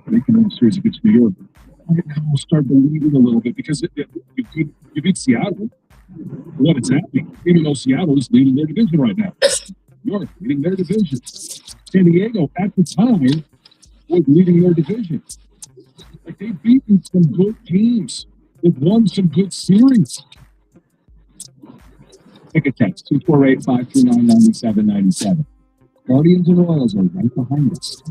Making series against New York. We'll start believing a little bit because you beat Seattle. What is happening? Even though Seattle is leading their division right now. New York leading their division. San Diego at the time was leading their division. Like they've beaten some good teams. They've won some good series. Take a text 248-529-9797. Guardians and Royals are right behind us.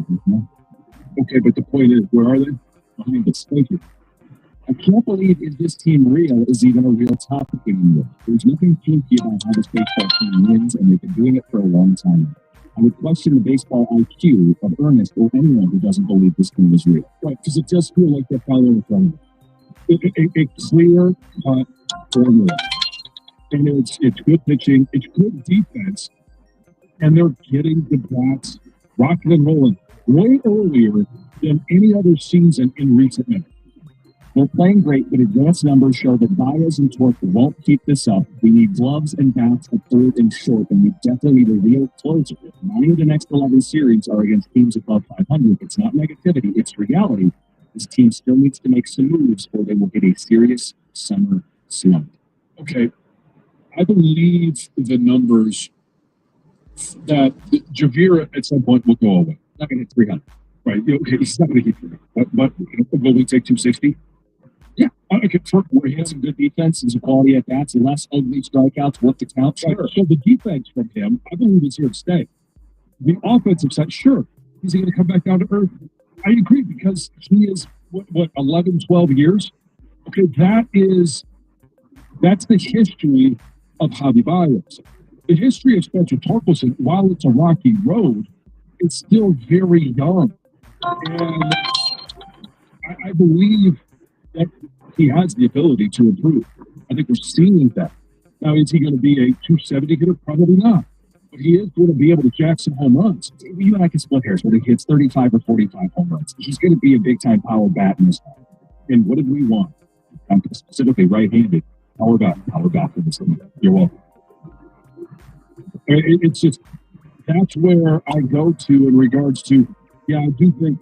Okay, but the point is, where are they? Behind us. Thank you. I can't believe is this team real is even a real topic anymore. There's nothing kinky about how this baseball team wins, and they've been doing it for a long time. I would question the baseball IQ of Ernest or anyone who doesn't believe this team is real. Right, because it does feel like they're following the formula. A clear cut formula. And it's good pitching, it's good defense, and they're getting the bats rocking and rolling way earlier than any other season in recent memory. They're playing great, but advanced numbers show that Baez and Torque won't keep this up. We need gloves and bats at third and short, and we definitely need a real closer. 9 of the next 11 series are against teams above 500. It's not negativity, it's reality. This team still needs to make some moves, or they will get a serious summer slump. Okay, I believe the numbers that Javier at some point will go away. Not going to hit 300, right? Okay, he's not going to hit 300. But will we take 260? Yeah, okay. Where he has some good defense and some quality at bats and less ugly strikeouts, work the count. Sure. So the defense from him, I believe, is here to stay. The offensive side, sure, is he going to come back down to earth? I agree, because he is what 11, 12 years. Okay, that's the history of Javi Baez. The history of Spencer Torkelson, while it's a rocky road, it's still very young, and I believe that he has the ability to improve. I think we're seeing that. Now, is he going to be a 270 hitter? Probably not. But he is going to be able to jack some home runs. You and I can split hairs, whether he hits 35 or 45 home runs. He's going to be a big-time power bat in this time. And what did we want? I'm specifically right-handed. Power bat for this league. You're welcome. It's just, that's where I go to in regards to, I do think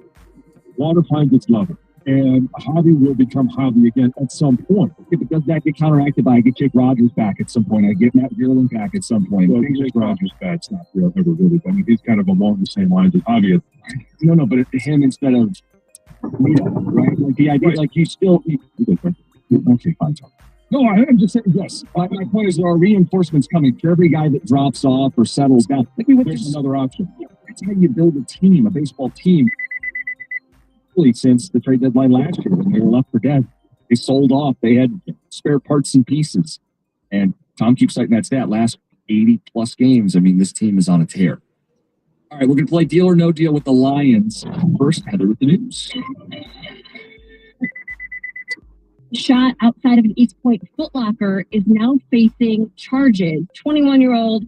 water finds its level. And Javi will become Javi again at some point. If it does that get counteracted by I get Jake Rogers back at some point, I get Matt Vierling back at some point. Well, Jake Rogers back's not real, ever really. But I mean, he's kind of along the same lines as Javi. No, but him instead of right? Like the idea, like you still. Okay, fine. No, I'm just saying yes. My point is there are reinforcements coming for every guy that drops off or settles down. There's another option. That's how you build a team, a baseball team. Since the trade deadline last year when they were left for dead, they sold off. They had spare parts and pieces. And Tom keeps citing that stat. Last 80-plus games, I mean, this team is on a tear. All right, we're going to play Deal or No Deal with the Lions. First, Heather with the news. Shot outside of an East Point Foot Locker is now facing charges. 21-year-old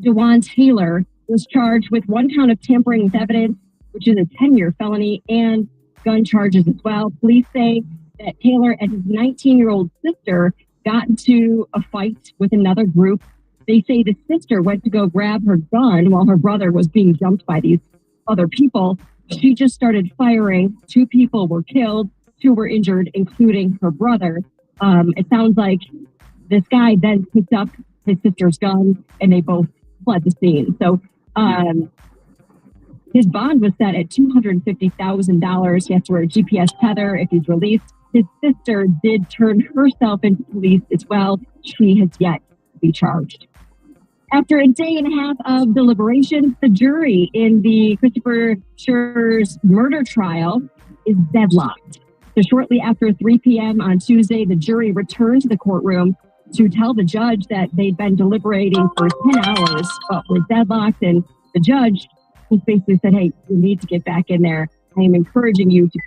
DeJuan Taylor was charged with 1 count of tampering with evidence, which is a 10-year felony, and gun charges as well. Police say that Taylor and his 19-year-old sister got into a fight with another group. They say the sister went to go grab her gun while her brother was being jumped by these other people. She just started firing. 2 people were killed, 2 were injured, including her brother. It sounds like this guy then picked up his sister's gun and they both fled the scene. So his bond was set at $250,000. He has to wear a GPS tether if he's released. His sister did turn herself into police as well. She has yet to be charged. After a day and a half of deliberations, the jury in the Christopher Schurz murder trial is deadlocked. So shortly after 3 p.m. on Tuesday, the jury returned to the courtroom to tell the judge that they'd been deliberating for 10 hours, but were deadlocked. And the judge basically said, hey, you need to get back in there. I am encouraging you to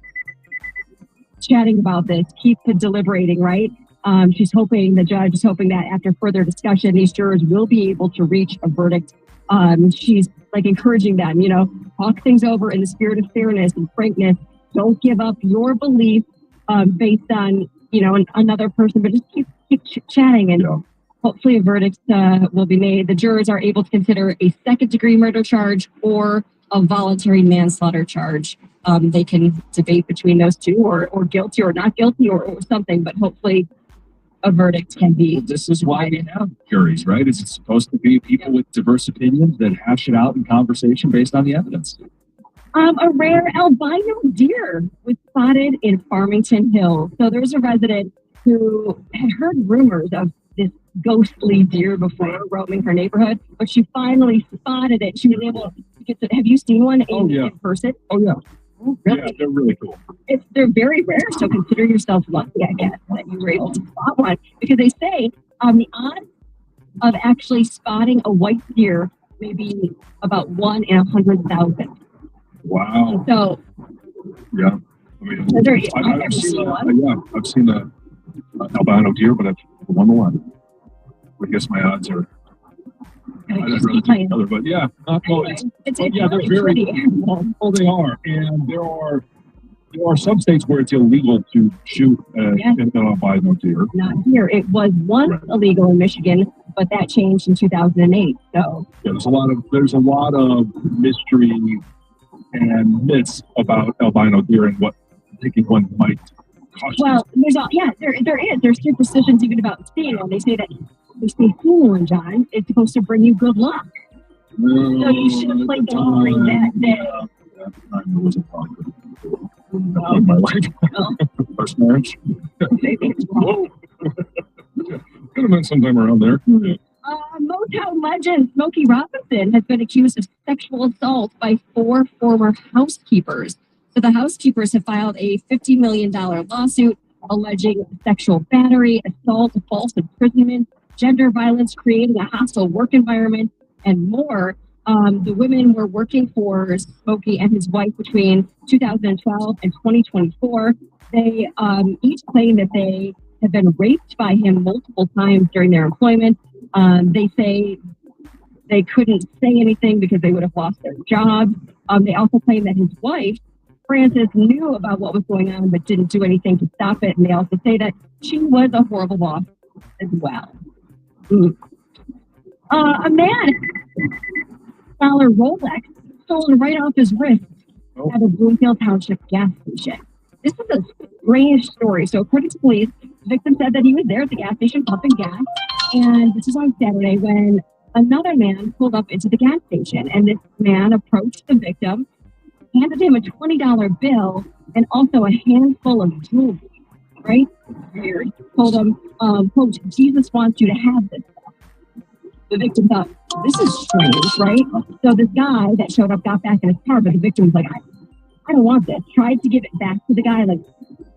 chatting about this, keep deliberating, right? The judge is hoping that after further discussion, these jurors will be able to reach a verdict. She's encouraging them, talk things over in the spirit of fairness and frankness. Don't give up your belief based on, another person, but just keep chatting and hopefully a verdict will be made. The jurors are able to consider a second-degree murder charge or a voluntary manslaughter charge. They can debate between those two or guilty or not guilty or something, but hopefully a verdict can be. Well, this is why you have juries, right? Is it supposed to be people with diverse opinions that hash it out in conversation based on the evidence? A rare albino deer was spotted in Farmington Hills. So there's a resident who had heard rumors of this ghostly deer before roaming her neighborhood, but she finally spotted it. She was able to get to, have you seen one in person? Oh, yeah. Oh, Yeah, really? they're really cool. They're very rare, so consider yourself lucky, I guess, that you were able to spot one. Because they say the odds of actually spotting a white deer may be about 1 in 100,000. Wow. So, Yeah. I mean, I've never seen one. Yeah, I've seen a albino deer, but I've won the one. I guess my odds are. I'd rather take another, but yeah, it's yeah, they're really very pretty animal. Oh, they are, and there are some states where it's illegal to shoot an albino deer. Not here. It was once illegal in Michigan, but that changed in 2008. So yeah, there's a lot of mystery and myths about albino deer and what picking one might cost. Well, there is. There's superstitions even about seeing one. They say that if they see one, John, it's supposed to bring you good luck. So you should have played lottery that day. I wasn't probably in my life. First marriage. Whoa. Could have been sometime around there. Motown legend Smokey Robinson has been accused of sexual assault by 4 former housekeepers. So the housekeepers have filed a $50 million lawsuit alleging sexual battery, assault, false imprisonment, gender violence, creating a hostile work environment, and more. The women were working for Smokey and his wife between 2012 and 2024. They each claim that they have been raped by him multiple times during their employment. They say they couldn't say anything because they would have lost their jobs. They also claim that his wife, Frances, knew about what was going on but didn't do anything to stop it. And they also say that she was a horrible boss as well. A man $1 Rolex stolen right off his wrist at a Bloomfield Township gas station. This is a strange story. So according to police, the victim said that he was there at the gas station pumping gas. And this is on Saturday when another man pulled up into the gas station. And this man approached the victim, handed him a $20 bill and also a handful of jewelry. Right? Weird. Told him, quote, Jesus wants you to have this. The victim thought, this is strange, right? So this guy that showed up got back in his car, but the victim was like, I don't want this. Tried to give it back to the guy, like,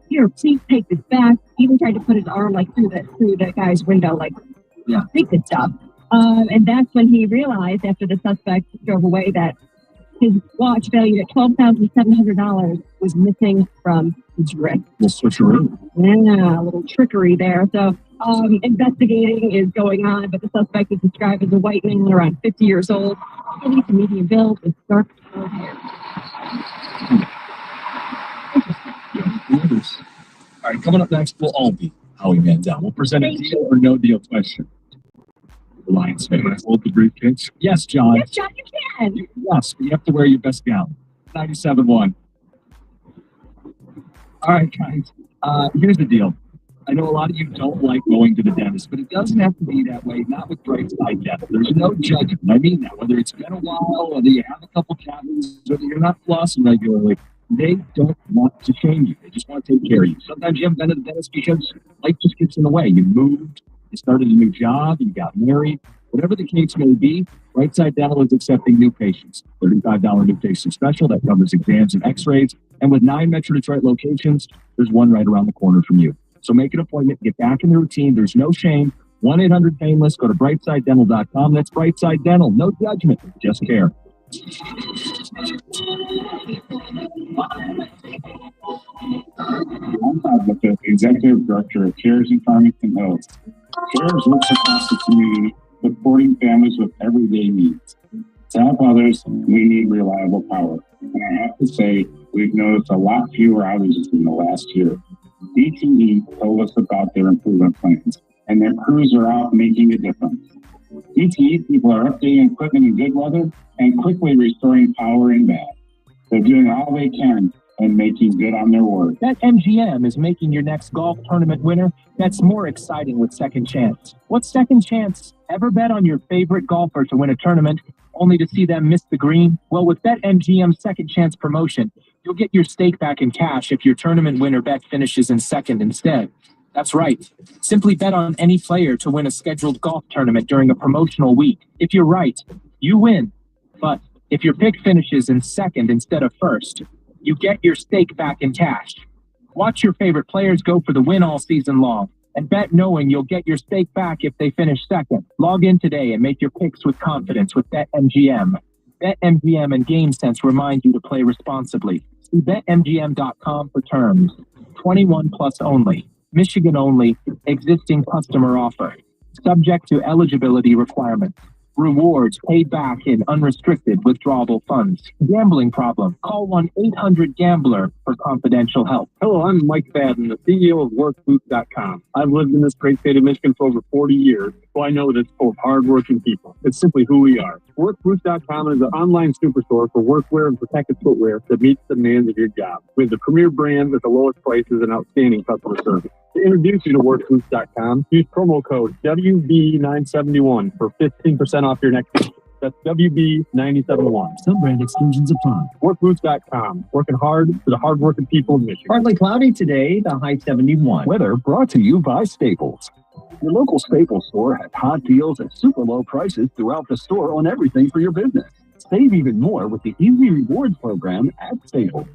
here, please take this back. Even tried to put his arm like through the guy's window, like, take this stuff. And that's when he realized after the suspect drove away that his watch valued at $12,700 was missing from his wrist. Yeah, a little trickery there. So investigating is going on, but the suspect is described as a white man around 50 years old, skinny to medium build with dark curly hair. All right, coming up next, we'll all be Howie Mandel. We'll present a deal or no deal question. Lions fan. Can I hold the briefcase? Yes, John. Yes, John, you can. Yes, but you have to wear your best gown. 97.1. All right, guys. Here's the deal. I know a lot of you don't like going to the dentist, but it doesn't have to be that way. Not with Bright Side Dental. There's no judgment. I mean that. Whether it's been a while, whether you have a couple cavities, whether you're not flossing regularly, they don't want to shame you. They just want to take care of you. Sometimes you haven't been to the dentist because life just gets in the way. You moved, you started a new job, you got married. Whatever the case may be, Bright Side Dental is accepting new patients. $35 new patient special that covers exams and x-rays. And with 9 Metro Detroit locations, there's one right around the corner from you. So make an appointment, get back in the routine. There's no shame. 1-800-PAINLESS. Go to BrightSideDental.com. That's Bright Side Dental. No judgment, just care. I'm Todd Lippitt, Executive Director of CARES in Farmington Hills. CARES works across the community, supporting families with everyday needs. To help others, we need reliable power. And I have to say, we've noticed a lot fewer outages in the last year. DTE told us about their improvement plans, and their crews are out making a difference. DTE people are updating equipment in good weather and quickly restoring power in bad. They're doing all they can and making good on their word. BetMGM is making your next golf tournament winner that's more exciting with Second Chance. What's Second Chance? Ever bet on your favorite golfer to win a tournament only to see them miss the green? Well, with BetMGM's Second Chance promotion, you'll get your stake back in cash if your tournament winner bet finishes in second instead. That's right. Simply bet on any player to win a scheduled golf tournament during a promotional week. If you're right, you win. But if your pick finishes in second instead of first, you get your stake back in cash. Watch your favorite players go for the win all season long, and bet knowing you'll get your stake back if they finish second. Log in today and make your picks with confidence with BetMGM. BetMGM and GameSense remind you to play responsibly. See BetMGM.com for terms. 21 plus only. Michigan only. Existing customer offer. Subject to eligibility requirements. Rewards paid back in unrestricted withdrawable funds. Gambling problem? Call 1-800-GAMBLER for confidential help. Hello, I'm Mike Fadden, the CEO of WorkBoots.com. I've lived in this great state of Michigan for over 40 years, so I know that it's full of hardworking people. It's simply who we are. WorkBoots.com is an online superstore for workwear and protective footwear that meets the demands of your job. We have the premier brand at the lowest prices and outstanding customer service. To introduce you to WorkBoots.com, use promo code WB971 for 15% off your next purchase. That's WB971. Some brand exclusions apply. WorkBoots.com. Working hard for the hardworking people of Michigan. Partly cloudy today, the high 71. Weather brought to you by Staples. Your local Staples store has hot deals and super low prices throughout the store on everything for your business. Save even more with the Easy Rewards program at Staples.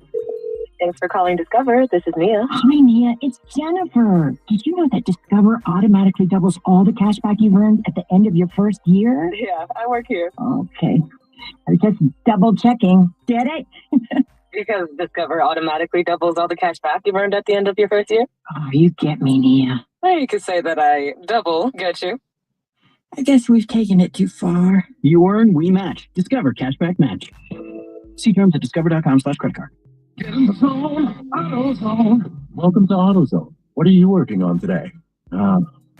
Thanks for calling Discover. This is Mia. Hi, Nia. It's Jennifer. Did you know that Discover automatically doubles all the cash back you've earned at the end of your first year? Yeah, I work here. Okay. I was just double checking. Get it? Because Discover automatically doubles all the cash back you've earned at the end of your first year? Oh, you get me, Nia. Well, you could say that I double get you. I guess we've taken it too far. You earn, we match. Discover Cashback Match. See terms at discover.com/credit card. Get in the zone, AutoZone. Welcome to AutoZone. What are you working on today?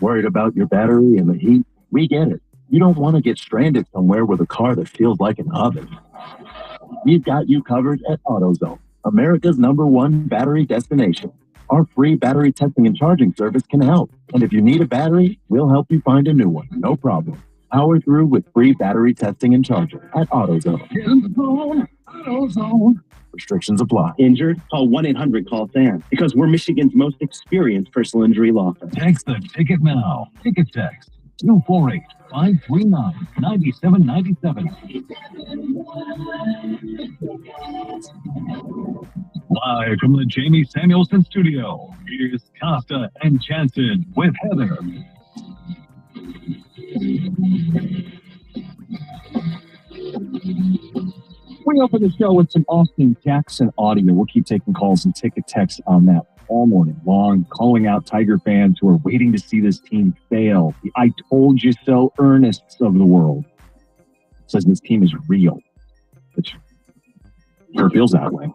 Worried about your battery and the heat? We get it. You don't want to get stranded somewhere with a car that feels like an oven. We've got you covered at AutoZone, America's #1 battery destination. Our free battery testing and charging service can help. And if you need a battery, we'll help you find a new one. No problem. Power through with free battery testing and charging at AutoZone. Get in the zone, AutoZone. Restrictions apply. Injured? Call 1-800-CALL-SAM because we're Michigan's most experienced personal injury law firm. Text the ticket now. Ticket text 248-539-9797. Live from the Jamie Samuelson studio, here's Costa and Jansen with Heather. We open the show with some Austin Jackson audio. We'll keep taking calls and ticket texts on that all morning long, calling out Tiger fans who are waiting to see this team fail. The I told you so earnests of the world. Says this team is real, which sure feels that way.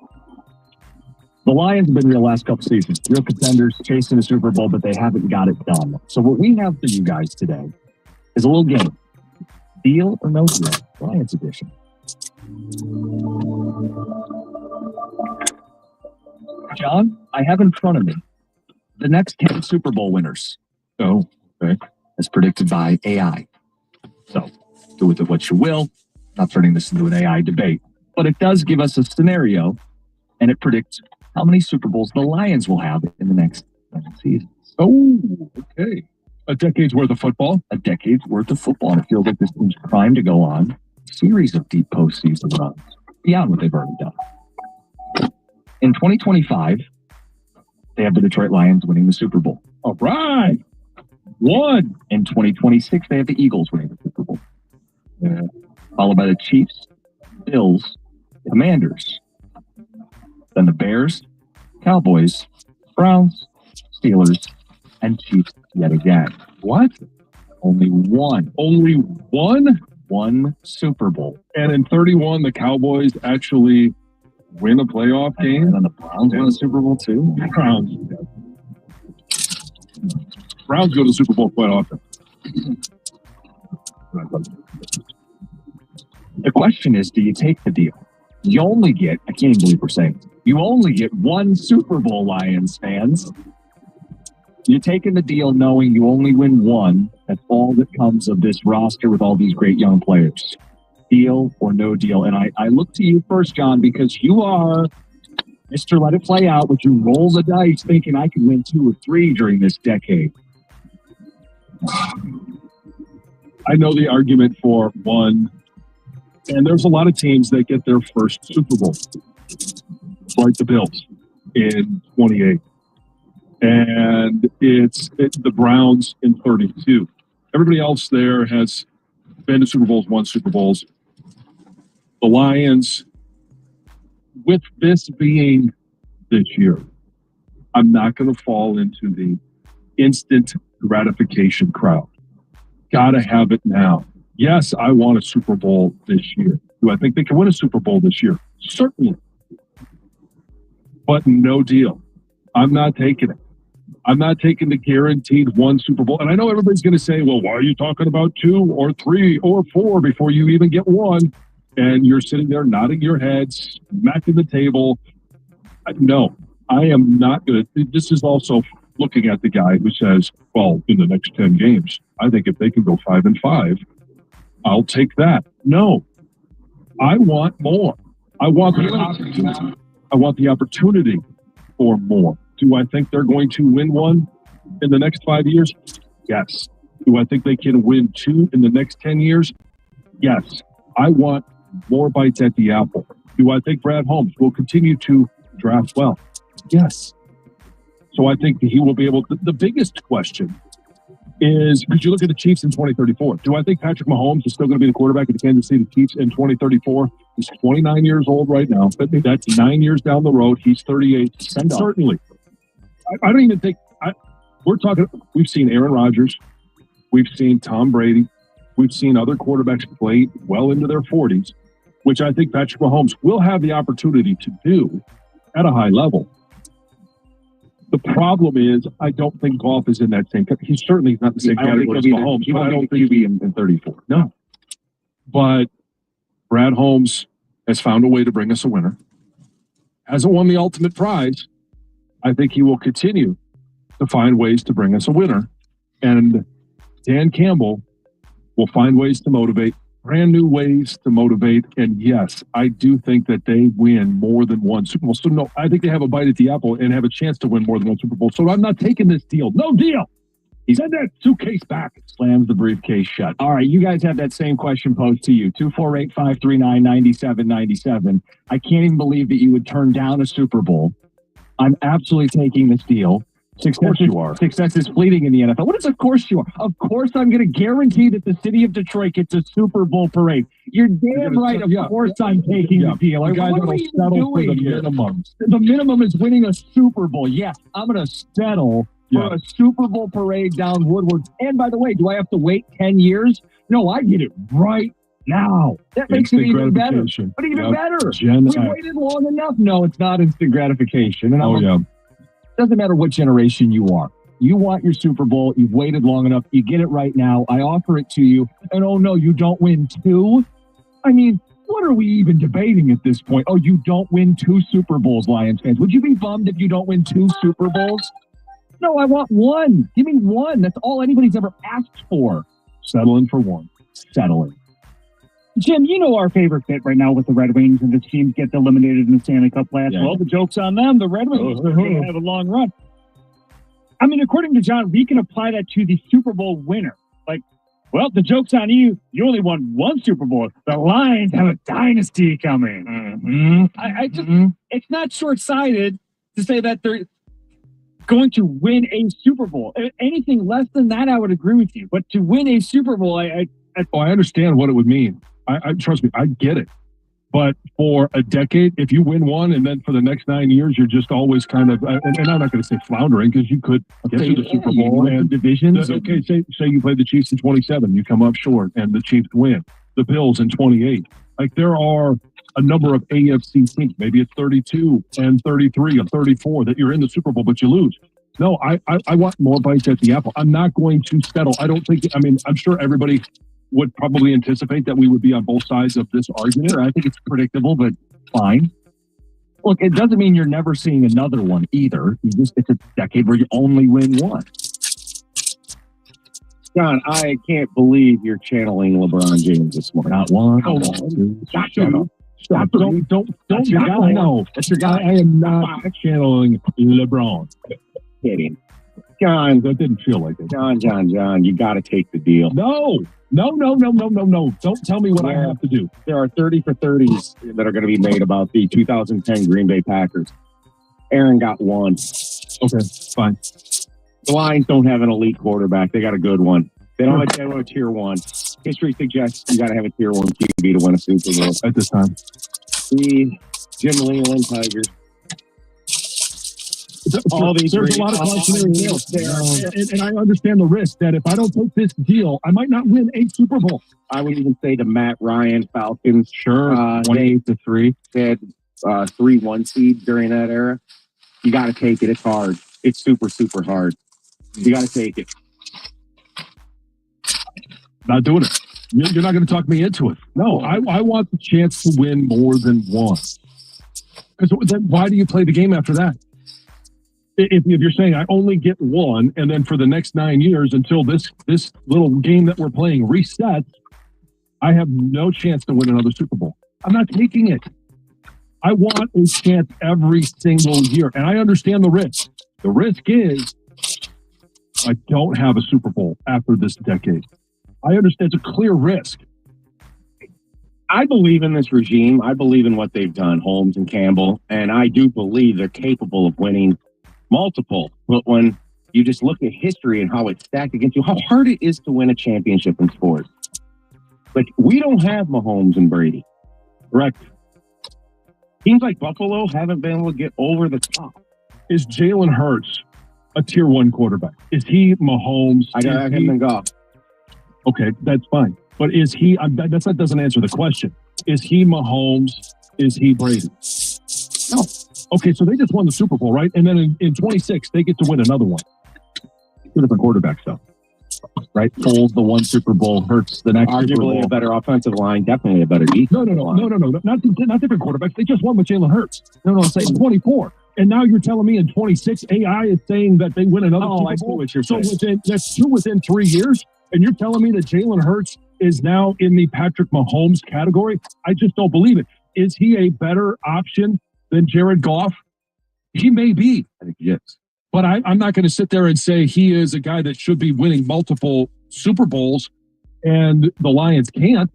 The Lions have been real last couple seasons, real contenders, chasing the Super Bowl, but they haven't got it done. So what we have for you guys today is a little game. Deal or no deal? Lions edition. John, I have in front of me the next 10 Super Bowl winners. Oh, okay. As predicted by AI. So do with it what you will. Not turning this into an AI debate, but it does give us a scenario, and it predicts how many Super Bowls the Lions will have in the next 7 seasons. Oh, okay. A decade's worth of football. A decade's worth of football. And it feels like this team's primed to go on a series of deep postseason runs beyond what they've already done. In 2025, they have the Detroit Lions winning the Super Bowl. All right. One. In 2026, they have the Eagles winning the Super Bowl. Followed by the Chiefs, Bills, Commanders. Then the Bears, Cowboys, Browns, Steelers, and Chiefs yet again. What? Only one. Only one? One Super Bowl. And in 31, the Cowboys actually win a playoff game. And then the Browns win a Super Bowl too. Browns go to the Super Bowl quite often. The question is, do you take the deal? You only get, I can't even believe we're saying this, you only get one Super Bowl, Lions fans. You're taking the deal knowing you only win one. That's all that comes of this roster with all these great young players. Deal or no deal? And I look to you first, John, because you are Mr. Let It Play Out, but you roll the dice thinking I can win 2 or 3 during this decade. I know the argument for one, and there's a lot of teams that get their first Super Bowl. like the Bills in 28. And it's the Browns in 32. Everybody else there has been to Super Bowls, won Super Bowls. The Lions, with this being this year, I'm not going to fall into the instant gratification crowd. Got to have it now. Yes, I want a Super Bowl this year. Do I think they can win a Super Bowl this year? Certainly. But no deal. I'm not taking it. I'm not taking the guaranteed one Super Bowl. And I know everybody's going to say, well, why are you talking about 2 or 3 or 4 before you even get one? And you're sitting there nodding your head, smacking the table. No, I am not going to. This is also looking at the guy who says, well, in the next 10 games, I think if they can go 5-5, I'll take that. No, I want more. I want the opportunity. I want the opportunity for more. Do I think they're going to win one in the next 5 years? Yes. Do I think they can win 2 in the next 10 years? Yes. I want more bites at the apple. Do I think Brad Holmes will continue to draft well? Yes. So I think that he will be able to. The biggest question is, because you look at the Chiefs in 2034, do I think Patrick Mahomes is still going to be the quarterback of the Kansas City Chiefs in 2034? He's 29 years old right now, but that's 9 years down the road. He's 38. Certainly. I don't even think we're talking. We've seen Aaron Rodgers. We've seen Tom Brady. We've seen other quarterbacks play well into their 40s, which I think Patrick Mahomes will have the opportunity to do at a high level. The problem is, I don't think golf is in that same. He's certainly not the same category as Mahomes, but I don't think he'll be in 34. No. But Brad Holmes has found a way to bring us a winner. Hasn't won the ultimate prize. I think he will continue to find ways to bring us a winner. And Dan Campbell will find ways to motivate, brand new ways to motivate. And yes, I do think that they win more than one Super Bowl. So no, I think they have a bite at the apple and have a chance to win more than one Super Bowl. So I'm not taking this deal. No deal. He sent that suitcase back. Slams the briefcase shut. All right, you guys have that same question posed to you. 248-539-9797. I can't even believe that you would turn down a Super Bowl. I'm absolutely taking this deal. Success is fleeting in the NFL. What is of course you are? Of course I'm going to guarantee that the city of Detroit gets a Super Bowl parade. You're damn right. Of course I'm taking the deal. You guys will settle for the minimum. The minimum is winning a Super Bowl. Yes, I'm going to settle for a Super Bowl parade down Woodward. And by the way, do I have to wait 10 years? No, I get it right now. That makes it even better. But even better, we waited long enough. No, it's not instant gratification. And doesn't matter what generation you are. You want your Super Bowl. You've waited long enough. You get it right now. I offer it to you. And oh no, you don't win 2? I mean, what are we even debating at this point? Oh, you don't win 2 Super Bowls, Lions fans. Would you be bummed if you don't win 2 Super Bowls? No, I want 1. Give me 1. That's all anybody's ever asked for. Settling for 1. Settling. Jim, you know our favorite bit right now with the Red Wings and the teams get eliminated in the Stanley Cup last. Well, the joke's on them. The Red Wings they have a long run. I mean, according to John, we can apply that to the Super Bowl winner. Like, well, the joke's on you. You only won 1 Super Bowl. The Lions have a dynasty coming. It's not short-sighted to say that they're going to win a Super Bowl. Anything less than that, I would agree with you. But to win a Super Bowl, I understand what it would mean. I trust me, I get it. But for a decade, if you win one and then for the next 9 years, you're just always kind of, and I'm not going to say floundering because you could get to the Super Bowl and divisions. Okay, say you play the Chiefs in 27, you come up short and the Chiefs win. The Bills in 28. Like there are a number of AFC teams, maybe it's 32 and 33 or 34 that you're in the Super Bowl, but you lose. No, I want more bites at the apple. I'm not going to settle. I don't think, I'm sure everybody would probably anticipate that we would be on both sides of this argument. I think it's predictable, but fine. Look, it doesn't mean you're never seeing another one either. It's a decade where you only win 1. John, I can't believe you're channeling LeBron James this morning. Not 1. Oh, Stop. Don't. That's your guy. No, that's your guy. I am not channeling LeBron. Kidding. John, That didn't feel like it. John, you got to take the deal. No. Don't tell me what I have to do. There are 30 for 30s that are going to be made about the 2010 Green Bay Packers. Aaron got one. Okay, fine. The Lions don't have an elite quarterback. They got a good one. They don't have a tier one. History suggests you got to have a tier one QB to win a Super Bowl At this time. The Jim Leland Tigers. There's a lot of cautionary tales there, and I understand the risk that if I don't take this deal, I might not win a Super Bowl. I would even say the Matt Ryan Falcons. Sure, 28-3. They had 3-1 seed during that era. You got to take it. It's hard. It's super, super hard. You got to take it. Not doing it. You're not going to talk me into it. No, I want the chance to win more than one. Because then why do you play the game after that? If you're saying I only get one, and then for the next 9 years until this little game that we're playing resets, I have no chance to win another Super Bowl. I'm not taking it. I want a chance every single year, and I understand the risk. The risk is I don't have a Super Bowl after this decade. I understand it's a clear risk. I believe in this regime. I believe in what they've done, Holmes and Campbell, and I do believe they're capable of winning multiple. But when you just look at history and how it's stacked against you, how hard it is to win a championship in sports. Like, we don't have Mahomes and Brady. Correct. Teams like Buffalo haven't been able to get over the top. Is Jalen Hurts a tier one quarterback? Is he Mahomes? I got him and Goff. Okay, that's fine. But is he, that doesn't answer the question. Is he Mahomes? Is he Brady? No. Okay, so they just won the Super Bowl, right? And then in 26, they get to win another one. Two different quarterbacks, though. Right? Foles the one Super Bowl, Hurts the next Super Bowl. Arguably a better offensive line, definitely a better defense. No. Not different quarterbacks. They just won with Jalen Hurts. No, I'm saying 24. And now you're telling me in 26, AI is saying that they win another Super Bowl? I see what you're saying. That's two within 3 years? And you're telling me that Jalen Hurts is now in the Patrick Mahomes category? I just don't believe it. Is he a better option than Jared Goff? He may be. I think he is. But I'm not going to sit there and say he is a guy that should be winning multiple Super Bowls and the Lions can't.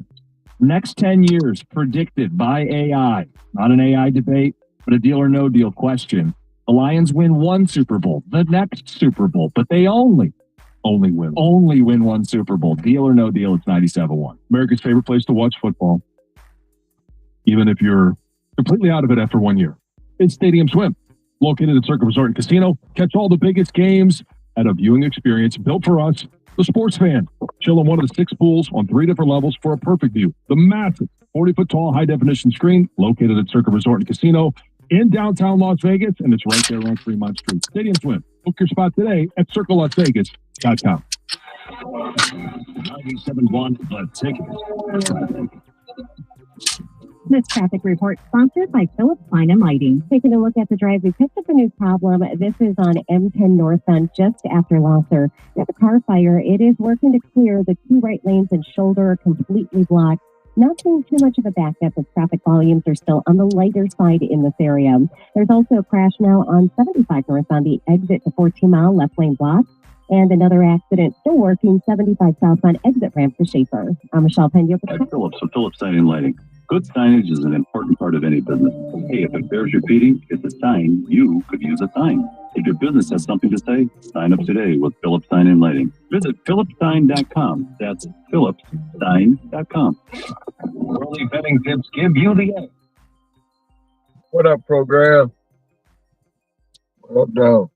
Next 10 years predicted by AI. Not an AI debate, but a deal or no deal question. The Lions win one Super Bowl, the next Super Bowl, but they only win one Super Bowl. Deal or no deal, it's 97-1. America's favorite place to watch football, even if you're completely out of it after 1 year. It's Stadium Swim, located at Circa Resort and Casino. Catch all the biggest games at a viewing experience built for us, the sports fan. Chill in one of the 6 pools on 3 different levels for a perfect view. The massive 40-foot tall high-definition screen located at Circa Resort and Casino in downtown Las Vegas, and it's right there on Fremont Street. Stadium Swim. Book your spot today at circlelasvegas.com. 97.1 The Ticket. This traffic report sponsored by Phillips Fine and Lighting. Taking a look at the drive, we picked up a new problem. This is on M10 northbound just after Lasser. We have a car fire. It is working to clear. The 2 right lanes and shoulder are completely blocked. Not seeing too much of a backup as traffic volumes are still on the lighter side in this area. There's also a crash now on 75 north on the exit to 14 Mile, left lane block. And another accident still working 75 south on exit ramp to Schaefer. I'm Michelle Pena. At Phillips with Phillips Sign and Lighting. Good signage is an important part of any business. Hey, if it bears repeating, it's a sign you could use a sign. If your business has something to say, sign up today with Phillips Sign and Lighting. Visit phillipssign.com. That's phillipssign.com. Early betting tips give you the edge. What up, program? Up, down.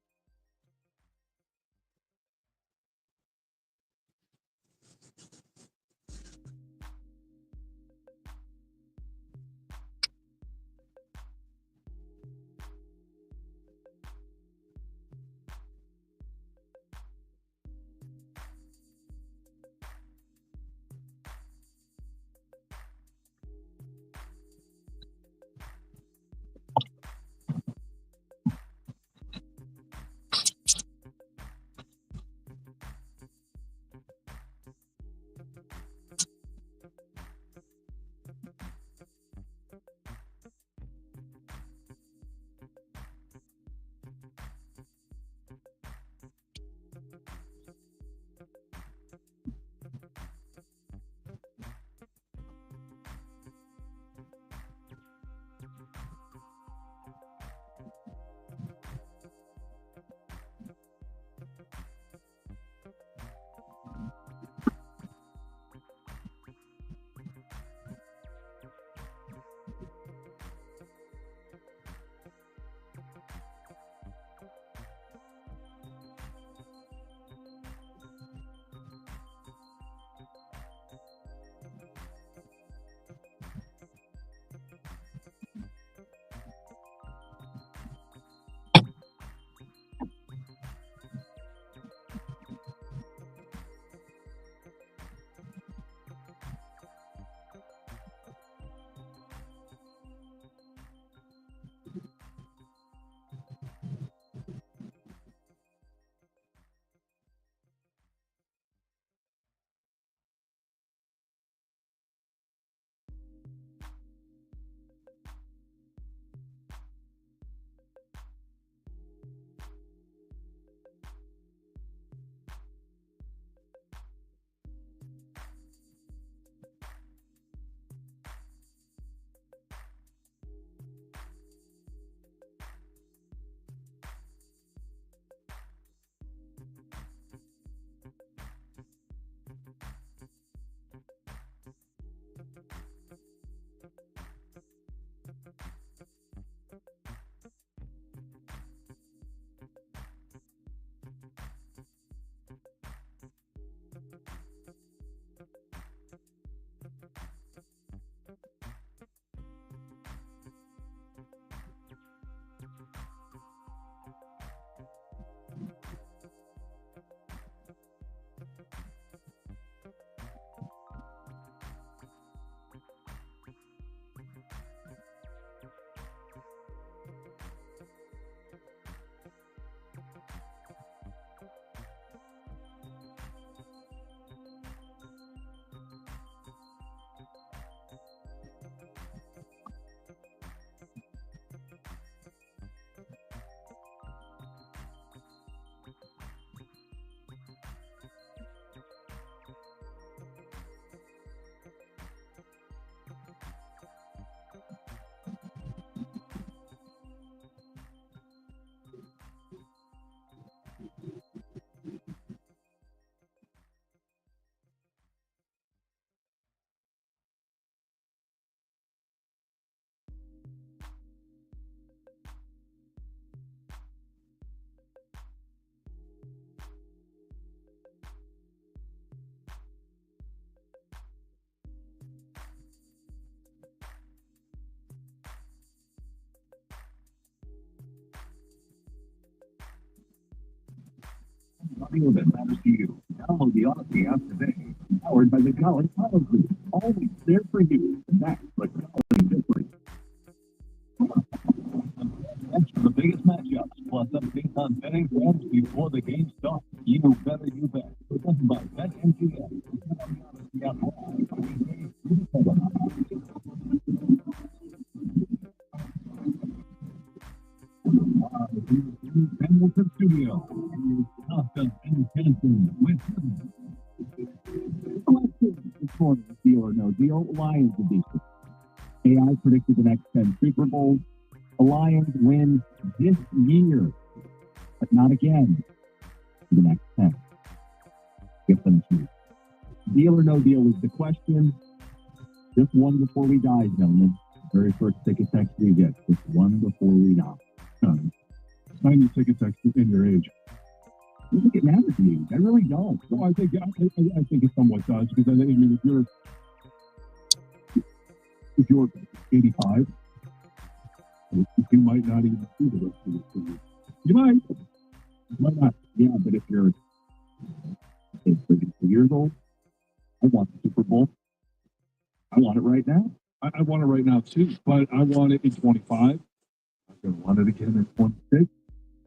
audio that matters to you. Download the Odyssey app today. Powered by the Golly Auto Group. Always there for you. And that's what Golly difference. That's for the biggest matchups, plus updates on betting trends before the game starts. You better, you bet. Presented by BetMGM. Hamilton Studio. Austin and Tennessee with this morning, deal or no deal, Lions edition. AI predicted the next 10 Super Bowls. The Lions win this year, but not again for the next 10. Get them through. Deal or no deal is the question. Just one before we die, gentlemen. Very first ticket text we get. Just one before we die. Sign your ticket text in your age. I don't think it matters to you. I really don't. Well, I think it somewhat does, because I mean, if you're 85, you might not even see the rest of the season. You might not. Yeah, but if you're 32 years old, I want the Super Bowl. I want it right now. I want it right now too, but I want it in 25. I'm going to want it again in 26,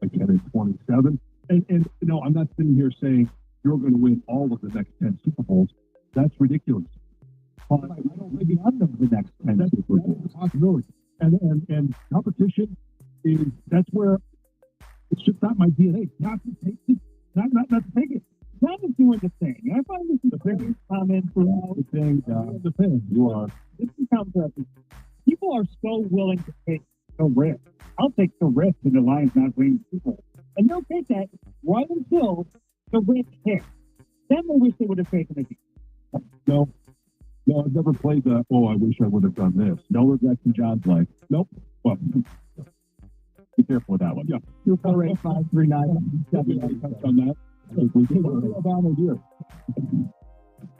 again in 27. And no, I'm not sitting here saying you're going to win all of the next 10 Super Bowls. That's ridiculous. I don't maybe none of the next 10 Super Bowls. That's a possibility. And competition that's where it's just not my DNA. Not to take it. Not to take it. John is doing the thing. I find this is a very common throughout the thing. You are. This becomes people are so willing to take the risk. I'll take the risk in the Lions not winning the Super Bowl. And they'll take that right until the risk hits. Then they wish they would have taken it. No, I've never played that. Oh, I wish I would have done this. No regrets in John's life. Nope. Well, be careful with that one. Yeah. 248-539-7. Touch on that.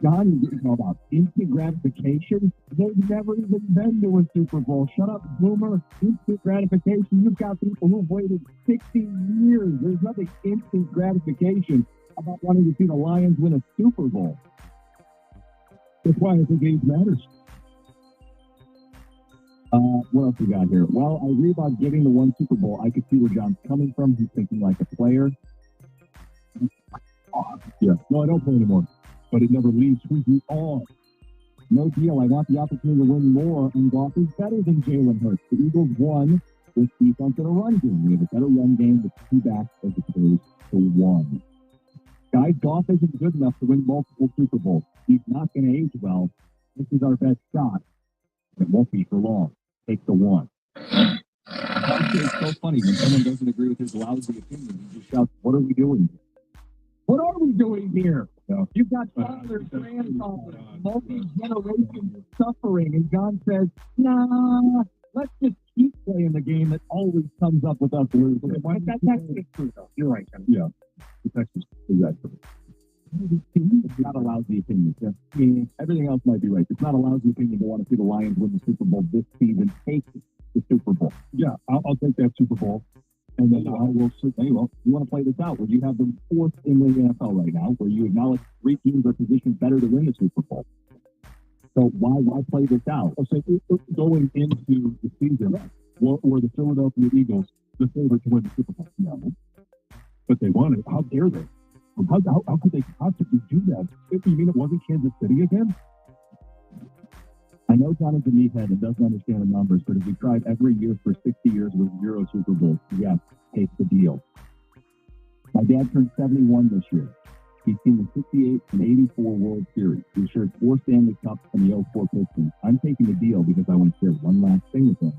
John, you know about instant gratification. They've never even been to a Super Bowl. Shut up, Boomer. Instant gratification. You've got people who've waited 60 years. There's nothing instant gratification about wanting to see the Lions win a Super Bowl. That's why I think age matters. What else we got here? Well, I agree about getting the one Super Bowl. I could see where John's coming from. He's thinking like a player. Yeah. No, I don't play anymore. But it never leaves who you are. No deal. I want the opportunity to win more, and Goff is better than Jalen Hurts. The Eagles won with defense and a run game. We have a better run game with 2 backs as opposed to 1. Guys, Goff isn't good enough to win multiple Super Bowls. He's not going to age well. This is our best shot. It won't be for long. Take the 1. It's so funny when someone doesn't agree with his lousy opinion. He just shouts, "What are we doing here? What are we doing here?" No. You've got fathers, grandfathers, multi-generation suffering, and John says, "Nah, let's just keep playing the game that always comes up with us losing." That's true, though. You're right, John. Yeah. The Texas is that true. It's not a lousy opinion. I mean, everything else might be right. It's not a lousy opinion to want to see the Lions win the Super Bowl this season. Take the Super Bowl. Yeah, I'll take that Super Bowl. And then I will say, hey, well, you want to play this out where you have them 4th in the NFL right now, where you acknowledge 3 teams are positioned better to win the Super Bowl. So why play this out? I'll say going into the season, were the Philadelphia Eagles the favorite to win the Super Bowl? No. But they won it. How dare they? How could they possibly do that? You mean it wasn't Kansas City again? I know John is a meathead and doesn't understand the numbers, but if we tried every year for 60 years with 0 Super Bowls, yes, take the deal. My dad turned 71 this year. He's seen the 68 and 84 World Series. He shared 4 Stanley Cups and the 04 Pistons. I'm taking the deal because I want to share one last thing with him.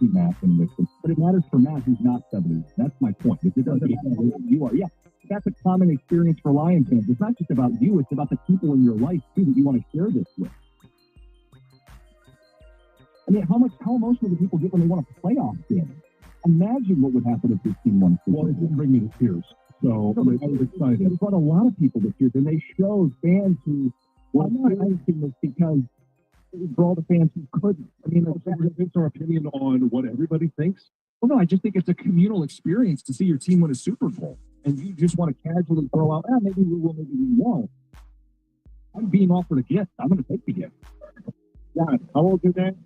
Matt and Nixon. But it matters for Matt, who's not 70. That's my point. It doesn't matter who you are. Yeah, that's a common experience for Lions fans. It's not just about you, it's about the people in your life, too, that you want to share this with. I mean, how emotional do people get when they want a playoff game? Imagine what would happen if this team won. Well, it didn't bring me to tears. So I was excited. It brought a lot of people to tears, and they showed fans who were experiencing this because for all the fans who couldn't. I mean, it's our opinion on what everybody thinks. Well, no, I just think it's a communal experience to see your team win a Super Bowl. and you just want to casually throw out, maybe we will, maybe we won't. I'm being offered a gift. I'm going to take the gift. Dad, how old is your dad?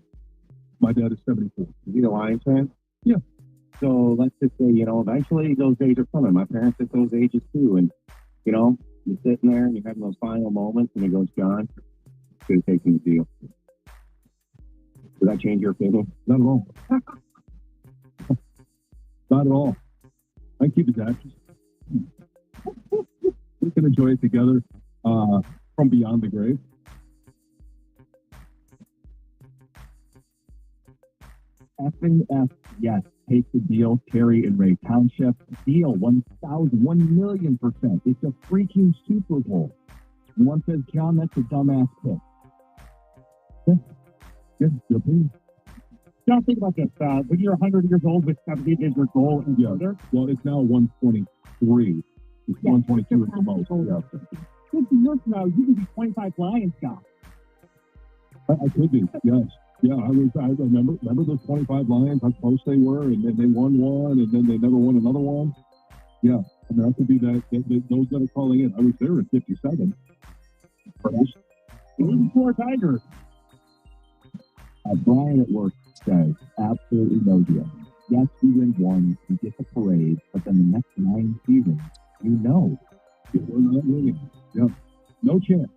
My dad is 74. Is he a Lions fan? Yeah. So let's just say, eventually those days are coming. My parents hit those ages too. And, you're sitting there and you're having those final moments and it goes, John, should have taken the deal. Does that change your opinion? Not at all. Not at all. I keep his ashes. We can enjoy it together from beyond the grave. F, yes. Take the deal, Terry and Ray Township. Deal 1,000,000%. It's a freaking Super Bowl. And one says, John, that's a dumbass pick. Good opinion. John, think about this. When you're 100 years old with 70 is your goal and further. Well, it's now 123. It's 122 at the most. Yeah. 50 years from now, you could be 25 Lions guy. I could be, yes. Yeah, I remember those 25 Lions, how close they were, and then they won one, and then they never won another one. Yeah, I mean, that could be those that are calling in. I was there at 57. Poor Tiger. Brian at work says, absolutely no deal. Yes, we win one, we get the parade, but then the next 9 seasons, we're not winning. Yeah, no chance.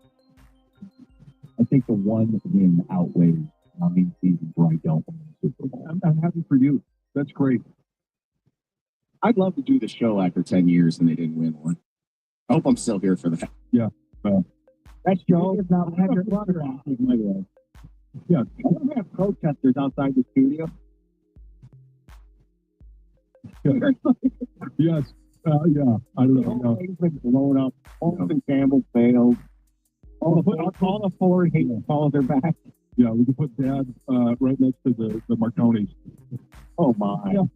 I think the one win outweighs 9 seasons where I don't win the Super Bowl. I'm happy for you. That's great. I'd love to do the show after 10 years and they didn't win one. I hope I'm still here for that. Yeah. That show is not have your brother on. Yeah. I don't have protesters outside the studio. Yes. Yeah. I don't know. Always been blown up. Alden Campbell failed. All the forward hate calls are back. Yeah, we can put Dad right next to the Marconis. Oh my. Yeah.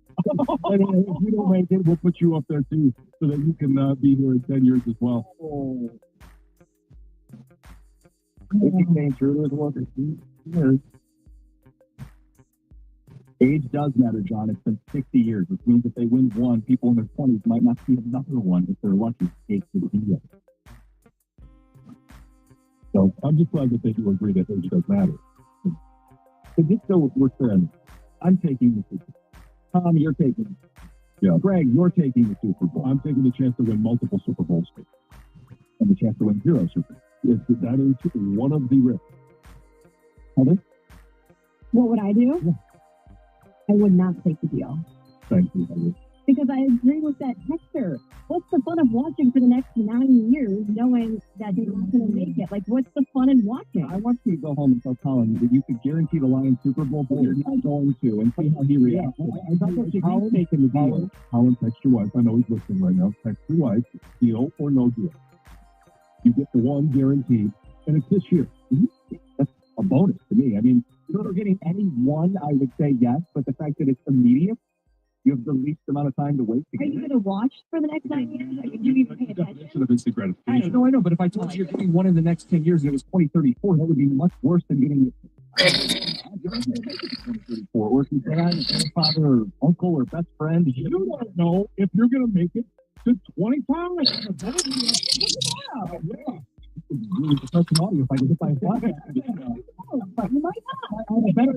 And if you don't make it, we'll put you up there too, so that you can be here in 10 years as well. Oh. If he came through to his work, age does matter, John. It's been 60 years, which means if they win one, people in their 20s might not see another one if they're lucky to take the deal. So I'm just glad that they do agree that age does matter. So just so we're clear, I'm taking the Super Bowl. Tom, you're taking it. Yeah. Greg, you're taking the Super Bowl. I'm taking the chance to win multiple Super Bowls. And the chance to win 0 Super Bowls. That is one of the risks. Heather? What would I do? Yeah. I would not take the deal. Thank you, Heather. Because I agree with that texter. What's the fun of watching for the next 9 years knowing that they're not going to make it? Like, what's the fun in watching? I want you to go home and tell Colin that you could guarantee the Lions Super Bowl, but you're not going to, and see how he reacts. Colin taking the deal. Colin, text your wife. I know he's listening right now. Text your wife. Deal or no deal. You get the one guaranteed, and it's this year. That's a bonus to me. I mean, if you're getting any one, I would say yes, but the fact that it's immediate, you have the least amount of time to wait. Are you going to watch for the next 9 years? Are you even paying attention? Of instant gratification. I know, but if I told you you're getting one in the next 10 years and it was 2034, that would be much worse than getting it 2034. Or if your dad, grandfather, or uncle, or best friend. You don't know if you're going to make it to 25. Yeah. Really depressing audio if I can get my but you might not.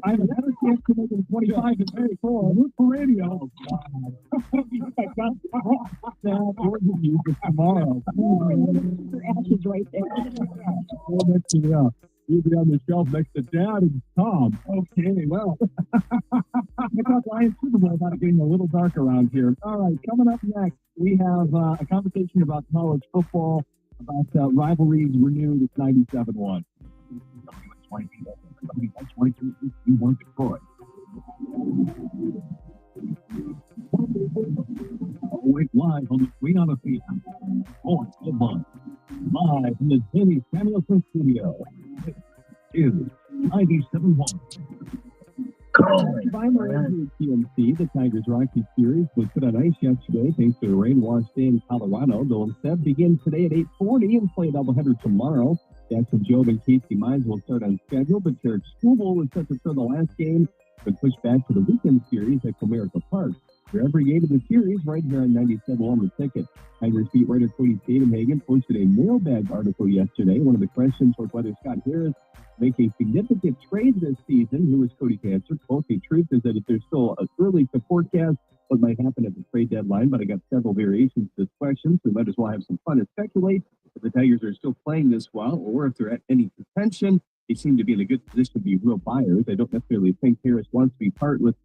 I have a better chance to make it 25 than 34. Look for radio. We're going to use this tomorrow. Your ashes right there. Yeah. You'll be on the shelf next to Dad and Tom. Okay, well. I thought Lions Super Bowl about it getting a little dark around here. All right, coming up next, we have a conversation about college football, about rivalries renewed. It's 97-1. You want Detroit. Always live on the Queen on the Field. Sports of Month. Live from the Jimmy Samuelson studio. This is 97-1. By Miranda TMC, the Tigers Rocky series was put on ice yesterday thanks to a rain-washed day in Colorado. They'll instead begin today at 8:40 and play a doubleheader tomorrow. Jackson Jobe and Casey Mines will start on schedule, but Church School is set to turn the last game but pushed back to the weekend series at Comerica Park. for every game of the series right here on 97 on the ticket. Tigers beat writer Cody Stavenhagen posted a mailbag article yesterday. One of the questions was whether Scott Harris make a significant trade this season. Here was Cody's answer. Quote, the truth is that if there's still early to forecast what might happen at the trade deadline, but I got several variations to this question, so we might as well have some fun and speculate if the Tigers are still playing this well or if they're at any contention. They seem to be in a good position to be real buyers. I don't necessarily think Harris wants to part with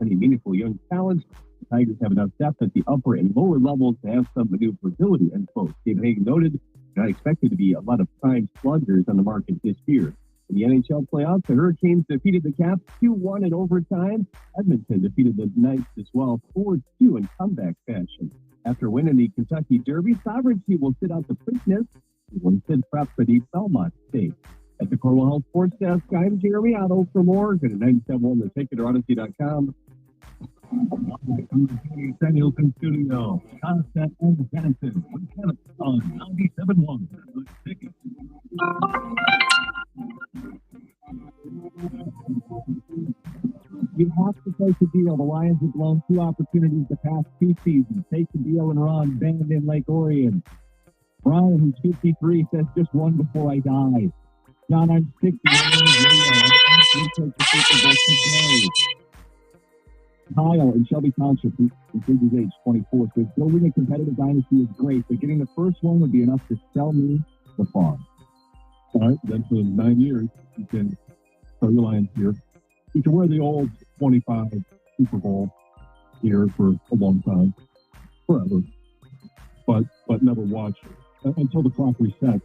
any meaningful young talent. The Tigers have enough depth at the upper and lower levels to have some maneuverability, end quote. Stavenhagen noted, not expected to be a lot of prime sluggers on the market this year. In the NHL playoffs, the Hurricanes defeated the Caps 2-1 in overtime. Edmonton defeated the Knights as well 4-2 in comeback fashion. After winning the Kentucky Derby, Sovereignty will sit out the Preakness when Sid prep for the Belmont State. At the Cornwall Health Sports Desk, I'm Jeremy Otto. For more, go to 97 on the ticket or odyssey.com. Danielson Studio, Concept and Genesis, on 97.1 the ticket. You have to take the deal. The Lions have blown 2 opportunities the past 2 seasons. Take the deal and run. Band in Lake Orion. Brian, who's 53, says just one before I die. John, I'm 60. Today. Kyle in Shelby Township, who is his age 24, says building a competitive dynasty is great, but getting the first one would be enough to sell me the farm. All right, then for 9 years, you can sell your Lions here. You can wear the old 25 Super Bowl here for a long time, forever, but never watch until the clock resets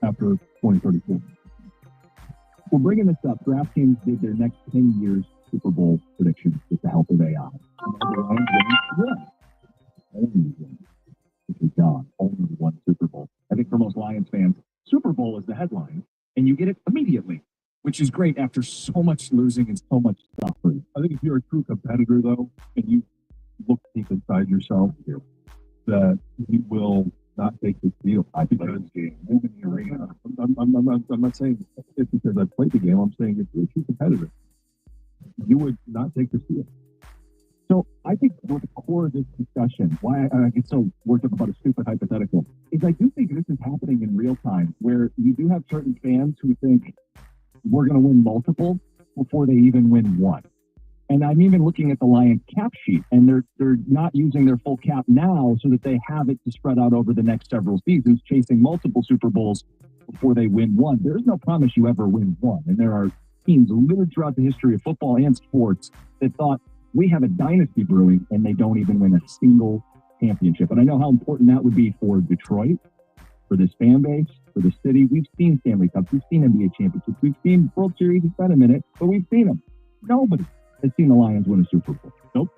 after 2034. We're bringing this up. DraftKings did their next 10 years Super Bowl predictions with the help of AI. Only one Super Bowl. I think for most Lions fans, Super Bowl is the headline, and you get it immediately, which is great after so much losing and so much suffering. I think if you're a true competitor, though, and you look deep inside yourself, that you will not take this deal. I think because I'm not saying it because I played the game. I'm saying if you're a true competitor, you would not take this deal. So I think at the core of this discussion, why I get so worked up about a stupid hypothetical, is I do think this is happening in real time, where you do have certain fans who think we're going to win multiple before they even win one. And I'm even looking at the Lions cap sheet, and they're not using their full cap now so that they have it to spread out over the next several seasons, chasing multiple Super Bowls before they win one. There's no promise you ever win one. And there are teams littered throughout the history of football and sports that thought we have a dynasty brewing, and they don't even win a single championship. And I know how important that would be for Detroit, for this fan base, for the city. We've seen Stanley Cups, we've seen NBA championships, we've seen World Series. It's been a minute, but we've seen them. Nobody has seen the Lions win a Super Bowl. Nope.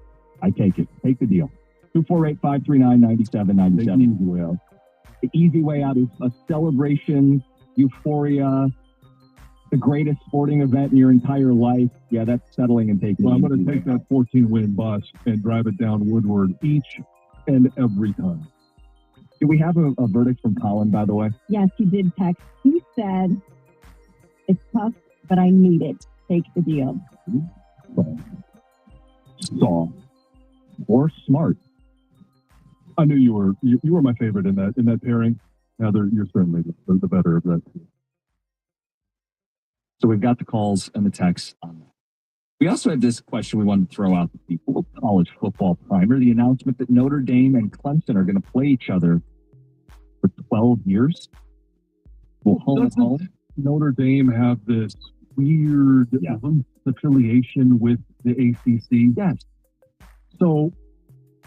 I take it. Take the deal. 248-539-9797. The easy way out is a celebration, euphoria, the greatest sporting event in your entire life. Yeah, that's settling and taking. Well, I'm going to take that 14-win bus and drive it down Woodward each and every time. Do we have a verdict from Colin, by the way? Yes, he did text. He said, it's tough, but I need it. Take the deal. Saw or smart. I knew you were my favorite in that pairing. Heather, you're certainly the better of that. So we've got the calls and the texts on that. We also had this question we wanted to throw out to people. College football primer, the announcement that Notre Dame and Clemson are going to play each other for 12 years. Well, Doesn't Notre Dame have this weird affiliation with the ACC? Yes. So,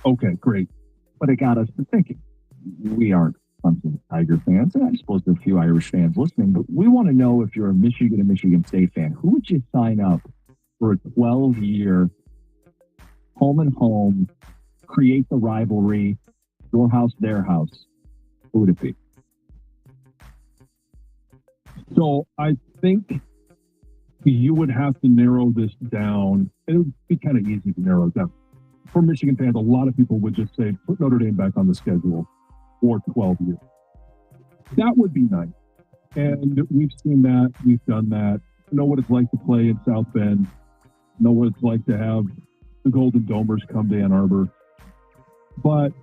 okay, great. But it got us to thinking. We aren't Clemson Tiger fans, and I suppose there are a few Irish fans listening, but we want to know if you're a Michigan and Michigan State fan, who would you sign up for a 12-year home and home, create the rivalry, your house, their house? Who would it be? So I think you would have to narrow this down. It would be kind of easy to narrow it down. For Michigan fans, a lot of people would just say, put Notre Dame back on the schedule for 12 years. That would be nice. And we've seen that. We've done that. Know what it's like to play in South Bend. Know what it's like to have the Golden Domers come to Ann Arbor. But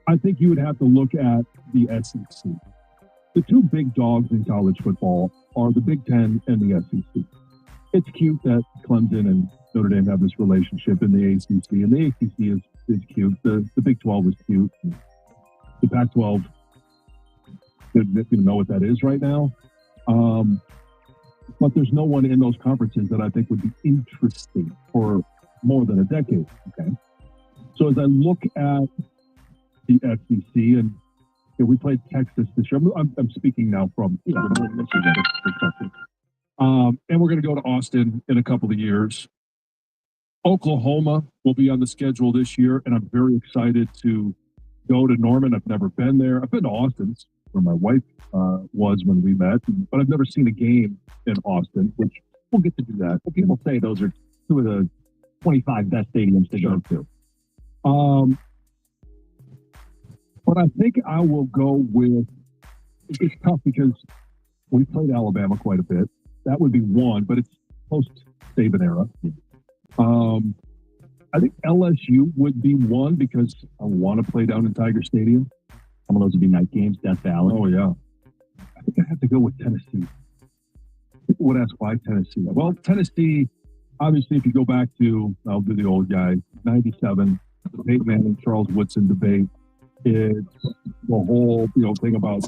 I think you would have to look at the SEC. The two big dogs in college football are the Big Ten and the SEC. It's cute that Clemson and Notre Dame have this relationship in the ACC, and the ACC is cute. The Big 12 is cute. The Pac-12 doesn't even know what that is right now. But there's no one in those conferences that I think would be interesting for more than a decade. Okay. So as I look at the SEC, and we played Texas this year. I'm speaking now from the perspective. And we're going to go to Austin in a couple of years. Oklahoma will be on the schedule this year, and I'm very excited to go to Norman. I've never been there. I've been to Austin, where my wife was when we met, but I've never seen a game in Austin, which we'll get to do that. People say those are two of the 25 best stadiums to go to. But I think I will go with, it's tough because we played Alabama quite a bit. That would be one, but it's post-Saban era. I think LSU would be one because I want to play down in Tiger Stadium. Some of those would be night games, Death Valley. Oh, yeah. I think I have to go with Tennessee. People would ask why Tennessee. Well, Tennessee, obviously, if you go back to, I'll do the old guy, 97, the Peyton Manning, Charles Woodson debate. It's the whole, thing about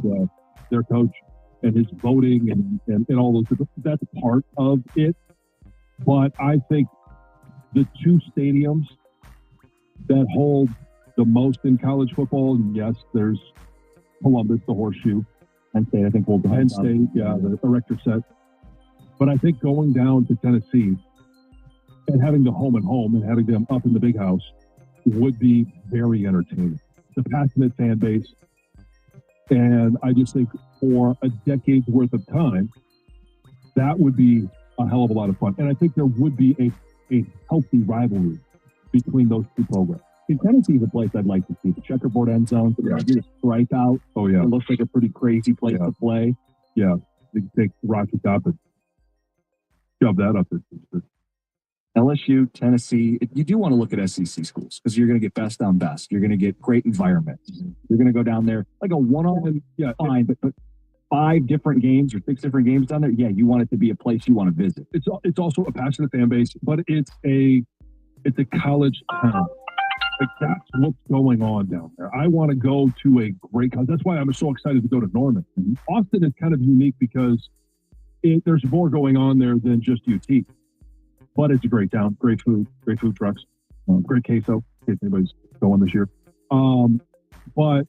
their coach and his voting and all those. That's part of it. But I think the two stadiums that hold the most in college football, and yes, there's Columbus, the Horseshoe. Penn State, I think we'll go. Penn State, the erector set. But I think going down to Tennessee and having the home and home and having them up in the big house would be very entertaining. The passionate fan base. And I just think for a decade's worth of time, that would be a hell of a lot of fun. And I think there would be a healthy rivalry between those two programs. In Tennessee is a place I'd like to see. The checkerboard end zone, the strikeout. Oh, yeah. It looks like a pretty crazy place to play. Yeah. They can take Rocky Top and shove that up there. LSU, Tennessee, you do want to look at SEC schools because you're going to get best on best. You're going to get great environments. You're going to go down there like a one-on-one, fine, but 5 different games or 6 different games down there, you want it to be a place you want to visit. It's also a passionate fan base, but it's a college town. Like that's what's going on down there. I want to go to a great college. That's why I'm so excited to go to Norman. Austin is kind of unique because there's more going on there than just UT. But it's a great town, great food trucks, great queso, in case anybody's going this year. But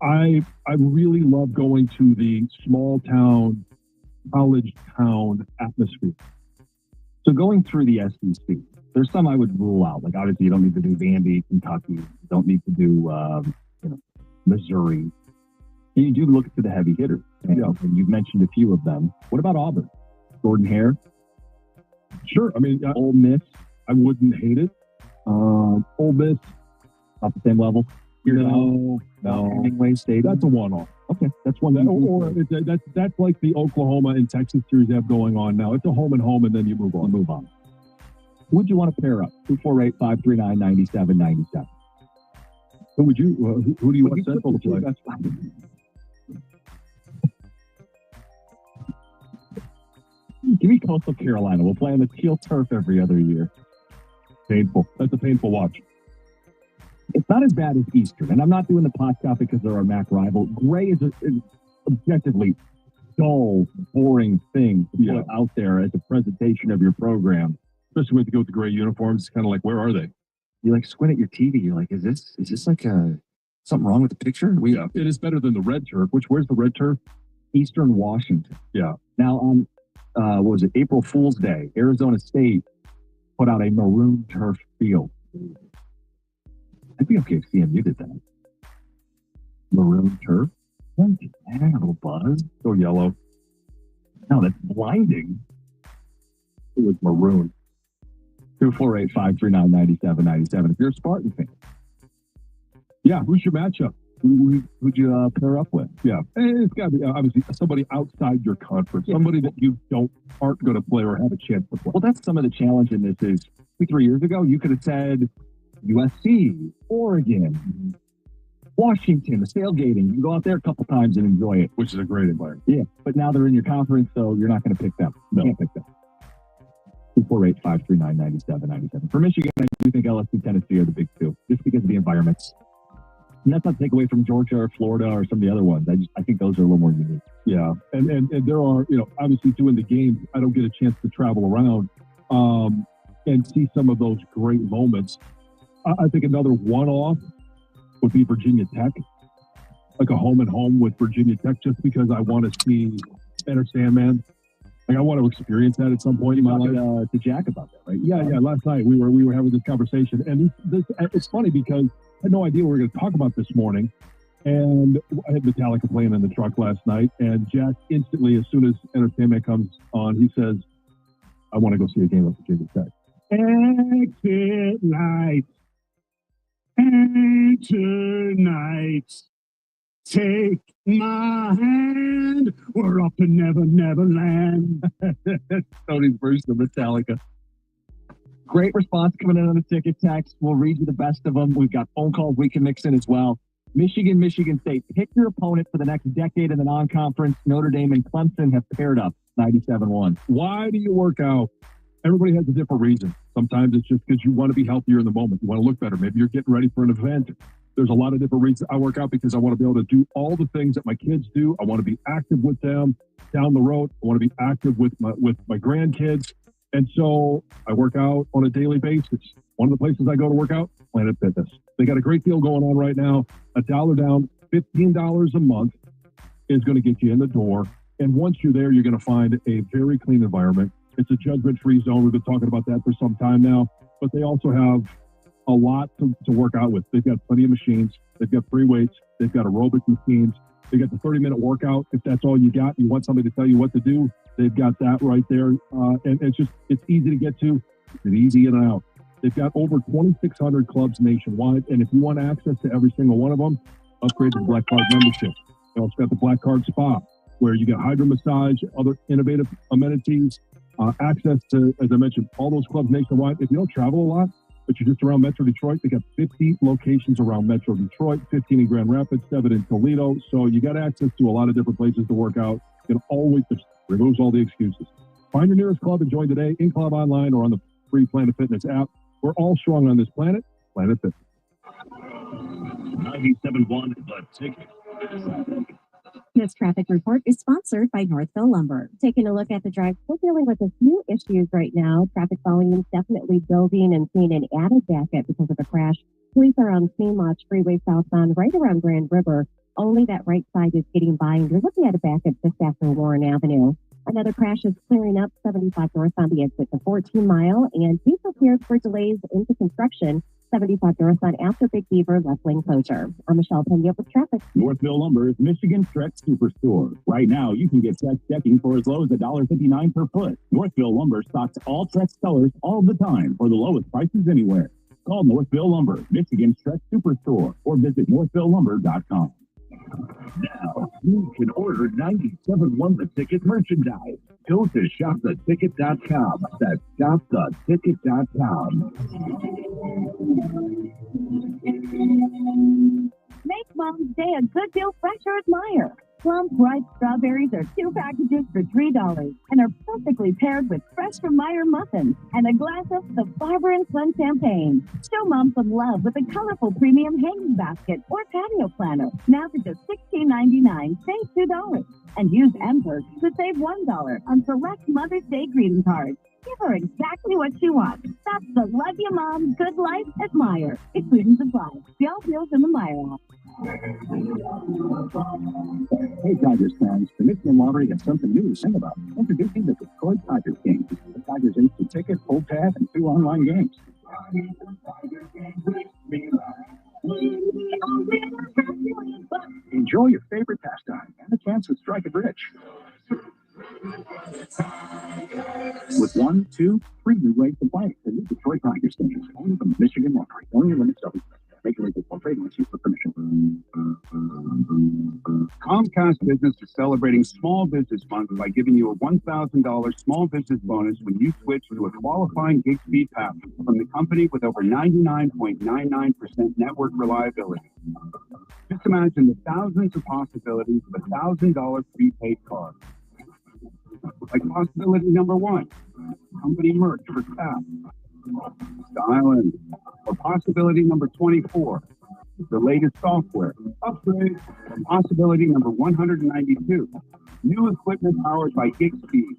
I really love going to the small town, college town atmosphere. So going through the SEC, there's some I would rule out. Like obviously you don't need to do Vandy, Kentucky. You don't need to do Missouri. And you do look to the heavy hitters. And you've mentioned a few of them. What about Auburn? Jordan Hare? Sure. I mean, Ole Miss, I wouldn't hate it. Ole Miss, not the same level. No. Hemingway State. That's a one-off. Okay, that's one. That's like the Oklahoma and Texas series they have going on now. It's a home and home, and then you move on. Who would you want to pair up? 248-539-9797. Who would you? Who do you want Central to play? That's fine. Give me Coastal Carolina. We'll play on the teal turf every other year. Painful. That's a painful watch. It's not as bad as Eastern, and I'm not doing the podcast because they're our MAC rival. Gray is objectively dull, boring thing to put out there as a presentation of your program. Especially when you go with the gray uniforms, it's kind of like, where are they? You like squint at your TV. You're like, is this like something wrong with the picture? It is better than the red turf. Where's the red turf? Eastern Washington. Yeah. Now on what was it? April Fool's Day, Arizona State put out a maroon turf field. I'd be okay if CMU did that. Maroon turf? A little buzz. Go yellow. No, that's blinding. It was maroon. 248-539-9797. If you're a Spartan fan. Yeah, who's your matchup? Who'd you pair up with? Yeah, and it's got to be obviously somebody outside your conference, somebody that you aren't going to play or have a chance to play. Well, that's some of the challenge in this is 3 years ago, you could have said USC, Oregon, Washington, the tailgating. You go out there a couple times and enjoy it. Which is a great environment. Yeah, but now they're in your conference, so you're not going to pick them. No. You can't pick them. 248-539-9797. For Michigan, I do think LSU, Tennessee are the big two, just because of the environments. And that's not to take away from Georgia or Florida or some of the other ones. I think those are a little more unique. Yeah, and there are, obviously doing the games, I don't get a chance to travel around and see some of those great moments. I think another one-off would be Virginia Tech, like a home and home with Virginia Tech, just because I want to see Enter Sandman. Like I want to experience that at some point in my life. To Jack about that, right? Yeah. Last night we were having this conversation, and it's funny because I had no idea what we were going to talk about this morning. And I had Metallica playing in the truck last night, and Jack instantly, as soon as Enter Sandman comes on, he says, "I want to go see a game of Virginia Tech." Exit lights. Enter nights. Take my hand. We're off to Never Never Land. That's Tony's version of Metallica. Great response coming in on the ticket text. We'll read you the best of them. We've got phone calls we can mix in as well. Michigan State. Pick your opponent for the next decade in the non-conference. Notre Dame and Clemson have paired up 97-1. Why do you work out? Everybody has a different reason. Sometimes it's just because you want to be healthier in the moment. You want to look better. Maybe you're getting ready for an event. There's a lot of different reasons. I work out because I want to be able to do all the things that my kids do. I want to be active with them down the road. I want to be active with my grandkids. And so I work out on a daily basis. One of the places I go to work out, Planet Fitness. They got a great deal going on right now. $1 down, $15 a month is going to get you in the door. And once you're there, you're going to find a very clean environment. It's a judgment-free zone. We've been talking about that for some time now. But they also have a lot to work out with. They've got plenty of machines. They've got free weights. They've got aerobic machines. They got the 30-minute workout. If that's all you got, you want somebody to tell you what to do, they've got that right there. And it's easy to get to. It's easy in and out. They've got over 2,600 clubs nationwide. And if you want access to every single one of them, upgrade to the Black Card membership. They also got the Black Card Spa, where you get hydro massage, other innovative amenities, access to, as I mentioned, all those clubs nationwide. If you don't travel a lot, but you're just around Metro Detroit, they got 50 locations around Metro Detroit, 15 in Grand Rapids, 7 in Toledo. So you got access to a lot of different places to work out. You can always just removes all the excuses. Find your nearest club and join today, in club, online, or on the free Planet Fitness app. We're all strong on this planet. Planet Fitness. 97.1 The Ticket. This traffic report is sponsored by Northville Lumber. Taking a look at the drive, we're dealing with a few issues right now. Traffic volume is definitely building and seeing an added backup because of the crash. Police are on scene watch freeway southbound right around Grand River. Only that right side is getting by, and you're looking at a backup just after Warren Avenue. Another crash is clearing up 75 north on the exit to 14 Mile, and be prepared for delays into construction 75 north on after Big Beaver left lane closure. I'm Michelle Pena with traffic. Northville Lumber is Michigan's Trex Superstore. Right now, you can get Trex decking for as low as $1.59 per foot. Northville Lumber stocks all Trex colors all the time for the lowest prices anywhere. Call Northville Lumber, Michigan's Trex Superstore, or visit northvillelumber.com. Now, you can order 97.1 The Ticket merchandise. Go to shoptheticket.com. That's shoptheticket.com. Make Mom's Day a good deal fresher at Meijer. Plum ripe strawberries are 2 packages for $3 and are perfectly paired with fresh from Meijer muffins and a glass of the Barber and Son champagne. Show Mom some love with a colorful premium hanging basket or patio planner. Now for just $16.99, save $2. And use M-Perks to save $1 on select Mother's Day greeting cards. Give her exactly what she wants. That's the Love You Mom Good Life at Meijer. Exclusions apply. See all deals in the Meijer app. Hey, Tigers fans, the Michigan Lottery has something new to sing about. Introducing the Detroit Tigers Games. The Tigers instant ticket, pull tab, and 2 online games. Enjoy your favorite pastime and a chance to strike it rich. With 1, 2, 3 new ways to play. The new Detroit Tigers Games. Only from the Michigan Lottery. Only limits of Make a legal for trade once you for permission. Comcast Business is celebrating Small Business Month by giving you a $1,000 small business bonus when you switch to a qualifying gig speed path from the company with over 99.99% network reliability. Just imagine the thousands of possibilities of a $1,000 prepaid card. Like possibility number one, company merch for staff, styling, or possibility number 24, the latest software, upgrade, or possibility number 192, new equipment powered by gig speed,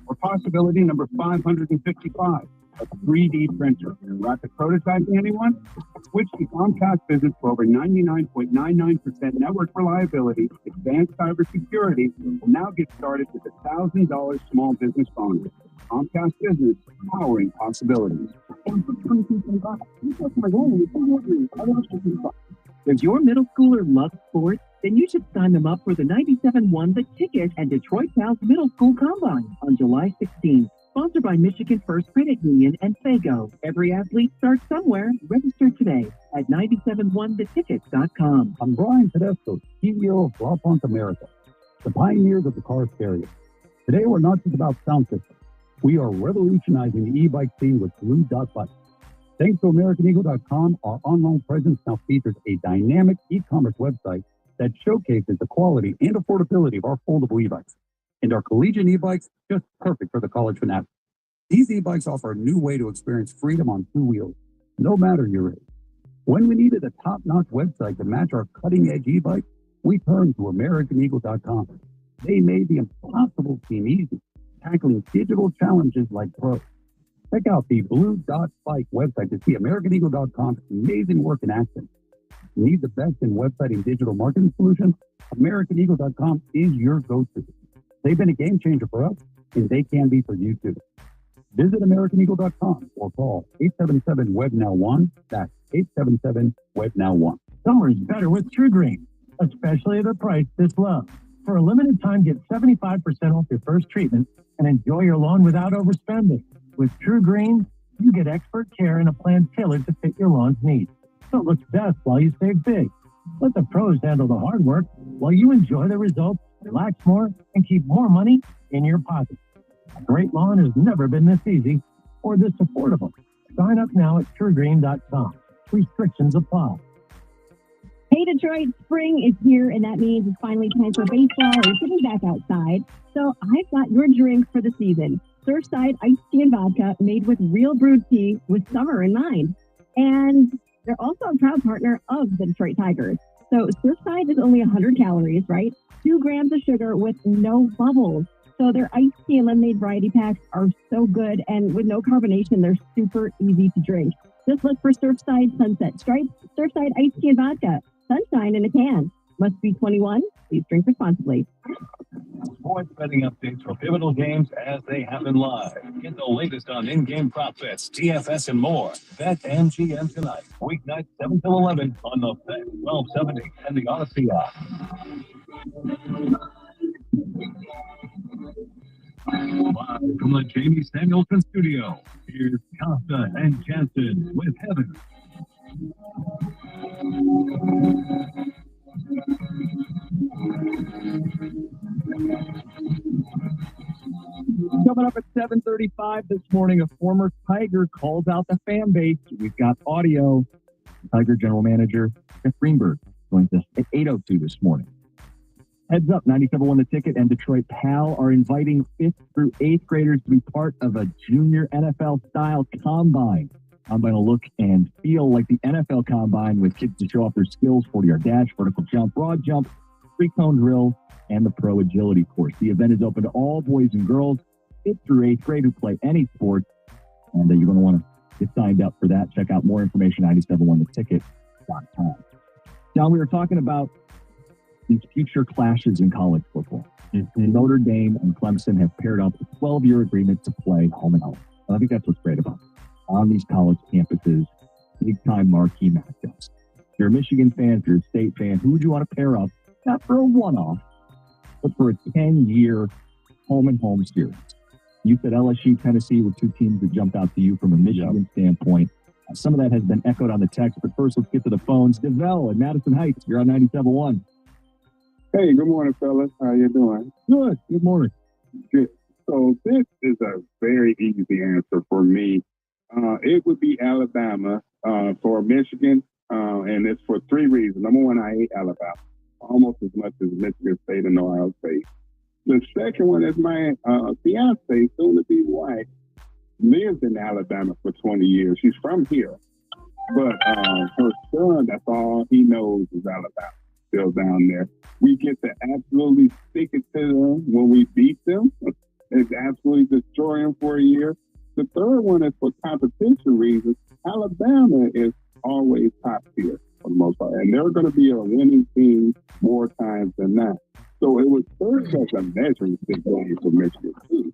or possibility number 555, a 3D printer. Rapid prototyping, anyone? Switch to Comcast Business for over 99.99% network reliability, advanced cybersecurity, and now get started with a $1,000 small business bonus. Comcast Business, powering possibilities. Does your middle schooler love sports? Then you should sign them up for the 97-1 The Ticket and Detroit Pals Middle School Combine on July 16th. Sponsored by Michigan First Credit Union and Fago. Every athlete starts somewhere. Register today at 971theticket.com. I'm Brian Tedesco, CEO of Brabant America, the pioneers of the car stereo. Today, we're not just about sound systems. We are revolutionizing the e-bike scene with Blue Dot Bikes. Thanks to AmericanEagle.com, our online presence now features a dynamic e-commerce website that showcases the quality and affordability of our foldable e-bikes. And our collegiate e-bikes, just perfect for the college fanatic. These e-bikes offer a new way to experience freedom on two wheels, no matter your age. When we needed a top-notch website to match our cutting-edge e-bike, we turned to AmericanEagle.com. They made the impossible seem easy, tackling digital challenges like pros. Check out the Blue Dot Bike website to see AmericanEagle.com's amazing work in action. Need the best in website and digital marketing solutions? AmericanEagle.com is your go-to. They've been a game changer for us, and they can be for you too. Visit AmericanEagle.com or call 877-WEB-NOW-1. That's 877-WEB-NOW-1. Summer's better with True Green, especially at a price this low. For a limited time, get 75% off your first treatment and enjoy your lawn without overspending. With True Green, you get expert care and a plan tailored to fit your lawn's needs. So it looks best while you save big. Let the pros handle the hard work while you enjoy the results, relax more, and keep more money in your pocket. A great lawn has never been this easy or this affordable. Sign up now at truegreen.com. Restrictions apply. Hey Detroit, spring is here, and that means it's finally time for baseball or getting back outside. So I've got your drink for the season. Surfside iced tea and vodka made with real brewed tea with summer in mind. And they're also a proud partner of the Detroit Tigers. So Surfside is only 100 calories, right? 2 grams of sugar with no bubbles. So their iced tea and lemonade variety packs are so good, and with no carbonation, they're super easy to drink. Just look for Surfside Sunset Stripes, Surfside iced tea and vodka. Sunshine in a can. Must be 21. Please drink responsibly. Sports betting updates for pivotal games as they happen live. Get the latest on in-game prop bets, DFS, and more. Bet MGM tonight. Weeknight 7 till 11 on the Bet 1270 and the Odyssey app. Live from the Jamie Samuelson studio, here's Costa and Jansen with Heaven. Coming up at 7:35 this morning, a former Tiger calls out the fan base. We've got audio. Tiger general manager Jeff Greenberg joins us at 8:02 this morning. Heads up, 97-1 The Ticket and Detroit Pal are inviting 5th through 8th graders to be part of a junior NFL-style combine. Combine will look and feel like the NFL combine with kids to show off their skills, 40-yard dash, vertical jump, broad jump, three-cone drill, and the pro agility course. The event is open to all boys and girls, 5th through 8th grade who play any sport, and you're going to want to get signed up for that. Check out more information at 971theticket.com. Now, we were talking about these future clashes in college football. Notre Dame and Clemson have paired up a 12-year agreement to play home and home. I think that's what's great about it. On these college campuses, big-time marquee matchups. If you're a Michigan fan, if you're a State fan, who would you want to pair up? Not for a one-off, but for a 10-year home-and-home series. You said LSU, Tennessee were two teams that jumped out to you from a Michigan standpoint. Some of that has been echoed on the text, but first let's get to the phones. DeVell in Madison Heights, you're on 97.1. Hey, good morning, fellas. How you doing? Good. Good morning. Good. So this is a very easy answer for me. It would be Alabama for Michigan, and it's for three reasons. Number one, I hate Alabama almost as much as Michigan State and Ohio State. The second one is my fiance, soon to be wife, lived in Alabama for 20 years. She's from here, but her son, that's all he knows is Alabama, still down there. We get to absolutely stick it to them when we beat them. It's absolutely destroy them for a year. The third one is for competition reasons. Alabama is always top tier for the most part, and they're going to be a winning team more times than not. So it would serve as a measuring stick game for Michigan too.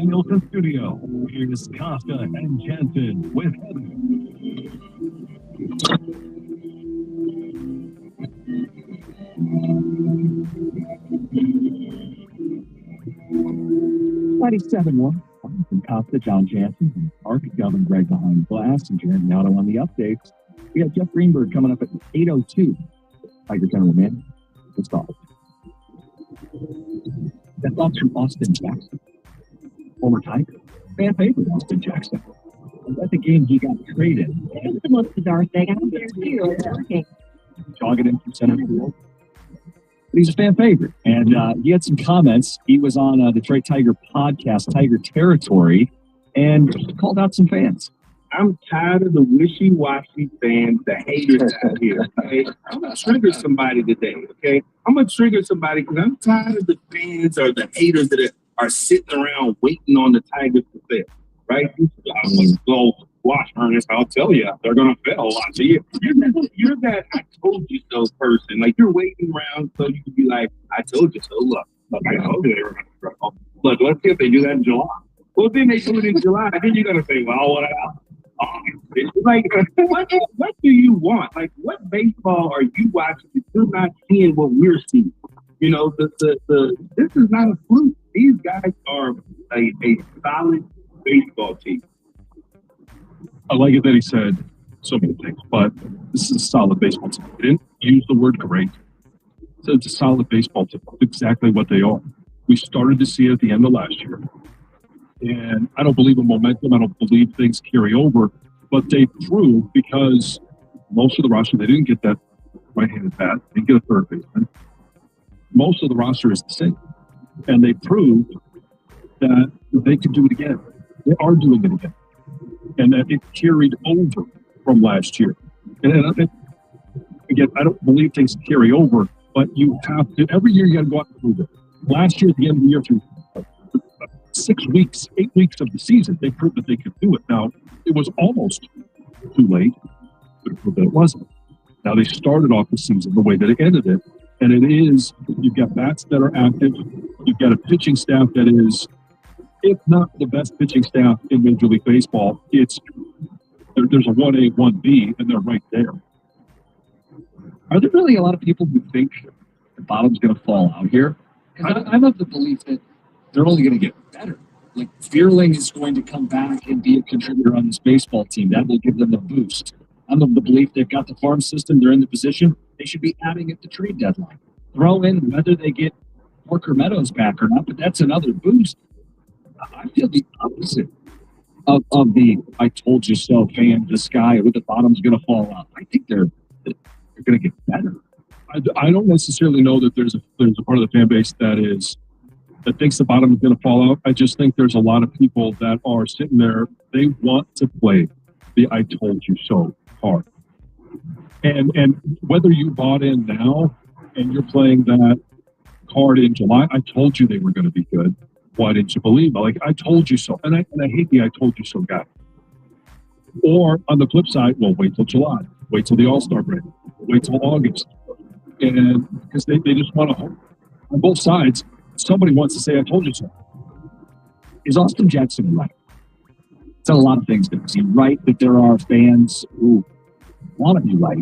Danielson Studio. Here's Costa and Jensen with Heather. From Costa, John Jansen, from Park, Governor Greg behind glass, and Jeremy Otto on the updates. We got Jeff Greenberg coming up at 8:02. Tiger General Manager. Let's talk. That thoughts from Austin Jackson, former Tiger, fan favorite Austin Jackson. At the game he got traded. It's the most bizarre thing. I'm there too. It's working. Jogging in from center field. But he's a fan favorite. And he had some comments. He was on Detroit Tiger podcast, Tiger Territory, and called out some fans. I'm tired of the wishy-washy fans, the haters out here. Okay? I'm going to trigger somebody today, okay? I'm going to trigger somebody because I'm tired of the fans or the haters that are sitting around waiting on the Tigers to fail, right? I'm going to go watch Ernest. I'll tell you, they're going to fail a lot. So you're that I told you so person. Like, you're waiting around so you can be like, I told you so. Look, I told you they were going to struggle. Look, let's see if they do that in July. Well, then they do it in July. Then you're going to say, well, what about? Like, what do you want? Like, what baseball are you watching that you're not seeing what we're seeing? You know, this is not a fluke. These guys are a solid baseball team. I like it that he said so many things, but this is a solid baseball team. He didn't use the word great. He said it's a solid baseball team. That's exactly what they are. We started to see it at the end of last year. And I don't believe in momentum. I don't believe things carry over. But they proved, because most of the roster, they didn't get that right-handed bat. They didn't get a third baseman. Most of the roster is the same. And they proved that they could do it again. They are doing it again. And that it carried over from last year. And again, I don't believe things carry over, but you have to, every year you got to go out and prove it. Last year, at the end of the year, through 8 weeks of the season, they proved that they could do it. Now, it was almost too late, but it proved that it wasn't. Now, they started off the season the way that it ended it, and it is, you've got bats that are active, you've got a pitching staff that is, if not the best pitching staff in Major League Baseball, there's a 1A, 1B, and they're right there. Are there really a lot of people who think the bottom's going to fall out here? Because I'm of the belief that they're only going to get better. Like, Fearling is going to come back and be a contributor on this baseball team. That will give them a boost. I'm of the belief they've got the farm system. They're in the position. They should be adding at the trade deadline. Throw in whether they get Walker Meadows back or not, but that's another boost. I feel the opposite of the I told you so fan, the sky with the bottom's going to fall out. I think they're going to get better. I don't necessarily know that there's a part of the fan base that thinks the bottom is going to fall out. I just think there's a lot of people that are sitting there. They want to play the I told you so card. And whether you bought in now and you're playing that card in July, I told you they were going to be good. Why didn't you believe me? Like, I told you so. And I hate the I told you so guy. Or on the flip side, well, wait till July. Wait till the All-Star break. Wait till August. And because they just want to hope. On both sides, somebody wants to say, I told you so. Is Austin Jackson right? It's a lot of things. Is he right that there are fans who want to be right,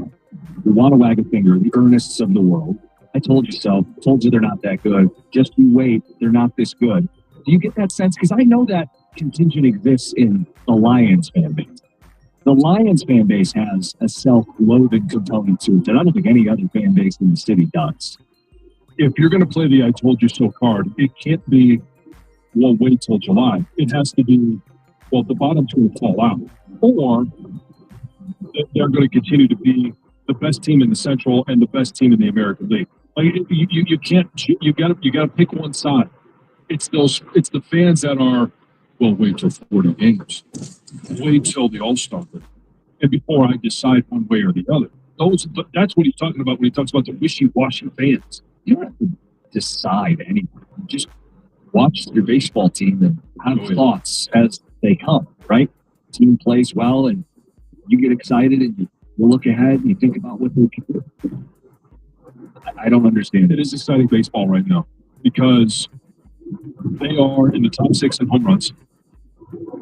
who want to wag a finger, the earnests of the world? I told you so. Told you they're not that good. Just you wait. They're not this good. Do you get that sense? Because I know that contingent exists in the Lions fan base. The Lions fan base has a self-loathing component to it that I don't think any other fan base in the city does. If you're going to play the I told you so card, it can't be, well, wait till July. It has to be, well, the bottom's going to fall out. Or they're going to continue to be the best team in the Central and the best team in the American League. Like, you can't, you got to pick one side. It's the fans that are, well, wait till 40 games. Wait till the All-Star break. And before I decide one way or the other. That's what he's talking about when he talks about the wishy-washy fans. You don't have to decide anything. Just watch your baseball team and have thoughts as they come, right? Team plays well and you get excited and you look ahead and you think about what they can do. I don't understand. It is exciting baseball right now because They are in the top 6 in home runs.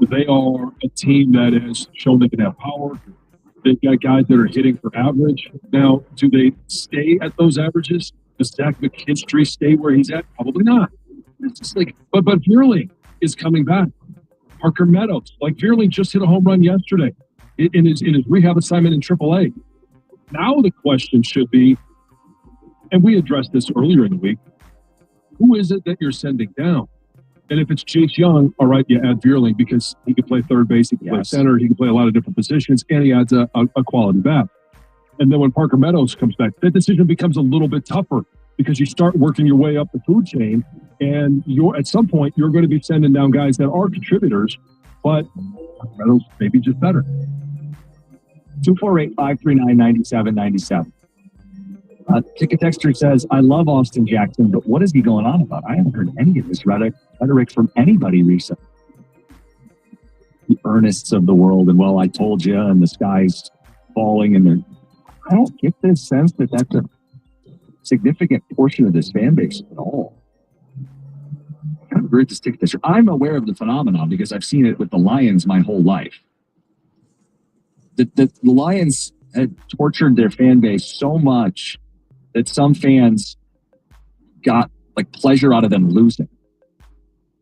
They are a team that has shown they can have power. They've got guys that are hitting for average. Now, do they stay at those averages? Does Zach McKinstry stay where he's at? Probably not. It's just like, but Vierling is coming back. Parker Meadows, like Vierling just hit a home run yesterday in his rehab assignment in AAA. Now the question should be, and we addressed this earlier in the week, who is it that you're sending down? And if it's Chase Young, all right, you add Vierling because he can play third base, he can play center, he can play a lot of different positions, and he adds a quality bat. And then when Parker Meadows comes back, that decision becomes a little bit tougher because you start working your way up the food chain, and at some point you're going to be sending down guys that are contributors, but Meadows may be just better. 248-539-9797. Ticket Texture says, I love Austin Jackson, but what is he going on about? I haven't heard any of this rhetoric from anybody recently. The earnests of the world, and well, I told you, and the sky's falling, and I don't get this sense that that's a significant portion of this fan base at all. Kind of weird to stick this. I'm aware of the phenomenon because I've seen it with the Lions my whole life. The Lions had tortured their fan base so much that some fans got like pleasure out of them losing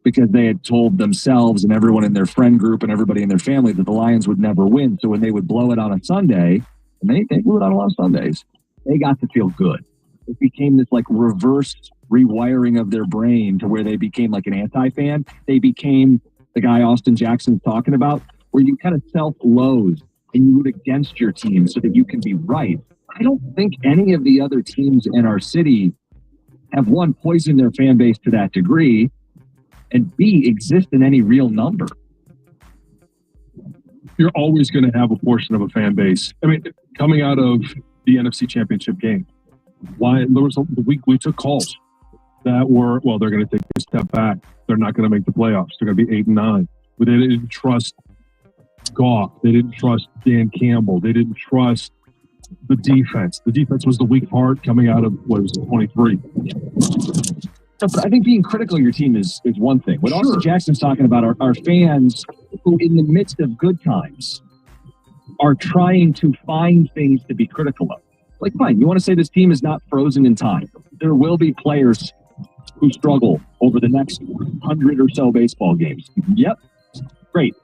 because they had told themselves and everyone in their friend group and everybody in their family that the Lions would never win. So when they would blow it on a Sunday, and they blew it on a lot of Sundays, they got to feel good. It became this like reverse rewiring of their brain to where they became like an anti-fan. They became the guy Austin Jackson's talking about, where you kind of self-loathe and you root against your team so that you can be right. I don't think any of the other teams in our city have, one, poisoned their fan base to that degree, and B, exist in any real number. You're always going to have a portion of a fan base. I mean, coming out of the NFC Championship game, we took calls that were, well, they're going to take a step back. They're not going to make the playoffs. They're going to be 8-9. But they didn't trust Goff. They didn't trust Dan Campbell. They didn't trust the defense. The defense was the weak part coming out of, 23. So I think being critical of your team is one thing. What Austin Jackson's talking about are fans who, in the midst of good times, are trying to find things to be critical of. Like, fine, you want to say this team is not frozen in time. There will be players who struggle over the next 100 or so baseball games. Yep, great.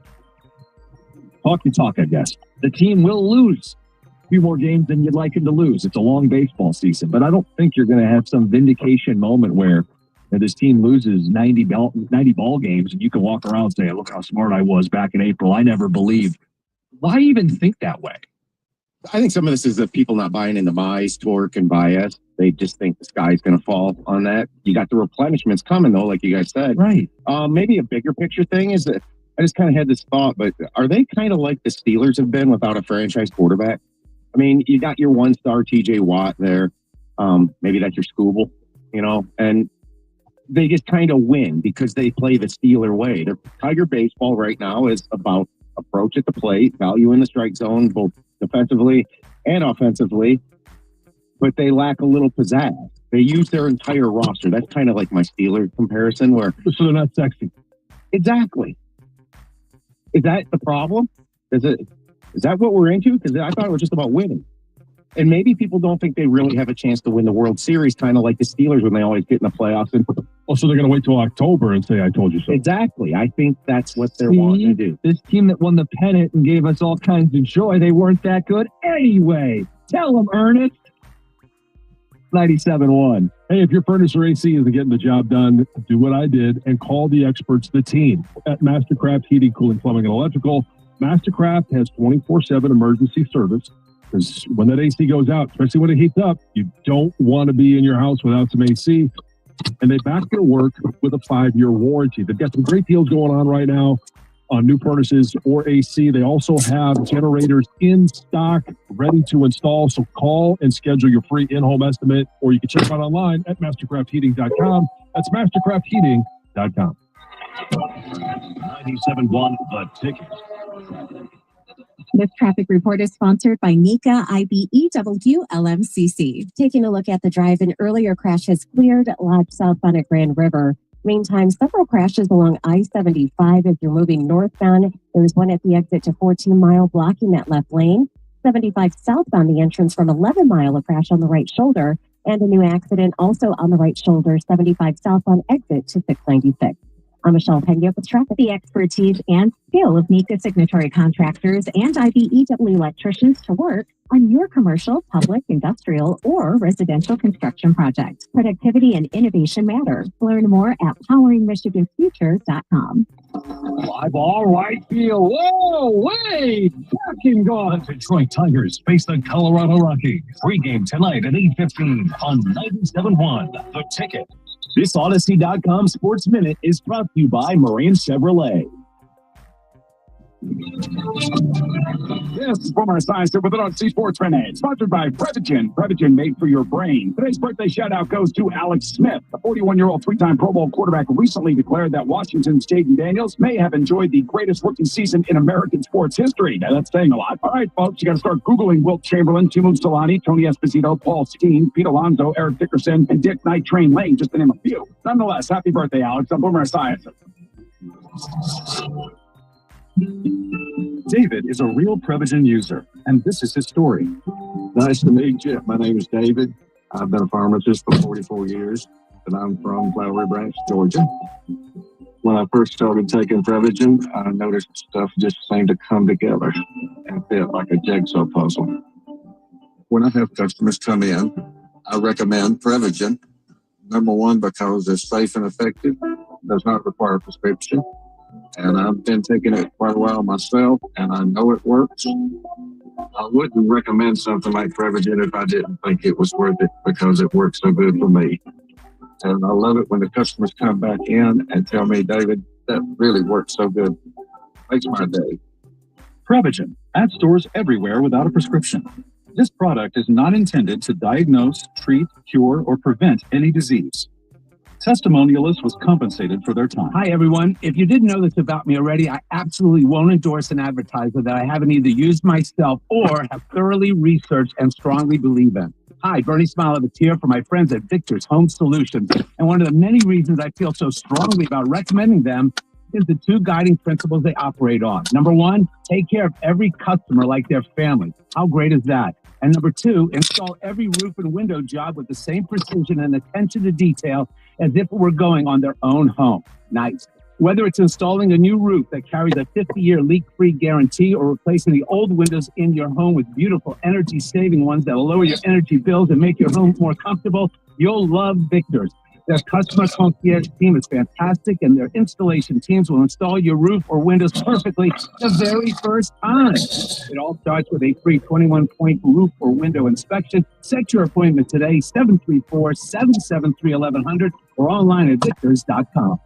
Talk your talk, I guess. The team will lose a few more games than you'd like them to lose. It's a long baseball season, but I don't think you're going to have some vindication moment where this team loses 90 ball games and you can walk around and say, look how smart I was back in April. I never believed. Why even think that way? I think some of this is the people not buying into Mize, Torque, and Bias. They just think the sky's going to fall on that. You got the replenishments coming, though, like you guys said. Right. Maybe a bigger picture thing is that I just kind of had this thought, but are they kind of like the Steelers have been without a franchise quarterback? I mean, you got your one-star TJ Watt there. Maybe that's your Scooble, and they just kind of win because they play the Steeler way. Their Tiger baseball right now is about approach at the plate, value in the strike zone, both defensively and offensively, but they lack a little pizzazz. They use their entire roster. That's kind of like my Steelers comparison where... So they're not sexy. Exactly. Is that the problem? Is that what we're into? Because I thought it was just about winning. And maybe people don't think they really have a chance to win the World Series, kind of like the Steelers when they always get in the playoffs. And so they're going to wait till October and say, I told you so. Exactly. I think that's what they're wanting to do. This team that won the pennant and gave us all kinds of joy, they weren't that good anyway. Tell them, Ernest. 97.1. Hey, if your furnace or AC isn't getting the job done, do what I did and call the experts, the team at Mastercraft Heating, Cooling, Plumbing, and Electrical. Mastercraft has 24/7 emergency service because when that AC goes out, especially when it heats up, you don't want to be in your house without some AC. And they back their work with a 5-year warranty. They've got some great deals going on right now on new furnaces or AC. They also have generators in stock ready to install. So call and schedule your free in-home estimate, or you can check out online at mastercraftheating.com. That's mastercraftheating.com. 97.1 The Ticket. This traffic report is sponsored by NECA IBEW LMCC. Taking a look at the drive, an earlier crash has cleared Lodge southbound at Grand River. Meantime, several crashes along I-75 as you're moving northbound. There's one at the exit to 14 Mile blocking that left lane. 75 southbound the entrance from 11 Mile, a crash on the right shoulder. And a new accident also on the right shoulder, 75 southbound exit to 696. I'm Michelle Pena with traffic. The expertise and skill of NECA signatory contractors and IBEW electricians to work on your commercial, public, industrial, or residential construction project. Productivity and innovation matter. Learn more at poweringmichiganfuture.com. Fly ball, right field. Whoa, way back and gone. The Detroit Tigers face the Colorado Rockies. Pre-game tonight at 8:15 on 97.1. The Ticket. This Odyssey.com Sports Minute is brought to you by Moran Chevrolet. This from our science with an Odyssey Sports Minute, sponsored by Prevagen. Prevagen made for your brain. Today's birthday shout-out goes to Alex Smith. The 41-year-old three-time Pro Bowl quarterback recently declared that Washington's Jaden Daniels may have enjoyed the greatest rookie season in American sports history. Now, that's saying a lot. All right, folks, you got to start Googling Wilt Chamberlain, Timo Solani, Tony Esposito, Paul Steen, Pete Alonso, Eric Dickerson, and Dick Night Train Lane, just to name a few. Nonetheless, happy birthday, Alex. I'm Boomer Science. David is a real Prevagen user, and this is his story. Nice to meet you. My name is David. I've been a pharmacist for 44 years, and I'm from Flowery Branch, Georgia. When I first started taking Prevagen, I noticed stuff just seemed to come together and fit like a jigsaw puzzle. When I have customers come in, I recommend Prevagen. Number one, because it's safe and effective, does not require a prescription. And I've been taking it quite a while myself, and I know it works. I wouldn't recommend something like Prevagen if I didn't think it was worth it, because it works so good for me. And I love it when the customers come back in and tell me, David, that really works so good. Makes my day. Prevagen, at stores everywhere without a prescription. This product is not intended to diagnose, treat, cure, or prevent any disease. Testimonialist was compensated for their time. Hi, everyone. If you didn't know this about me already, I absolutely won't endorse an advertiser that I haven't either used myself or have thoroughly researched and strongly believe in. Hi, Bernie Smilovitz here for my friends at Victor's Home Solutions. And one of the many reasons I feel so strongly about recommending them is the two guiding principles they operate on. Number one, take care of every customer like their family. How great is that? And number two, install every roof and window job with the same precision and attention to detail as if it were going on their own home. Nice. Whether it's installing a new roof that carries a 50-year leak-free guarantee or replacing the old windows in your home with beautiful energy-saving ones that will lower your energy bills and make your home more comfortable, you'll love Victor's. Their customer concierge team is fantastic, and their installation teams will install your roof or windows perfectly the very first time. It all starts with a free 21-point roof or window inspection. Set your appointment today, 734-773-1100, or online at victors.com.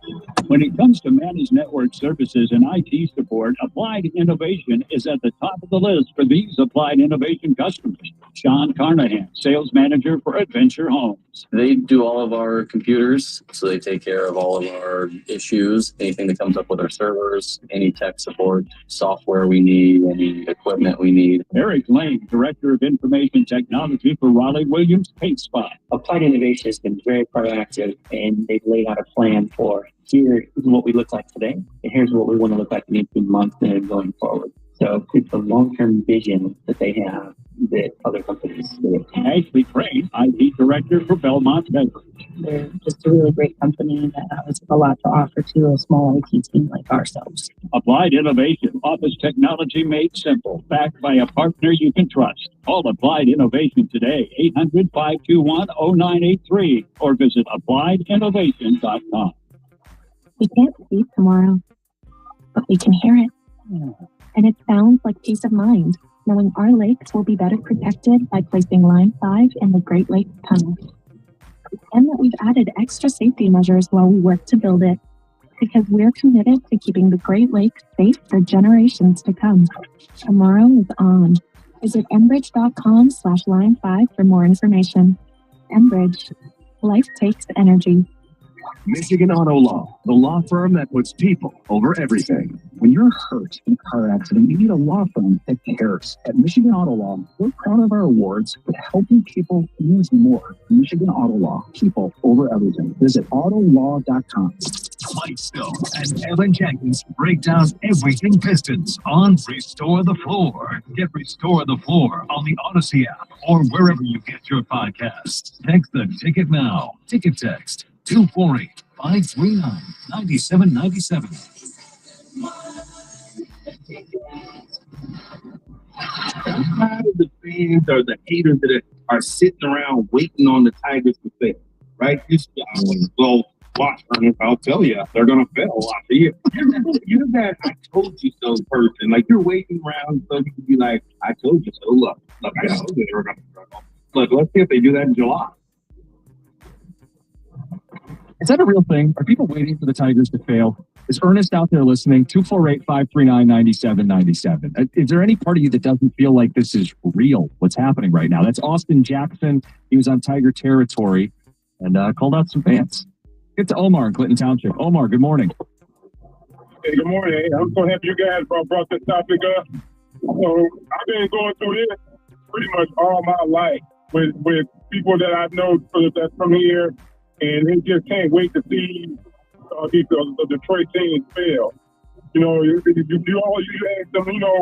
When it comes to managed network services and IT support, Applied Innovation is at the top of the list for these Applied Innovation customers. Sean Carnahan, sales manager for Adventure Homes. They do all of our computers, so they take care of all of our issues, anything that comes up with our servers, any tech support, software we need, any equipment we need. Eric Lane, Director of Information Technology for Raleigh Williams Paint Spot. Applied Innovation has been very proactive, and they've laid out a plan for here is what we look like today, and here's what we want to look like in 18 months and going forward. So it's a long-term vision that they have that other companies do. Ashley Crane, IT Director for Belmont Beverage. They're just a really great company that has a lot to offer to a small IT team like ourselves. Applied Innovation, office technology made simple, backed by a partner you can trust. Call Applied Innovation today, 800-521-0983, or visit appliedinnovation.com. We can't see tomorrow, but we can hear it. And it sounds like peace of mind, knowing our lakes will be better protected by placing Line 5 in the Great Lakes Tunnel. And that we've added extra safety measures while we work to build it, because we're committed to keeping the Great Lakes safe for generations to come. Tomorrow is on. Visit enbridge.com/line5 for more information. Enbridge. Life takes energy. Michigan Auto Law, the law firm that puts people over everything. When you're hurt in a car accident, you need a law firm that cares. At Michigan Auto Law, we're proud of our awards, but helping people means more. Michigan Auto Law, people over everything. Visit autolaw.com. Mike Stone and Evan Jenkins break down everything Pistons on Restore the Floor. Get Restore the Floor on the Odyssey app or wherever you get your podcasts. Text the ticket now. Ticket text 248-539-9797. I'm tired of the fans or the haters that are sitting around waiting on the Tigers to fail, right? Well, watch, I'll tell you, they're going to fail. You're that I told you so person. Like, you're waiting around so you can be like, I told you so. Look, I told you they were going to struggle. Look, let's see if they do that in July. Is that a real thing? Are people waiting for the Tigers to fail? Is Ernest out there listening? 248-539-9797. Is there any part of you that doesn't feel like this is real, what's happening right now? That's Austin Jackson. He was on Tiger territory and called out some fans. Get to Omar in Clinton Township. Omar, good morning. Hey, good morning. Hey, I'm so happy you guys brought this topic up. So I've been going through this pretty much all my life with people that I know that's from here, and they just can't wait to see these the Detroit teams fail. You know, you ask them,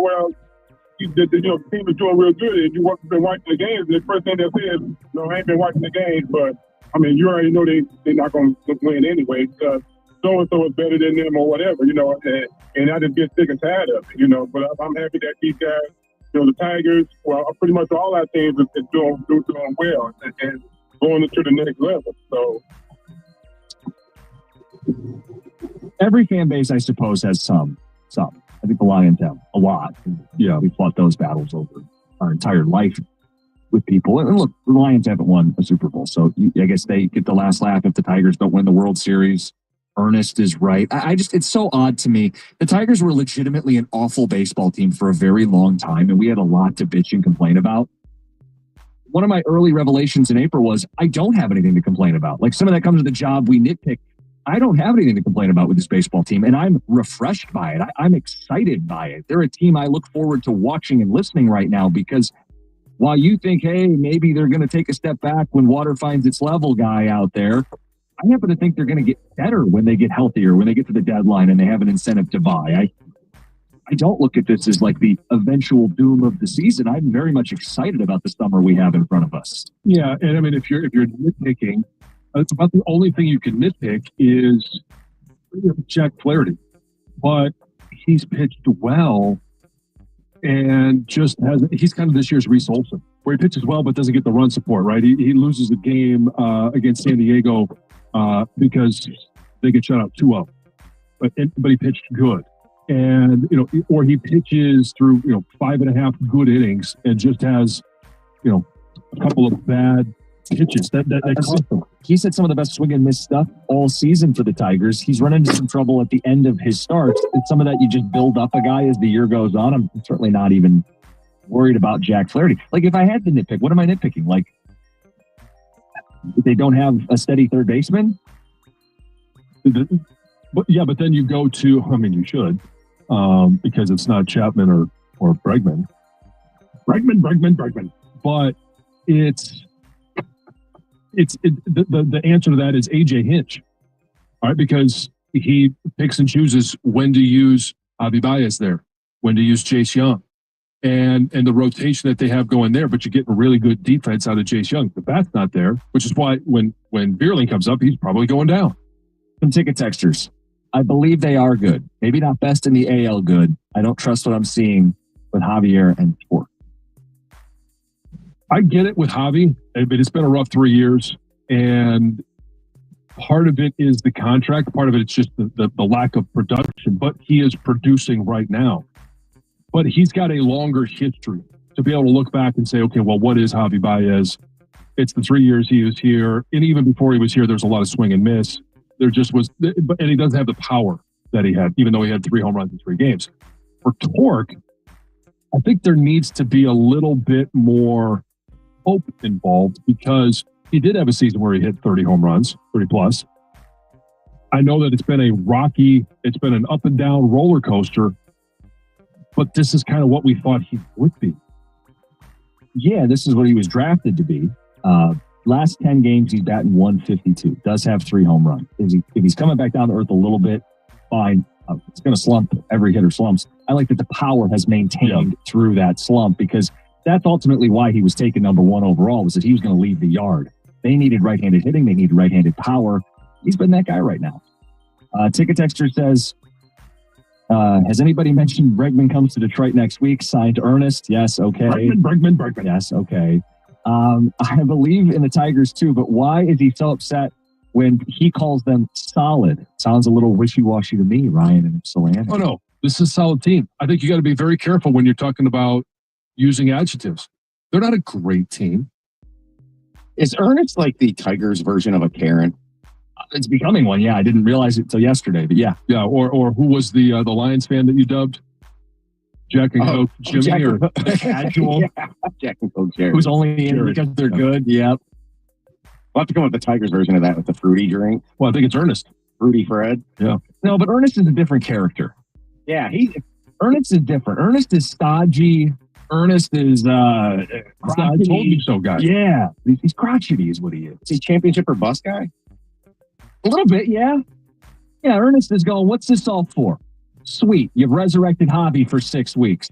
well, the team is doing real good, and you've been watching the games, and the first thing they say is, no, I ain't been watching the games, but I mean, you already know they're not going to win anyway, because so-and-so is better than them or whatever, and I just get sick and tired of it, but I'm happy that these guys, the Tigers, well, pretty much all our teams is doing well and going into the next level, so. Every fan base, I suppose, has some. I think the Lions have a lot. Yeah, we fought those battles over our entire life with people. And look, the Lions haven't won a Super Bowl, so I guess they get the last laugh if the Tigers don't win the World Series. Ernest is right. It's so odd to me. The Tigers were legitimately an awful baseball team for a very long time, and we had a lot to bitch and complain about. One of my early revelations in April was I don't have anything to complain about. Like, some of that comes with the job we nitpick. I don't have anything to complain about with this baseball team, and I'm refreshed by it. I'm excited by it. They're a team I look forward to watching and listening right now, because while you think, hey, maybe they're going to take a step back when water finds its level guy out there, I happen to think they're going to get better when they get healthier, when they get to the deadline and they have an incentive to buy. I don't look at this as like the eventual doom of the season. I'm very much excited about the summer we have in front of us. Yeah, and I mean, if you're nitpicking, it's about the only thing you can nitpick is Jack Flaherty. But he's pitched well and he's kind of this year's Reese Olson, where he pitches well but doesn't get the run support, right? He loses the game against San Diego because they get shut out 2-0. But he pitched good. And, or he pitches through, 5.5 good innings and just has, a couple of bad pitches that cost him. He's had some of the best swing and miss stuff all season for the Tigers. He's run into some trouble at the end of his starts. And some of that you just build up a guy as the year goes on. I'm certainly not even worried about Jack Flaherty. Like, if I had to nitpick, what am I nitpicking? Like, they don't have a steady third baseman? But then you go to, you should, because it's not Chapman or Bregman. Bregman. But the answer to that is AJ Hinch, all right? Because he picks and chooses when to use Javi Baez there, when to use Chase Young, and the rotation that they have going there. But you're getting really good defense out of Chase Young. The bat's not there, which is why when Bierling comes up, he's probably going down. Some ticket textures. I believe they are good. Maybe not best in the AL good. I don't trust what I'm seeing with Javier and Torque. I get it with Javi, but it's been a rough 3 years, and part of it is the contract. Part of it is just the lack of production, but he is producing right now. But he's got a longer history to be able to look back and say, okay, well, what is Javi Baez? It's the 3 years he was here, and even before he was here, there's a lot of swing and miss. There just was, and he doesn't have the power that he had, even though he had 3 home runs in 3 games. For Torque, I think there needs to be a little bit more hope involved, because he did have a season where he hit 30 home runs, 30 plus. I know that it's been an up and down roller coaster, but this is kind of what we thought he would be. Yeah, this is what he was drafted to be. Last 10 games, he's batting 152. Does have 3 home runs. If he's coming back down to earth a little bit, fine. It's going to slump. Every hitter slumps. I like that the power has maintained through that slump, because that's ultimately why he was taken number 1 overall, was that he was going to leave the yard. They needed right-handed hitting. They needed right-handed power. He's been that guy right now. Ticket Texter says, has anybody mentioned Bregman comes to Detroit next week? Signed Ernest? Yes, okay. Bregman. Yes, okay. I believe in the Tigers too, but why is he so upset when he calls them solid? Sounds a little wishy-washy to me, Ryan and Ypsilanti. Oh, no. This is a solid team. I think you got to be very careful when you're talking about using adjectives. They're not a great team. Is Ernest like the Tigers version of a Karen? It's becoming one, yeah. I didn't realize it till yesterday, but yeah. Yeah, or who was the Lions fan that you dubbed? Jack and Coke Jimmy, or Casual? Yeah, Jack and Coke Jerry. Who's only in because they're good, yep. We'll have to come up with the Tigers version of that with the fruity drink. Well, I think it's Ernest. Fruity Fred. Yeah. No, but Ernest is a different character. Yeah, Ernest is different. Ernest is stodgy. Ernest is I told you so, guy. Yeah. He's crotchety is what he is. Is he championship or bus guy? A little bit, yeah. Yeah, Ernest is going, what's this all for? Sweet. You've resurrected Hobby for 6 weeks.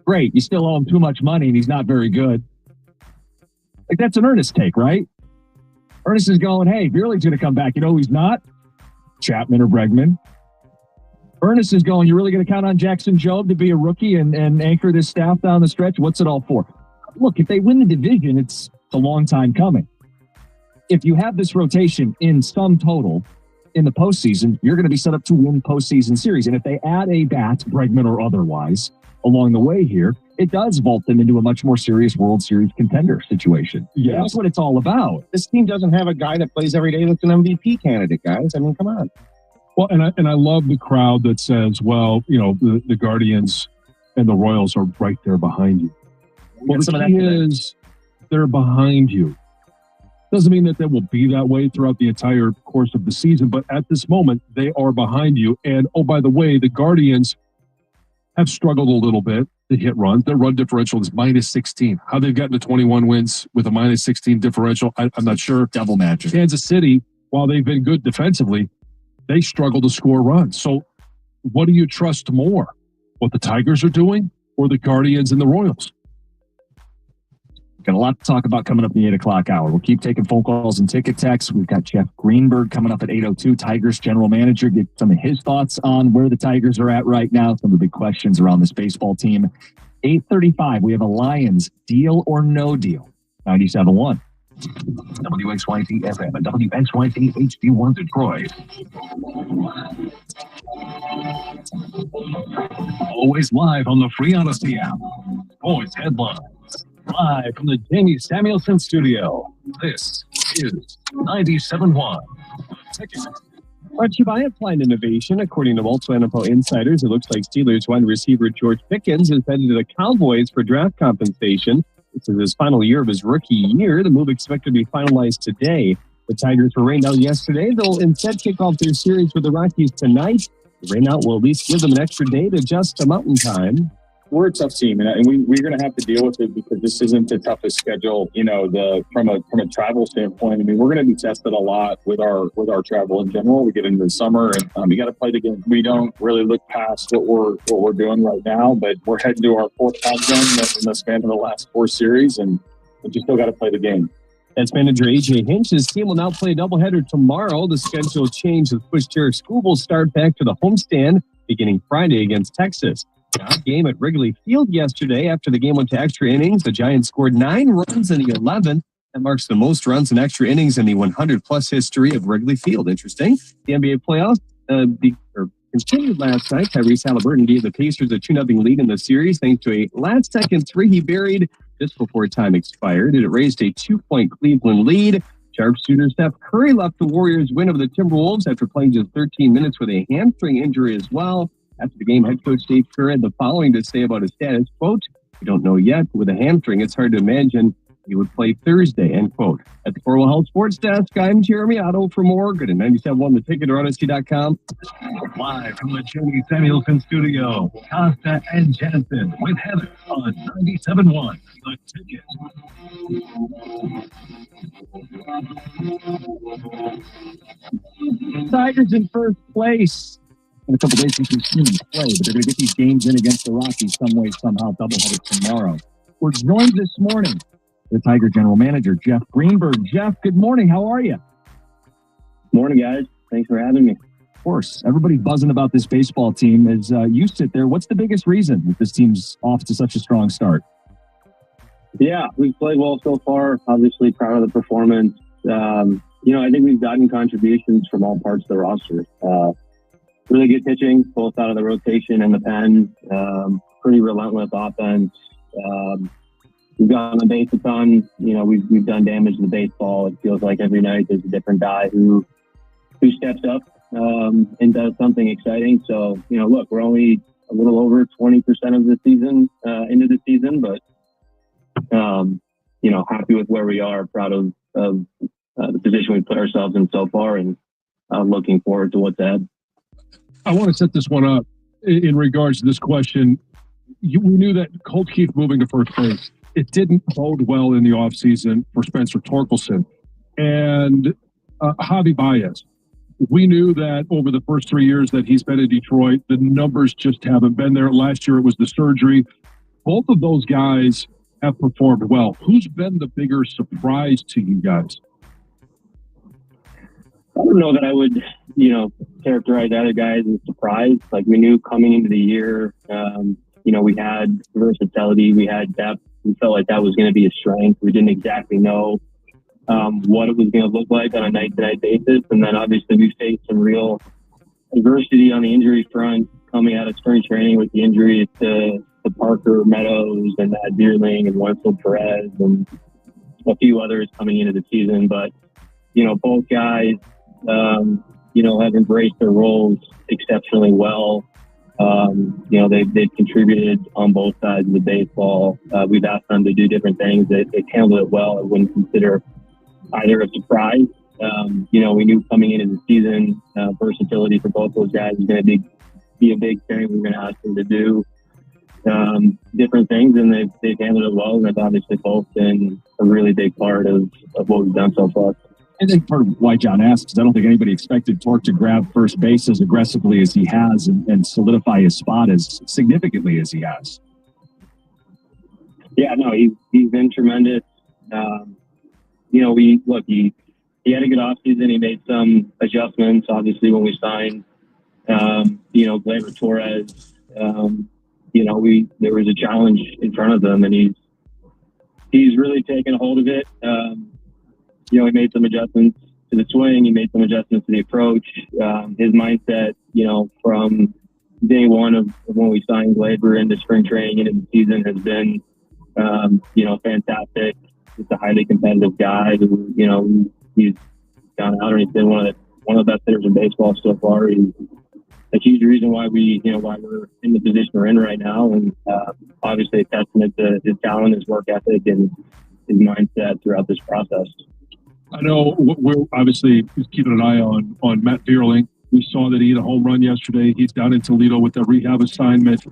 Great. You still owe him too much money and he's not very good. Like, that's an Ernest take, right? Ernest is going, hey, Beerling's going to come back. You know who he's not? Chapman or Bregman. Ernest is going, you're really going to count on Jackson Jobe to be a rookie and anchor this staff down the stretch? What's it all for? Look, if they win the division, it's a long time coming. If you have this rotation in sum total in the postseason, you're going to be set up to win postseason series. And if they add a bat, Bregman or otherwise, along the way here, it does vault them into a much more serious World Series contender situation. Yeah. That's what it's all about. This team doesn't have a guy that plays every day that's an MVP candidate, guys. I mean, come on. Well, and I love the crowd that says, well, you know, the Guardians and the Royals are right there behind you. Well, the key is they're behind you. Doesn't mean that they will be that way throughout the entire course of the season, but at this moment, they are behind you. And, oh, by the way, the Guardians have struggled a little bit to hit runs. Their run differential is -16. How they've gotten to 21 wins with a -16 differential, I'm not sure. Double magic. Kansas City, while they've been good defensively, they struggle to score runs. So what do you trust more? What the Tigers are doing or the Guardians and the Royals? Got a lot to talk about coming up in the 8 o'clock hour. We'll keep taking phone calls and ticket texts. We've got Jeff Greenberg coming up at 8:02, Tigers general manager. Get some of his thoughts on where the Tigers are at right now, some of the big questions around this baseball team. 8:35, we have a Lions deal or no deal. 97.1. WXYZ FM and WXYZ HD1 Detroit. Always live on the Free Honesty app. Always headlines. Live from the Jamie Samuelson studio. This is 97.1. Brought to you by Applied Innovation. According to multiple NFL insiders, it looks like Steelers wide receiver George Pickens is headed to the Cowboys for draft compensation. This is his final year of his rookie year. The move expected to be finalized today. The Tigers were rained out yesterday. They'll instead kick off their series with the Rockies tonight. The rainout will at least give them an extra day to adjust to mountain time. We're a tough team, and we're going to have to deal with it because this isn't the toughest schedule. You know, from a travel standpoint. I mean, we're going to be tested a lot with our travel in general. We get into the summer, and you got to play the game. We don't really look past what we're doing right now, but we're heading to our 4th time zone in the span of the last 4 series, and we just still got to play the game. That's manager AJ Hinch. His team will now play a doubleheader tomorrow. The schedule change with push Jarek School start back to the homestand beginning Friday against Texas. Game at Wrigley Field yesterday. After the game went to extra innings, the Giants scored 9 runs in the 11th. That marks the most runs in extra innings in the 100-plus history of Wrigley Field. Interesting. The NBA playoffs continued last night. Tyrese Halliburton gave the Pacers a 2-0 lead in the series thanks to a last-second three he buried just before time expired. It raised a 2-point Cleveland lead. Sharpshooter Steph Curry left the Warriors win over the Timberwolves after playing just 13 minutes with a hamstring injury as well. After the game, head coach Steve Kerr had the following to say about his status. Quote, "We don't know yet. With a hamstring, it's hard to imagine he would play Thursday, end quote. At the Corwell Health Sports Desk, I'm Jeremy Otto for more. Good at 97.1 The Ticket or NSC.com. Live from the Jody Samuelson studio, Costa and Jansen with Heather on 97.1 The Ticket. Tigers in first place. In a couple days, we can see them play, but they're going to get these games in against the Rockies some way, somehow, doubleheader tomorrow. We're joined this morning with Tiger General Manager Jeff Greenberg. Jeff, good morning. How are you? Morning, guys. Thanks for having me. Of course. Everybody's buzzing about this baseball team. As you sit there, what's the biggest reason that this team's off to such a strong start? Yeah, we've played well so far. Obviously, proud of the performance. I think we've gotten contributions from all parts of the roster. Really good pitching, both out of the rotation and the pen. Pretty relentless offense. We've gotten on base a ton. We've done damage to the baseball. It feels like every night there's a different guy who steps up and does something exciting. So, look, we're only a little over 20% of the season into the season, but happy with where we are. Proud of the position we put ourselves in so far, and looking forward to what's ahead. I want to set this one up in regards to this question. We knew that Colt Keith moving to first base, it didn't bode well in the offseason for Spencer Torkelson and Javi Baez. We knew that over the first 3 years that he's been in Detroit, the numbers just haven't been there. Last year it was the surgery. Both of those guys have performed well. Who's been the bigger surprise to you guys? I don't know that I would, characterize other guys as a surprise. Like, we knew coming into the year, we had versatility, we had depth. We felt like that was going to be a strength. We didn't exactly know what it was going to look like on a night-to-night basis. And then obviously we faced some real adversity on the injury front coming out of spring training with the injuries to Parker Meadows and Matt Deerling and Wenzel Perez and a few others coming into the season. But, both guys, have embraced their roles exceptionally well. They've contributed on both sides of the baseball. We've asked them to do different things. They've handled it well. I wouldn't consider either a surprise. We knew coming into the season, versatility for both those guys is going to be a big thing. We're going to ask them to do different things, and they've handled it well. And they've obviously both been a really big part of what we've done so far. I think part of why John asks is I don't think anybody expected Torque to grab first base as aggressively as he has and solidify his spot as significantly as he has. Yeah, no, he's been tremendous. He had a good offseason. He made some adjustments, obviously, when we signed, Gleyber Torres. There was a challenge in front of them, and he's really taken a hold of it. He made some adjustments to the swing. He made some adjustments to the approach. His mindset, from day one of when we signed Gleyber into spring training into the season has been, fantastic. He's a highly competitive guy who, he's gone out and he's been one of the best hitters in baseball so far. He's a huge reason why why we're in the position we're in right now, and obviously a testament to his talent, his work ethic, and his mindset throughout this process. I know we're obviously keeping an eye on Matt Deerling. We saw that he hit a home run yesterday. He's down in Toledo with a rehab assignment.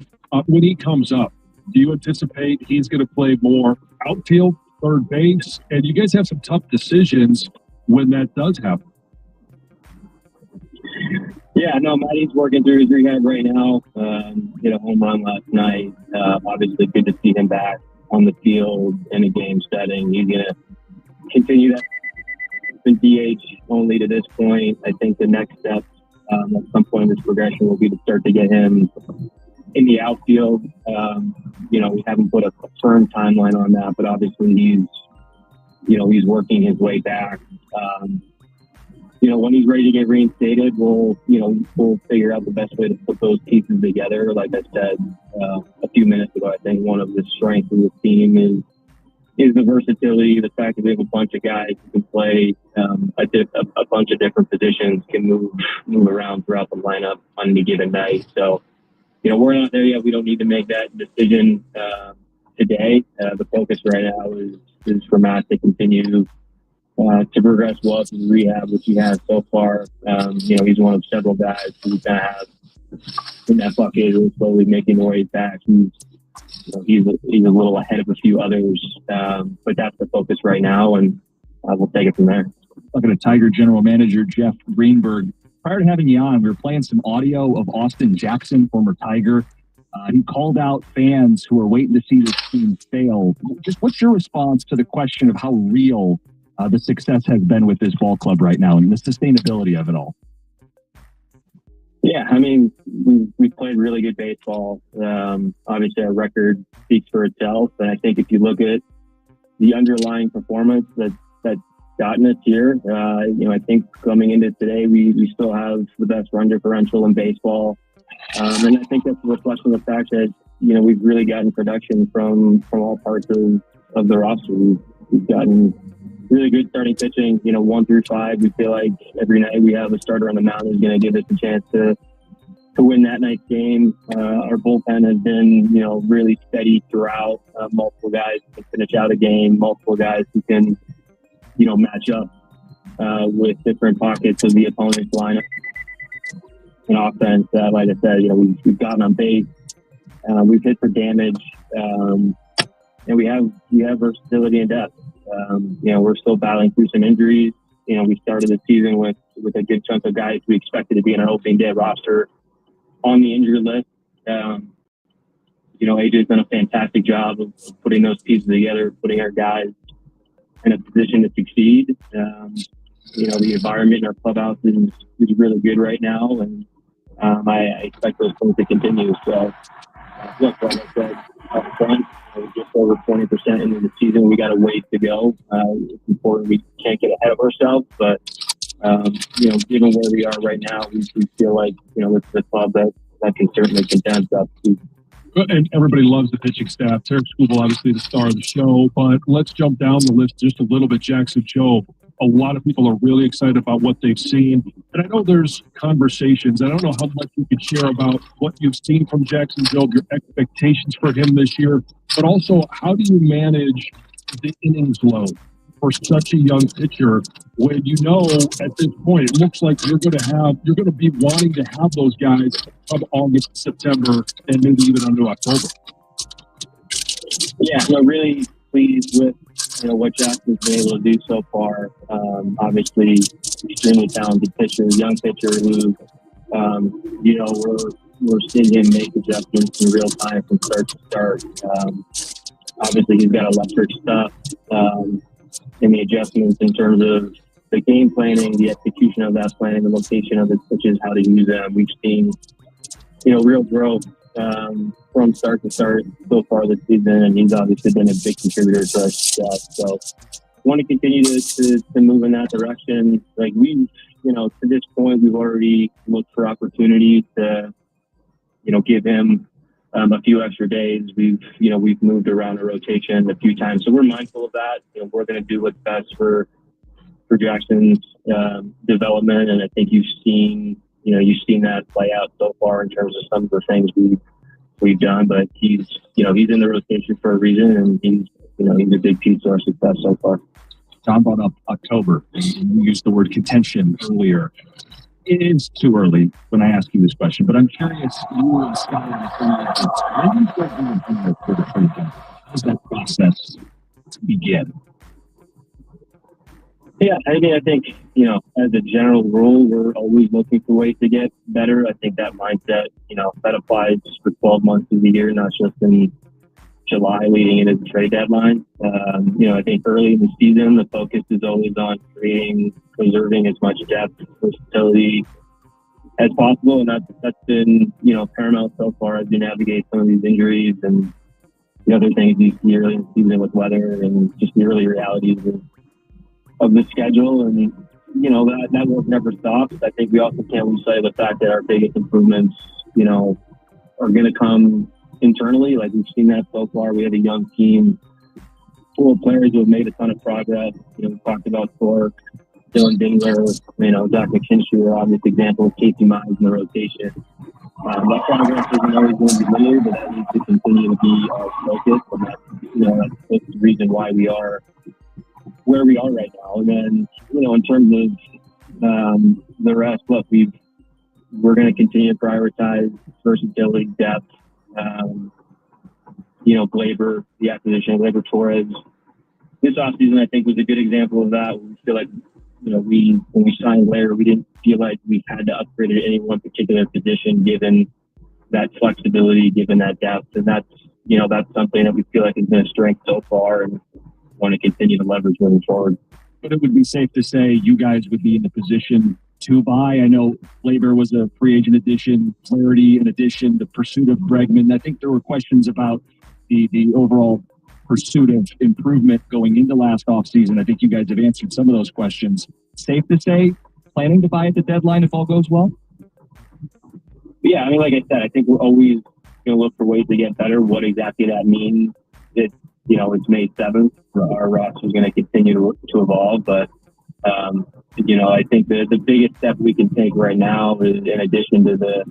When he comes up, do you anticipate he's going to play more outfield, third base? And you guys have some tough decisions when that does happen. Yeah, no, Matty's working through his rehab right now. Hit a home run last night. Obviously, good to see him back on the field in a game setting. He's going to continue that in DH only to this point. I think the next step at some point in this progression will be to start to get him in the outfield. We haven't put a firm timeline on that, but obviously he's working his way back. When he's ready to get reinstated, we'll figure out the best way to put those pieces together. Like I said a few minutes ago, I think one of the strengths of the team is the versatility, the fact that we have a bunch of guys who can play a bunch of different positions, can move around throughout the lineup on any given night. So, we're not there yet. We don't need to make that decision today. The focus right now is is for Matt to continue to progress well through rehab, which he has so far. He's one of several guys who we kind of have in that bucket who is slowly making their way back. He's a little ahead of a few others, but that's the focus right now, and we'll take it from there. Talking to Tiger General Manager Jeff Greenberg. Prior to having you on, we were playing some audio of Austin Jackson, former Tiger. He called out fans who are waiting to see this team fail. Just what's your response to the question of how real the success has been with this ball club right now and the sustainability of it all? Yeah, I mean, we played really good baseball. Obviously, our record speaks for itself, and I think if you look at the underlying performance that's gotten us here, I think coming into today, we still have the best run differential in baseball, and I think that's a reflection of the fact that we've really gotten production from all parts of the roster. We've gotten really good starting pitching, 1 through 5. We feel like every night we have a starter on the mound who's going to give us a chance to win that night's game. Our bullpen has been, really steady throughout. Multiple guys who can finish out a game, multiple guys who can, match up with different pockets of the opponent's lineup. And offense, like I said, we've gotten on base, we've hit for damage, and we have versatility and depth. We're still battling through some injuries. We started the season with a good chunk of guys we expected to be in our opening day roster on the injured list. AJ's done a fantastic job of putting those pieces together, putting our guys in a position to succeed. The environment in our clubhouse is really good right now, and I expect those things to continue. So, look, like I said, up front, we're just over 20% into the season. We got a ways to go. It's important we can't get ahead of ourselves, but given where we are right now, we feel like it's a club that can certainly contend up to. And everybody loves the pitching staff. Tarek Skubal, obviously the star of the show, but let's jump down the list just a little bit. Jackson Jobe. A lot of people are really excited about what they've seen. And I know there's conversations. I don't know how much you could share about what you've seen from Jackson Jobe, your expectations for him this year, but also how do you manage the innings load for such a young pitcher when at this point it looks like you're going to be wanting to have those guys from August, September, and maybe even into October? Yeah, really pleased with what Jackson's been able to do so far. Obviously, extremely talented pitcher, young pitcher who, we're seeing him make adjustments in real time from start to start. Obviously, he's got electric stuff in the adjustments in terms of the game planning, the execution of that plan, the location of his pitches, how to use them. We've seen, real growth from start to start so far this season, and he's obviously been a big contributor to our success. So want to continue to move in that direction. Like to this point, we've already looked for opportunities to, give him a few extra days. We've moved around the rotation a few times, so we're mindful of that. We're going to do what's best for Jackson's development, and I think you've seen that play out so far in terms of some of the things we've done. But he's in the rotation for a reason, and he's a big piece of our success so far. John brought up October. You used the word contention earlier. It is too early when I ask you this question, but I'm curious, you and Scott, when do you start doing homework for the trade deadline? How does that process begin? Yeah, I think, as a general rule, we're always looking for ways to get better. I think that mindset, that applies for 12 months of the year, not just in July leading into the trade deadline. I think early in the season, the focus is always on preserving as much depth and versatility as possible. And that's been, paramount so far as we navigate some of these injuries and the other things you see early in the season with weather and just the early realities of the schedule. And, that work never stops. I think we also can't lose sight of the fact that our biggest improvements, are going to come internally. Like we've seen that so far. We have a young team full of players who have made a ton of progress. We talked about Torque, Dylan Dingler, Zach McKinstry are obvious example of Casey Mize in the rotation. That progress isn't always going to be linear, but that needs to continue to be our focus. And that's the reason why we are where we are right now. And then, in terms of the rest, look, we're going to continue to prioritize versatility, depth. Glaber, the acquisition of Glaber Torres this offseason, I think, was a good example of that. We feel like, when we signed Glaber, we didn't feel like we had to upgrade at any one particular position, given that flexibility, given that depth. And that's something that we feel like has been a strength so far and want to continue to leverage moving forward. But it would be safe to say you guys would be in the position to buy. I know Glaber was a free agent addition, Flaherty in addition, the pursuit of Bregman. I think there were questions about the overall pursuit of improvement going into last offseason. I think you guys have answered some of those questions. Safe to say, planning to buy at the deadline if all goes well? Yeah, like I said, I think we're always going to look for ways to get better. What exactly that means, it's May 7th. Our roster is going to continue to evolve, but I think the biggest step we can take right now is, in addition to the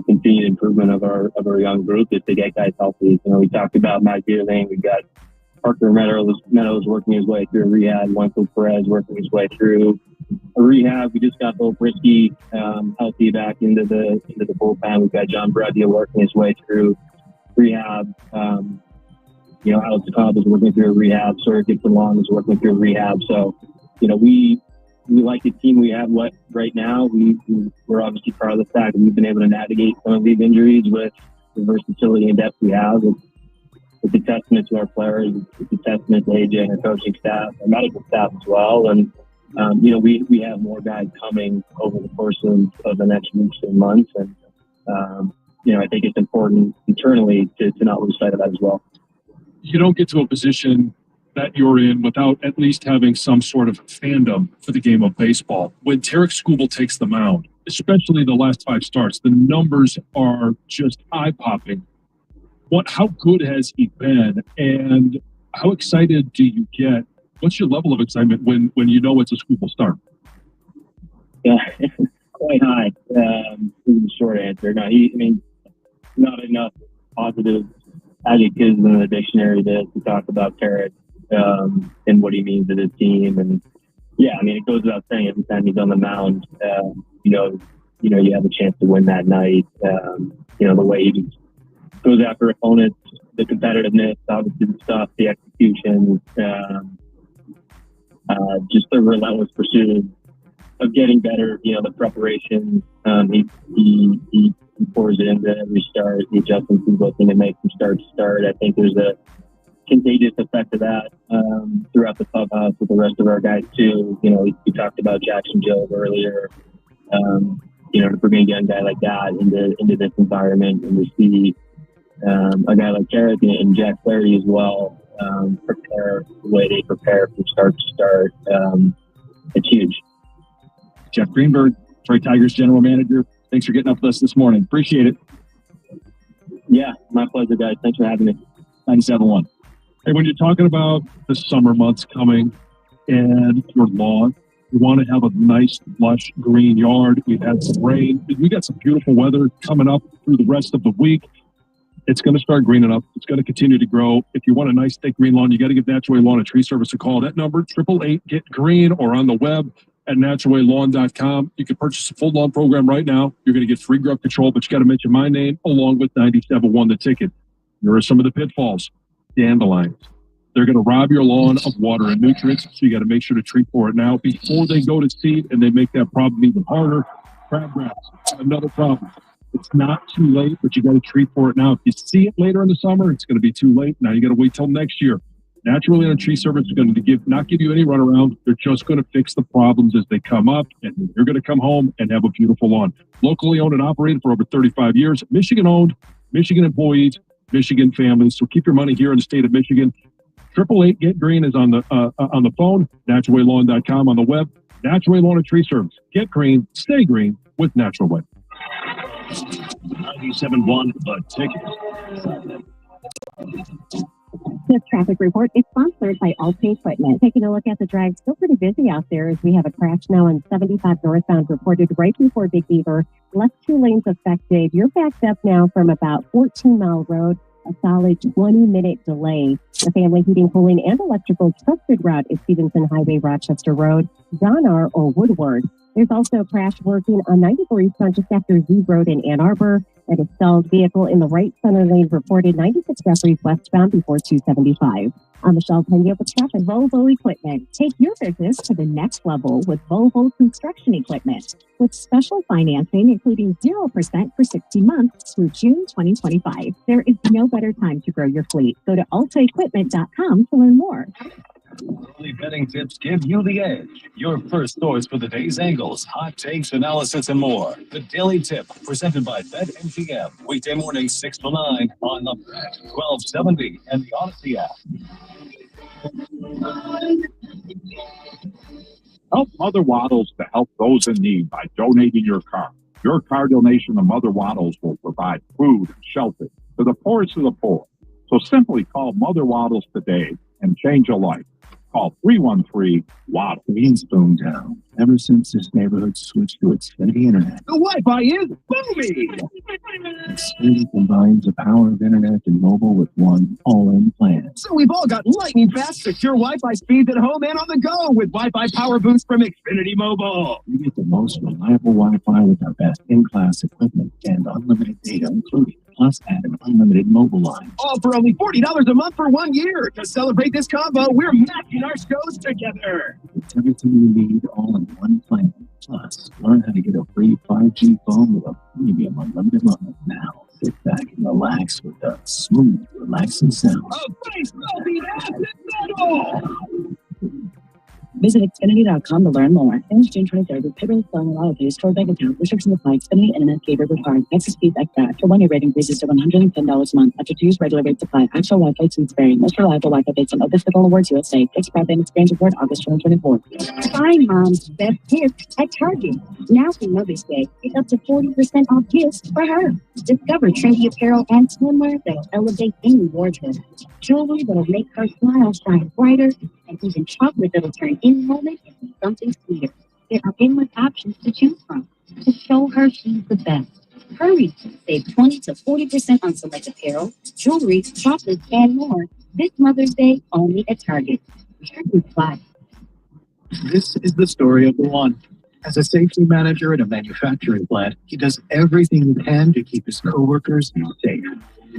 continued improvement of our young group, is to get guys healthy. We talked about Matt Dearling. We've got Parker Meadows working his way through a rehab. Wenzel Perez working his way through a rehab. We just got Bo Brisky healthy back into the bullpen. We've got John Bredia working his way through rehab. Alex Cobb is working through a rehab. Sawyer Gibson Long is working through a rehab. So, we like the team we have right now. We're obviously proud of the fact that we've been able to navigate some of these injuries with the versatility and depth we have. It's a testament to our players. It's a testament to AJ and our coaching staff, our medical staff as well. And, we have more guys coming over the course of the next weeks and months. And, I think it's important internally to not lose sight of that as well. You don't get to a position that you're in without at least having some sort of fandom for the game of baseball. When Tarek Skubal takes the mound, especially the last 5 starts, the numbers are just eye-popping. How good has he been, and how excited do you get? What's your level of excitement when you know it's a Skubal start? Yeah, quite high. Is the short answer. No, not enough positive adjectives in the dictionary to talk about Tarek and what he means to the team. And yeah, it goes without saying, every time he's on the mound, you have a chance to win that night. The way he just goes after opponents, the competitiveness, obviously the stuff, the execution, just the relentless pursuit of getting better. The preparation, he pours it into every start. The adjustments he's looking to make from start to start. I think there's a contagious effect of that throughout the clubhouse with the rest of our guys too. We talked about Jackson Jobe earlier. To bring a young guy like that into this environment, and to see a guy like Tarek and Jack Flaherty as well prepare the way they prepare from start to start, it's huge. Jeff Greenberg, Detroit Tigers general manager, thanks for getting up with us this morning. Appreciate it. Yeah, my pleasure, guys. Thanks for having me. 97.1. Hey, when you're talking about the summer months coming and your lawn, you want to have a nice, lush, green yard. We've had some rain. We got some beautiful weather coming up through the rest of the week. It's going to start greening up. It's going to continue to grow. If you want a nice, thick green lawn, you got to give Natural Way Lawn and Tree Service a call. That number, 888-GET-GREEN, or on the web at naturalwaylawn.com. You can purchase a full lawn program right now. You're going to get free grub control, but you got to mention my name along with 97.1 the ticket. Here are some of the pitfalls. Dandelions. They're going to rob your lawn of water and nutrients, so you got to make sure to treat for it now before they go to seed, and they make that problem even harder. Crabgrass, another problem. It's not too late, but you got to treat for it now. If you see it later in the summer, it's going to be too late. Now you got to wait till next year. Natural Way Tree Service is going to not give you any runaround. They're just going to fix the problems as they come up, and you're going to come home and have a beautiful lawn. Locally owned and operated for over 35 years. Michigan owned, Michigan employees, Michigan families. So keep your money here in the state of Michigan. 888-GET-GREEN is on the phone. naturalwaylawn.com on the web. Natural Way Lawn and Tree Service. Get green, stay green with Natural Way. 97.1 the ticket. This traffic report is sponsored by Allstate Equipment. Taking a look at the drive, still pretty busy out there as we have a crash now on 75 northbound reported right before Big Beaver. Left 2 lanes affected. You're backed up now from about 14 Mile Road a solid 20-minute delay. The family heating, cooling, and electrical trusted route is Stevenson Highway, Rochester Road, Donner or Woodward. There's also a crash working on 94 Eastbound just after Z Road in Ann Arbor. An stalled vehicle in the right center lane reported 96 Jeffries westbound before 275. I'm Michelle Pena with Traffic Volvo Equipment. Take your business to the next level with Volvo Construction Equipment. With special financing, including 0% for 60 months through June 2025. There is no better time to grow your fleet. Go to altaequipment.com to learn more. Early betting tips give you the edge. Your first source for the day's angles, hot takes, analysis, and more. The Daily Tip, presented by BetMGM. Weekday mornings 6 to 9 on the Bet 1270 and the Odyssey app. Help Mother Waddles to help those in need by donating your car. Your car donation to Mother Waddles will provide food and shelter to the poorest of the poor. So simply call Mother Waddles today and change a life. Call 313-WADDLE. In Spoontown, ever since this neighborhood switched to Xfinity Internet, The Wi-Fi is booming! Xfinity combines the power of internet and mobile with one all-in plan. So we've all got lightning fast, secure Wi-Fi speeds at home and on the go with Wi-Fi Power Boost from Xfinity Mobile. You get the most reliable Wi-Fi with our best in-class equipment and unlimited data included, plus add an unlimited mobile line. All for only $40 a month for 1 year. To celebrate this combo, we're matching our shows together. It's everything you need all in one plan. Plus, learn how to get a free 5G phone with a premium unlimited line. Now, sit back and relax with the smooth, relaxing sound. Face melting acid metal! Visit Xfinity.com to learn more. Finish June 23rd with payroll selling a lot of days toward bank account. Restrictions apply. Xfinity Internet Cable required. Access fees extra. After 1 year rate increases to $110 a month. After 2 years, regular rates apply. Actual Wi-Fi speeds vary. Most reliable Wi-Fi based on Obispitable Awards USA. Fixed broadband experience report August 2024. Find Mom's best gift at Target. Now for Mother's Day, get up to 40% off gifts for her. Discover trendy apparel and swimwear that'll elevate any wardrobe. Jewelry that'll make her smile shine brighter, and even chocolate that'll turn any moment into something sweeter. There are endless options to choose from to show her she's the best. Hurry! Save 20 to 40% on select apparel, jewelry, chocolates, and more this Mother's Day only at Target. Target fly. This is the story of the one. As a safety manager at a manufacturing plant, he does everything he can to keep his coworkers safe.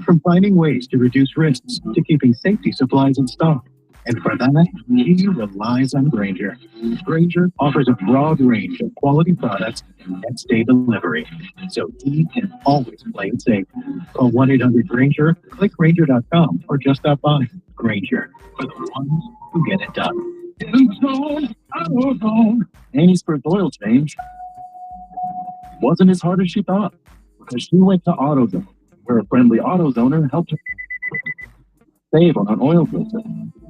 From finding ways to reduce risks to keeping safety supplies in stock. And for that, he relies on Grainger. Grainger offers a broad range of quality products and next-day delivery, so he can always play it safe. Call 1-800-GRAINGER, click Grainger.com, or just stop by. Grainger, for the ones who get it done. Amy's first oil change wasn't as hard as she thought, because she went to AutoZone, where a friendly AutoZoner helped her save on an oil filter.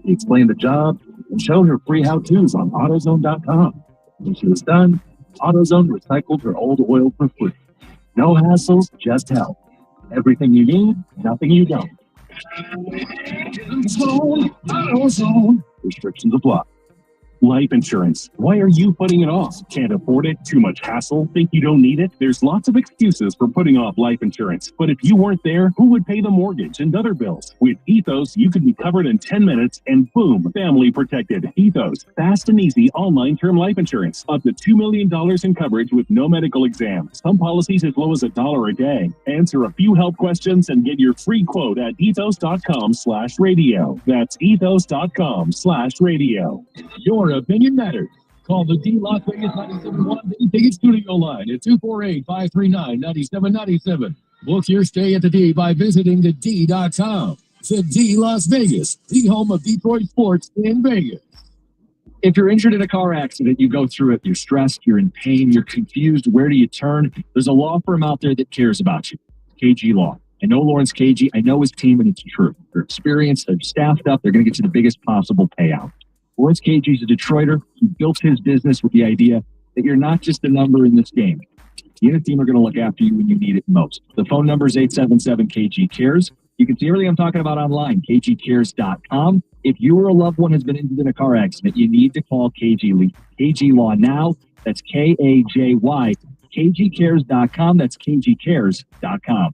He explained the job and showed her free how-tos on AutoZone.com. When she was done, AutoZone recycled her old oil for free. No hassles, just help. Everything you need, nothing you don't. AutoZone. Restrictions apply. Life insurance. Why are you putting it off? Can't afford it? Too much hassle? Think you don't need it? There's lots of excuses for putting off life insurance. But if you weren't there, who would pay the mortgage and other bills? With Ethos, you could be covered in 10 minutes and boom, family protected. Ethos, fast and easy online term life insurance. Up to $2 million in coverage with no medical exam. Some policies as low as $1 a day. Answer a few health questions and get your free quote at ethos.com/radio. That's ethos.com/radio. Your opinion matters. Call the D Las Vegas 97.1 Day Ticket Studio line at 248-539-9797. Book your stay at the D by visiting thed.com. The D Las Vegas, the home of Detroit sports in Vegas. If you're injured in a car accident, you go through it. You're stressed, you're in pain, you're confused. Where do you turn? There's a law firm out there that cares about you. KG Law. I know Lawrence KG. I know his team, and it's true. They're experienced. They're staffed up. They're going to get you the biggest possible payout. Lawrence KG is a Detroiter. He built his business with the idea that you're not just a number in this game. You and the team are going to look after you when you need it most. The phone number is 877-KG-CARES. You can see everything I'm talking about online, kgcares.com. If you or a loved one has been injured in a car accident, you need to call KG Law now. That's KAJY. KGCares.com. That's KGCares.com.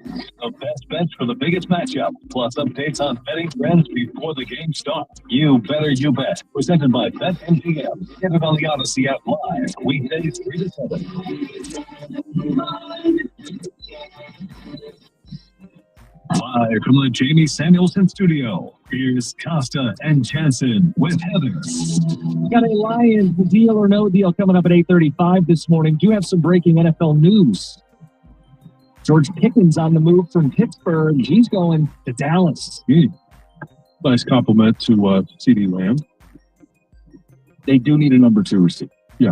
The best bets for the biggest matchup, plus updates on betting trends before the game starts. You better you bet. Presented by BetMGM. Get it on the Odyssey app live, weekdays 3 to 7. Live from the Jamie Samuelson studio, here's Costa and Jansen with Heather. Got a Lions deal or no deal coming up at 8:35 this morning. Do have some breaking NFL news. George Pickens on the move from Pittsburgh. He's going to Dallas. Nice compliment to CeeDee Lamb. They do need a number 2 receiver. Yeah.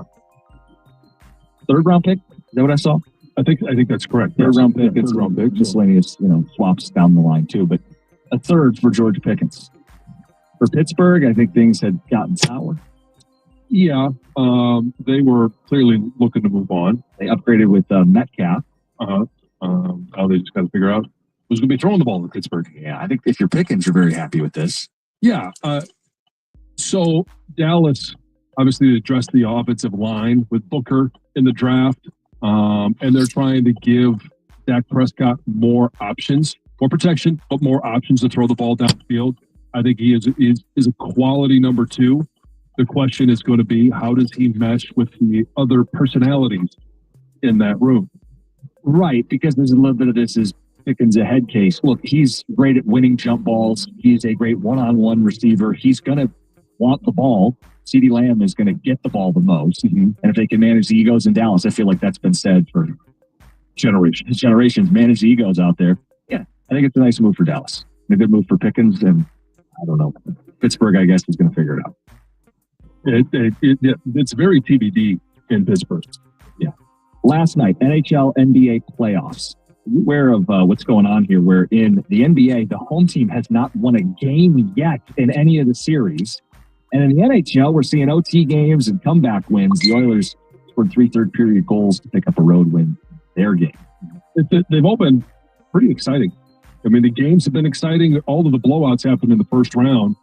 3rd round pick? Is that what I saw? I think that's correct. 3rd round pick. Yeah, It's 3rd round pick. miscellaneous, swaps down the line too. But a 3rd for George Pickens. For Pittsburgh, I think things had gotten sour. Yeah. They were clearly looking to move on. They upgraded with Metcalf. Now they just got to figure out who's going to be throwing the ball in Pittsburgh. Yeah, I think if you're Pickens, you're very happy with this. Yeah. So Dallas obviously addressed the offensive line with Booker in the draft, and they're trying to give Dak Prescott more options, more protection, but more options to throw the ball downfield. I think he is a quality number 2. The question is going to be, how does he mesh with the other personalities in that room? Right, because there's a little bit of this is Pickens a head case. Look, he's great at winning jump balls. He's a great one-on-one receiver. He's going to want the ball. CeeDee Lamb is going to get the ball the most. And if they can manage the egos in Dallas, I feel like that's been said for generations. Manage the egos out there. Yeah, I think it's a nice move for Dallas. A good move for Pickens, and I don't know. Pittsburgh, I guess, is going to figure it out. It's very TBD in Pittsburgh. Yeah. Last night, NHL, NBA playoffs. Are you aware of what's going on here? Where in the NBA, the home team has not won a game yet in any of the series. And in the NHL, we're seeing OT games and comeback wins. The Oilers scored 3 third-period goals to pick up a road win their game. They've all been pretty exciting. I mean, the games have been exciting. All of the blowouts happened in the first round.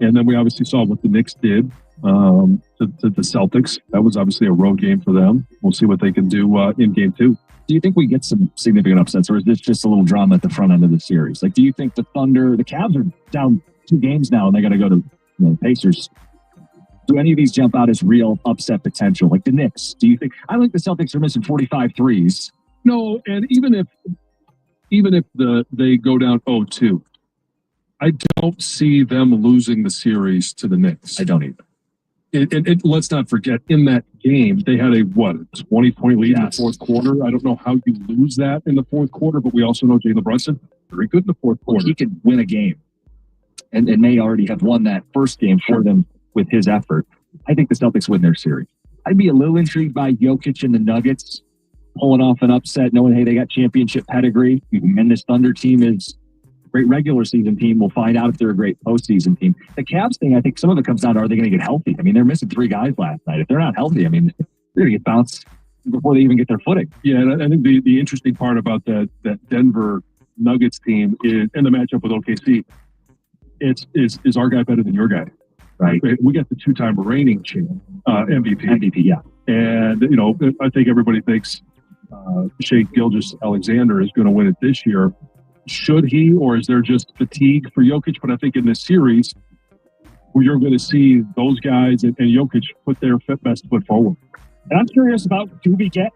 And then we obviously saw what the Knicks did to the Celtics. That was obviously a road game for them. We'll see what they can do in game 2. Do you think we get some significant upsets, or is this just a little drama at the front end of the series? Like, do you think the Thunder, the Cavs are down 2 games now, and they got to go to the Pacers? Do any of these jump out as real upset potential? Like the Knicks, do you think? I think the Celtics are missing 45 threes. No, and even if they go down 0-2, I don't see them losing the series to the Knicks. I don't either. Let's not forget, in that game, they had a 20-point lead in the fourth quarter. I don't know how you lose that in the fourth quarter, but we also know Jalen Brunson, very good in the fourth quarter. Well, he could win a game, and they already have won that first game for them with his effort. I think the Celtics win their series. I'd be a little intrigued by Jokic and the Nuggets pulling off an upset, knowing, hey, they got championship pedigree, and this Thunder team is a great regular season team. We'll find out if they're a great postseason team. The Cavs thing, I think some of it comes down to, are they going to get healthy? I mean, they're missing 3 guys last night. If they're not healthy, I mean, they're going to get bounced before they even get their footing. Yeah, and I think the interesting part about that Denver Nuggets team is, in the matchup with OKC, is our guy better than your guy? Right. We got the 2-time reigning champ, MVP. Yeah. And, I think everybody thinks Shai Gilgeous-Alexander is going to win it this year. Should he, or is there just fatigue for Jokic? But I think in this series, you're going to see those guys and Jokic put their best foot forward. And I'm curious about, do we get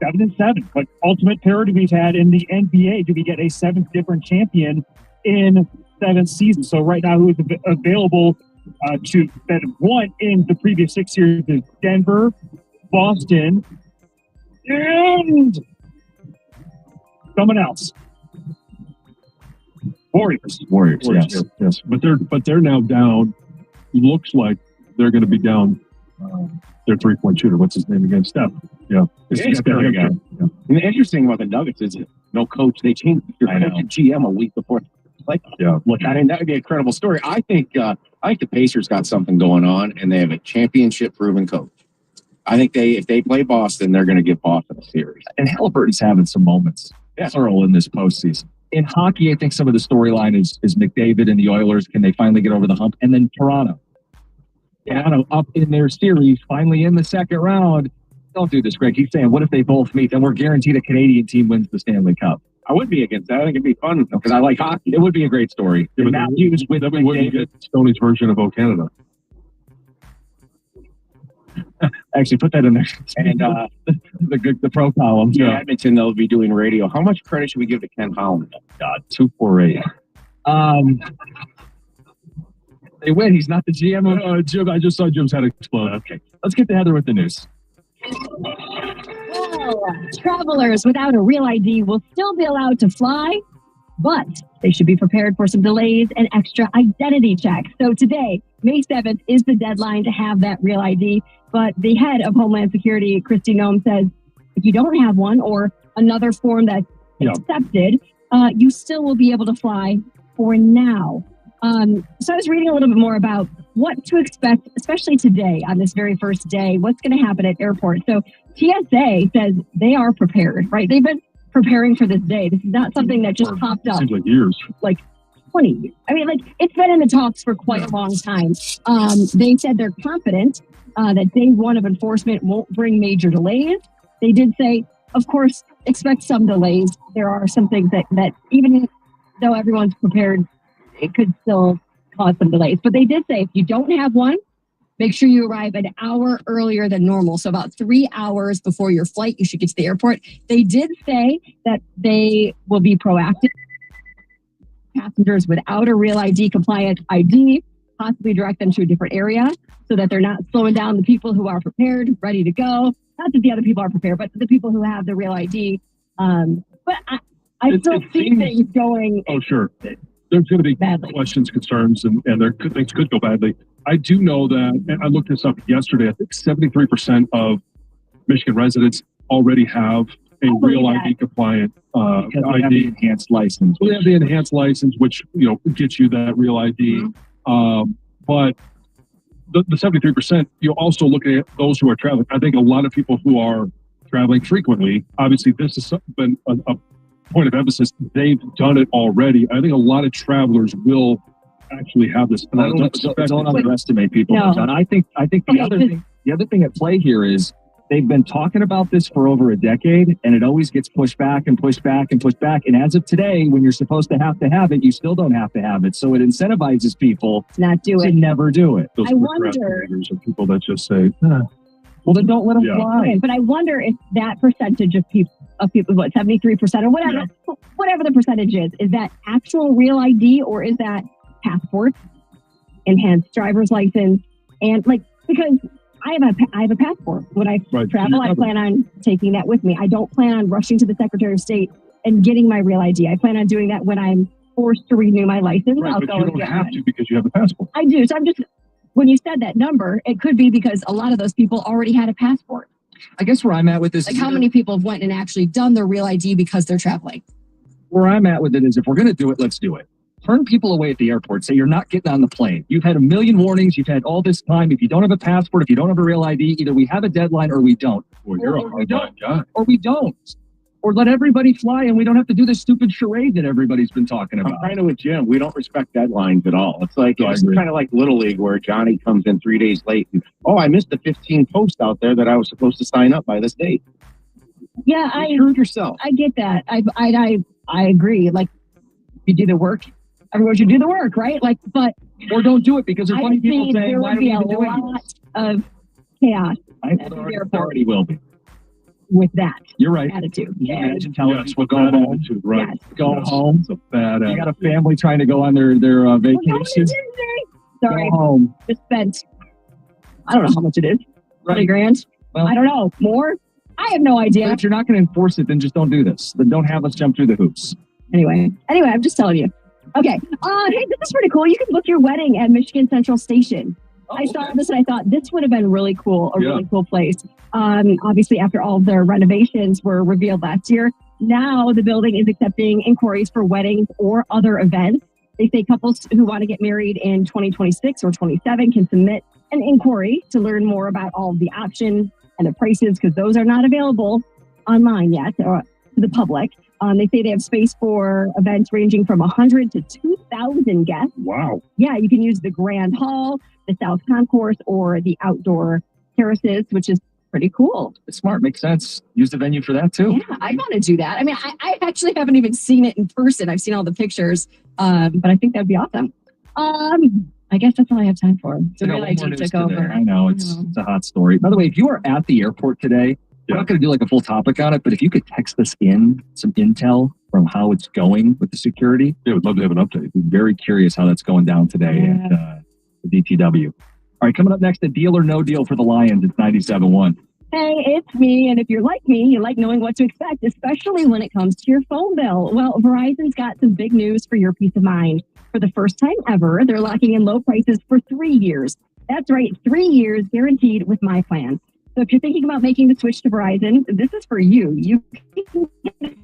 7-7? Like ultimate parity we've had in the NBA, do we get a 7th different champion in 7 seasons? So right now, who is available to that have won in the previous 6 years is Denver, Boston, and someone else. Warriors. Yes. But they're now down. Looks like they're going to be down their 3-point shooter. What's his name again? Steph. Yeah. Very good. Yeah. And the interesting about the Nuggets is no coach. They changed their GM a week before. Look, I mean, that would be a credible story. I think the Pacers got something going on, and they have a championship-proven coach. I think if they play Boston, they're going to give Boston a series. And Halliburton's having some moments, plural, in this postseason. In hockey, I think some of the storyline is McDavid and the Oilers. Can they finally get over the hump? And then Toronto up in their series, finally in the second round. Don't do this, Greg. He's saying, what if they both meet? Then we're guaranteed a Canadian team wins the Stanley Cup. I would be against that. I think it'd be fun because I like hockey. It would be a great story. Yeah, but Matthews with then we wouldn't get Stoney's version of O Canada. Actually, put that in there. And the pro column. yeah, Edmonton, they'll be doing radio. How much credit should we give to Ken Holland? God, 248. They win. He's not the GM of Jim, I just saw Jim's head explode. Okay, let's get to Heather with the news. Well, travelers without a real ID will still be allowed to fly, but they should be prepared for some delays and extra identity checks. So today, May 7th, is the deadline to have that real ID. But the head of Homeland Security, Kristi Noem, says if you don't have one or another form that's accepted, you still will be able to fly for now. So I was reading a little bit more about what to expect, especially today on this very first day, what's going to happen at airports. So TSA says they are prepared, right? They've been preparing for this day. This is not something that just popped up. Seems like years. Like 20 years. I mean, like, it's been in the talks for quite a long time. They said they're confident that day one of enforcement won't bring major delays. They did say, of course, expect some delays. There are some things that even though everyone's prepared, it could still cause some delays. But they did say if you don't have one, make sure you arrive an hour earlier than normal. So about 3 hours before your flight, you should get to the airport. They did say that they will be proactive. Passengers without a real ID compliant ID, possibly direct them to a different area so that they're not slowing down the people who are prepared, ready to go. Not that the other people are prepared, but the people who have the real ID. But I still see things going. Oh, sure. There's going to be questions, concerns, and things could go badly. I do know that, and I looked this up yesterday, I think 73% of Michigan residents already have a real ID compliant ID. The enhanced license. Well, they have the enhanced license, which gets you that real ID. But the 73%, you also look at those who are traveling. I think a lot of people who are traveling frequently, obviously this has been a point of emphasis. They've done it already. I think a lot of travelers will actually have this. Don't underestimate people. No. John. I think the other thing at play here is they've been talking about this for over a decade, and it always gets pushed back and pushed back and pushed back. And as of today, when you're supposed to have it, you still don't have to have it. So it incentivizes people not do to it. never do it. Those I wonder. are people that just say, well, then don't let them fly. Okay, but I wonder if that percentage of people, what, 73% or whatever the percentage is that actual real ID or is that passport, enhanced driver's license, and because I have a passport. When I travel, I plan on taking that with me. I don't plan on rushing to the Secretary of State and getting my real ID. I plan on doing that when I'm forced to renew my license. Right, but you don't have to because you have a passport. I do. So I'm just, when you said that number, it could be because a lot of those people already had a passport. I guess where I'm at with this Like how many people have went and actually done their real ID because they're traveling? Where I'm at with it is if we're going to do it, let's do it. Turn people away at the airport. Say you're not getting on the plane. You've had a million warnings. You've had all this time. If you don't have a passport, if you don't have a real ID, either we have a deadline or we don't. Well, you're a hard guy. Or we don't. Or let everybody fly and we don't have to do this stupid charade that everybody's been talking about. I'm kind of with Jim. We don't respect deadlines at all. It's kind of like Little League where Johnny comes in 3 days late and, I missed the 15 post out there that I was supposed to sign up by this date. Yeah, You screwed yourself. I get that. I agree. Like, you do the work. Everyone should do the work, right? Or don't do it because there's funny people saying, there why would do be we a even do it? lot of chaos I think there already will be. with that You're right. attitude. You And- imagine telling Yes, people with go that home. attitude, right? Yes. Go Yes, home. It's a bad You got attitude. a family trying to go on their vacations. Sorry, Go home. just spent, I don't know how much it is. 20 Right. grand? Well, I don't know. More? I have no But idea. if you're not going to enforce it, then just don't do this. Then don't have us jump through the hoops. Anyway, I'm just telling you. Okay. Hey, this is pretty cool. You can book your wedding at Michigan Central Station. I saw this and I thought this would have been really cool, really cool place. Obviously, after all of their renovations were revealed last year, now the building is accepting inquiries for weddings or other events. They say couples who want to get married in 2026 or 27 can submit an inquiry to learn more about all of the options and the prices because those are not available online yet or to the public. They say they have space for events ranging from 100 to 2,000 guests. Wow. Yeah, you can use the Grand Hall, the South Concourse, or the outdoor terraces, which is Pretty cool. It's smart. Makes sense. Use the venue for that too. Yeah, I want to do that. I mean, I actually haven't even seen it in person. I've seen all the pictures, but I think that'd be awesome. I guess that's all I have time for. So I got one more took news over. today. I know it's a hot story. By the way, if you are at the airport today, we're not going to do like a full topic on it, but if you could text us in some intel from how it's going with the security, yeah, we'd love to have an update. We're very curious how that's going down today at the DTW. All right, coming up next, a deal or no deal for the Lions. It's 97.1. Hey, it's me, and if you're like me, you like knowing what to expect, especially when it comes to your phone bill. Well, Verizon's got some big news for your peace of mind. For the first time ever, they're locking in low prices for 3 years. That's right, 3 years guaranteed with my plan. So if you're thinking about making the switch to Verizon, this is for you. You can get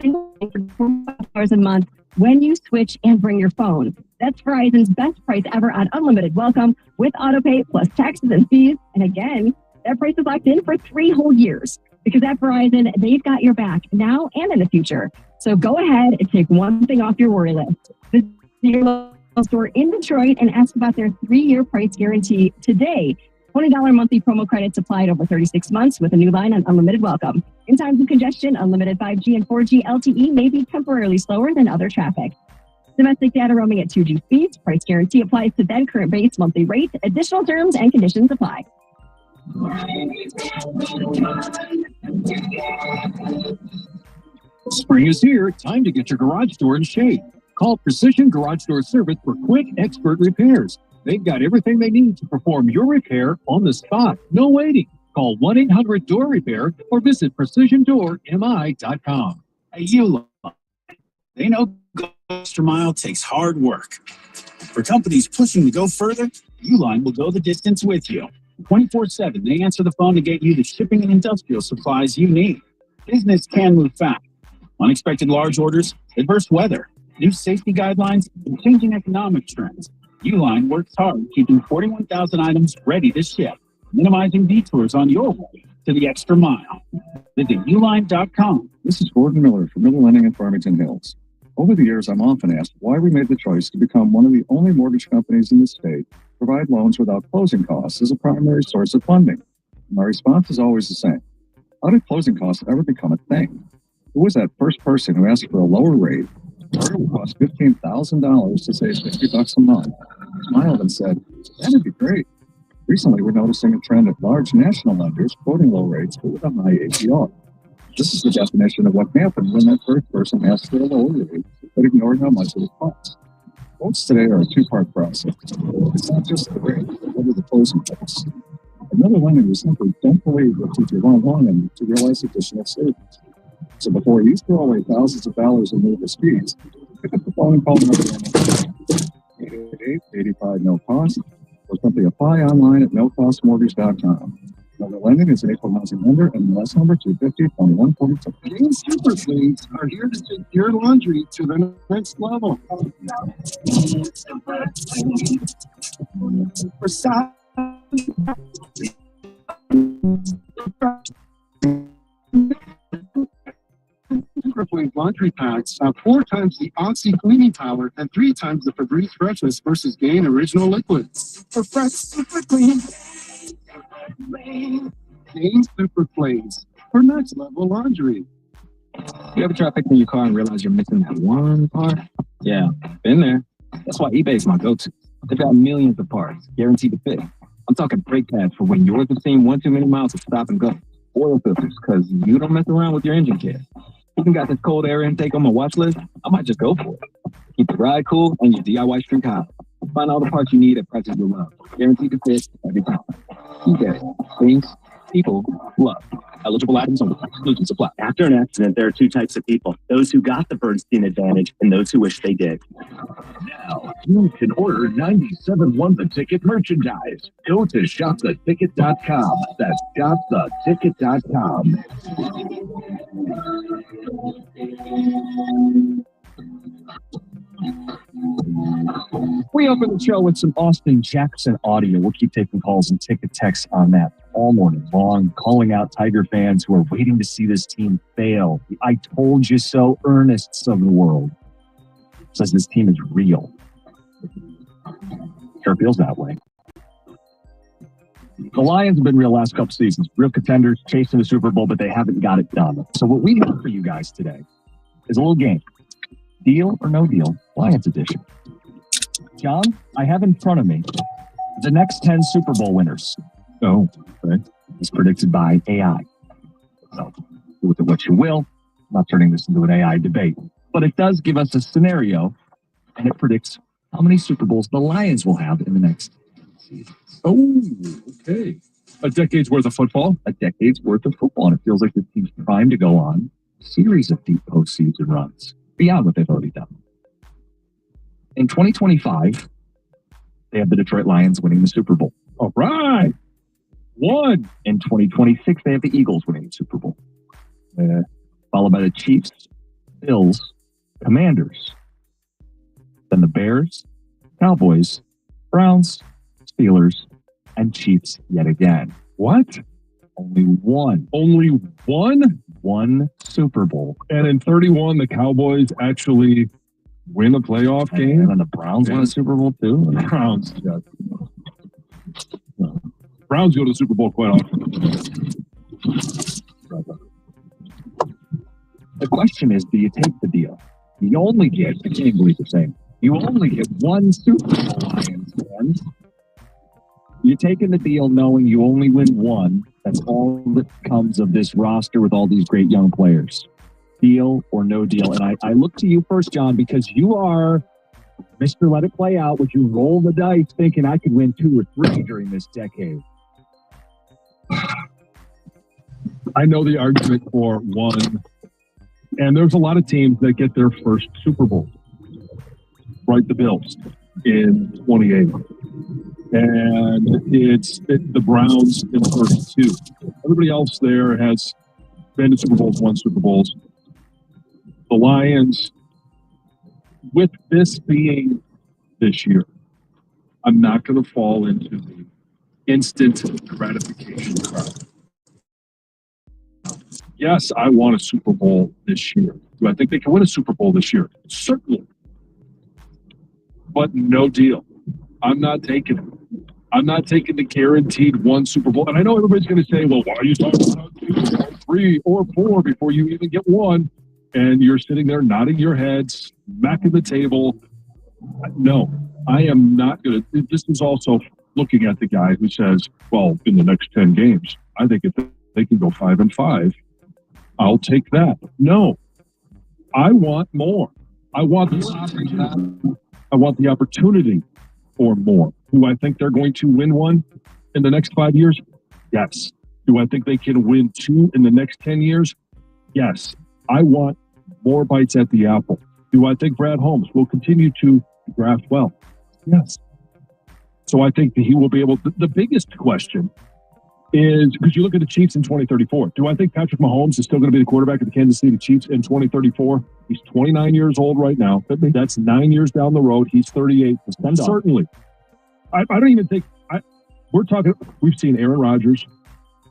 for $4 a month when you switch and bring your phone. That's Verizon's best price ever on unlimited welcome with autopay plus taxes and fees. And again, that price is locked in for 3 whole years because at Verizon, they've got your back now and in the future. So go ahead and take one thing off your worry list. Visit your local store in Detroit and ask about their 3-year price guarantee today. $20 monthly promo credits applied over 36 months with a new line on unlimited welcome. In times of congestion, unlimited 5G and 4G LTE may be temporarily slower than other traffic. Domestic data roaming at 2G speeds. Price guarantee applies to then current base monthly rate. Additional terms and conditions apply. Spring is here. Time to get your garage door in shape. Call Precision Garage Door Service for quick, expert repairs. They've got everything they need to perform your repair on the spot. No waiting. Call 1-800-DOOR-REPAIR or visit precisiondoormi.com. Hey, you they know go extra mile takes hard work. For companies pushing to go further, Uline will go the distance with you. 24/7, they answer the phone to get you the shipping and industrial supplies you need. Business can move fast. Unexpected large orders, adverse weather, new safety guidelines, and changing economic trends. Uline works hard, keeping 41,000 items ready to ship, minimizing detours on your way to the extra mile. Visit uline.com. This is Gordon Miller from Miller Lending in Farmington Hills. Over the years, I'm often asked why we made the choice to become one of the only mortgage companies in the state to provide loans without closing costs as a primary source of funding. My response is always the same. How did closing costs ever become a thing? Who was that first person who asked for a lower rate, or it would cost $15,000 to save $50 a month, smiled and said, that'd be great. Recently, we're noticing a trend of large national lenders quoting low rates but with a high APR. This is the definition of what happened when that first person asked for a lower rate but ignored how much it would cost. Quotes today are a two-part process. It's not just the rate, but what are the closing costs? Another lender simply don't believe that you won't long enough to realize additional savings. So before you throw away thousands of dollars in needless fees, pick up the phone and call the number 888-85 no cost, or simply apply online at nocostmortgage.com. Miller Lending is an equal housing lender and MLS number 250-2142. Green Super Cleans are here to take your laundry to the next level. For size, Superfleet laundry packs have 4 times the Oxy cleaning power and 3 times the Febreze freshness versus Gain Original Liquid. For fresh, super clean, Gain Super Cleans for next level laundry. You ever try picking your car and realize you're missing that one part? Yeah, been there. That's why eBay is my go-to. They've got millions of parts, guaranteed to fit. I'm talking brake pads for when yours have seen one too many miles of stop and go. Oil filters, because you don't mess around with your engine care. Even got this cold air intake on my watch list. I might just go for it. Keep the ride cool and your DIY streak high. Find all the parts you need at prices you love. Guaranteed to fit every time. eBay. Things people love. Eligible items only. Exclusions apply. After an accident, there are 2 types of people. Those who got the Bernstein advantage and those who wish they did. Now, you can order 97.1 The Ticket merchandise. Go to shoptheticket.com. That's shoptheticket.com. We open the show with some Austin Jackson audio. We'll keep taking calls and ticket texts on that all morning long, calling out Tiger fans who are waiting to see this team fail. The I told you so earnests of the world. Says this team is real. Sure feels that way. The Lions have been real last couple seasons, real contenders, chasing the Super Bowl, but they haven't got it done. So what we have for you guys today is a little game. Deal or no deal, Lions edition. John, I have in front of me the next 10 Super Bowl winners. Oh, okay. It's predicted by AI. So do with it what you will. I'm not turning this into an AI debate, but it does give us a scenario, and it predicts how many Super Bowls the Lions will have in the next season. Oh, okay. A decade's worth of football? A decade's worth of football, and it feels like the team's primed to go on a series of deep postseason runs beyond what they've already done. In 2025, they have the Detroit Lions winning the Super Bowl. All right. One. In 2026, they have the Eagles winning the Super Bowl. Followed by the Chiefs, Bills, Commanders. Then the Bears, Cowboys, Browns, Steelers, and Chiefs yet again. What? Only one. Only one? One Super Bowl. And in 31, the Cowboys actually win a playoff game? And then the Browns win a Super Bowl too? The Browns, yeah. Browns go to the Super Bowl quite often. The question is, do you take the deal? You only get, I can't believe the same. You only get one Super Bowl, Lions fans. You're taking the deal knowing you only win one. That's all that comes of this roster with all these great young players. Deal or no deal? And I look to you first, John, because you are Mr. Let It Play Out. Would you roll the dice thinking I could win 2 or 3 during this decade? I know the argument for one. And there's a lot of teams that get their first Super Bowl. Right, the Bills in 28. And it's the Browns in 32. Everybody else there has been to Super Bowls, won Super Bowls. The Lions, with this being this year, I'm not going to fall into the instant gratification crowd. Yes, I want a Super Bowl this year. Do I think they can win a Super Bowl this year? Certainly. But no deal. I'm not taking it. I'm not taking the guaranteed one Super Bowl. And I know everybody's going to say, well, why are you talking about 2 or 3 or 4 before you even get one? And you're sitting there nodding your head, smacking the table. No, I am not going to. This is also looking at the guy who says, well, in the next 10 games, I think if they can go 5-5, I'll take that. No, I want more. I want the opportunity for more. Do I think they're going to win one in the next 5 years? Yes. Do I think they can win 2 in the next 10 years? Yes. I want more bites at the apple. Do I think Brad Holmes will continue to draft well? Yes. So I think that he will be able to. The biggest question is, because you look at the Chiefs in 2034, do I think Patrick Mahomes is still going to be the quarterback of the Kansas City Chiefs in 2034? He's 29 years old right now. That's 9 years down the road. He's 38. Certainly. I don't even think we've seen Aaron Rodgers.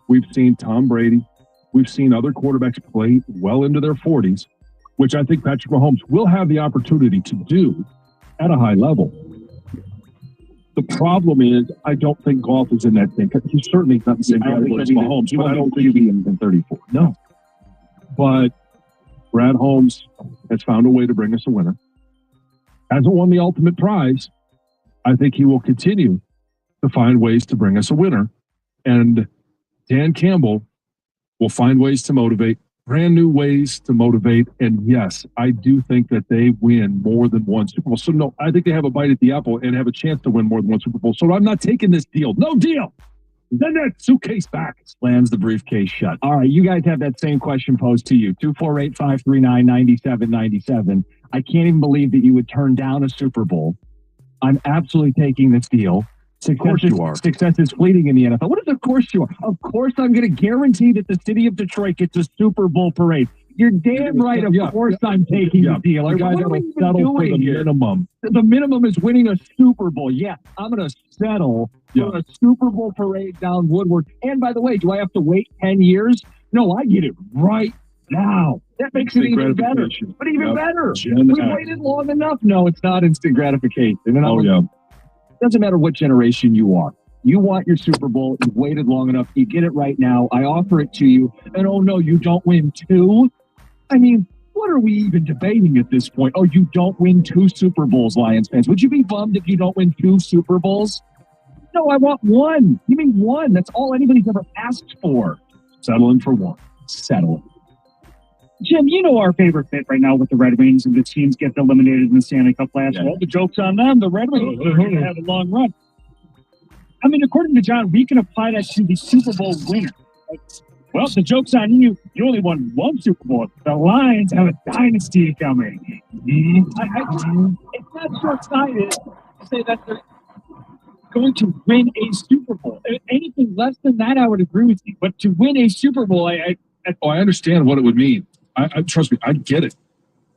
We've seen Tom Brady. We've seen other quarterbacks play well into their 40s, which I think Patrick Mahomes will have the opportunity to do at a high level. The problem is, I don't think golf is in that thing. He's certainly not the same category as Mahomes, but I don't think he'll be in 34. No. But Brad Holmes has found a way to bring us a winner. Hasn't won the ultimate prize. I think he will continue to find ways to bring us a winner. And Dan Campbell will find ways to motivate, brand new ways to motivate. And yes, I do think that they win more than one Super Bowl. So no, I think they have a bite at the apple and have a chance to win more than one Super Bowl. So I'm not taking this deal. No deal. Send that suitcase back. Slams the briefcase shut. All right, you guys have that same question posed to you. 248-539-9797. I can't even believe that you would turn down a Super Bowl. I'm absolutely taking this deal. Of course you are. Success is fleeting in the NFL. What is of course you are? Of course I'm going to guarantee that the city of Detroit gets a Super Bowl parade. You're damn right. Of course I'm taking the deal. What are we even doing here? Minimum. The minimum is winning a Super Bowl. Yeah, I'm going to settle for a Super Bowl parade down Woodward. And by the way, do I have to wait 10 years? No, I get it right now. That makes it even better. But even better. We waited long enough. No, it's not instant gratification. And doesn't matter what generation you are. You want your Super Bowl. You've waited long enough. You get it right now. I offer it to you. And oh no, you don't win 2? I mean, what are we even debating at this point? Oh, you don't win 2 Super Bowls, Lions fans. Would you be bummed if you don't win 2 Super Bowls? No, I want 1. You mean 1? That's all anybody's ever asked for. Settling for 1. Settling. Jim, you know our favorite bit right now with the Red Wings and the teams get eliminated in the Stanley Cup last year. Well, the joke's on them. The Red Wings are going to have a long run. I mean, according to John, we can apply that to the Super Bowl winner. Like, well, the joke's on you. You only won 1 Super Bowl. The Lions have a dynasty coming. It's not short-sighted to say that they're going to win a Super Bowl. Anything less than that, I would agree with you. But to win a Super Bowl, I understand what it would mean. I trust me, I get it.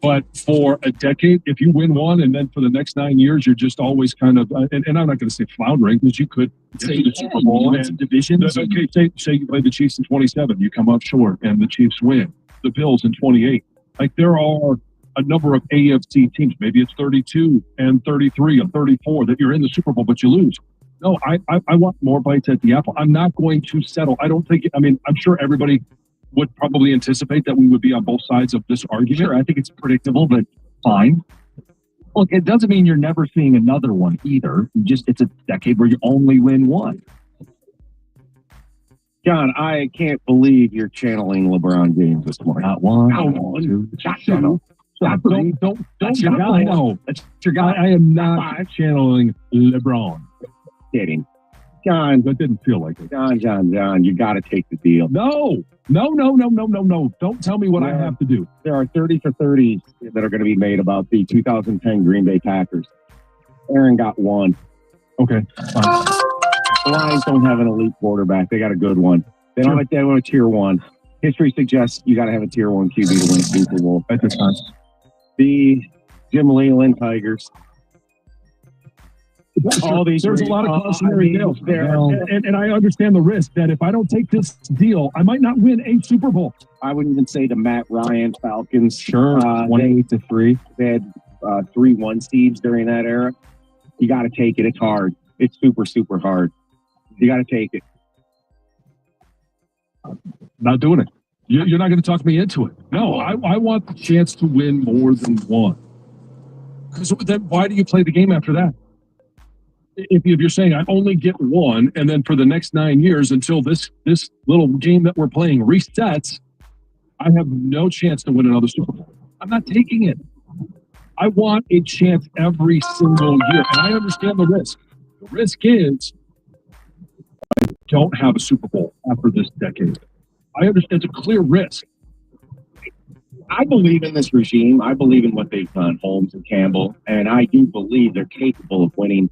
But for a decade, if you win one, and then for the next 9 years, you're just always kind of, and I'm not going to say floundering, because you could say the Super Bowl and divisions. Okay, say you play the Chiefs in 27, you come up short, and the Chiefs win. The Bills in 28. Like, there are a number of AFC teams. Maybe it's 32 and 33 and 34 that you're in the Super Bowl, but you lose. No, I want more bites at the apple. I'm not going to settle. I don't think, I mean, I'm sure everybody would probably anticipate that we would be on both sides of this argument. Sure, I think it's predictable, but fine. Look, it doesn't mean you're never seeing another one either. It's a decade where you only win 1. John, I can't believe you're channeling LeBron James this morning. Not 1. Not 2. Don't. That's your guy. No, that's your guy. I am not channeling LeBron. Kidding. John, that didn't feel like it. John, you got to take the deal. No. Don't tell me what I have to do. There are 30 for 30s that are going to be made about the 2010 Green Bay Packers. Aaron got 1. Okay, fine. The Lions don't have an elite quarterback. They got a good one. They don't have a tier 1. History suggests you got to have a tier 1 QB to win a Super Bowl. At this time. The Jim Leland Tigers. All these there's a lot of cautionary tales there, and I understand the risk that if I don't take this deal, I might not win a Super Bowl. I would even say the Matt Ryan Falcons. Sure, 28-3. They had 3 1 seeds during that era. You got to take it. It's hard. It's super, super hard. You got to take it. Not doing it. You're not going to talk me into it. No, I want the chance to win more than 1. Because then why do you play the game after that? If you're saying I only get 1, and then for the next 9 years until this little game that we're playing resets, I have no chance to win another Super Bowl. I'm not taking it. I want a chance every single year, and I understand the risk. The risk is I don't have a Super Bowl after this decade. I understand it's a clear risk. I believe in this regime. I believe in what they've done, Holmes and Campbell, and I do believe they're capable of winning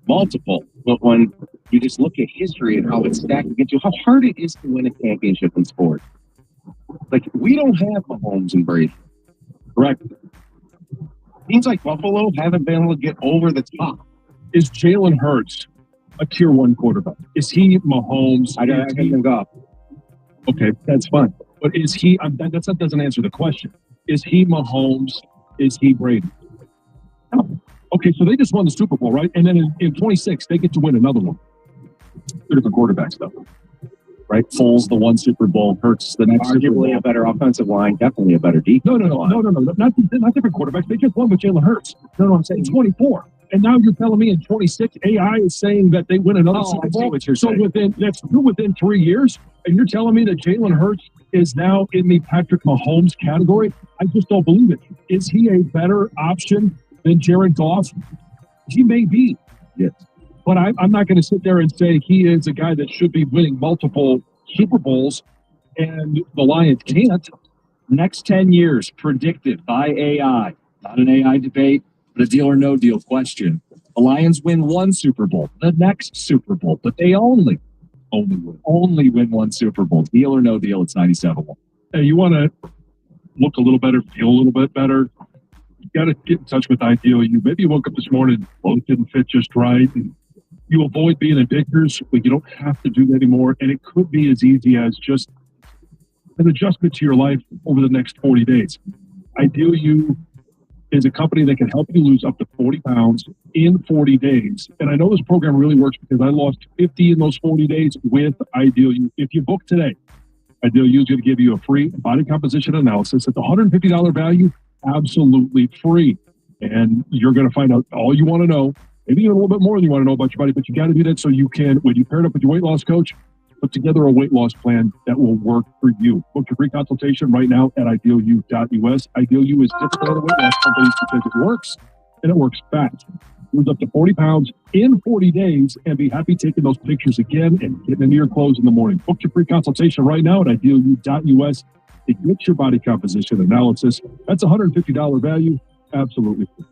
multiple. But when you just look at history and how it's stacked against you, how hard it is to win a championship in sport. Like, we don't have Mahomes and Brady. Correct. Teams like Buffalo haven't been able to get over the top. Is Jalen Hurts a tier 1 quarterback? Is he Mahomes? I got him go. Okay, that's fine. But is he? That doesn't answer the question. Is he Mahomes? Is he Brady? No. Okay, so they just won the Super Bowl, right? And then in 26, they get to win another one. 2 different quarterbacks, though. Right? Foles the 1 Super Bowl, Hurts the next Super Bowl. Arguably a better offensive line, definitely a better defense. No. Not different quarterbacks. They just won with Jalen Hurts. No, I'm saying 24. And now you're telling me in 26, AI is saying that they win another Super Bowl. What you're saying. That's within 3 years, and you're telling me that Jalen Hurts is now in the Patrick Mahomes category? I just don't believe it. Is he a better option than Jared Goff? He may be. Yes. But I'm not going to sit there and say he is a guy that should be winning multiple Super Bowls, and the Lions can't. Next 10 years predicted by AI. Not an AI debate, but a deal or no deal question. The Lions win 1 Super Bowl, the next Super Bowl, but they only win 1 Super Bowl. Deal or no deal, it's 97-1. Hey, you want to look a little better, feel a little bit better? You got to get in touch with Ideal You. Maybe you woke up this morning, clothes didn't fit just right, and you avoid being in Vickers, but you don't have to do that anymore. And it could be as easy as just an adjustment to your life over the next 40 days. Ideal You is a company that can help you lose up to 40 pounds in 40 days. And I know this program really works because I lost 50 in those 40 days with Ideal You. If you book today, Ideal You is going to give you a free body composition analysis at the $150 value, absolutely free. And you're going to find out all you want to know, maybe even a little bit more than you want to know about your body, but you got to do that so you can, when you pair it up with your weight loss coach, put together a weight loss plan that will work for you. Book your free consultation right now at idealu.us. Ideal You is different than other weight loss companies because it works, and it works fast. Lose up to 40 pounds in 40 days and be happy taking those pictures again and getting into your clothes in the morning. Book your free consultation right now at idealu.us to get your body composition analysis. That's a $150 value, absolutely free.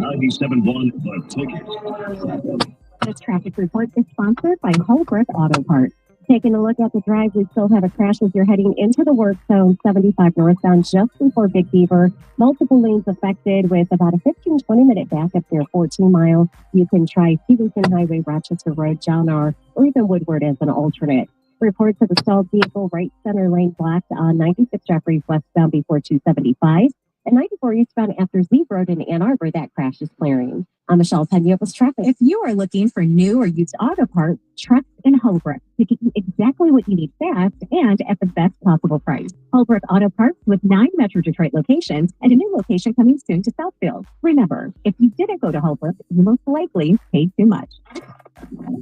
97.1 The Ticket. This traffic report is sponsored by Holbrook Auto Parts. Taking a look at the drive, we still have a crash as you're heading into the work zone, 75 northbound just before Big Beaver. Multiple lanes affected with about a 15-20 minute backup near 14 Mile. You can try Stevenson Highway, Rochester Road, John R., or even Woodward as an alternate. Reports of a stalled vehicle right center lane blocked on 96 Jeffries westbound before 275. And 94 eastbound after Zeeb Road in Ann Arbor, that crash is clearing. I'm Michelle Pena with traffic. If you are looking for new or used auto parts, Trucks in Holbrook to get you exactly what you need fast and at the best possible price. Holbrook Auto Parts with 9 Metro Detroit locations and a new location coming soon to Southfield. Remember, if you didn't go to Holbrook, you most likely paid too much.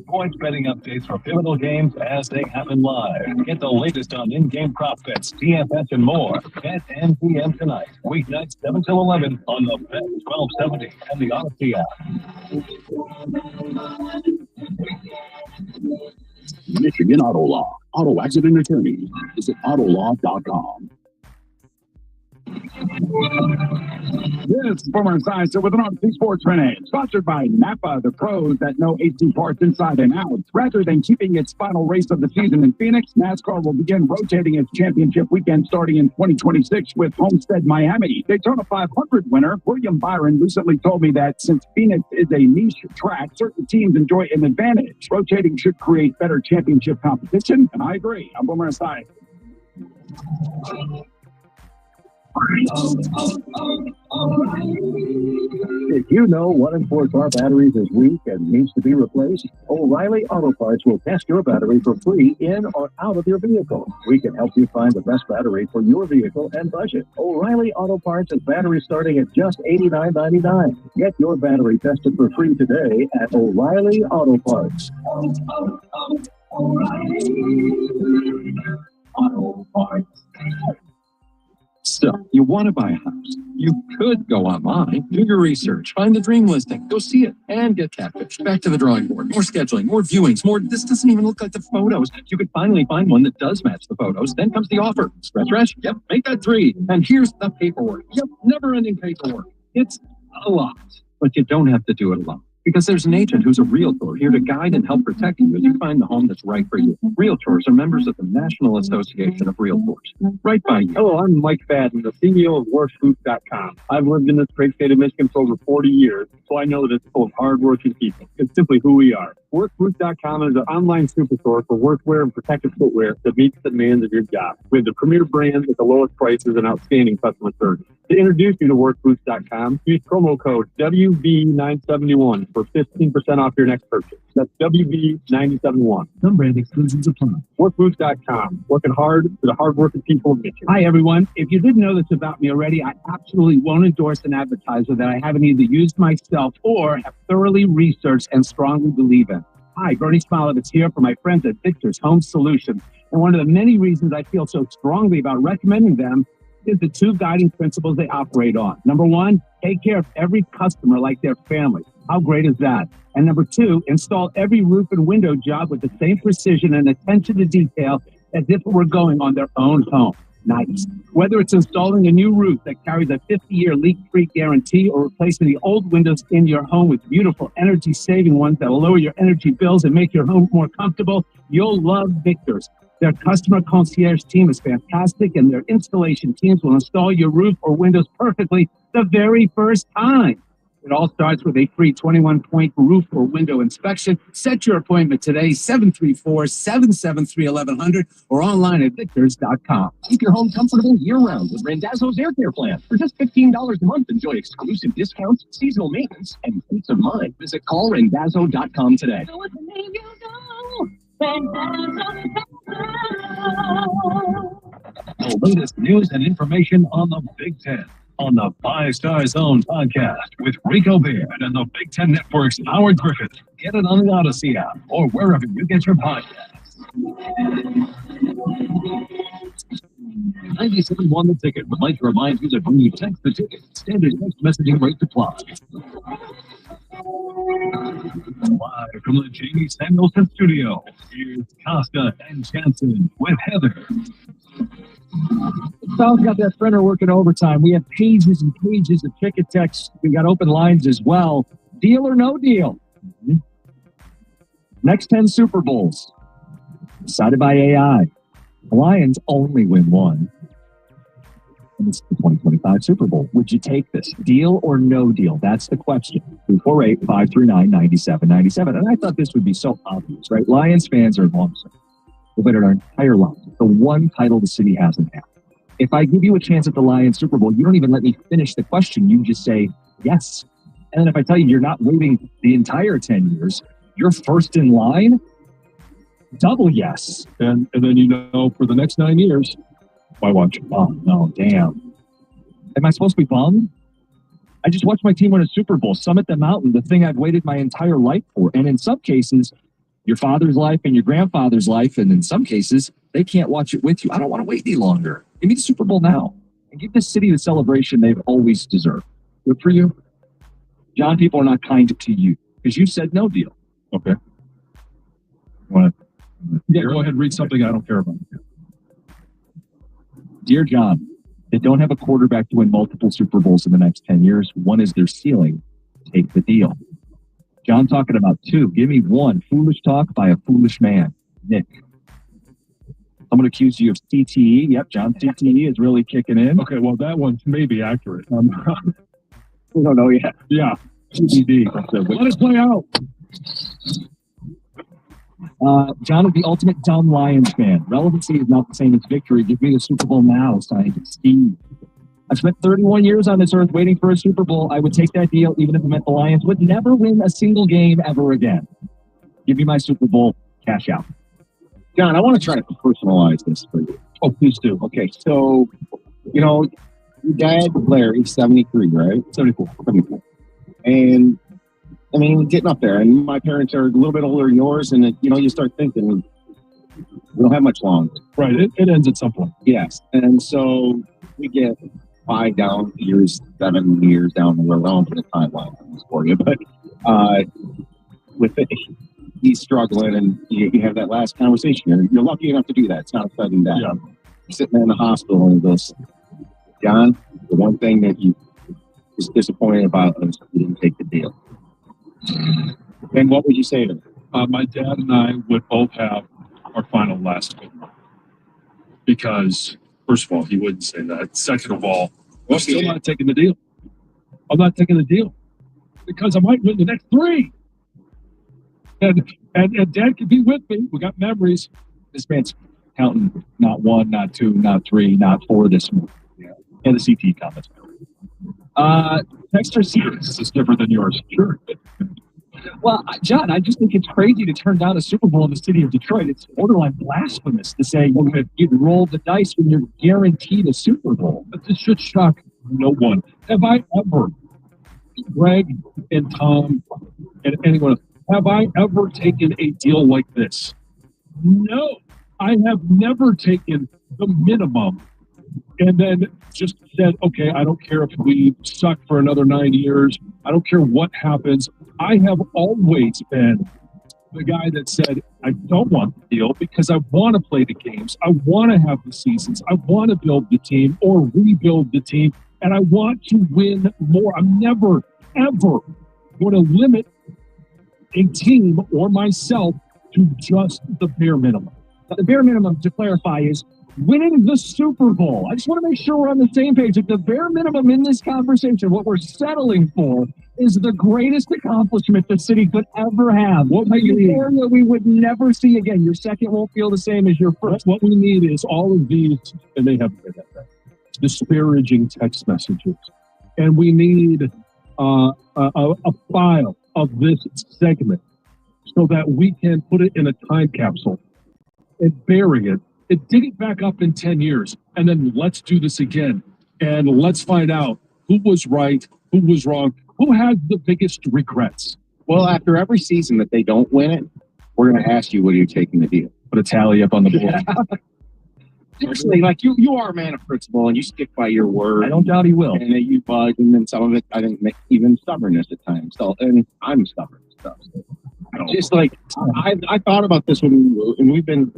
Points betting updates for pivotal games as they happen live. Get the latest on in-game prop bets, DFS, and more. Bet MGM tonight, weeknights 7 till 11 on the Bet 1270 and the Odyssey app. Michigan Auto Law. Auto accident attorney. Visit autolaw.com. This is Former Science with an RC Sports Minute, sponsored by Napa, the pros that know AC parts inside and out. Rather than keeping its final race of the season in Phoenix, NASCAR will begin rotating its championship weekend starting in 2026 with Homestead Miami. Daytona 500 winner William Byron recently told me that since Phoenix is a niche track, certain teams enjoy an advantage. Rotating should create better championship competition, and I agree. I'm Former Science. Did you know 1 in 4 car batteries is weak and needs to be replaced? O'Reilly Auto Parts will test your battery for free in or out of your vehicle. We can help you find the best battery for your vehicle and budget. O'Reilly Auto Parts has batteries starting at just $89.99. Get your battery tested for free today at O'Reilly Auto Parts. O'Reilly Auto Parts. Still, you want to buy a house. You could go online, do your research, find the dream listing, go see it, and get catfished. Back to the drawing board. More scheduling, more viewings, more. This doesn't even look like the photos. You could finally find one that does match the photos. Then comes the offer. Stretch. Yep, make that 3. And here's the paperwork. Yep, never-ending paperwork. It's a lot, but you don't have to do it alone. Because there's an agent who's a realtor here to guide and help protect you as you find the home that's right for you. Realtors are members of the National Association of Realtors. Right by you. Hello, I'm Mike Fadden, the CEO of WorkBooth.com. I've lived in this great state of Michigan for over 40 years, so I know that it's full of hardworking people. It's simply who we are. WorkBooth.com is an online superstore for workwear and protective footwear that meets the demands of your job. We have the premier brands at the lowest prices and outstanding customer service. To introduce you to WorkBooth.com, use promo code WB971 for 15% off your next purchase. That's WB971. Some brand exclusions apply. WorkBooth.com. Working hard for the hardworking people of Michigan. Hi, everyone. If you didn't know this about me already, I absolutely won't endorse an advertiser that I haven't either used myself or have thoroughly researched and strongly believe in. Hi, Bernie Smolovitz here for my friends at Victor's Home Solutions. And one of the many reasons I feel so strongly about recommending them is the 2 guiding principles they operate on. Number 1, take care of every customer like their family. How great is that? And number 2, install every roof and window job with the same precision and attention to detail as if it were going on their own home. Nice. Whether it's installing a new roof that carries a 50-year leak-free guarantee or replacing the old windows in your home with beautiful energy-saving ones that will lower your energy bills and make your home more comfortable, you'll love Victor's. Their customer concierge team is fantastic, and their installation teams will install your roof or windows perfectly the very first time. It all starts with a free 21-point roof or window inspection. Set your appointment today, 734-773-1100 or online at victors.com. Keep your home comfortable year-round with Randazzo's Air Care Plan. For just $15 a month, enjoy exclusive discounts, seasonal maintenance, and peace of mind. Visit callrandazzo.com today. The latest news and information on the Big Ten on the 5 Star Zone podcast with Rico Beard and the Big Ten Network's Howard Griffith. Get it on the Odyssey app or wherever you get your podcasts. 97.1 The Ticket would like to remind you that when you text the ticket, standard text messaging rate applies. Live from the Jamie Samuelson studio, here's Costa and Jansen with Heather. Sal's got that printer working overtime. We have pages and pages of ticket text. We got open lines as well. Deal or no deal? Next 10 Super Bowls decided by AI. The Lions only win one. And it's the 2025 Super Bowl. Would you take this? Deal or no deal? That's the question. 248-539-9797. And I thought this would be so obvious, right? Lions fans are long-term. We've been our entire lives. The one title the city hasn't had. If I give you a chance at the Lions Super Bowl, you don't even let me finish the question. You just say yes. And then if I tell you you're not waiting the entire 10 years, you're first in line, double yes. And then, for the next 9 years, why watch? Oh, no, damn. Am I supposed to be bummed? I just watched my team win a Super Bowl, summit the mountain, the thing I've waited my entire life for. And in some cases, your father's life and your grandfather's life, and in some cases, they can't watch it with you. I don't want to wait any longer. Give me the Super Bowl now and give this city the celebration they've always deserved. Good for you. John, people are not kind to you because you said no deal. Okay. Yeah, go ahead and read something I don't care about. Dear John, they don't have a quarterback to win multiple Super Bowls in the next 10 years. One is their ceiling. Take the deal. John talking about two. Give me one. Foolish talk by a foolish man. Nick. Someone accused you of CTE. Yep, John, CTE is really kicking in. Okay, well, that one may be accurate. We don't know yet. Yeah, CTD. Let it play out. John is the ultimate dumb Lions fan. Relevancy is not the same as victory. Give me the Super Bowl now, scientist Steve. I've spent 31 years on this earth waiting for a Super Bowl. I would take that deal even if it meant the Lions would never win a single game ever again. Give me my Super Bowl. Cash out. John, I want to try to personalize this for you. Oh, please do. Okay, so, your dad, Larry, 73, right? 74. And, getting up there. And my parents are a little bit older than yours, and, you start thinking, we don't have much longer. Right, it ends at some point. Yes, and so we get 7 years down the road. I don't put a timeline on this for you, but with it, he's struggling, and you have that last conversation. You're lucky enough to do that. It's not a sudden death. Yeah. You're sitting there in the hospital, and he goes, John, the one thing that you was disappointed about is you didn't take the deal. And what would you say to him? My dad and I would both have our final last week. Because, first of all, he wouldn't say that. Second of all, I'm still not taking the deal. I'm not taking the deal. Because I might win the next 3. And Dad could be with me. We got memories. This man's counting not 1, not 2, not 3, not 4 this month. Yeah. And the CT comments. Texter series. This is different than yours. Sure. Well, John, I just think it's crazy to turn down a Super Bowl in the city of Detroit. It's borderline blasphemous to say you'd roll the dice when you're guaranteed a Super Bowl. But this should shock no one. Have I ever, Greg and Tom and anyone else, have I ever taken a deal like this? No. I have never taken the minimum and then just said, okay, I don't care if we suck for another 9 years. I don't care what happens. I have always been the guy that said, I don't want the deal because I want to play the games. I want to have the seasons. I want to build the team or rebuild the team. And I want to win more. I'm never, ever going to limit a team or myself to just the bare minimum. The bare minimum, to clarify, is winning the Super Bowl. I just want to make sure we're on the same page. At the bare minimum in this conversation, what we're settling for is the greatest accomplishment the city could ever have. What a euphoria we would never see again. Your second won't feel the same as your first. What we need is all of these, and they have disparaging text messages. And we need a file of this segment so that we can put it in a time capsule and bury it and dig it back up in 10 years. And then let's do this again. And let's find out who was right, who was wrong, who has the biggest regrets. Well, after every season that they don't win it, we're going to ask you, what are you taking the deal? Put a tally up on the board. Seriously, like you are a man of principle and you stick by your word. I don't doubt he will. And that you bug, and then some of it, I think, even stubbornness at times. So, and I'm stubborn and stuff. So. Just like I thought about this when we've been,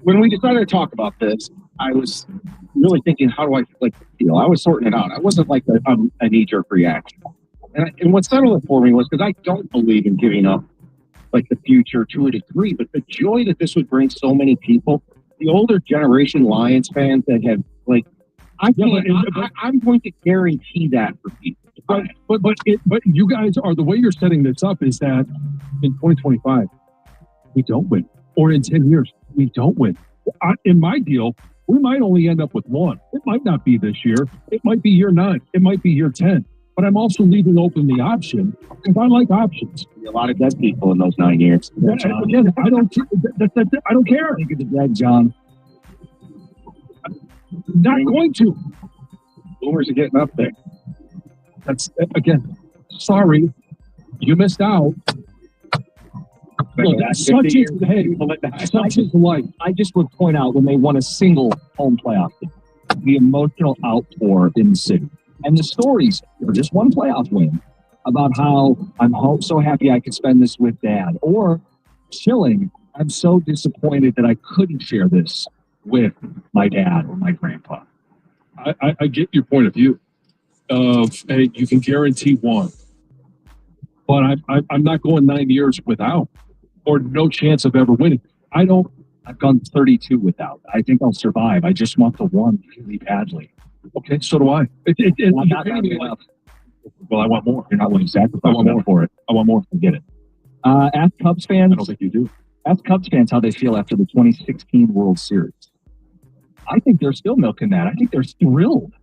when we decided to talk about this, I was really thinking, how do I feel? I was sorting it out. I wasn't like a knee-jerk reaction. And what settled it for me was because I don't believe in giving up like the future to a degree, but the joy that this would bring so many people, the older generation Lions fans that have I'm going to guarantee that for people. But you guys are, the way you're setting this up is that in 2025 we don't win, or in 10 years we don't win. In my deal, we might only end up with one. It might not be this year. It might be year 9. It might be year 10. But I'm also leaving open the option because I like options. A lot of dead people in those 9 years. Again, I don't care. Think of the dead, John. Not going to. Boomers are getting up there. That's, again, sorry, you missed out. Look, such is life. I just would point out when they won a single home playoff game, the emotional outpour in the city. And the stories for just one playoff win about how I'm so happy I could spend this with Dad, or chilling, I'm so disappointed that I couldn't share this with my dad or my grandpa. I get your point of view of, hey, you can guarantee one, but I'm not going 9 years without, or no chance of ever winning. I've gone 32 without. I think I'll survive. I just want the one really badly. Okay, so do I. Well, I want more. You're not willing to sacrifice. I want more for it. I want more to get it. Ask Cubs fans. I don't think you do. Ask Cubs fans how they feel after the 2016 World Series. I think they're still milking that. I think they're thrilled,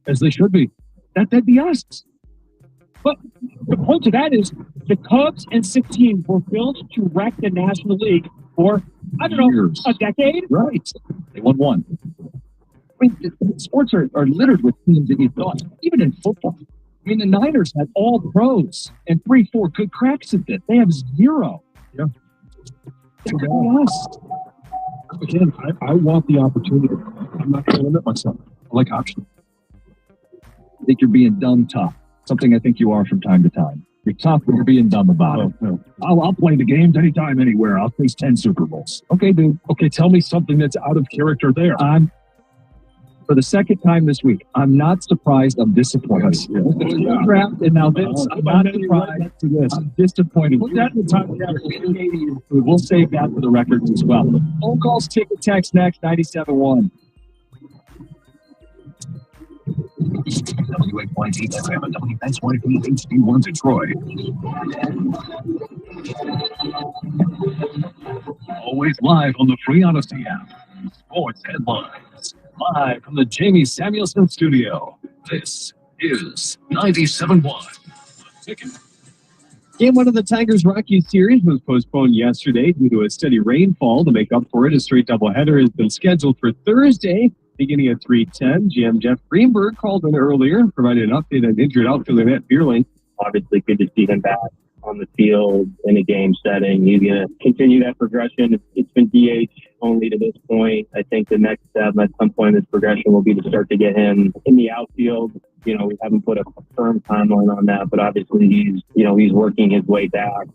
as they should be. That'd be us. But the point to that is the Cubs in 16 were built to wreck the National League for, I don't know, a decade? Right. They won one. I mean, sports are littered with teams that you thought, even in football. I mean, the Niners had all pros and 3-4 good cracks at this. They have 0. Yeah. They're us. Again, I want the opportunity. I'm not going to limit myself. I like options. I think you're being dumb tough. Something I think you are from time to time. You're tough, but you're being dumb about it. No. I'll play the games anytime, anywhere. I'll face 10 Super Bowls. Okay, dude. Okay, tell me something that's out of character there. For the second time this week, I'm not surprised. I'm disappointed. Draft, and now this. I'm not surprised to this. I'm disappointed. We'll save that for the records as well. Phone calls, ticket, text next, 97.1. WAYT FM and WSYP HD1 Detroit. Always live on the Free Honesty app. Sports headlines. Live from the Jamie Samuelson studio. This is 97.1. Ticket. Game 1 of the Tigers-Rockies series was postponed yesterday due to a steady rainfall. To make up for it, a straight doubleheader has been scheduled for Thursday, beginning at 3:10. GM Jeff Greenberg called in earlier and provided an update on injured outfielder Matt Bierling. Obviously, good to see him back on the field in a game setting. He's going to continue that progression. It's been DH only to this point. I think the next step at some point in this progression will be to start to get him in the outfield. We haven't put a firm timeline on that, but obviously he's working his way back.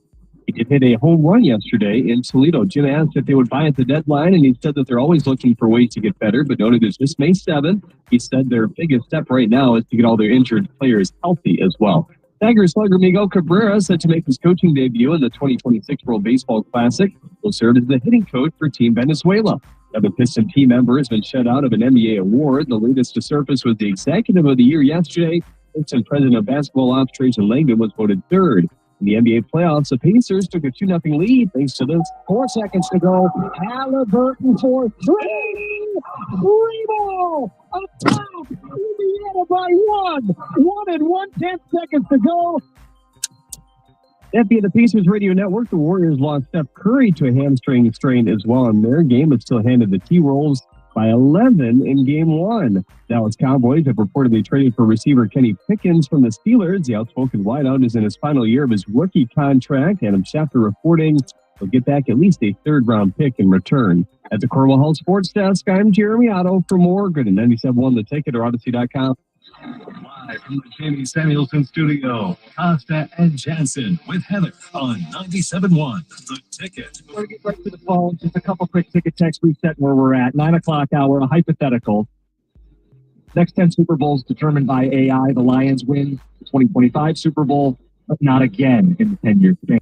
He did hit a home run yesterday in Toledo. Jim asked if they would buy at the deadline, and he said that they're always looking for ways to get better, but noted it's just May 7th. He said their biggest step right now is to get all their injured players healthy as well. Tigers slugger Miguel Cabrera, set to make his coaching debut in the 2026 World Baseball Classic, will serve as the hitting coach for Team Venezuela. The Piston team member has been shut out of an NBA award. The latest to surface was the Executive of the Year yesterday. Piston president of basketball ops, Tracy Langdon, was voted third. In the NBA playoffs, the Pacers took a 2-0 lead thanks to this. 4 seconds to go. Halliburton for three. Rebo up top. Indiana by 1. 1 and 1/10 seconds to go. That being the Pacers radio network, the Warriors lost Steph Curry to a hamstring strain as well in their game, but still handed the T-Wolves by 11 in Game 1. Dallas Cowboys have reportedly traded for receiver Kenny Pickens from the Steelers. The outspoken wideout is in his final year of his rookie contract. Adam Schefter reporting he'll get back at least a third-round pick in return. At the Cornwall Health Sports Desk, I'm Jeremy Otto. For more, go to 97.1 The Ticket or Odyssey.com. Live from the Jamie Samuelson studio, Costa and Jansen with Heather on 97.1 The Ticket. We're going to get right to the phone. Just a couple quick ticket text reset where we're at. 9 o'clock hour, a hypothetical. Next 10 Super Bowls determined by AI. The Lions win the 2025 Super Bowl, but not again in the 10 years. Like,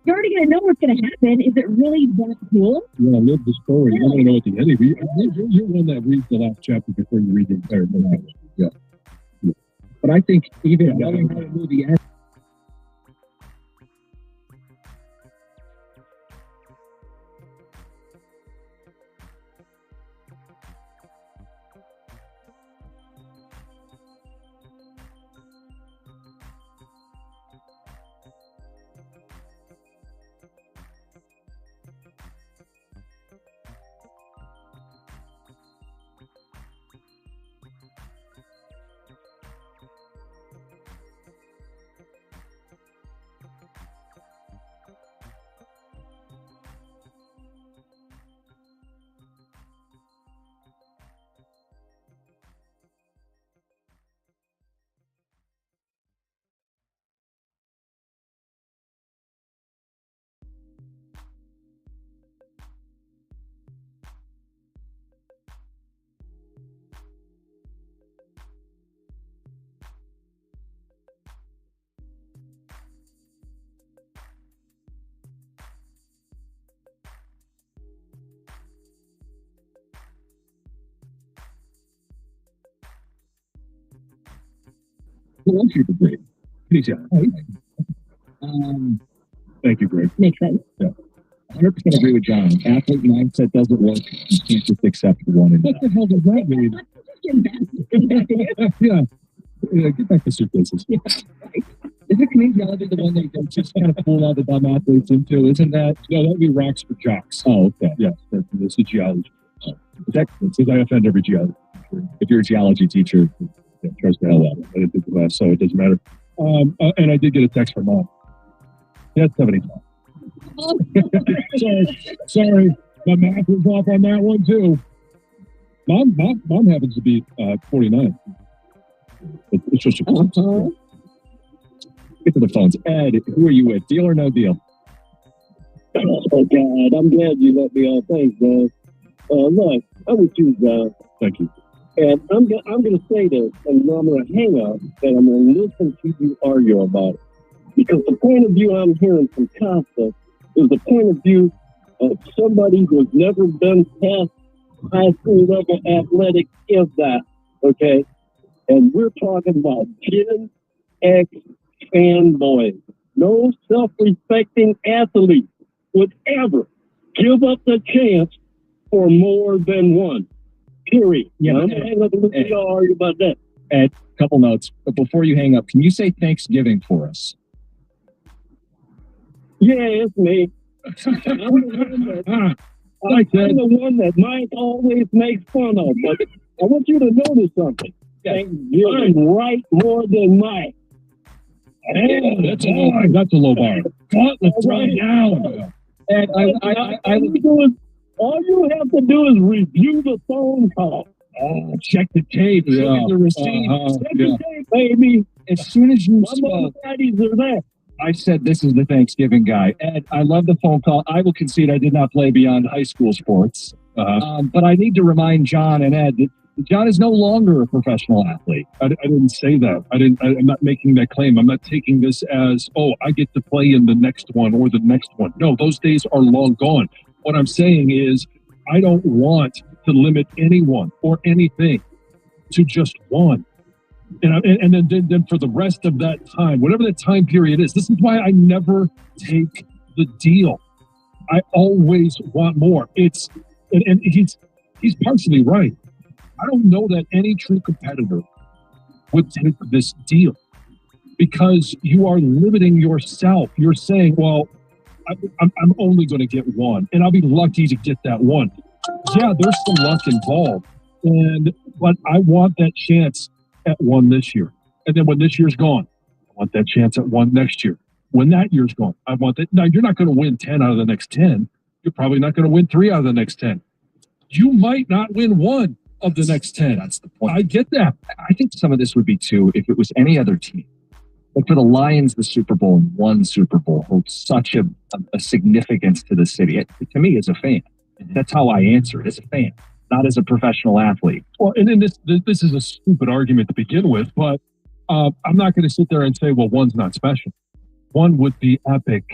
you're already going to know what's going to happen. Is it really that cool? You want to live the story. You want to know what the ending. You're one that reads the last chapter before you read the entire thing. Yeah. But I think even knowing how to know the end. Well, I'm super great. Good job. Thank you, Greg. Makes sense. Yeah. 100% agree with John. Athlete mindset doesn't work. You can't just accept one and what the hell does that mean? Yeah, get back to suitcases. Yeah, right. Isn't kinesiology the one that you just kind of pull all the dumb athletes into? Isn't that? No, that would be rocks for jocks. Oh, okay. Yeah, that's the geology. Oh. That says I offend every geology teacher. If you're a geology teacher, yeah, trust the hell out of it. I didn't take the class, so it doesn't matter. And I did get a text from Mom. Yeah, 75. Sorry, my math was off on that one too. Mom happens to be 49. It's just a Get to the phones. Ed, who are you with? Deal or no deal? Oh God, I'm glad you let me on. Thanks, man. Look, I would choose Thank you. And I'm gonna say this, and I'm gonna hang up, and I'm gonna listen to you argue about it. Because the point of view I'm hearing from Costa is the point of view of somebody who's never been past high school level athletics, if that, okay? And we're talking about Gen X fanboys. No self-respecting athlete would ever give up the chance for more than one. Period. Yeah, I'm going to listen to y'all argue about that. Ed, couple notes. But before you hang up, can you say Thanksgiving for us? Yeah, it's me. I'm the one that Mike always makes fun of. But I want you to notice something. Thanksgiving right more than Mike. That's a low bar. Let's right down. And all you have to do is review the phone call. Oh, check the tape. Look at the receipt. Check the tape, baby. As soon as you My spoke, daddies are there. I said this is the Thanksgiving guy. Ed, I love the phone call. I will concede I did not play beyond high school sports. But I need to remind John and Ed that John is no longer a professional athlete. I didn't say that. I'm not making that claim. I'm not taking this as, oh, I get to play in the next one or the next one. No, those days are long gone. What I'm saying is I don't want to limit anyone or anything to just one. And then for the rest of that time, whatever that time period is, this is why I never take the deal. I always want more. And he's partially right. I don't know that any true competitor would take this deal because you are limiting yourself. You're saying, well, I'm only going to get one, and I'll be lucky to get that one. Yeah, there's some luck involved, but I want that chance at one this year. And then when this year's gone, I want that chance at one next year. When that year's gone, I want that. Now, you're not going to win 10 out of the next 10. You're probably not going to win 3 out of the next 10. You might not win 1 of the next 10. That's the point. I get that. I think some of this would be too if it was any other team. Like for the Lions, the Super Bowl and one Super Bowl holds such a significance to the city. To me, as a fan, that's how I answer it, as a fan, not as a professional athlete. Well, and then this is a stupid argument to begin with, but I'm not going to sit there and say, well, one's not special. One would be epic.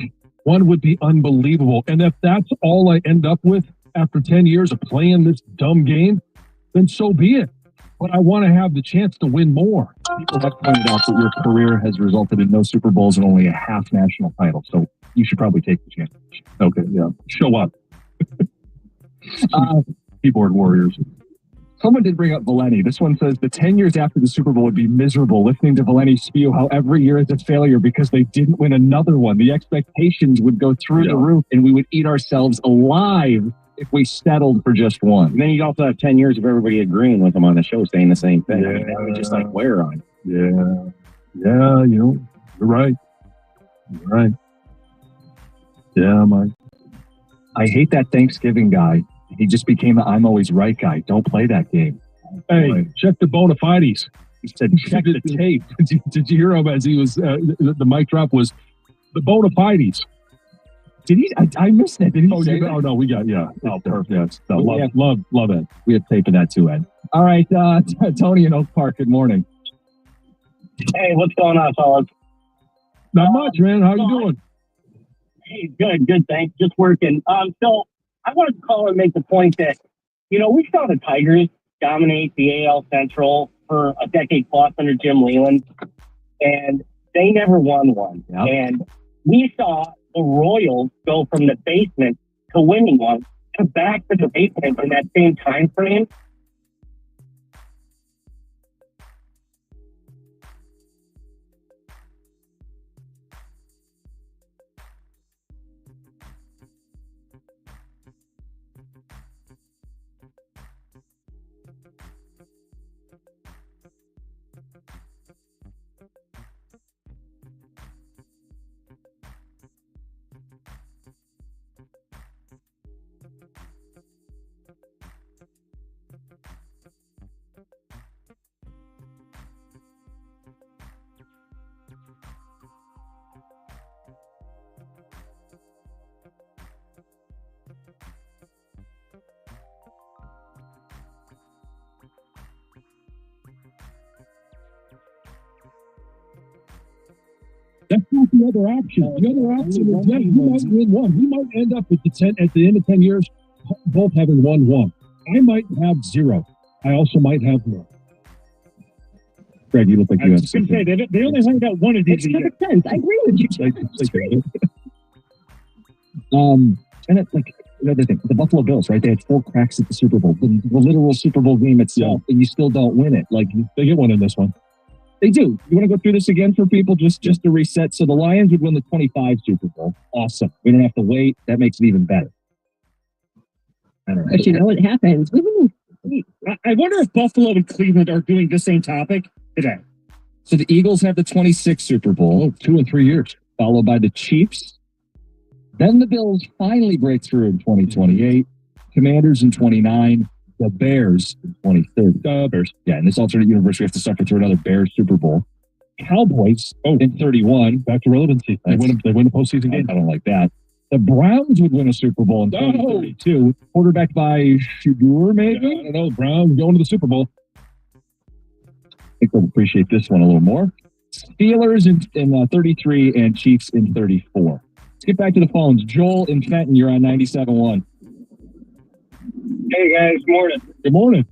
One would be unbelievable. And if that's all I end up with after 10 years of playing this dumb game, then so be it. But I want to have the chance to win more. People have pointed out that your career has resulted in no Super Bowls and only a half national title. So you should probably take the championship. Okay, yeah. Show up. Keyboard warriors. Someone did bring up Valeni. This one says the 10 years after the Super Bowl would be miserable listening to Valeni spew how every year is a failure because they didn't win another one. The expectations would go through the roof and we would eat ourselves alive if we settled for just one. And then you'd also have 10 years of everybody agreeing with him on the show saying the same thing. Yeah. I mean, that would just like wear on. Yeah, you're right. You're right. Yeah, Mike. I hate that Thanksgiving guy. He just became an I'm always right guy. Don't play that game. Hey, check the bona fides. He said, check the tape. Did you hear him as he was, the mic drop was the bona fides. Did he? I missed it. Did he say that? Oh, no, we got, yeah. Oh, perfect. Yes. No, love it. We have tape of that too, Ed. All right, Tony in Oak Park, good morning. Hey, what's going on, fellas? Not much, man. How you doing? Hey, good, thanks. Just working. So I wanted to call and make the point that, we saw the Tigers dominate the AL Central for a decade plus under Jim Leyland, and they never won one. Yep. And we saw the Royals go from the basement to winning one to back to the basement in that same time frame. That's not the other option. The other option is, yeah, you might win one. You might end up with at the end of 10 years, both having won one. I might have 0. I also might have 1. Greg, you look like you have something. I was going to say, they only only got one of these. Makes perfect sense. I agree with you. And it's like another thing, the Buffalo Bills, right? They had 4 cracks at the Super Bowl, the literal Super Bowl game itself, and you still don't win it. Like, they get one in this one. They do. You want to go through this again for people just to reset? So the Lions would win the 25 Super Bowl. Awesome. We don't have to wait. That makes it even better. I don't know. But you know what happens? I wonder if Buffalo and Cleveland are doing the same topic today. So the Eagles have the 26 Super Bowl, 2 and 3 years, followed by the Chiefs, Then the Bills finally break through in 2028. Commanders in 29. The Bears in 2030. Bears. Yeah, in this alternate universe, we have to suffer through another Bears Super Bowl. Cowboys in 31. Back to relevancy. They win a postseason game. I don't like that. The Browns would win a Super Bowl in 2032. Quarterbacked by Shador, maybe? I don't know. Browns going to the Super Bowl. I think they'll appreciate this one a little more. Steelers in 33 and Chiefs in 34. Let's get back to the phones. Joel in Fenton, you're on 97.1. Hey guys, morning. Good morning.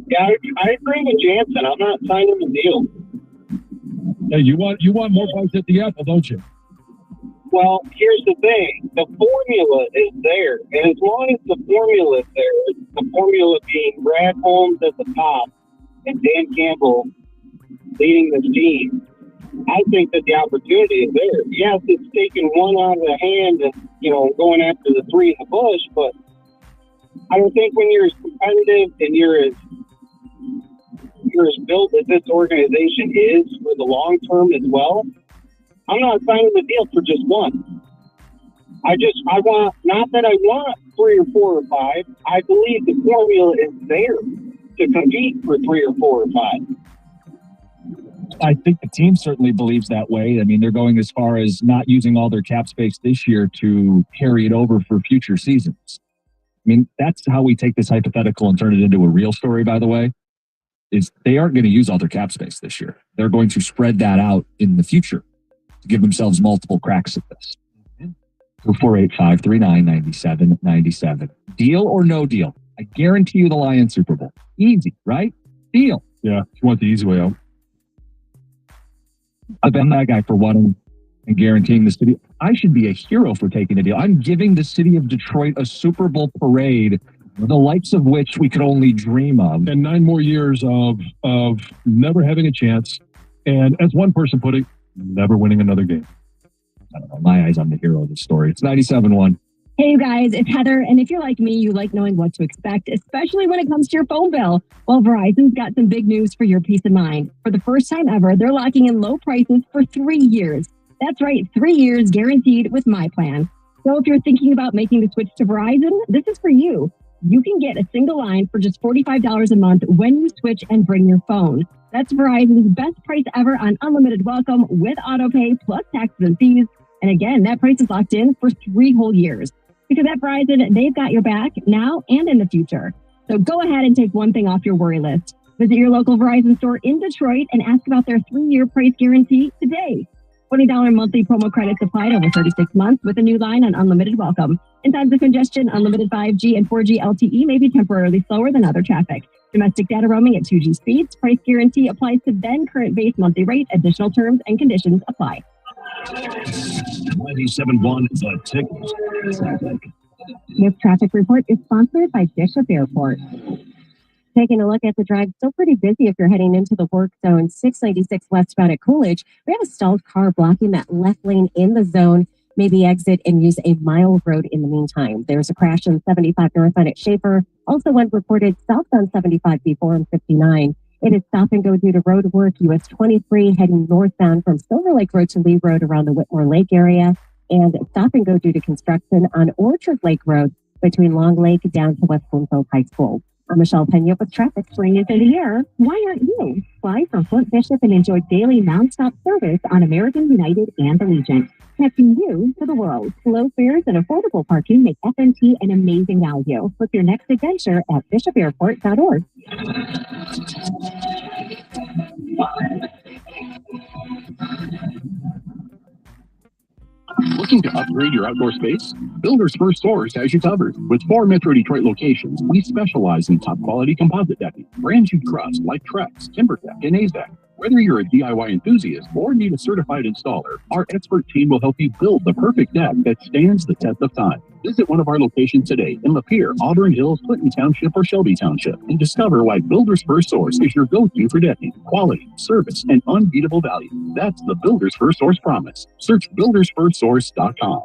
Yeah, I agree with Jansen. I'm not signing the deal. Hey, you want more bites at the apple, don't you? Well, here's the thing. The formula is there. And as long as the formula is there, the formula being Brad Holmes at the top and Dan Campbell leading this team, I think that the opportunity is there. Yes, it's taking one out of the hand and, going after the three in the bush, but I don't think when you're as competitive and you're as built as this organization is for the long term as well, I'm not signing the deal for just one. I want, not that I want 3 or 4 or 5. I believe the formula is there to compete for 3 or 4 or 5. I think the team certainly believes that way. I mean, they're going as far as not using all their cap space this year to carry it over for future seasons. I mean, that's how we take this hypothetical and turn it into a real story, by the way, is they aren't going to use all their cap space this year. They're going to spread that out in the future to give themselves multiple cracks at this. 485-3997-97. Deal or no deal? I guarantee you the Lions Super Bowl. Easy, right? Deal. Yeah, if you want the easy way out. I've been that guy for wanting and guaranteeing the city. I should be a hero for taking a deal. I'm giving the city of Detroit a Super Bowl parade, the likes of which we could only dream of. And 9 more years of never having a chance. And as one person put it, never winning another game. I don't know. In my eyes, I'm the hero of the story. It's 97.1. Hey, you guys, it's Heather. And if you're like me, you like knowing what to expect, especially when it comes to your phone bill. Well, Verizon's got some big news for your peace of mind. For the first time ever, they're locking in low prices for 3 years. That's right, 3 years guaranteed with my plan. So if you're thinking about making the switch to Verizon, this is for you. You can get a single line for just $45 a month when you switch and bring your phone. That's Verizon's best price ever on unlimited welcome with autopay plus taxes and fees. And again, that price is locked in for 3 whole years. Because at Verizon, they've got your back now and in the future. So go ahead and take one thing off your worry list. Visit your local Verizon store in Detroit and ask about their 3-year price guarantee today. $20 monthly promo credits applied over 36 months with a new line on unlimited welcome. In times of congestion, unlimited 5G and 4G LTE may be temporarily slower than other traffic. Domestic data roaming at 2G speeds. Price guarantee applies to then current base monthly rate. Additional terms and conditions apply. 97.1 The Ticket. This traffic report is sponsored by Bishop Airport. Taking a look at the drive, still pretty busy if you're heading into the work zone. 696 westbound at Coolidge. We have a stalled car blocking that left lane in the zone. Maybe exit and use a mile road in the meantime. There's a crash on 75 northbound at Schaefer. Also one reported southbound 75 before and 59. It is stop and go due to road work. US 23 heading northbound from Silver Lake Road to Lee Road around the Whitmore Lake area. And stop and go due to construction on Orchard Lake Road between Long Lake down to West Bloomfield High School. I'm Michelle Pena with traffic. Spring is in the air. Why aren't you? Fly from Flint Bishop and enjoy daily nonstop service on American United and Allegiant. Connecting you to the world. Low fares and affordable parking make FNT an amazing value. Book your next adventure at bishopairport.org. Looking to upgrade your outdoor space? Builders First Source has you covered. With 4 Metro Detroit locations, we specialize in top quality composite decking, brands you trust like Trex, TimberTech, and AZEK. Whether you're a DIY enthusiast or need a certified installer, our expert team will help you build the perfect deck that stands the test of time. Visit one of our locations today in Lapeer, Auburn Hills, Clinton Township, or Shelby Township, and discover why Builders First Source is your go-to for decking, quality, service, and unbeatable value. That's the Builders First Source promise. Search buildersfirstsource.com.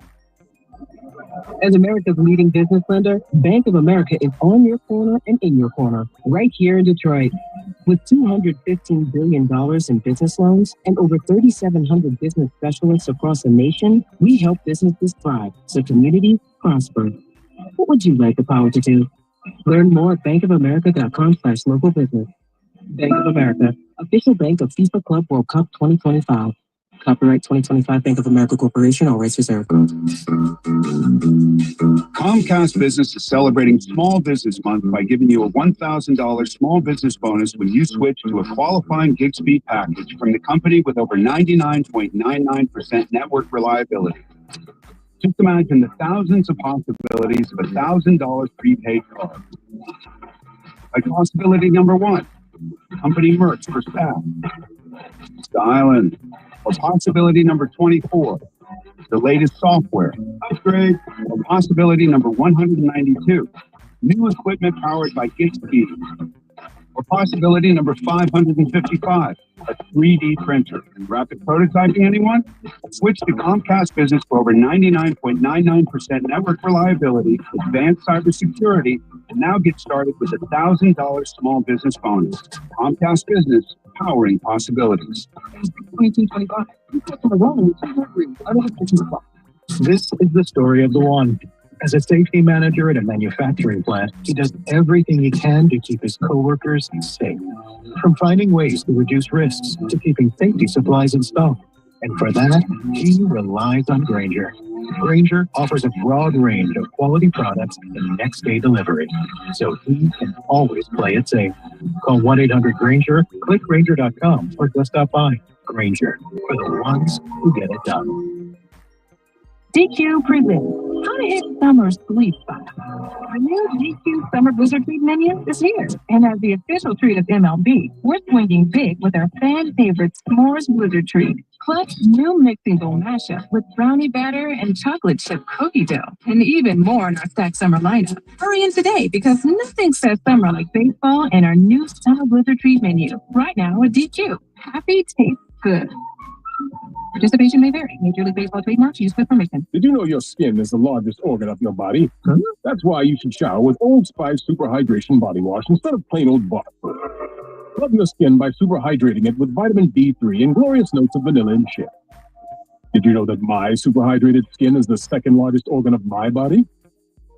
As America's leading business lender, Bank of America is on your corner and in your corner, right here in Detroit. With $215 billion in business loans and over 3,700 business specialists across the nation, we help businesses thrive so communities prosper. What would you like the power to do? Learn more at bankofamerica.com/local business. Bank of America, official bank of FIFA Club World Cup 2025. Copyright 2025 Bank of America Corporation, all rights reserved. Comcast Business is celebrating Small Business Month by giving you a $1,000 small business bonus when you switch to a qualifying gig speed package from the company with over 99.99% network reliability. Just imagine the thousands of possibilities of a $1,000 prepaid card. Like possibility number 1, company merch for staff. Styling. Or possibility number 24, the latest software upgrade. Or possibility number 192, new equipment powered by GigSpeed. Or possibility number 555, a 3D printer. And rapid prototyping, anyone? Switch to Comcast Business for over 99.99% network reliability, advanced cybersecurity, and now get started with a $1,000 small business bonus. Comcast Business, powering possibilities. 2225. This is the story of the one. As a safety manager at a manufacturing plant, he does everything he can to keep his coworkers safe. From finding ways to reduce risks to keeping safety supplies in stock. And for that, he relies on Grainger. Grainger offers a broad range of quality products and next-day delivery, so he can always play it safe. Call 1-800-GRAINGER, click Grainger.com, or just stop by. Grainger, for the ones who get it done. DQ presents How to Hit Summer's Sweet Spot. The new DQ Summer Blizzard Treat menu is here. And as the official treat of MLB, we're swinging big with our fan favorite S'mores Blizzard Treat. Plus, new mixing bowl mashup with brownie batter and chocolate chip cookie dough. And even more in our stacked summer lineup. Hurry in today because nothing says summer like baseball and our new Summer Blizzard Treat menu. Right now at DQ. Happy tastes good. Participation may vary. Major League Baseball trademarks used with permission. Did you know your skin is the largest organ of your body? Huh? That's why you should shower with Old Spice Super Hydration Body Wash instead of plain old body. Love your skin by super hydrating it with vitamin D3 and glorious notes of vanilla and shea. Did you know that my super hydrated skin is the second largest organ of my body?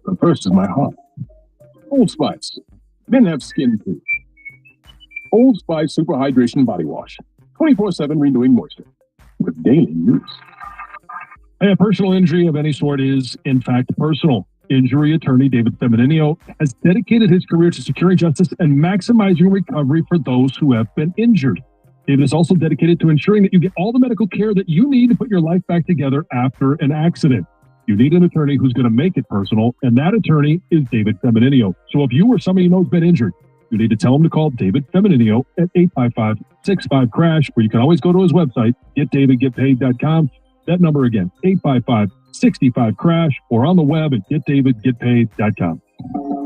The first is my heart. Old Spice. Men have skin too. Old Spice Super Hydration Body Wash. 24/7 renewing moisture. With daily use. A personal injury of any sort is, in fact, personal. Injury attorney David Feminino has dedicated his career to securing justice and maximizing recovery for those who have been injured. David is also dedicated to ensuring that you get all the medical care that you need to put your life back together after an accident. You need an attorney who's going to make it personal, and that attorney is David Feminino. So if you or somebody you know has been injured, you need to tell him to call David Feminino at 855-65-CRASH, or you can always go to his website, getdavidgetpaid.com. That number again, 855-65-CRASH, or on the web at getdavidgetpaid.com.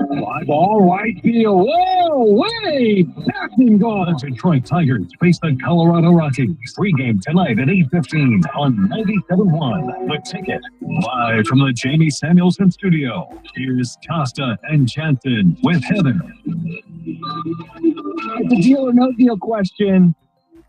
Live all right field. Whoa, way passing gone. The Detroit Tigers face the Colorado Rockies. Pre-game tonight at 8:15 on 97.1. The Ticket. Live from the Jamie Samuelson studio. Here's Costa and Jansen with Heather. It's a deal or no deal question. I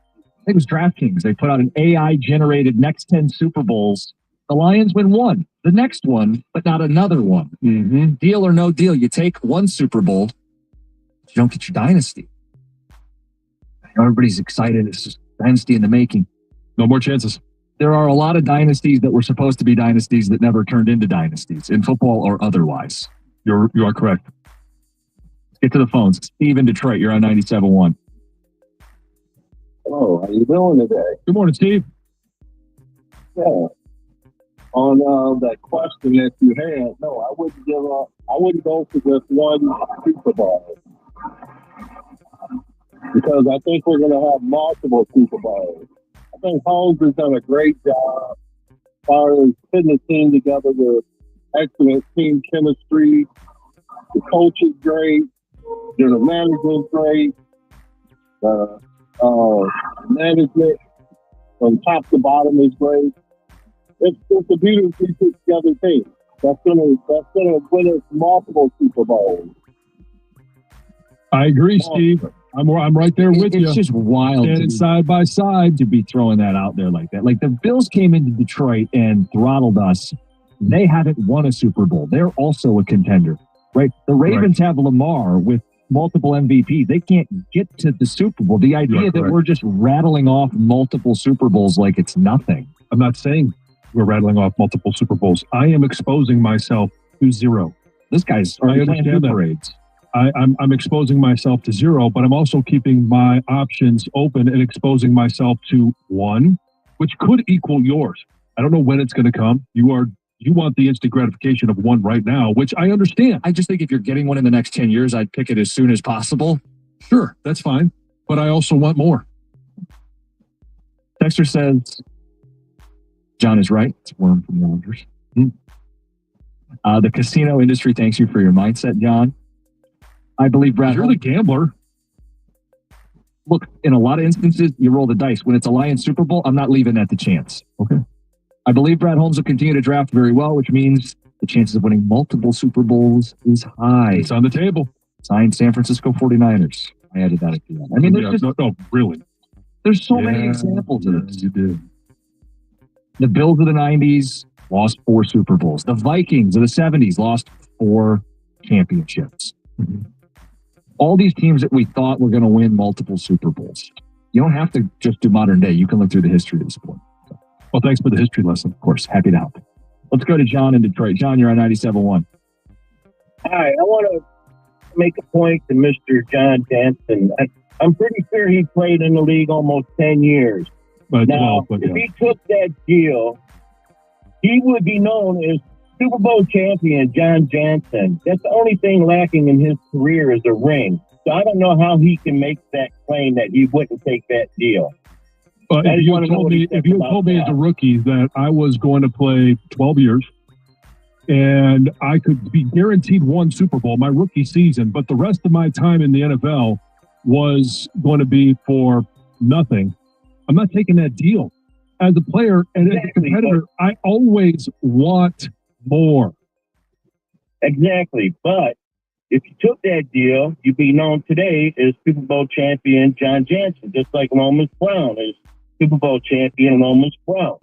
think it was DraftKings. They put out an AI-generated next 10 Super Bowls. The Lions win one, the next one, but not another one. Mm-hmm. Deal or no deal. You take one Super Bowl, you don't get your dynasty. Everybody's excited. It's just dynasty in the making. No more chances. There are a lot of dynasties that were supposed to be dynasties that never turned into dynasties, in football or otherwise. You are correct. Let's get to the phones. Steve in Detroit, you're on 97.1. Oh, how you doing today? Good morning, Steve. Yeah. On that question that you had, no, I wouldn't give up. I wouldn't go for just one Super Bowl because I think we're going to have multiple Super Bowls. I think Holmes has done a great job as far as putting the team together with excellent team chemistry. The coach is great. The manager is great. Management from top to bottom is great. It's a beautifully put together team. That's gonna win us multiple Super Bowls. I agree, Steve. I'm right there with you. It's just wild. Standing side by side to be throwing that out there like that. Like the Bills came into Detroit and throttled us. They haven't won a Super Bowl. They're also a contender, right? The Ravens have Lamar with multiple MVPs. They can't get to the Super Bowl. The idea that we're just rattling off multiple Super Bowls like it's nothing. I'm not saying we're rattling off multiple Super Bowls. I am exposing myself to zero. This guy's I understand that. parades. I'm exposing myself to zero, but I'm also keeping my options open and exposing myself to one, which could equal yours. I don't know when it's going to come. You want the instant gratification of one right now, which I understand. I just think if you're getting one in the next 10 years, I'd pick it as soon as possible. Sure, that's fine. But I also want more. Texter says, John is right. It's Worm from the Wanderers. The casino industry thanks you for your mindset, John. I believe Brad. You're the gambler. Look, in a lot of instances, you roll the dice. When it's a Lions Super Bowl, I'm not leaving that to chance. Okay. I believe Brad Holmes will continue to draft very well, which means the chances of winning multiple Super Bowls is high. It's on the table. Signed San Francisco 49ers. I added that at the end. I mean, there's really. There's so many examples of this. You did. The Bills of the 90s lost 4 Super Bowls. The Vikings of the 70s lost 4 championships. Mm-hmm. All these teams that we thought were going to win multiple Super Bowls. You don't have to just do modern day. You can look through the history of the sport. Well, thanks for the history lesson. Of course, happy to help. Let's go to John in Detroit. John, you're on 97.1. Hi, I want to make a point to Mr. John Jansen. I'm pretty sure he played in the league almost 10 years. If he took that deal, he would be known as Super Bowl champion John Jansen. That's the only thing lacking in his career is a ring. So I don't know how he can make that claim that he wouldn't take that deal. But if you told me as a rookie that I was going to play 12 years and I could be guaranteed one Super Bowl my rookie season, but the rest of my time in the NFL was going to be for nothing, I'm not taking that deal. As a player and as a competitor, I always want more. Exactly. But if you took that deal, you'd be known today as Super Bowl champion John Jansen, just like Lomas Brown is Super Bowl champion Lomas Brown.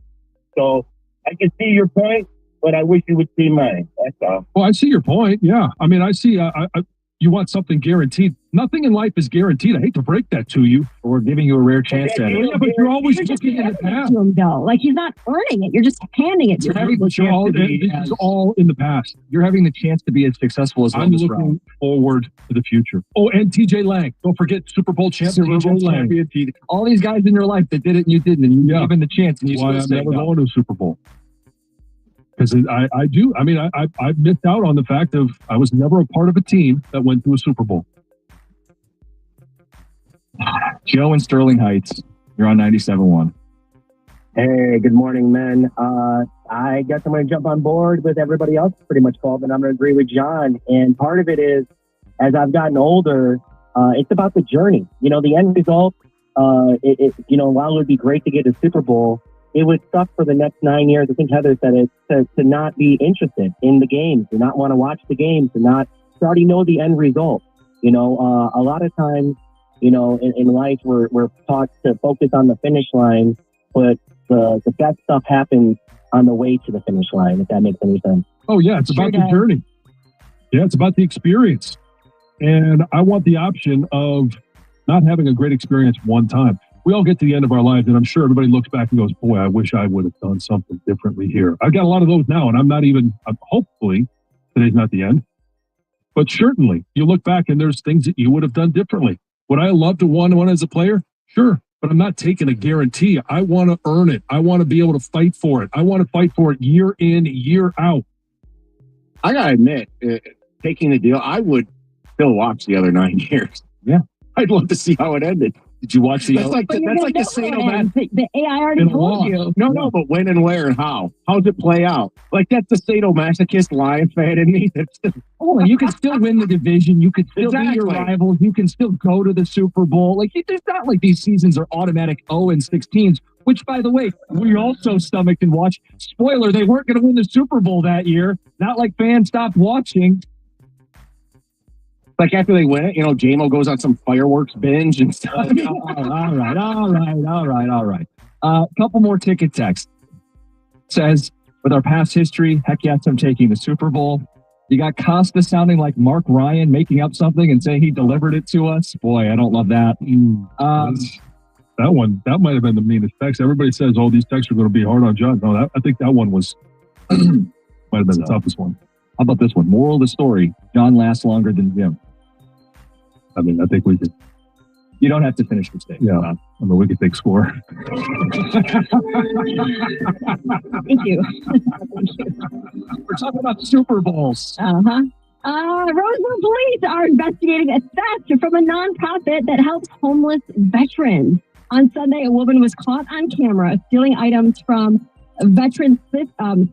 So I can see your point, but I wish you would see mine. That's all. Well, I see your point. Yeah. I mean, I see you want something guaranteed. Nothing in life is guaranteed. I hate to break that to you. We're giving you a rare chance at it. Yeah, but you're always looking at the past. Though. Like he's not earning it. You're just handing it to him. This is all in the past. You're having the chance to be as successful as I'm looking forward to the future. Oh, and TJ Lang. Don't forget Super Bowl champion. All these guys in your life that did it and you didn't, and you gave them the chance. And you why I'm never going to a Super Bowl. Because I do. I mean, I've missed out on the fact of I was never a part of a team that went to a Super Bowl. Joe in Sterling Heights, you're on 97.1. Hey, good morning, men. I guess I'm going to jump on board with everybody else pretty much called, and I'm going to agree with John. And part of it is, as I've gotten older, it's about the journey. You know, the end result, while it would be great to get a Super Bowl, it would suck for the next 9 years. I think Heather said it, to not be interested in the games, to not want to watch the games, to already know the end result. You know, a lot of times, you know, in life, we're taught to focus on the finish line, but the best stuff happens on the way to the finish line, if that makes any sense. Oh, yeah, it's about the journey. Yeah, it's about the experience. And I want the option of not having a great experience one time. We all get to the end of our lives, and I'm sure everybody looks back and goes, boy, I wish I would have done something differently here. I've got a lot of those now, and hopefully today's not the end. But certainly, you look back and there's things that you would have done differently. Would I love to win one as a player? Sure, but I'm not taking a guarantee. I want to earn it. I want to be able to fight for it. I want to fight for it year in, year out. I got to admit, taking the deal, I would still watch the other 9 years. Yeah. I'd love to see how it ended. Did you watch the? That's like the sadomasochism. The AI already told you. No, but when and where and how? How's it play out? Like that's the sadomasochist Lions fan in me. You can still win the division. You could still be your rivals. You can still go to the Super Bowl. Like it's not like these seasons are automatic 0-16s. Which, by the way, we also stomached and watched. Spoiler: they weren't going to win the Super Bowl that year. Not like fans stopped watching. Like after they win it, JMO goes on some fireworks binge and stuff. All right. Couple more ticket texts. Says, with our past history, heck yes, I'm taking the Super Bowl. You got Costa sounding like Mark Ryan making up something and saying he delivered it to us. Boy, I don't love that. That might have been the meanest text. Everybody says, "Oh, these texts are going to be hard on John." No, I think that one was might have been the toughest one. How about this one? Moral of the story: John lasts longer than Jim. I mean, I think we could. You don't have to finish the statement. Yeah, I mean, we could take score. Thank you. We're talking about Super Bowls. Roseville police are investigating a theft from a nonprofit that helps homeless veterans. On Sunday, a woman was caught on camera stealing items from a veteran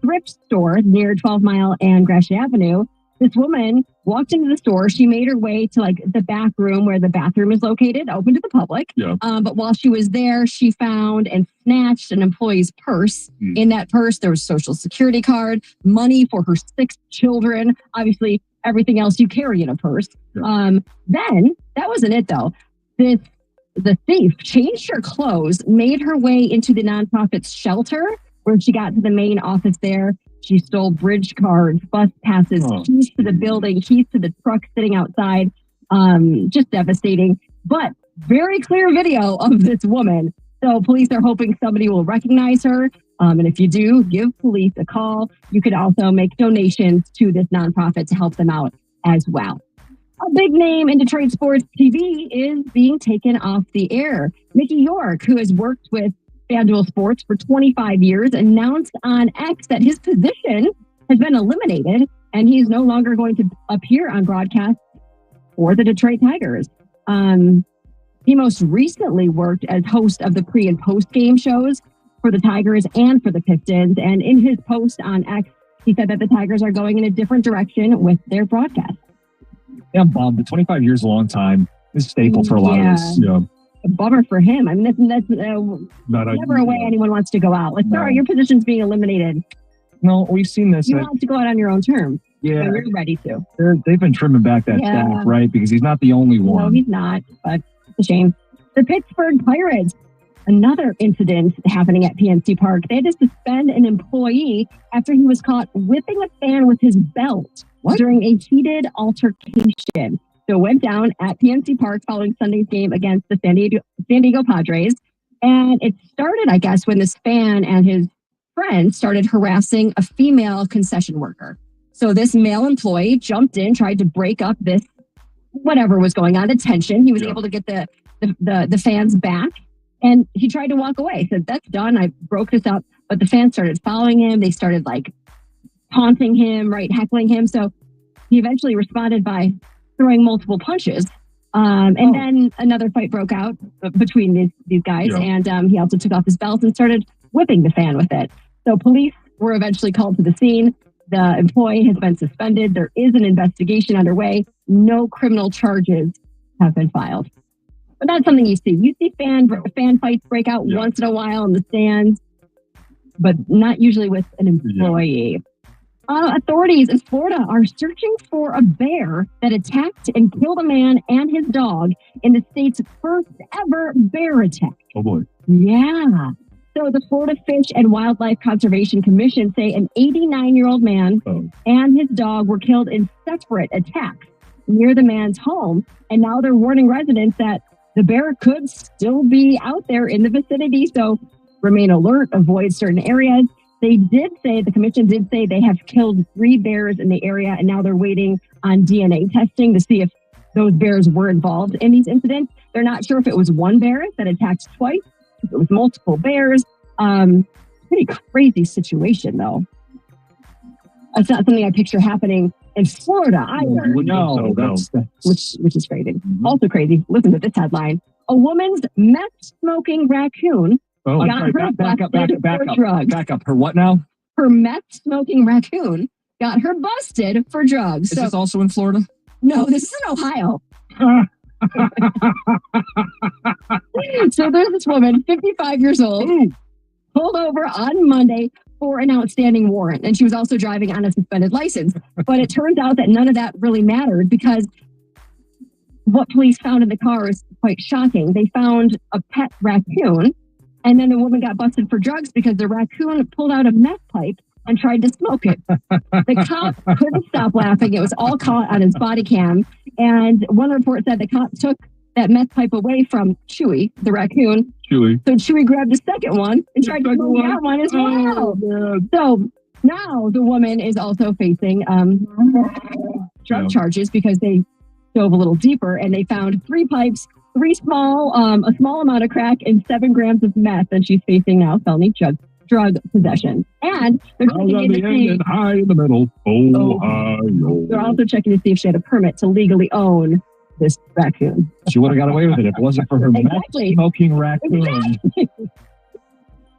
thrift store near 12 Mile and Gratiot Avenue. This woman walked into the store. She made her way to the back room where the bathroom is located, open to the public. Yeah. But while she was there, she found and snatched an employee's purse. In that purse, there was a Social Security card, money for her 6 children, obviously everything else you carry in a purse. Yeah. Then, that wasn't it though. The thief changed her clothes, made her way into the nonprofit's shelter, where she got to the main office there. She stole bridge cards, bus passes, keys to the building, keys to the truck sitting outside. Just devastating. But very clear video of this woman. So police are hoping somebody will recognize her. And if you do, give police a call. You could also make donations to this nonprofit to help them out as well. A big name in Detroit sports TV is being taken off the air. Mickey York, who has worked with FanDuel Sports for 25 years, announced on X that his position has been eliminated and he's no longer going to appear on broadcast for the Detroit Tigers. He most recently worked as host of the pre- and post-game shows for the Tigers and for the Pistons. And in his post on X, he said that the Tigers are going in a different direction with their broadcast. Yeah, I'm bummed. The 25 years is a long time. It's a staple for a lot of us. Yeah. A bummer for him. I mean, that's never a way anyone wants to go out. Like, sorry, your position's being eliminated. No, we've seen this. You want to go out on your own terms. Yeah. So you're ready to. They've been trimming back that staff, right? Because he's not the only one. No, he's not, but it's a shame. The Pittsburgh Pirates, another incident happening at PNC Park. They had to suspend an employee after he was caught whipping a fan with his belt during a heated altercation. So it went down at PNC Park following Sunday's game against the San Diego Padres. And it started, I guess, when this fan and his friend started harassing a female concession worker. So this male employee jumped in, tried to break up this, whatever was going on, the tension. He was able to get the fans back. And he tried to walk away. He said, that's done. I broke this up. But the fans started following him. They started taunting him, heckling him. So he eventually responded by throwing multiple punches. And then another fight broke out between these guys. Yeah. And he also took off his belt and started whipping the fan with it. So police were eventually called to the scene. The employee has been suspended. There is an investigation underway. No criminal charges have been filed. But that's something you see. You see fan fights break out once in a while in the stands, but not usually with an employee. Authorities in Florida are searching for a bear that attacked and killed a man and his dog in the state's first ever bear attack. Oh boy. Yeah. So the Florida Fish and Wildlife Conservation Commission say an 89-year-old man and his dog were killed in separate attacks near the man's home. And now they're warning residents that the bear could still be out there in the vicinity. So remain alert, avoid certain areas. The commission did say they have killed 3 bears in the area, and now they're waiting on DNA testing to see if those bears were involved in these incidents. They're not sure if it was one bear that attacked twice, if it was multiple bears. Pretty crazy situation, though. It's not something I picture happening in Florida either. No, which is crazy. Mm-hmm. Also crazy. Listen to this headline. A woman's meth-smoking raccoon got her busted for drugs. Back up. Her what now? Her meth-smoking raccoon got her busted for drugs. Is this also in Florida? No, this is in Ohio. So there's this woman, 55 years old, pulled over on Monday for an outstanding warrant. And she was also driving on a suspended license. But it turns out that none of that really mattered because what police found in the car is quite shocking. They found a pet raccoon, and then the woman got busted for drugs because the raccoon pulled out a meth pipe and tried to smoke it. The cop couldn't stop laughing. It was all caught on his body cam. And one report said the cop took that meth pipe away from Chewy, the raccoon. Chewy. So Chewy grabbed the second one and tried to smoke that one as well. So now the woman is also facing drug charges because they dove a little deeper and they found 3 pipes, a small amount of crack, and 7 grams of meth. And she's facing now felony drug possession. And they're checking in to see, and high in the middle. Ohio. They're also checking to see if she had a permit to legally own this raccoon. She would have got away with it if it wasn't for her meth-smoking raccoon. Exactly.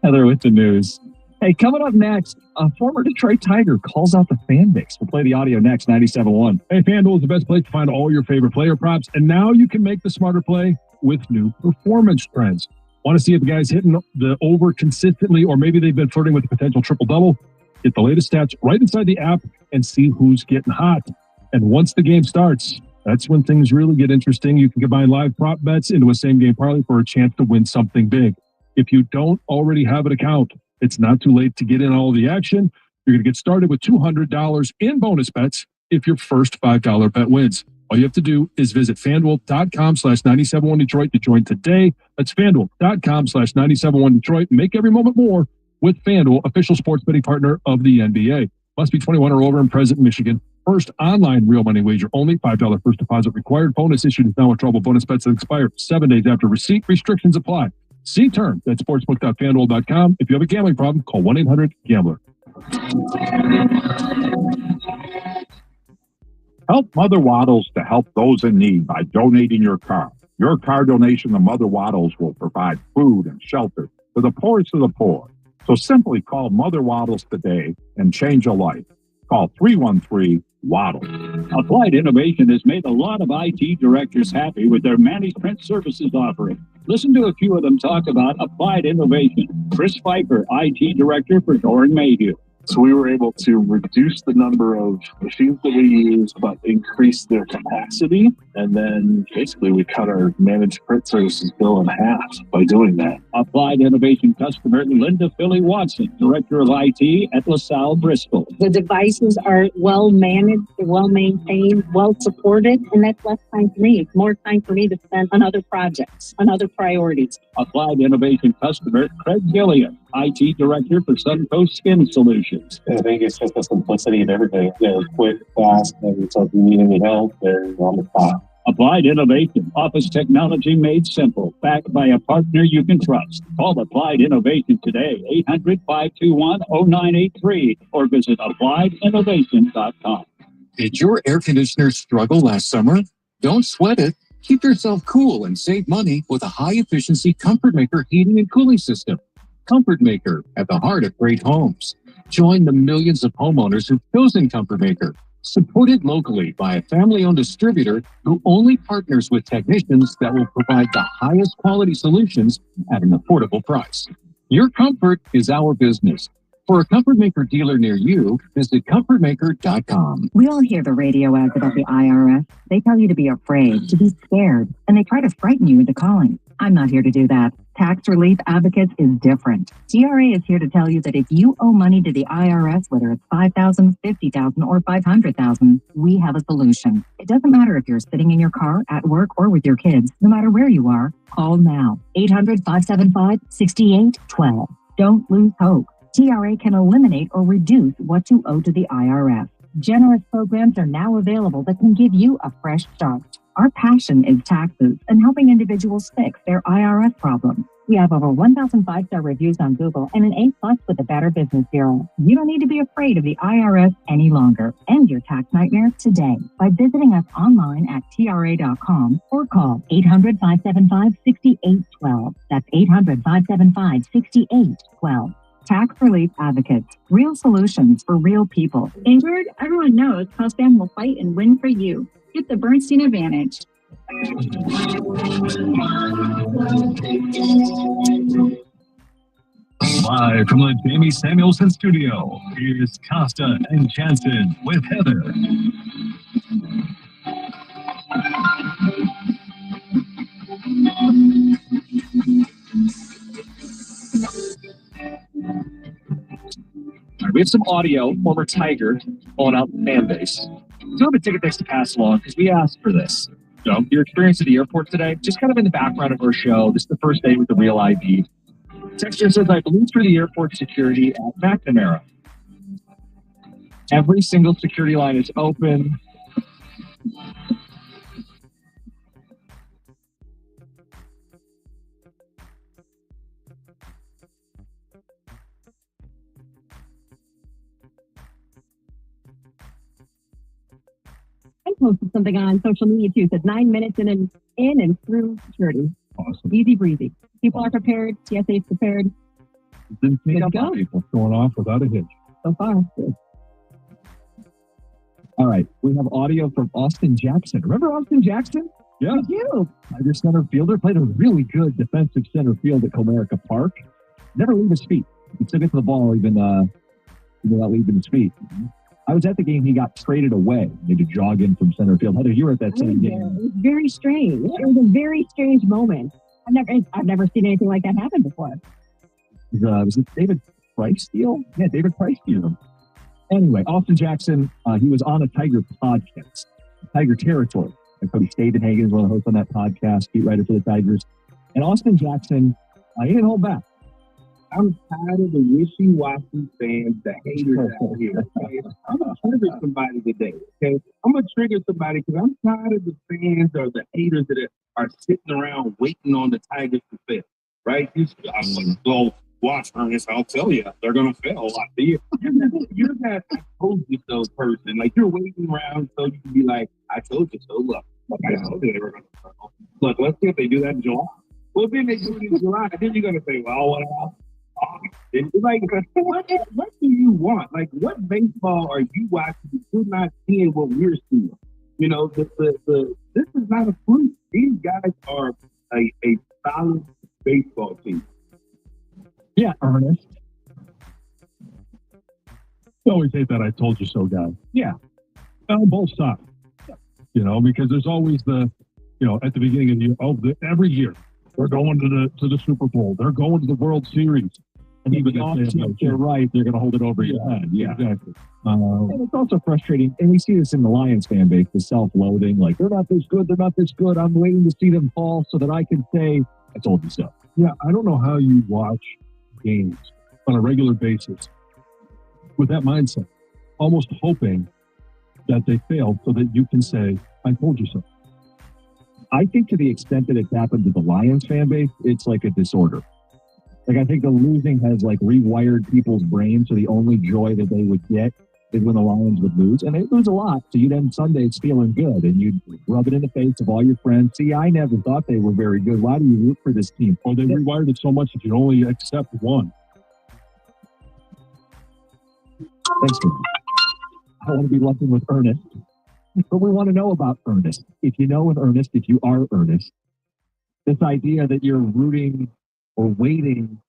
Heather with the news. Hey, coming up next, a former Detroit Tiger calls out the fan base. We'll play the audio next, 97.1. Hey, FanDuel is the best place to find all your favorite player props, and now you can make the smarter play with new performance trends. Want to see if the guy's hitting the over consistently, or maybe they've been flirting with a potential triple-double? Get the latest stats right inside the app and see who's getting hot. And once the game starts, that's when things really get interesting. You can combine live prop bets into a same-game parlay for a chance to win something big. If you don't already have an account, it's not too late to get in all the action. You're going to get started with $200 in bonus bets if your first $5 bet wins. All you have to do is visit FanDuel.com/971Detroit to join today. That's FanDuel.com/971Detroit. Make every moment more with FanDuel, official sports betting partner of the NBA. Must be 21 or over and present in Michigan. First online real money wager only. $5 first deposit required. Bonus issued is now in trouble. Bonus bets that expire 7 days after receipt. Restrictions apply. See terms at sportsbook.fanduel.com. If you have a gambling problem, call 1-800-GAMBLER. Help Mother Waddles to help those in need by donating your car. Your car donation to Mother Waddles will provide food and shelter for the poorest of the poor. So simply call Mother Waddles today and change a life. Call 313-WADDLE. Applied Innovation has made a lot of IT directors happy with their managed print services offering. Listen to a few of them talk about Applied Innovation. Chris Pfeiffer, IT Director for Doran Mayhew. So we were able to reduce the number of machines that we use, but increase their capacity. And then basically we cut our managed print services bill in half by doing that. Applied Innovation customer Linda Philly Watson, Director of IT at LaSalle Bristol. The devices are well managed, they're well maintained, well supported, and that's less time for me. It's more time for me to spend on other projects, on other priorities. Applied Innovation customer Craig Gilliam, IT Director for Suncoast Skin Solutions. I think it's just the simplicity of everything. They're quick, fast, and so if you need any help, they're on the spot. Applied Innovation, office technology made simple, backed by a partner you can trust. Call Applied Innovation today, 800-521-0983, or visit appliedinnovation.com. Did your air conditioner struggle last summer? Don't sweat it. Keep yourself cool and save money with a high-efficiency Comfort Maker heating and cooling system. Comfort Maker, at the heart of great homes. Join the millions of homeowners who've chosen Comfort Maker. Supported locally by a family-owned distributor who only partners with technicians that will provide the highest quality solutions at an affordable price. Your comfort is our business. For a Comfort Maker dealer near you, visit ComfortMaker.com. We all hear the radio ads about the IRS. They tell you to be afraid, to be scared, and they try to frighten you into calling. I'm not here to do that. Tax Relief Advocates is different. TRA is here to tell you that if you owe money to the IRS, whether it's $5,000, $50,000, or $500,000, we have a solution. It doesn't matter if you're sitting in your car, at work, or with your kids. No matter where you are, call now. 800-575-6812. Don't lose hope. TRA can eliminate or reduce what you owe to the IRS. Generous programs are now available that can give you a fresh start. Our passion is taxes and helping individuals fix their IRS problems. We have over 1,000 5-star reviews on Google and an A+ with the Better Business Bureau. You don't need to be afraid of the IRS any longer. End your tax nightmare today by visiting us online at TRA.com or call 800-575-6812. That's 800-575-6812. Tax Relief Advocates. Real solutions for real people. Injured? Everyone knows how Sam will fight and win for you. Get the Bernstein Advantage. Live from the Jamie Samuelson studio, here's Costa and Jansen with Heather. We have some audio, former Tiger, calling out the fan base. Do have a ticket next to pass along because we asked for this. So your experience at the airport today, just kind of in the background of our show. This is the first day with the real ID. Texture says, I blew through the airport security at McNamara. Every single security line is open. I posted something on social media too. It says 9 minutes in and through security. Awesome. Easy breezy. People are prepared. TSA is prepared. Didn't see Good to go. people going off without a hitch. So far. Good. All right. We have audio from Austin Jackson. Remember Austin Jackson? Yeah. You. Tiger center fielder. Played a really good defensive center field at Comerica Park. Never leave his feet. He could still get to the ball even without leaving his feet. I was at the game he got traded away. He had to jog in from center field. Heather, you were at that same game. It was very strange. It was a very strange moment. I've never seen anything like that happen before. Was it David Price deal? Yeah, David Price deal. Anyway, Austin Jackson, he was on a Tiger podcast, Tiger Territory. And Cody Stavenhagen is one of the hosts on that podcast, beat writer for the Tigers. And Austin Jackson, he didn't hold back. I'm tired of the wishy-washy fans, the haters out here. Okay? I'm going to trigger somebody today, okay? I'm going to trigger somebody because I'm tired of the fans or the haters that are sitting around waiting on the Tigers to fail, right? I'm like, well, watch, Ernest, I'll tell you, they're going to fail a lot. You're that I told you so person. Like, you're waiting around so you can be like, I told you so. Look, I told you they were going to fail. Look, let's see if they do that in July. Well, then they do it in July. Then you're going to say, well, what else? Like, what do you want? Like, what baseball are you watching? You're not seeing what we're seeing. You know, this is not a fluke. These guys are a solid baseball team. Yeah, Ernest. You always hate that I told you so guy. Yeah. On both sides. You know, because there's always at the beginning of the year, every year, they're going to the Super Bowl. They're going to the World Series. And even if they're right, they're going to hold it over your head. Yeah, exactly. And it's also frustrating, and we see this in the Lions fan base, the self-loathing, like, they're not this good, I'm waiting to see them fall so that I can say, I told you so. Yeah, I don't know how you watch games on a regular basis with that mindset, almost hoping that they failed so that you can say, I told you so. I think to the extent that it's happened to the Lions fan base, it's like a disorder. Like, I think the losing has rewired people's brains, so the only joy that they would get is when the Lions would lose. And they lose a lot, so you'd end Sundays feeling good, and you'd rub it in the face of all your friends. See, I never thought they were very good. Why do you root for this team? Well, they rewired it so much that you only accept one. Thanks, man. I want to be lucky with Ernest, but we want to know about Ernest. If you know an Ernest, if you are Ernest, this idea that you're rooting or waiting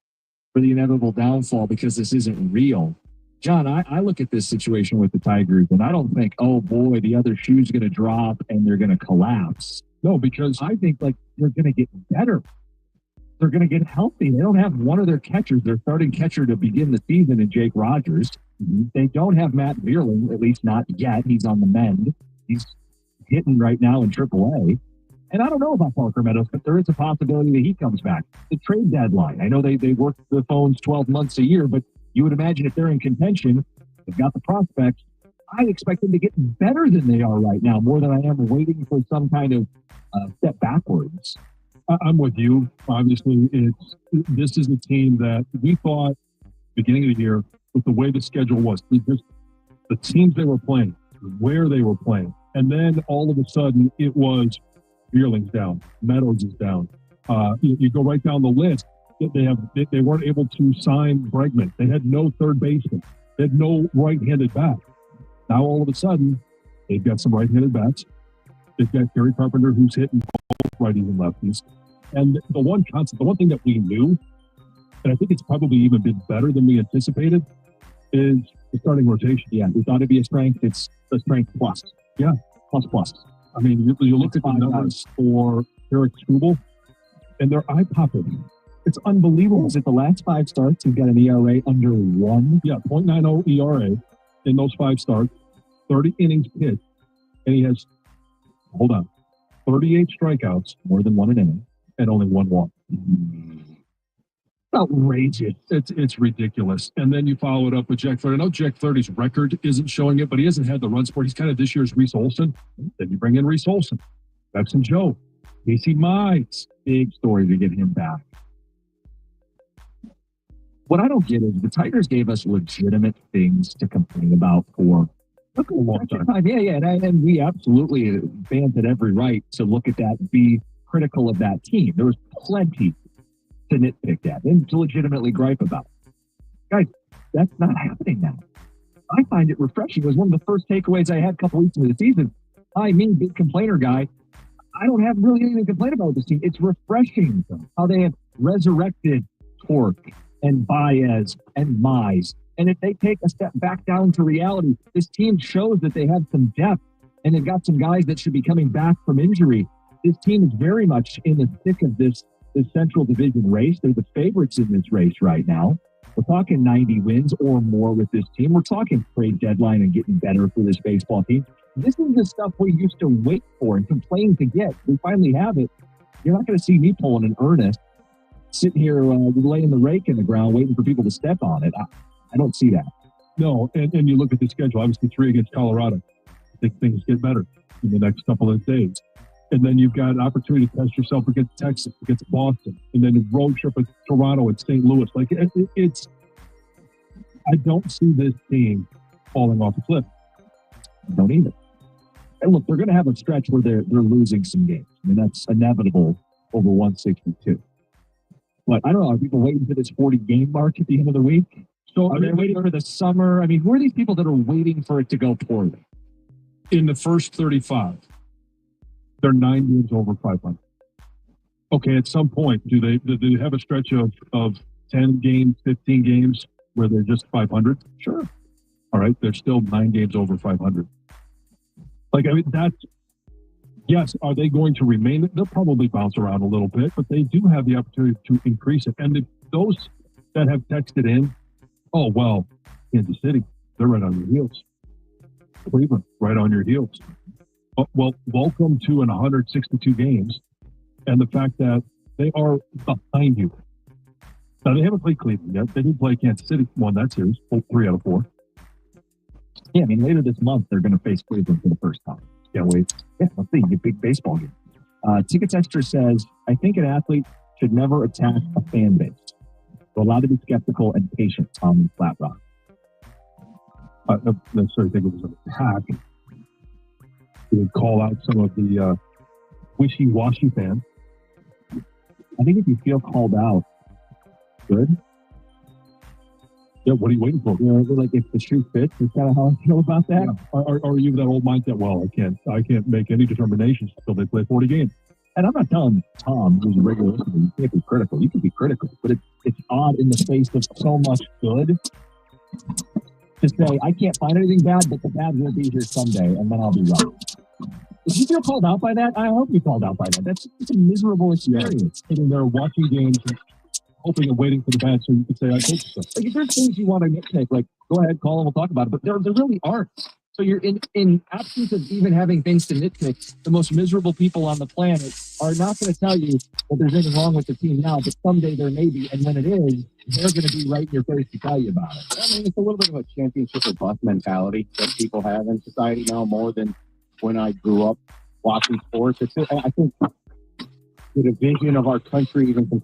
for the inevitable downfall because this isn't real. John, I look at this situation with the Tigers and I don't think, oh boy, the other shoe's going to drop and they're going to collapse. No, because I think they're going to get better. They're going to get healthy. They don't have one of their catchers, their starting catcher to begin the season in Jake Rogers. They don't have Matt Vierling, at least not yet. He's on the mend. He's hitting right now in AAA. And I don't know about Parker Meadows, but there is a possibility that he comes back. The trade deadline. I know they work the phones 12 months a year, but you would imagine if they're in contention, they've got the prospects. I'd expect them to get better than they are right now, more than I am waiting for some kind of step backwards. I'm with you. Obviously, this is a team that we thought beginning of the year, with the way the schedule was, the teams they were playing, where they were playing, and then all of a sudden it was Vierling's down, Meadows is down. You go right down the list. They weren't able to sign Bregman. They had no third baseman. They had no right-handed bat. Now all of a sudden, they've got some right-handed bats. They've got Gary Carpenter, who's hitting both righties and lefties. And the one thing that we knew, and I think it's probably even been better than we anticipated, is the starting rotation. Yeah, we thought it'd be a strength. It's a strength plus. Yeah, plus. I mean, you look at the numbers for Eric Skubal, and they're eye-popping. It's unbelievable. Is it the last 5 starts? He's got an ERA under 1. Yeah, 0.90 ERA in those 5 starts, 30 innings pitched, and he has, 38 strikeouts, more than 1 an inning, and only 1 walk. Outrageous. It's ridiculous. And then you follow it up with Jack Flaherty. I know Jack Flaherty's record isn't showing it, but he hasn't had the run support. He's kind of this year's Reese Olson. Then you bring in Reese Olson, Pepsin Joe, Casey Mize. Big story to get him back. What I don't get is the Tigers gave us legitimate things to complain about for a long time. Yeah, and we absolutely, fans had every right to look at that and be critical of that team. There was plenty to nitpick at and to legitimately gripe about. Guys, that's not happening now. I find it refreshing. It was one of the first takeaways I had a couple weeks into the season. Big complainer guy. I don't have really anything to complain about with this team. It's refreshing how they have resurrected Torque and Baez and Mize. And if they take a step back down to reality, this team shows that they have some depth and they've got some guys that should be coming back from injury. This team is very much in the thick of this Central Division race. They're the favorites in this race right now. We're talking 90 wins or more with this team. We're talking trade deadline and getting better for this baseball team. This is the stuff we used to wait for and complain to get. We finally have it. You're not going to see me pulling an Ernest, sitting here laying the rake in the ground, waiting for people to step on it. I don't see that. No, and you look at the schedule, obviously 3 against Colorado. I think things get better in the next couple of days. And then you've got an opportunity to test yourself against Texas, against Boston, and then a road trip with Toronto and St. Louis. I don't see this team falling off a cliff. I don't either. And look, they're going to have a stretch where they're losing some games. I mean, that's inevitable over 162. But I don't know, are people waiting for this 40-game mark at the end of the week? So are they waiting for the summer? I mean, who are these people that are waiting for it to go poorly? In the first 35, they're 9 games over 500. Okay, at some point, do they have a stretch of 10 games, 15 games where they're just 500? Sure. All right, they're still 9 games over 500. Yes, are they going to remain? They'll probably bounce around a little bit, but they do have the opportunity to increase it. And those that have texted in, oh, well, Kansas City, they're right on your heels. Cleveland, right on your heels. Well, welcome to 162 games and the fact that they are behind you. Now, they haven't played Cleveland yet. They did play Kansas City, won that series, 3 out of 4. Yeah, I mean, later this month, they're going to face Cleveland for the first time. Can't wait. Yeah, let's see, a big baseball game. Ticket Extra says, I think an athlete should never attack a fan base. We're allowed to be skeptical and patient, Tom and Flat Rock. I don't necessarily think it was an attack. He would call out some of the wishy-washy fans. I think if you feel called out, good. Yeah, what are you waiting for? Like if the shoe fits, is kind of how I feel about that. Yeah. Are you that old mindset? Well, I can't make any determinations until they play 40 games. And I'm not telling Tom, who's a regular listener, you can't be critical. You can be critical, but it's odd in the face of so much good to say, I can't find anything bad, but the bad will be here someday, and then I'll be right. If you feel called out by that, I hope you're called out by that. It's a miserable experience. Sitting there watching games, hoping and waiting for the bad so you can say, I think so. Like, if there's things you want to nitpick, like, go ahead, call and we'll talk about it. But there really aren't. So you're in absence of even having things to nitpick, the most miserable people on the planet are not going to tell you that there's anything wrong with the team now, but someday there may be. And when it is, they're going to be right in your face to tell you about it. I mean, it's a little bit of a championship or bust mentality that people have in society now more than when I grew up watching sports. I think the division of our country even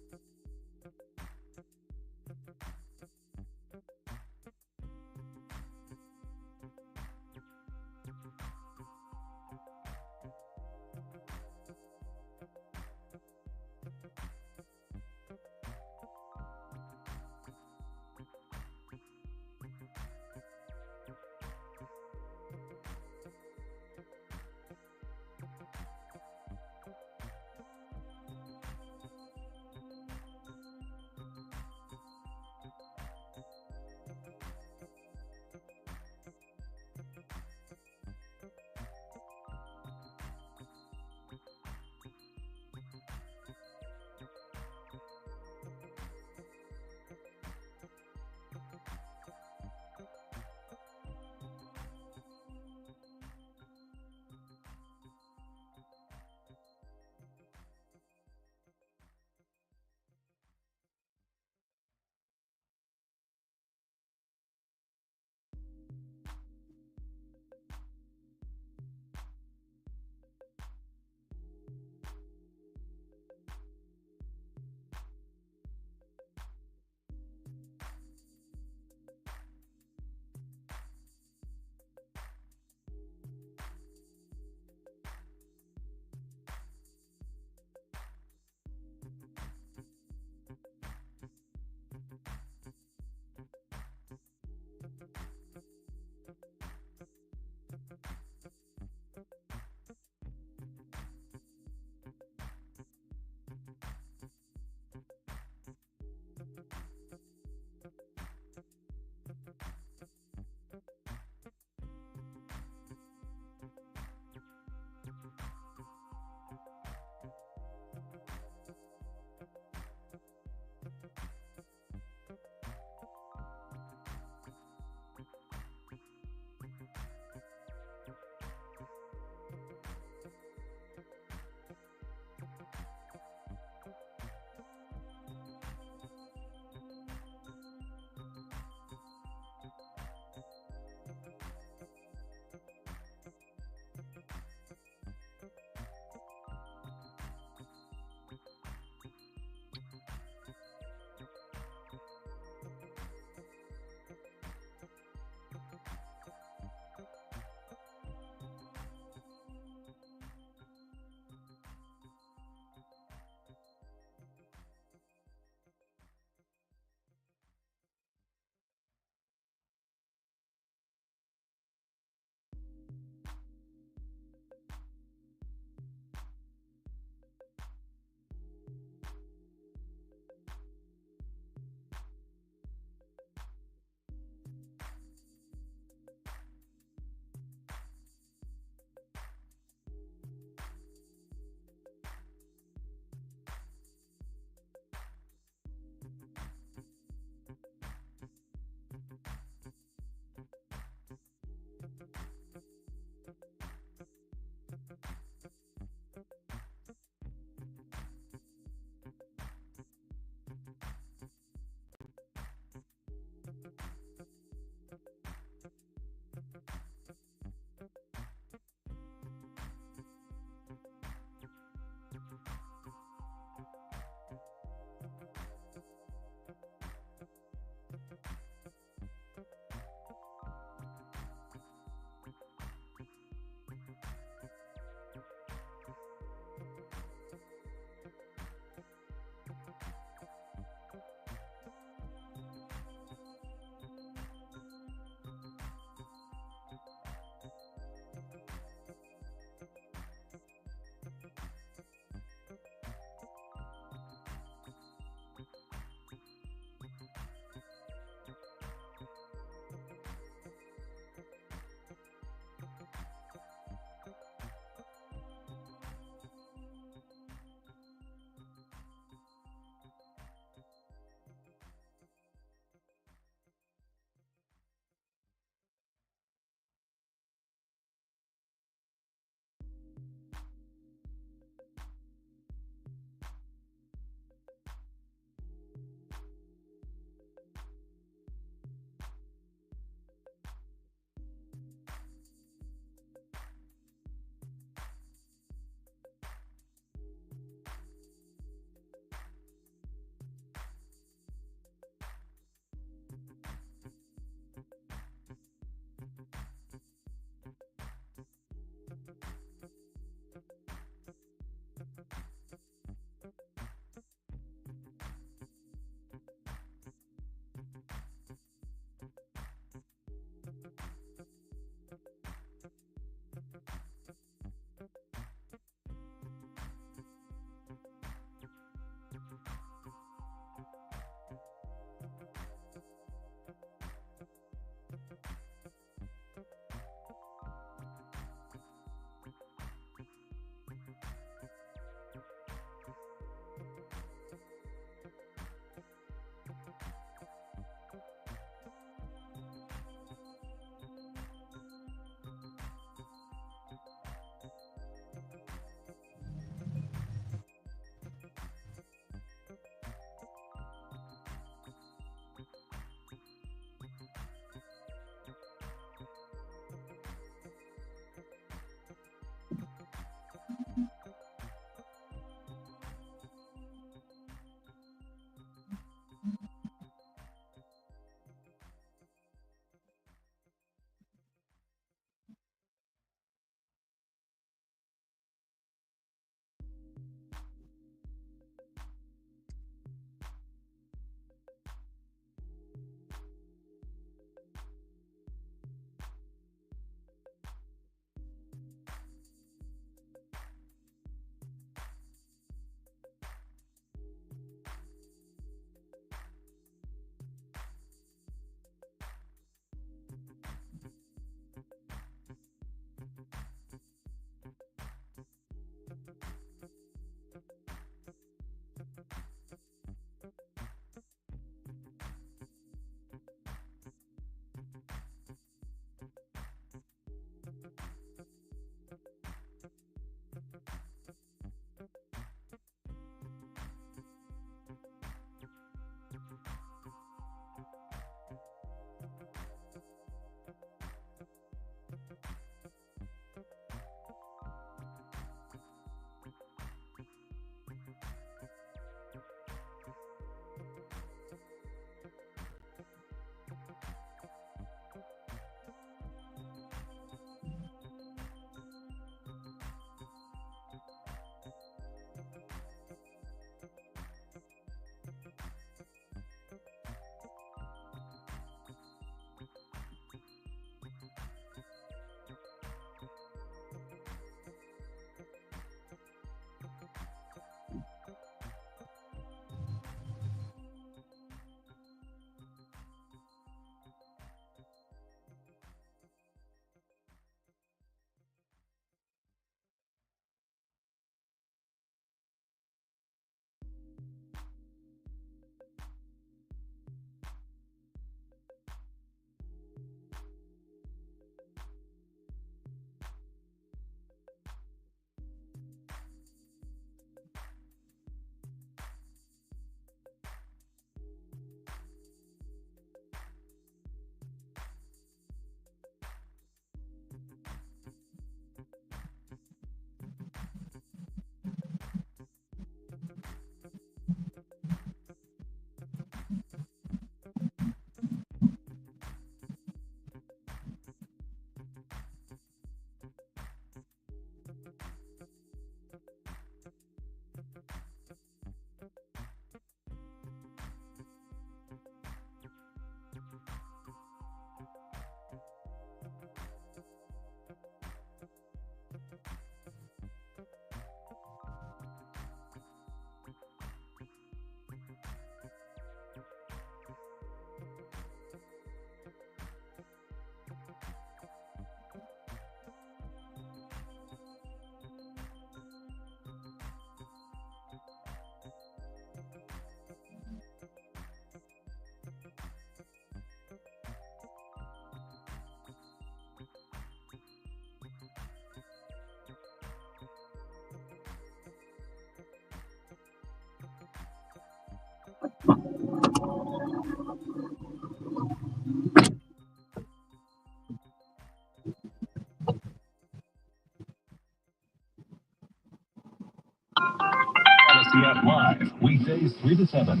LCF Live, weekdays 3 to 7.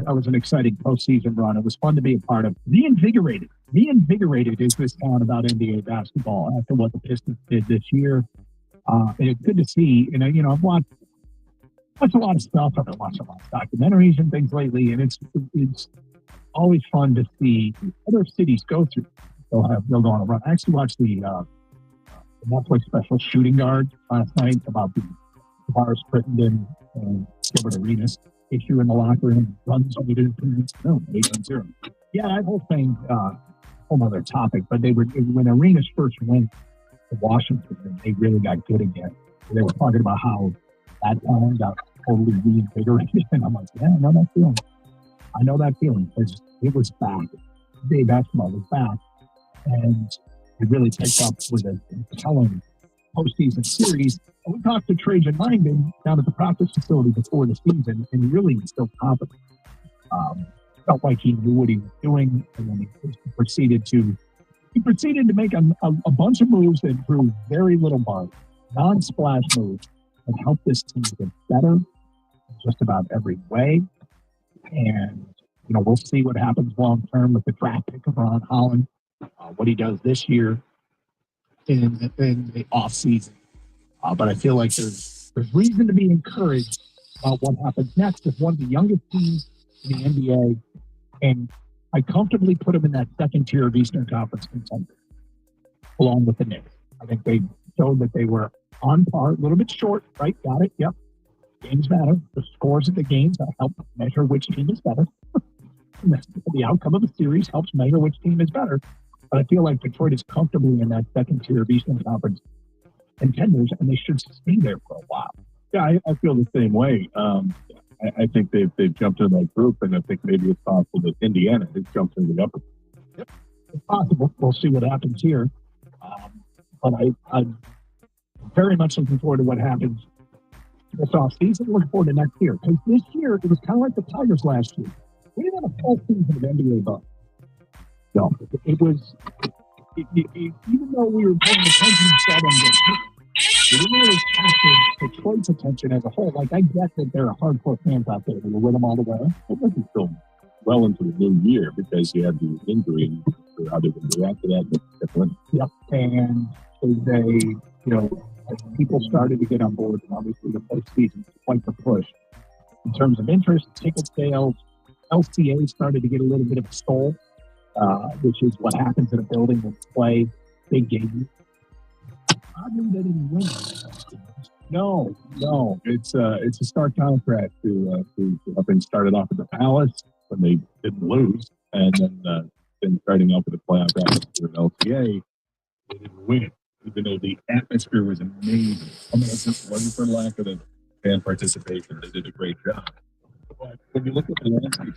That was an exciting postseason run. It was fun to be a part of. Reinvigorated is this town about NBA basketball after what the Pistons did this year. And it's good to see. I've watched a lot of stuff. I've been watching a lot of documentaries and things lately, and it's always fun to see other cities go through. They'll go on a run. I actually watched the Netflix special Shooting Guard last night about the Tavares Crittenden and Gilbert Arenas issue in the locker room. Runs on the 8-0. Yeah, that whole thing, whole other topic. But when Arenas first went to Washington, they really got good again. They were talking about how that time got totally reinvigorated, and I'm like, yeah, I know that feeling. I know that feeling because it was back. Big basketball was back, and it really picked up with a compelling postseason series. And we talked to Trajan Langdon down at the practice facility before the season, and he really was still confident. Felt like he knew what he was doing, and then he proceeded to make a bunch of moves that drew very little buzz, non-splash moves, and helped this team get better in just about every way. And we'll see what happens long term with the draft pick of Ron Holland, what he does this year in the off season. But I feel like there's reason to be encouraged about what happens next with one of the youngest teams in the NBA, and I comfortably put them in that second tier of Eastern Conference contenders, along with the Knicks. I think they showed that they were on par, a little bit short, right? Got it? Yep. Games matter. The scores of the games help measure which team is better. The outcome of the series helps measure which team is better. But I feel like Detroit is comfortably in that second tier of Eastern Conference contenders, and they should stay there for a while. Yeah, I feel the same way. I think they've jumped in that group, and I think maybe it's possible that Indiana has jumped in the upper. Yep, it's possible. We'll see what happens here. But I'm very much looking forward to what happens this offseason. Looking forward to next year. Because this year, it was kind of like the Tigers last year. We didn't have a full season of NBA ball. No, it was, even though we were paying attention to seldom get hit, we didn't really capture Detroit's attention as a whole. Like, I get that there are hardcore fans out there who were with them all the way. It wasn't still well into the new year because you had the injury or other than after that. Yep. And as people started to get on board, and obviously the postseason was quite the push. In terms of interest, ticket sales, LCA started to get a little bit of a soul, which is what happens in a building with play, big game. Oddly, they didn't win. No, it's a stark contrast to having started off at the Palace when they didn't lose, and then starting off with the playoff atmosphere at LCA, they didn't win. Even though the atmosphere was amazing. I mean, it just wasn't for lack of the fan participation. They did a great job. But when you look at the landscape,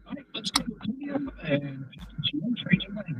all right, let's go to the podium and trade your money.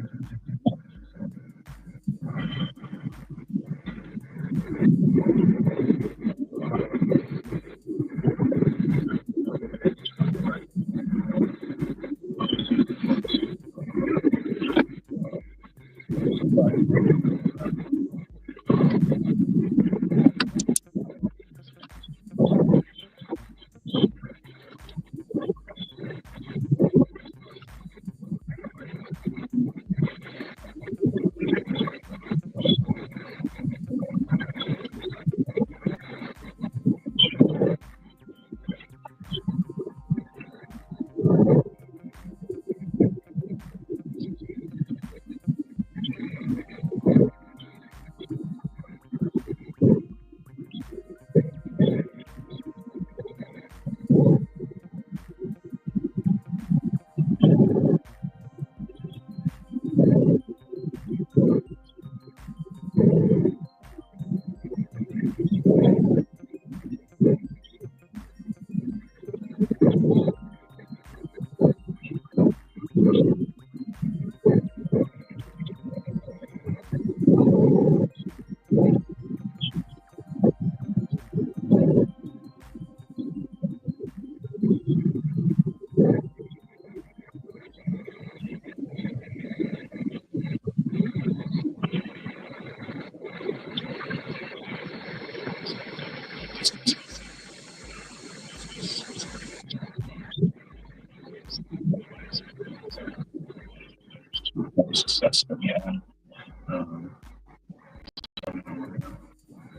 Success that we had.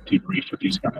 Debrief with these guys.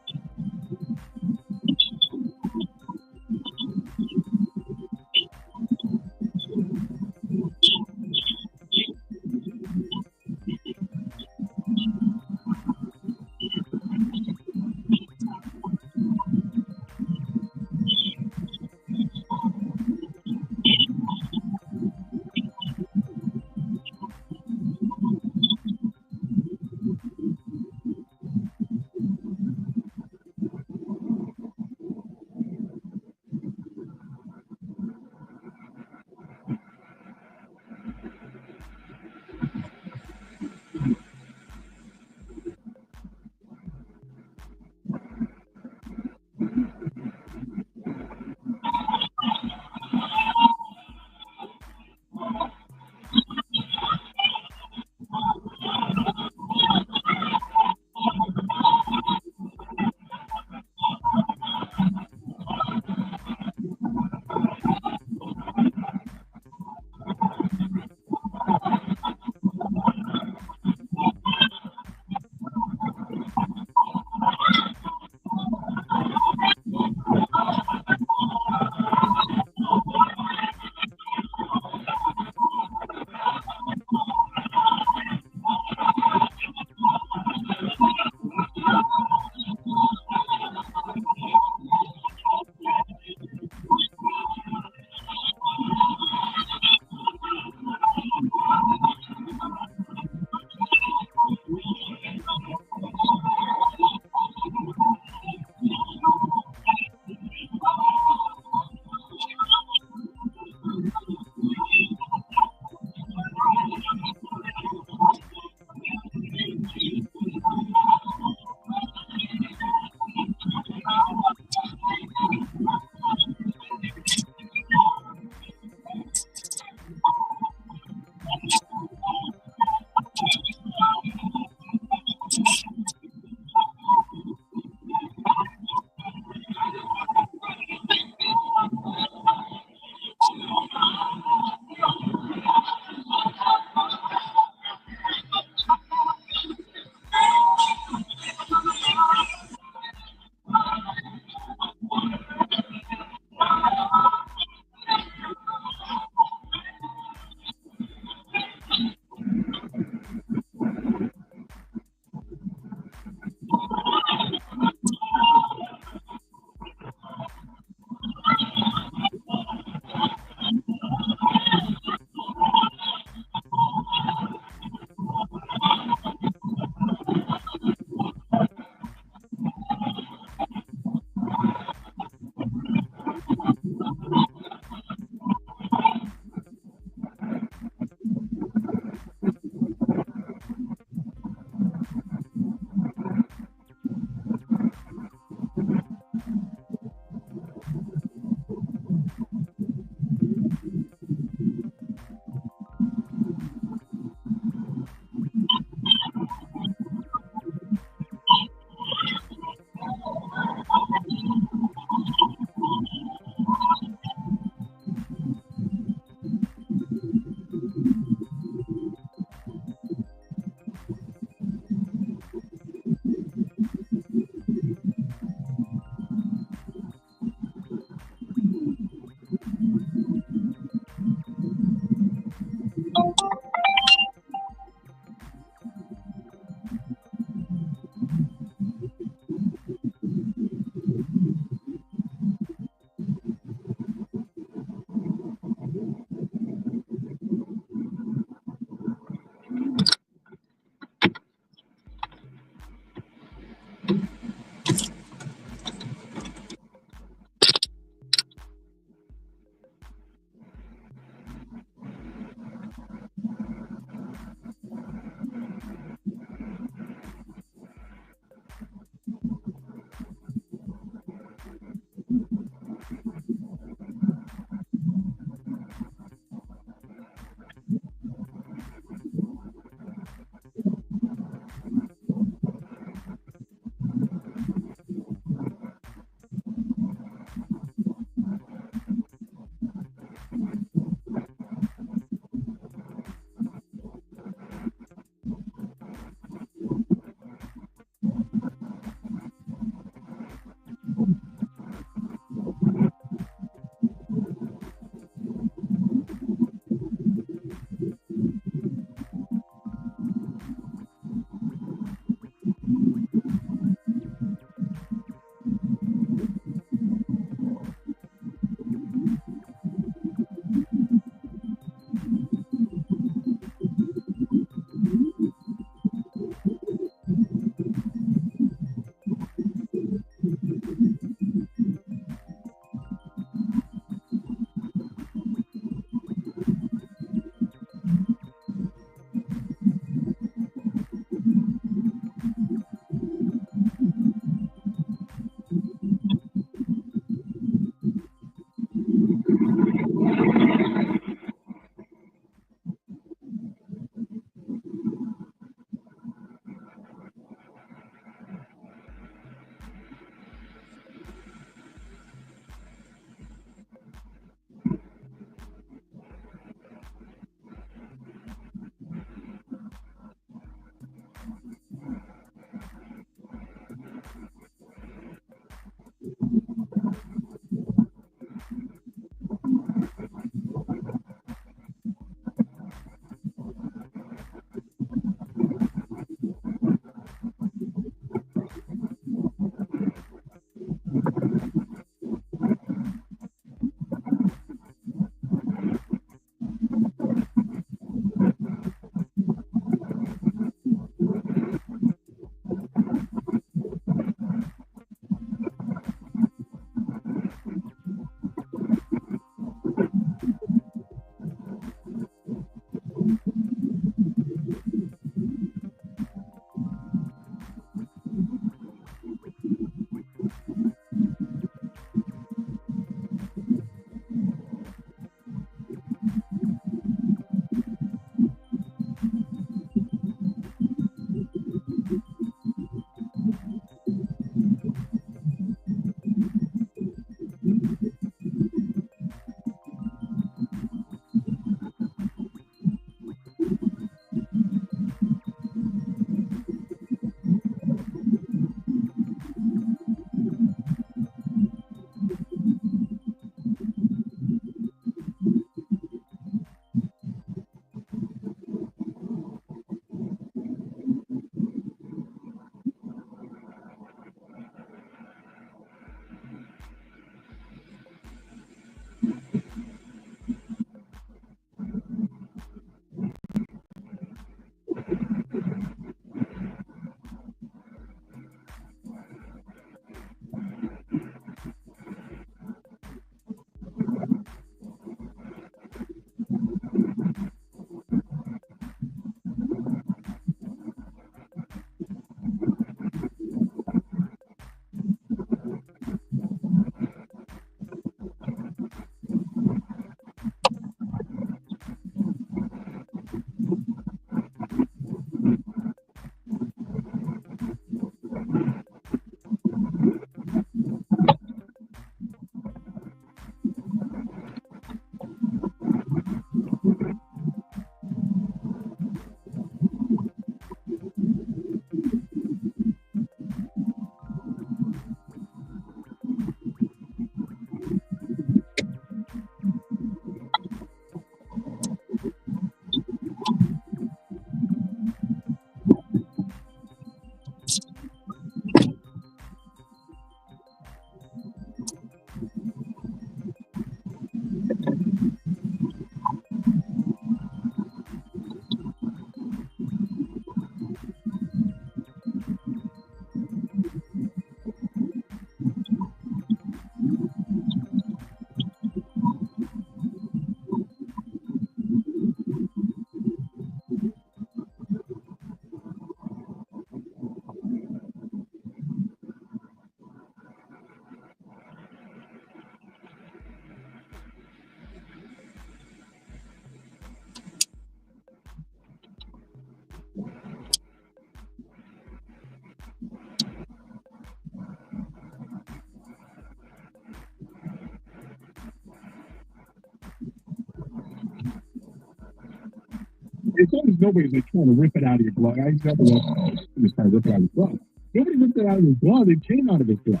it's always nobody's like trying to rip it out of your glove. I exactly was trying to rip it out of his glove. Nobody ripped it out of his glove. It came out of his glove.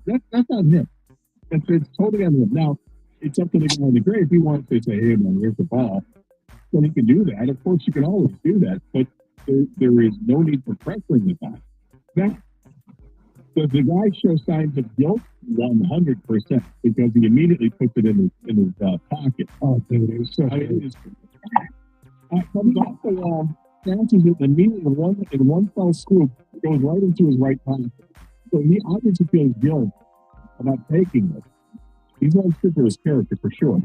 That's on him. It's totally on him. Now, it's up to the guy in the grave. If he wants to say, hey, man, here's the ball, then he can do that. Of course, you can always do that, but there is no need for pressuring the guy. Now, does the guy show signs of guilt? 100%, because he immediately puts it in his pocket. Oh, dude, it was so comes off the wall, bounces it immediately in one fell swoop, goes right into his right pocket. So he obviously feels guilt about taking it. He's on stick with his character for sure.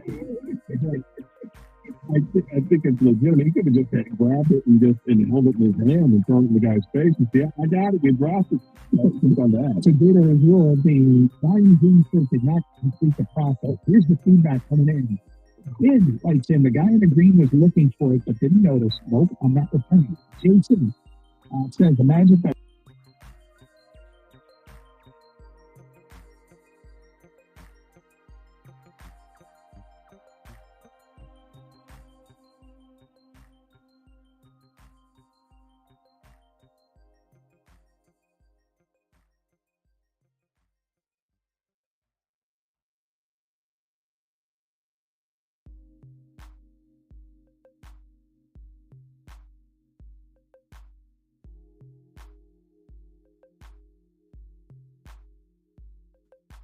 I think it's legitimate. He could have just grabbed it and held it in his hand and thrown it in the guy's face and say, I got it, you dropped it. So data as well, the volume being did not complete the process. Here's the feedback coming in. Bid writes in, the guy in the green was looking for it but didn't notice. Nope, I'm not returning. Jason says, imagine that.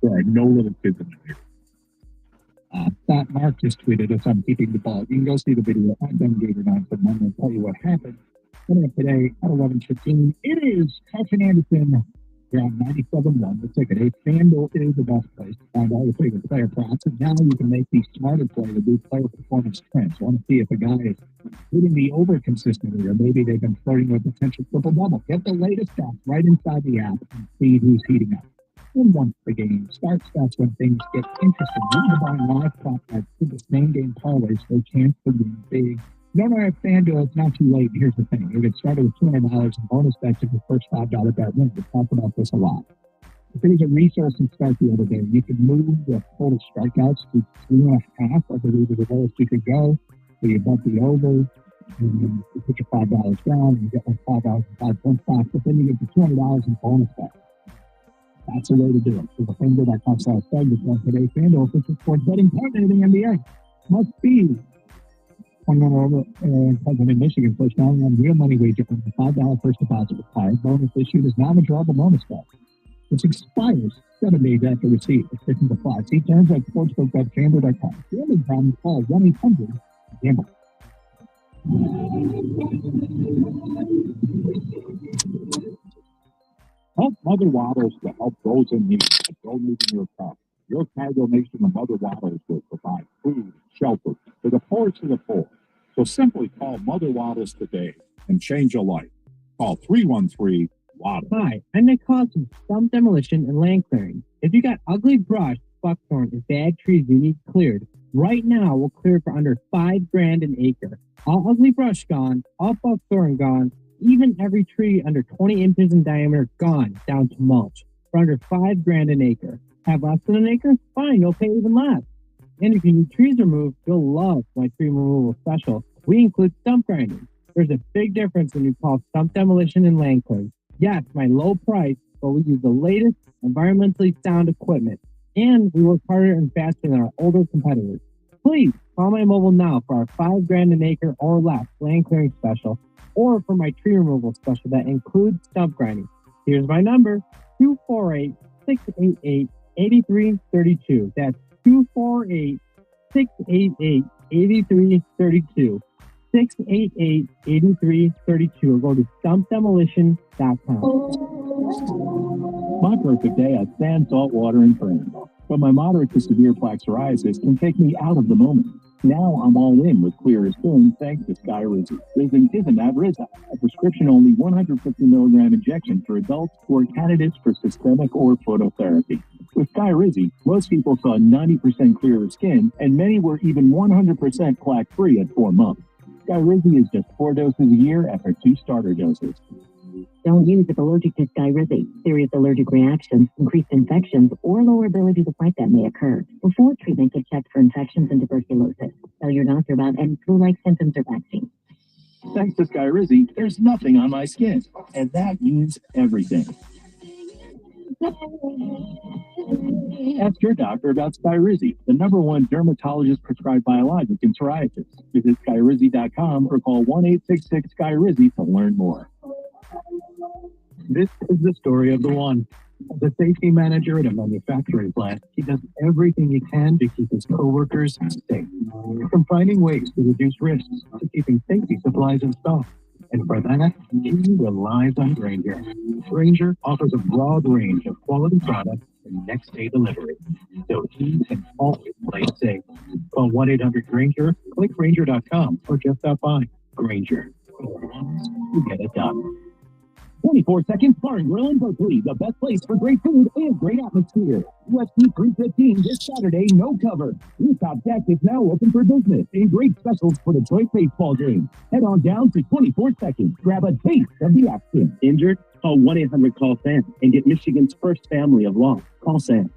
There are no little kids in here. That Mark just tweeted us, I'm keeping the ball. You can go see the video at DunGator9, but I'm going to tell you what happened. Coming up today at 11:15, it is Carson Anderson. You're on 97.1. The ticket. Hey, FanDuel is the best place to find all your favorite player props. And now you can make these smarter plays to do player performance trends. Want to see if a guy is hitting the over consistently, or maybe they've been flirting with potential triple-double. Get the latest stats right inside the app and see who's heating up. And once the game starts, that's when things get interesting. Read the buying live prop bets to the same game parlays for a chance to win big. No, at FanDuel, it's not too late. Here's the thing. You'll get started with $200 in bonus bets if your first $5 bet wins. We've talked about this a lot. If there was a resource and start the other day, you could move the total strikeouts to 2.5. I believe is the lowest you could go. So you bump the over, and you put your $5 down, and you get like $5 and 5 cents back, but then you get the $200 in bonus bets. That's the way to do it. So the FanDuel.com/segment on today. FanDuel official sports betting partner in the NBA. Must be. Over and President in Michigan first down on real money wager from the $5 first deposit required. Bonus issued is non-withdrawable bonus bet, which expires 7 days after receipt. Restrictions apply. See terms at sportsbook.fanduel.com. Gambling problem, call 1-800-GAMBLE. Help Mother Waddles to help those in need by donating your car. Your car donation to Mother Waddles will provide food and shelter for the poorest of the poor. So simply call Mother Waddles today and change your life. Call 313-WADDLES. Hi, I'm Nick Cost from Stump Demolition and Land Clearing. If you got ugly brush, buckthorn, and bad trees you need cleared, right now we'll clear for under $5,000 an acre. All ugly brush gone, all buckthorn gone, even every tree under 20 inches in diameter gone, down to mulch for under $5,000 an acre. Have less than an acre? Fine, you'll pay even less. And if you need trees removed, you'll love my tree removal special. We include stump grinding. There's a big difference when you call Stump Demolition and Land Clearing. Yes, my low price, but we use the latest environmentally sound equipment. And we work harder and faster than our older competitors. Please call my mobile now for our $5,000 an acre or less land clearing special, or for my tree removal special that includes stump grinding. Here's my number, 248-688-8332. That's 248-688-8332. 688-8332, or go to stumpdemolition.com. My perfect day at sand, salt water, and frame. But my moderate to severe plaque psoriasis can take me out of the moment. Now I'm all in with Clear as Film thanks to Sky Rizzi. Rizinizumab Rizza, a prescription-only 150 milligram injection for adults who are candidates for systemic or phototherapy. With Sky Rizzi, most people saw 90% clearer skin, and many were even 100% plaque-free at 4 months. Sky Rizzi is just 4 doses a year after 2 starter doses. Don't use if allergic to Sky Rizzi. Serious allergic reactions, increased infections, or lower ability to fight them may occur. Before treatment, get checked for infections and tuberculosis. Tell your doctor about any flu-like symptoms or vaccines. Thanks to Skyrizi, there's nothing on my skin, and that means everything. Ask your doctor about Skyrizi, the #1 dermatologist-prescribed biologic in psoriasis. Visit Skyrizi.com or call 1-866-SKYRIZI to learn more. This is the story of the one. As a safety manager at a manufacturing plant, he does everything he can to keep his coworkers safe. From finding ways to reduce risks to keeping safety supplies in stock. And for that, he relies on Grainger. Grainger offers a broad range of quality products and next-day delivery, so he can always play safe. Call 1-800-GRAINGER, click Grainger.com, or just stop by. Grainger, you get it done. 24 Seconds Bar and Grill in Berkeley, the best place for great food and great atmosphere. UFC 315 this Saturday, no cover. Rooftop deck is now open for business. A great specials for the Detroit baseball game. Head on down to 24 Seconds. Grab a taste of the action. Injured? Call 1-800-CALL-SAM and get Michigan's first family of law. Call Sam.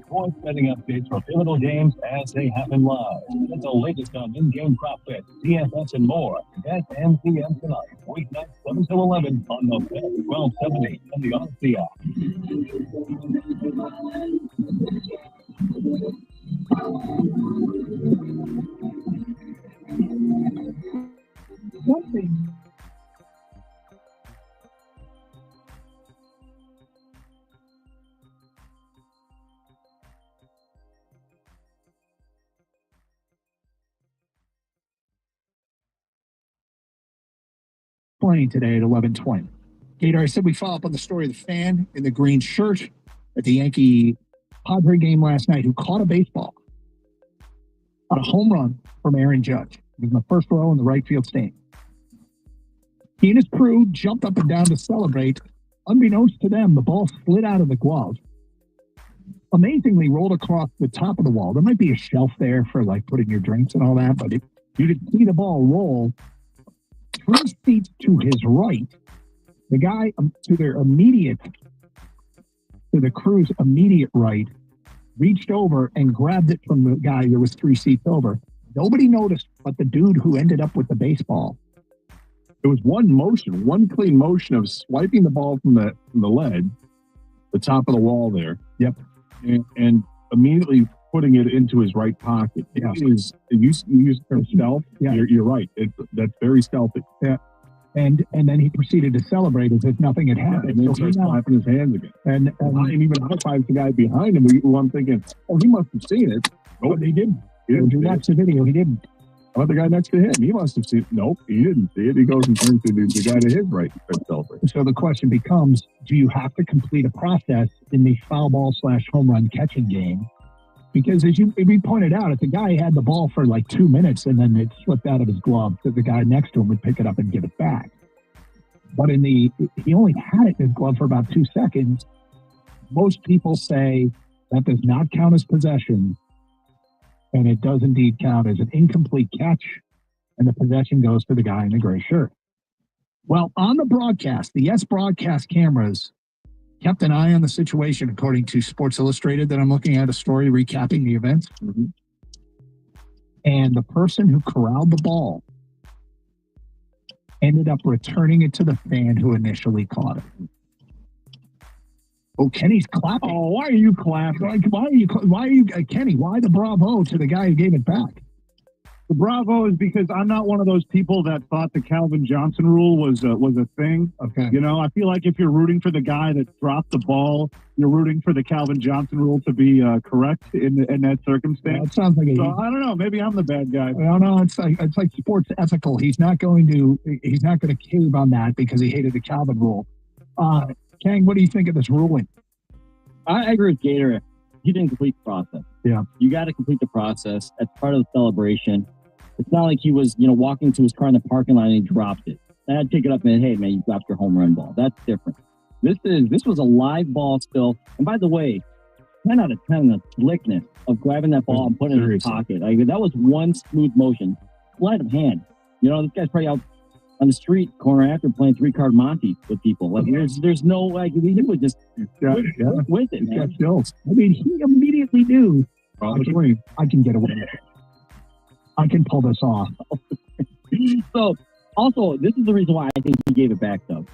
Sports betting updates for pivotal games as they happen live. Get the latest on in-game prop bets, DFS, and more. Bet MGM tonight, weeknight 7 till 11 on the Bet 1270 and the Odyssey app. One thing. Playing today at 11:20. Gator, I said we follow up on the story of the fan in the green shirt at the Yankee Padre game last night who caught a baseball on a home run from Aaron Judge. He was in the first row in the right field stand. He and his crew jumped up and down to celebrate. Unbeknownst to them, the ball slid out of the glove. Amazingly rolled across the top of the wall. There might be a shelf there for like putting your drinks and all that, but you could see the ball roll 3 seats to his right. The guy to the crew's immediate right reached over and grabbed it from the guy that was 3 seats over. Nobody noticed but the dude who ended up with the baseball. It was one clean motion of swiping the ball from the lead, the top of the wall there. Yep. And immediately putting it into his right pocket. Yeah. You use the term stealth. Yeah. You're right. That's very stealthy. Yeah. And then he proceeded to celebrate as if nothing had happened. And then starts clapping his hands again. And even high-fives the guy behind him, who I'm thinking, oh, he must have seen it. Nope, he didn't. If you watch the video, he didn't. How about the guy next to him? He must have seen it. Nope, he didn't see it. He goes and turns to the guy to his right and celebrates. So the question becomes, do you have to complete a process in the foul ball / home run catching game? Because as we pointed out, if the guy had the ball for like 2 minutes and then it slipped out of his glove, so the guy next to him would pick it up and give it back. But he only had it in his glove for about 2 seconds. Most people say that does not count as possession, and it does indeed count as an incomplete catch, and the possession goes to the guy in the gray shirt. Well, on the broadcast, the Yes broadcast cameras kept an eye on the situation, according to Sports Illustrated, that I'm looking at a story recapping the event. Mm-hmm. And the person who corralled the ball ended up returning it to the fan who initially caught it. Oh, Kenny's clapping. Oh, why are you clapping? Like, why are you, Kenny? Why the bravo to the guy who gave it back? The bravo is because I'm not one of those people that thought the Calvin Johnson rule was a thing. Okay. You know, I feel like if you're rooting for the guy that dropped the ball, you're rooting for the Calvin Johnson rule to be correct in that circumstance. Yeah, it sounds like so I don't know. Maybe I'm the bad guy. No, it's like sports ethical. He's not going to cave on that because he hated the Calvin rule. Kang, what do you think of this ruling? I agree with Gator. He didn't complete the process. Yeah. You got to complete the process as part of the celebration. It's not like he was, walking to his car in the parking lot and he dropped it. And I'd pick it up and, hey, man, you dropped your home run ball. That's different. This was a live ball still. And by the way, 10 out of 10, the slickness of grabbing that ball and putting it in his pocket. Like, that was one smooth motion. Sleight of hand. This guy's probably out on the street corner after playing 3-card Monty with people. Like, there's no, like, he would just with it, man. Got skills. I mean, he immediately knew, I can get away with it. I can pull this off. So Also, this is the reason why I think he gave it back, though.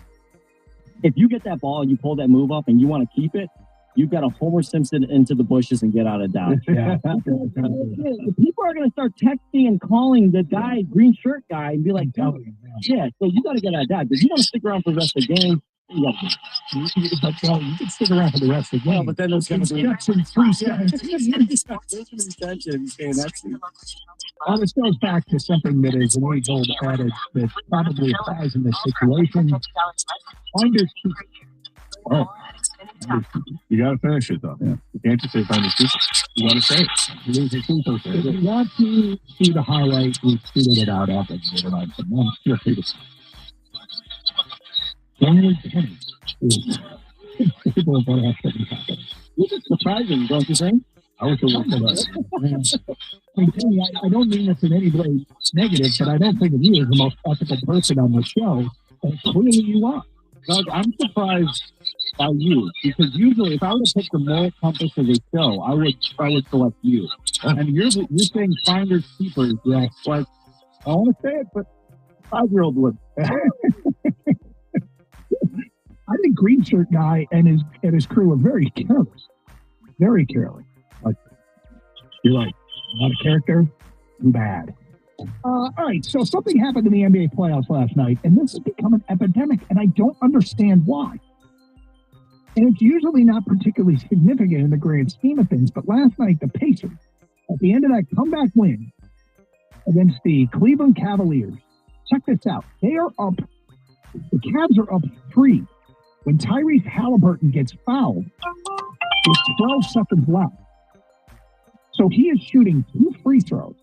If you get that ball and you pull that move up and you want to keep it, you've got to Homer Simpson into the bushes and get out of Dodge. Yeah. People are going to start texting and calling the guy, green shirt guy, and be like, so you got to get out of Dodge. If you want to stick around for the rest of the game, you got to. But you can stick around for the rest of the game. Well, but then there's going to be instructions, 317. This goes back to something that is an age-old adage that probably applies in this situation. Finders keepers. Oh, you got to finish it, though. Yeah. You can't just say finders keepers. You got to say it. If you want to see the highlight, we've tweeted it out after the night. Feel free to see. People are going to have to happen. Which is surprising, don't you think? I was the one I don't mean this in any way negative, but I don't think of you as the most ethical person on the show. And clearly you are. Doug, I'm surprised by you because usually, if I were to pick the moral compass of the show, I would select you. And you're saying finders keepers. Yeah, like I want to say it, but 5-year-old would. I think Green Shirt Guy and his crew are very careless. Very careless. Like, you're like, not a character, bad. All right, so something happened in the NBA playoffs last night, and this has become an epidemic, and I don't understand why. And it's usually not particularly significant in the grand scheme of things, but last night, the Pacers, at the end of that comeback win against the Cleveland Cavaliers, check this out. They are up, the Cavs are up 3 when Tyrese Halliburton gets fouled with 12 seconds left. So he is shooting 2 free throws,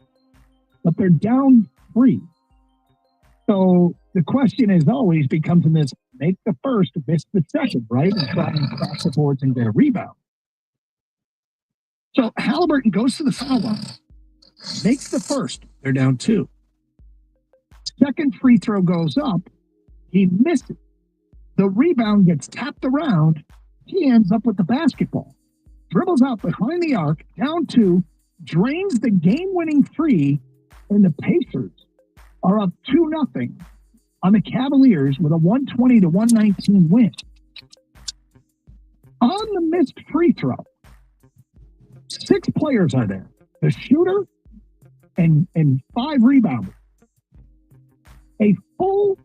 but they're down 3. So the question is always becomes in this, make the first, miss the second, right? And try and cross the boards and get a rebound. So Halliburton goes to the foul line, makes the first, they're down 2. Second free throw goes up, he misses. The rebound gets tapped around, he ends up with the basketball. Dribbles out behind the arc, down 2, drains the game-winning 3, and the Pacers are up 2-0 on the Cavaliers with a 120-119 win. On the missed free throw, 6 players are there. The shooter and 5 rebounders. A full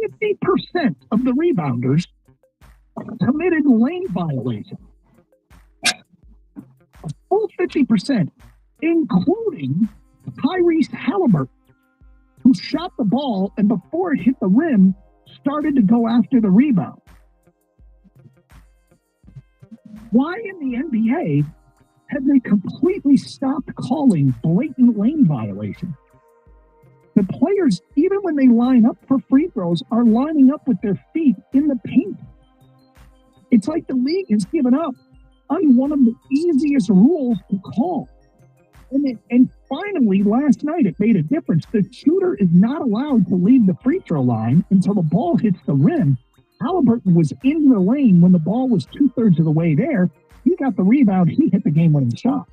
50% of the rebounders committed lane violations. A full 50%, including Tyrese Halliburton, who shot the ball and before it hit the rim, started to go after the rebound. Why in the NBA have they completely stopped calling blatant lane violations? The players, even when they line up for free throws, are lining up with their feet in the paint. It's like the league has given up on one of the easiest rules to call. And finally, last night, it made a difference. The shooter is not allowed to leave the free throw line until the ball hits the rim. Halliburton was in the lane when the ball was 2/3 of the way there. He got the rebound. He hit the game-winning shot.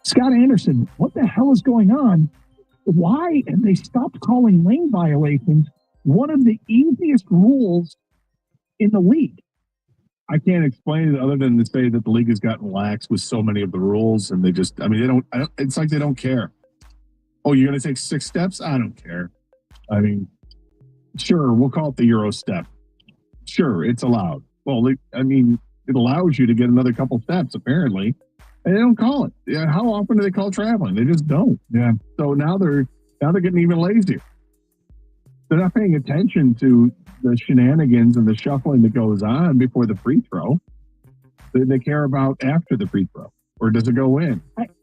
Scott Anderson, what the hell is going on? Why have they stopped calling lane violations one of the easiest rules in the league? I can't explain it other than to say that the league has gotten lax with so many of the rules, and they just, I don't, it's like they don't care. Oh, you're going to take 6 steps? I don't care. I mean, sure, we'll call it the Euro step. Sure, it's allowed. Well, it allows you to get another couple steps, apparently, and they don't call it. Yeah, how often do they call traveling? They just don't. Yeah. So now they're getting even lazier. They're not paying attention to the shenanigans and the shuffling that goes on before the free throw. They care about after the free throw, or does it go in?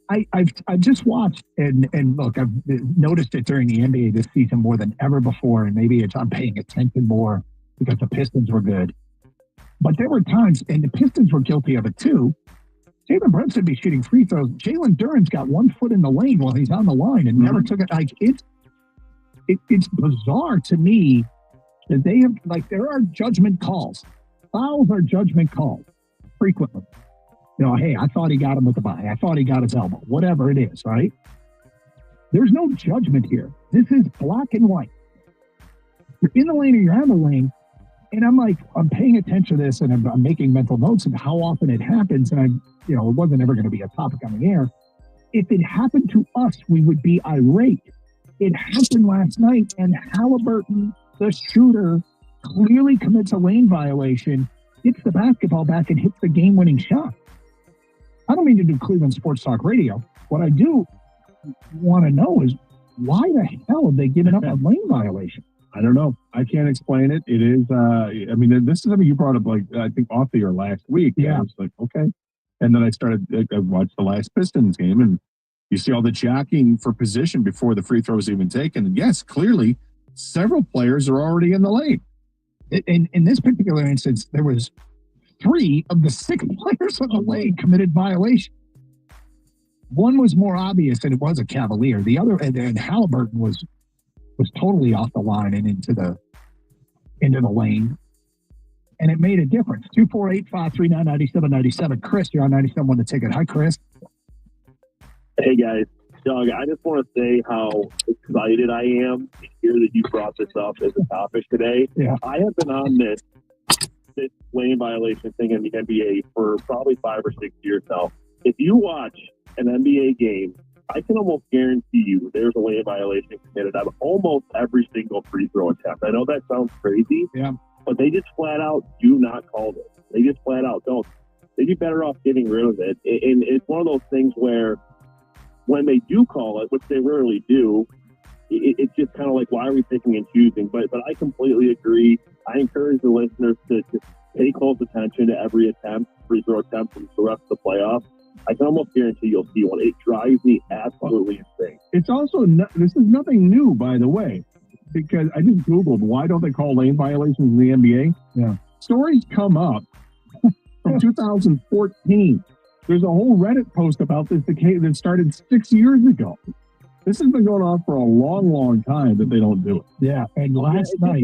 I've just watched and look, I've noticed it during the NBA this season more than ever before, and maybe I'm paying attention more because the Pistons were good. But there were times, and the Pistons were guilty of it too. Jalen Brunson would be shooting free throws. Jalen Duren's got 1 foot in the lane while he's on the line and never took it. Like it's bizarre to me that they have, like, there are judgment calls. Fouls are judgment calls frequently. You know, hey, I thought he got him with the body. I thought he got his elbow. Whatever it is, right? There's no judgment here. This is black and white. You're in the lane or you're out of the lane. And I'm paying attention to this, and I'm making mental notes of how often it happens. And it wasn't ever going to be a topic on the air. If it happened to us, we would be irate. It happened last night, and Halliburton, the shooter, clearly commits a lane violation, hits the basketball back, and hits the game-winning shot. I don't mean to do Cleveland Sports Talk Radio. What I do want to know is why the hell have they given up a lane violation? I don't know. I can't explain it. It is, this is something you brought up, I think off the air last week. Yeah. I was like, okay. And then I watched the last Pistons game, and you see all the jockeying for position before the free throw is even taken. And yes, clearly, several players are already in the lane. In this particular instance, there was 3 of the 6 players on the lane committed violation. One was more obvious, and it was a Cavalier. The other, and Halliburton was totally off the line and into the lane. And it made a difference. 248-539-9797. Chris, you're on 97.1 The Ticket. Hi, Chris. Hey, guys. Doug, I just want to say how excited I am to hear that you brought this up as a topic today. Yeah. I have been on this lane violation thing in the NBA for probably 5 or 6 years now. If you watch an NBA game, I can almost guarantee you there's a lane violation committed on almost every single free throw attempt. I know that sounds crazy, but they just flat out do not call it. They just flat out don't. They'd be better off getting rid of it. And it's one of those things where when they do call it, which they rarely do, it's just kind of like, why are we picking and choosing? But I completely agree. I encourage the listeners to pay close attention to every free throw attempt from the rest of the playoffs. I can almost guarantee you'll see one. It drives me absolutely insane. It's also, this is nothing new, by the way, because I just Googled, why don't they call lane violations in the NBA? Yeah. Stories come up from 2014. There's a whole Reddit post about this that started 6 years ago. This has been going on for a long, long time that they don't do it. Yeah, and last night.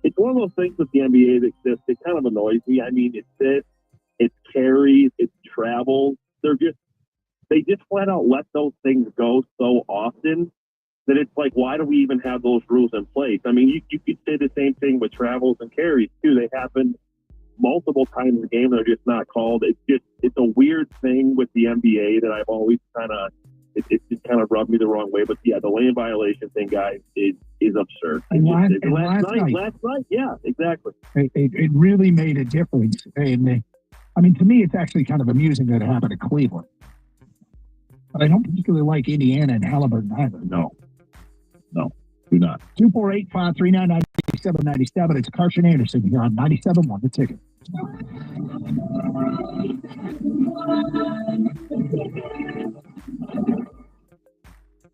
It's one of those things with the NBA that kind of annoys me. I mean, it's this, it's carries, it's travels. They just flat out let those things go so often that it's like, why do we even have those rules in place? I mean, you could say the same thing with travels and carries too. They happen multiple times a game. They're just not called. It's a weird thing with the NBA that I've always it just kind of rubbed me the wrong way. But yeah, the lane violation thing, guys, is absurd. And last night, yeah, exactly. It really made a difference. And to me, it's actually kind of amusing that it happened to Cleveland. But I don't particularly like Indiana and Halliburton either. No, do not. 248-539-9797. It's Carson Anderson here on 97.1 The Ticket.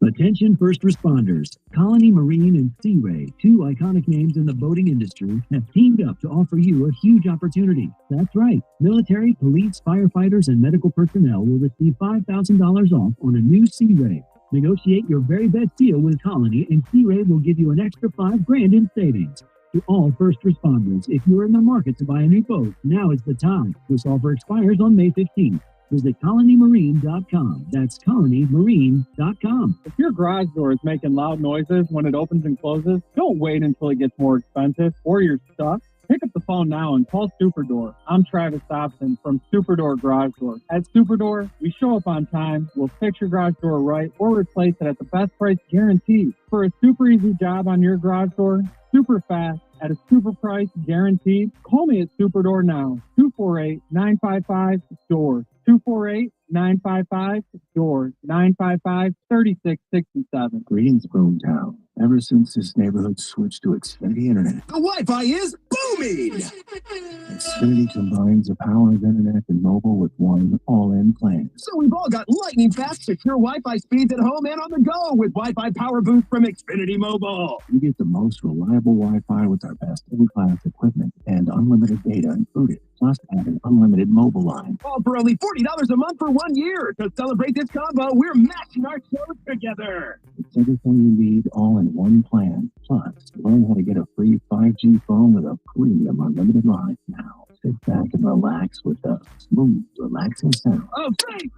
Attention first responders. Colony Marine and Sea Ray, 2 iconic names in the boating industry, have teamed up to offer you a huge opportunity. That's right. Military, police, firefighters, and medical personnel will receive $5,000 off on a new Sea Ray. Negotiate your very best deal with Colony, and Sea Ray will give you an extra $5,000 in savings. To all first responders, if you're in the market to buy a new boat, now is the time. This offer expires on May 15th. Visit colonymarine.com. That's colonymarine.com. If your garage door is making loud noises when it opens and closes, don't wait until it gets more expensive or you're stuck. Pick up the phone now and call Superdoor. I'm Travis Dobson from Superdoor Garage Door. At Superdoor, we show up on time, we'll fix your garage door right, or replace it at the best price guaranteed. For a super easy job on your garage door, super fast, at a super price guaranteed, call me at Superdoor now. 248-955-DOOR. 248-955-DOOR. 955-3667. Greetings, Boomtown. Ever since this neighborhood switched to Xfinity Internet, The Wi-Fi is booming! Xfinity combines the power of internet and mobile with one all-in plan. So we've all got lightning-fast, secure Wi-Fi speeds at home and on the go with Wi-Fi Power Boost from Xfinity Mobile. You get the most reliable Wi-Fi with our best-in-class equipment and unlimited data included, plus add an unlimited mobile line. All for only $40 a month for 1 year. To celebrate this combo, we're matching our shows together. It's everything you need all in one plan. Plus, learn how to get a free 5G phone with a premium unlimited line. Now, sit back and relax with the smooth, relaxing sound. Oh, great!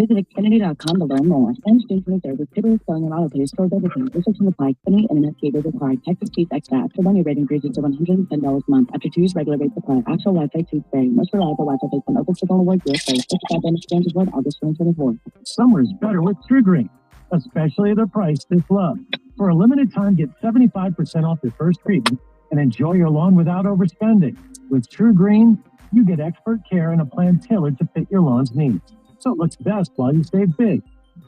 Visit Xfinity.com to learn more. Spanish June 23rd with Tibbetts selling and auto pay stores everything. Restrictions apply. Xfinity Internet cable required. Texas Speed XFAST. For 1-year rate increases to $110 a month. After 2 years, regular rates apply. Actual Wi-Fi tube sparing. Most reliable Wi-Fi based on open signal award USA. 55 Damage Standards Award August 2024. Summer's better with True Green, especially the price this love. For a limited time, get 75% off your first treatment and enjoy your lawn without overspending. With True Green, you get expert care and a plan tailored to fit your lawn's needs. So it looks best while you save big.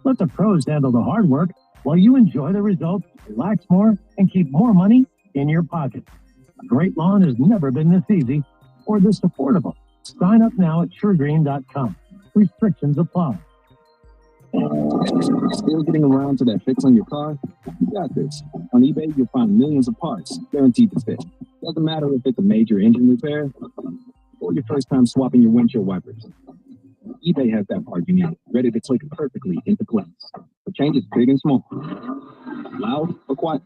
Let the pros handle the hard work while you enjoy the results, relax more, and keep more money in your pocket. A great lawn has never been this easy or this affordable. Sign up now at TrueGreen.com. Restrictions apply. Still getting around to that fix on your car? You got this. On eBay, you'll find millions of parts guaranteed to fit. Doesn't matter if it's a major engine repair or your first time swapping your windshield wipers. eBay has that part you need, ready to click perfectly into place. For changes big and small, loud or quiet,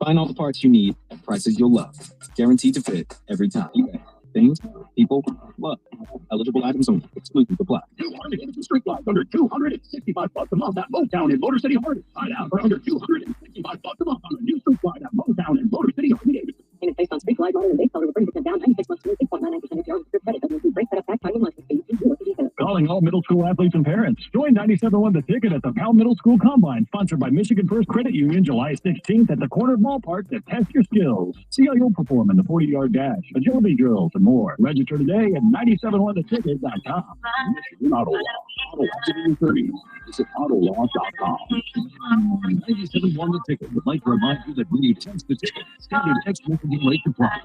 find all the parts you need at prices you'll love. Guaranteed to fit every time. eBay. Things people love. Eligible items only. Exclusive supply. Street lights under $265 a month at Motown in Motor City, Harvard. Find out for under $265 a month on a new street light at Motown in Motor City, Harvard. Payment based on street light model and base color with 30% down, 96 months, 6.99% APR with credit. Doesn't include break setup, back time, and license fees. Calling all middle school athletes and parents. Join 97.1 The Ticket at the Powell Middle School Combine, sponsored by Michigan First Credit Union, July 16th at the Corner Ballpark to test your skills. See how you'll perform in the 40-yard dash, agility drills, and more. Register today at 971theticket.com. Michigan Auto Law. Auto Law 30. Visit autolaw.com. 97.1 The Ticket would like to remind you that we need text the ticket. Standard text messaging rate apply.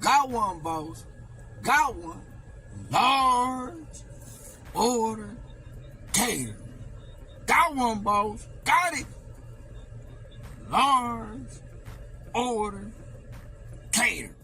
Got one, boss. Got one. Large order cater. Got one, boss. Got it. Large order cater.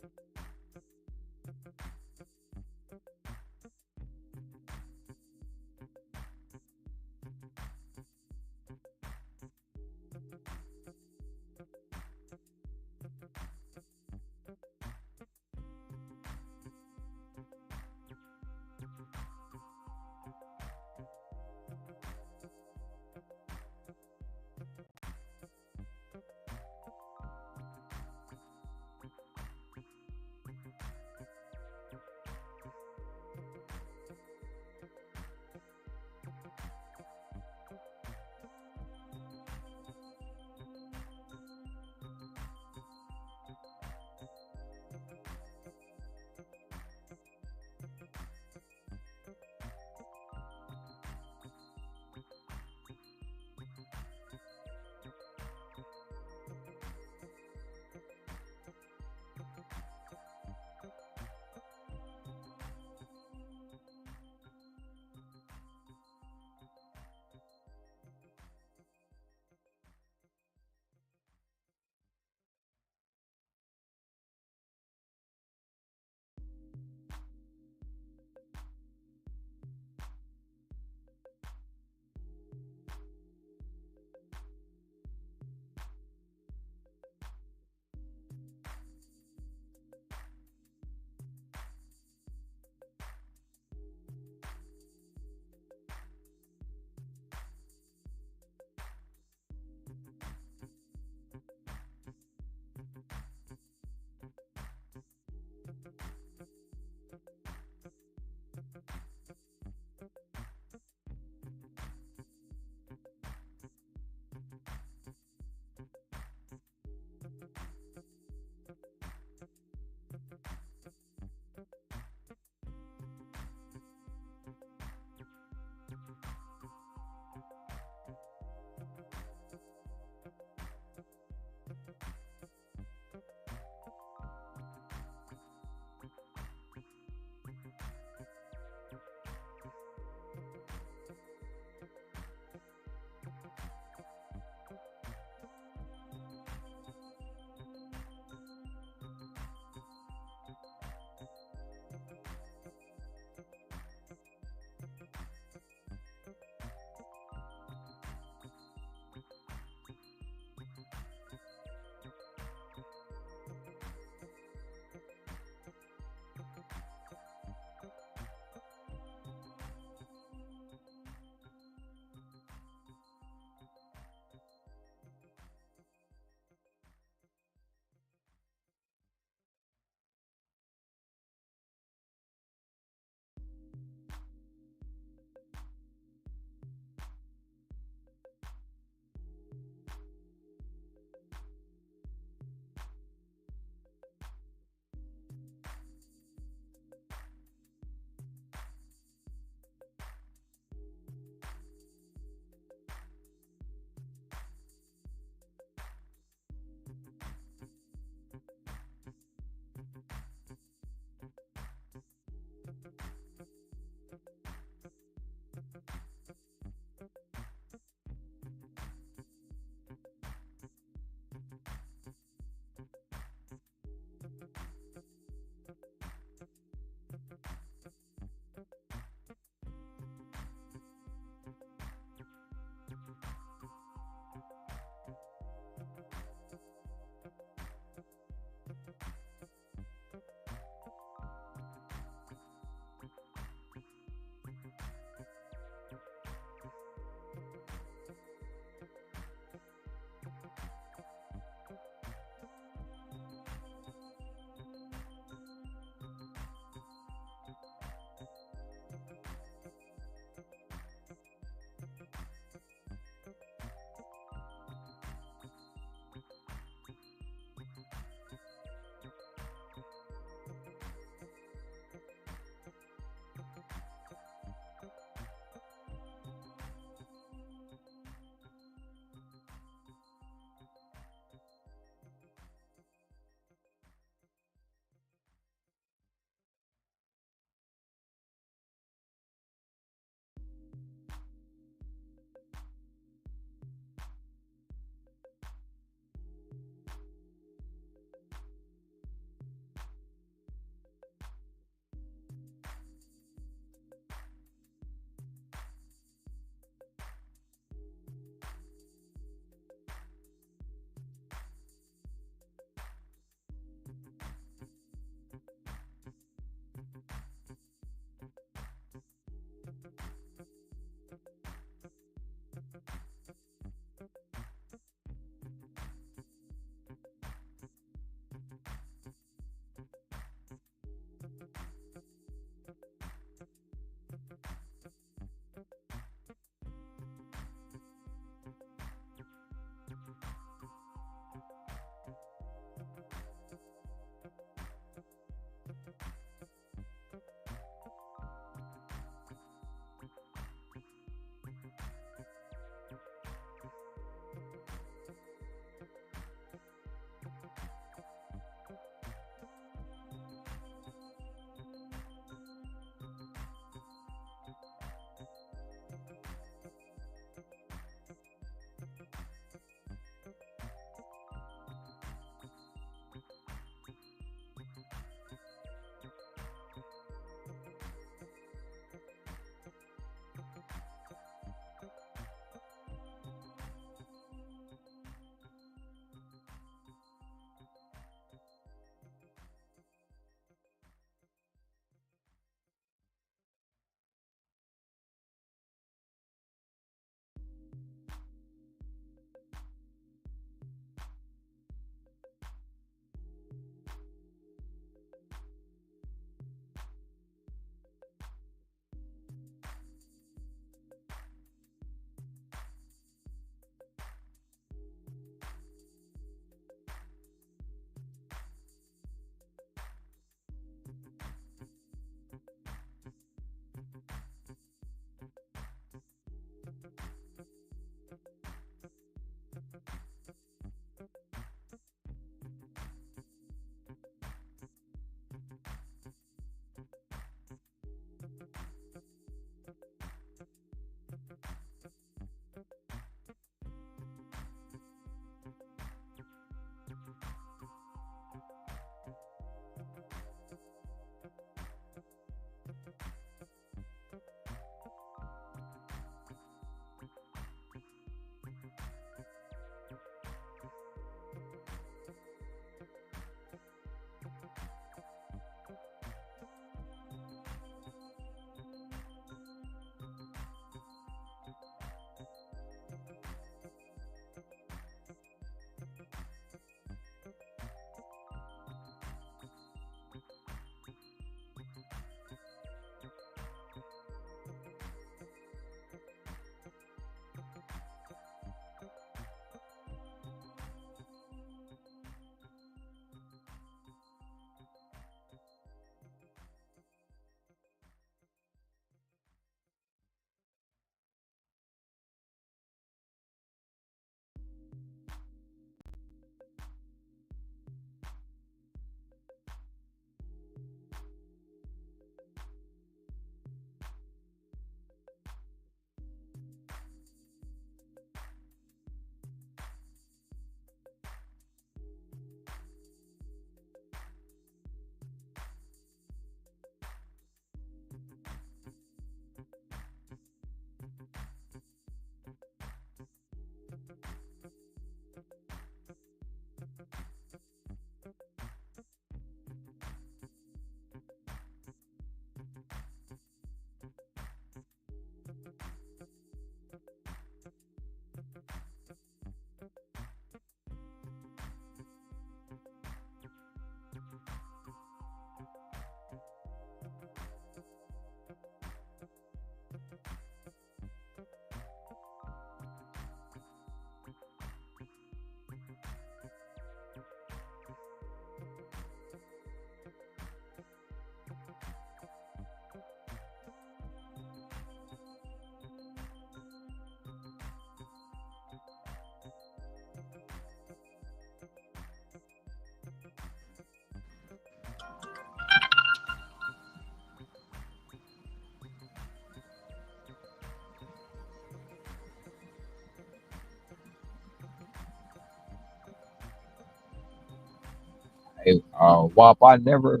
Hey, Wop, I never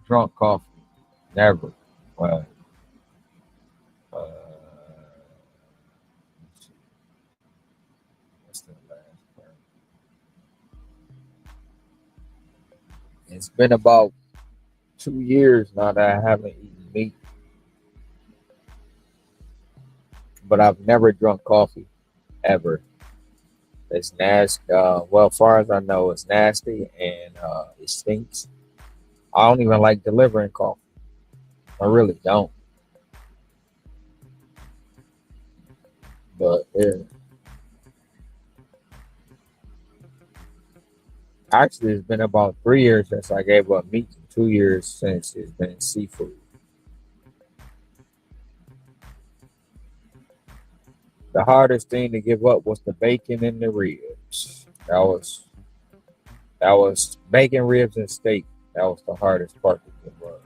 drunk coffee. Never. Well, uh, what's the last part? It's been about 2 years now that I haven't eaten meat, but I've never drunk coffee ever. It's nasty. Well, as far as I know, it's nasty and it stinks. I don't even like delivering coffee. I really don't. But yeah. Actually, it's been about 3 years since I gave up meat, and 2 years since it's been seafood. The hardest thing to give up was the bacon and the ribs. That was bacon, ribs, and steak. That was the hardest part to give up.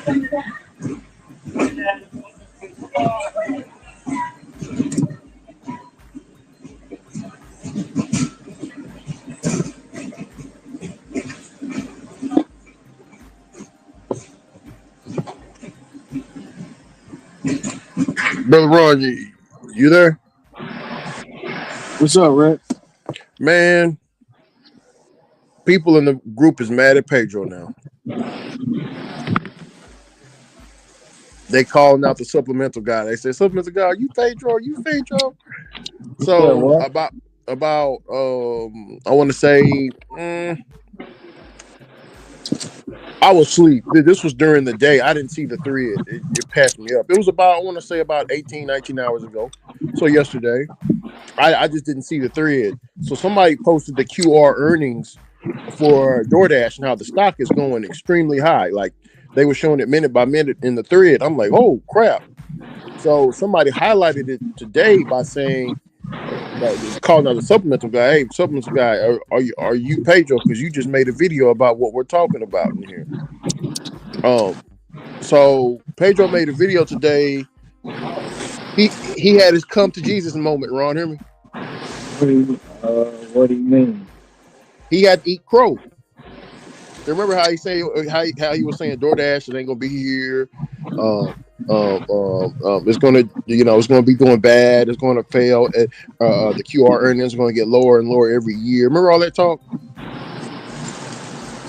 Brother Ron, you there? What's up, Rick? Man, people in the group is mad at Pedro now. They calling out the supplemental guy. They say, supplemental guy, are you Pedro? Are you Pedro? So about I want to say I was asleep. This was during the day. I didn't see the thread. It passed me up. It was about, I want to say about 18, 19 hours ago. So yesterday. I just didn't see the thread. So somebody posted the QR earnings for DoorDash and how the stock is going extremely high. Like they were showing it minute by minute in the thread. I'm like, oh crap. So somebody highlighted it today by saying, calling out the supplemental guy, hey, supplemental guy, are you Pedro? Because you just made a video about what we're talking about in here. So Pedro made a video today. He had his come to Jesus moment. Ron, hear me? What do you mean? He had to eat crow. Remember how he say how he was saying DoorDash ain't gonna be here. It's gonna it's gonna be going bad. It's gonna fail. The QR earnings are gonna get lower and lower every year. Remember all that talk?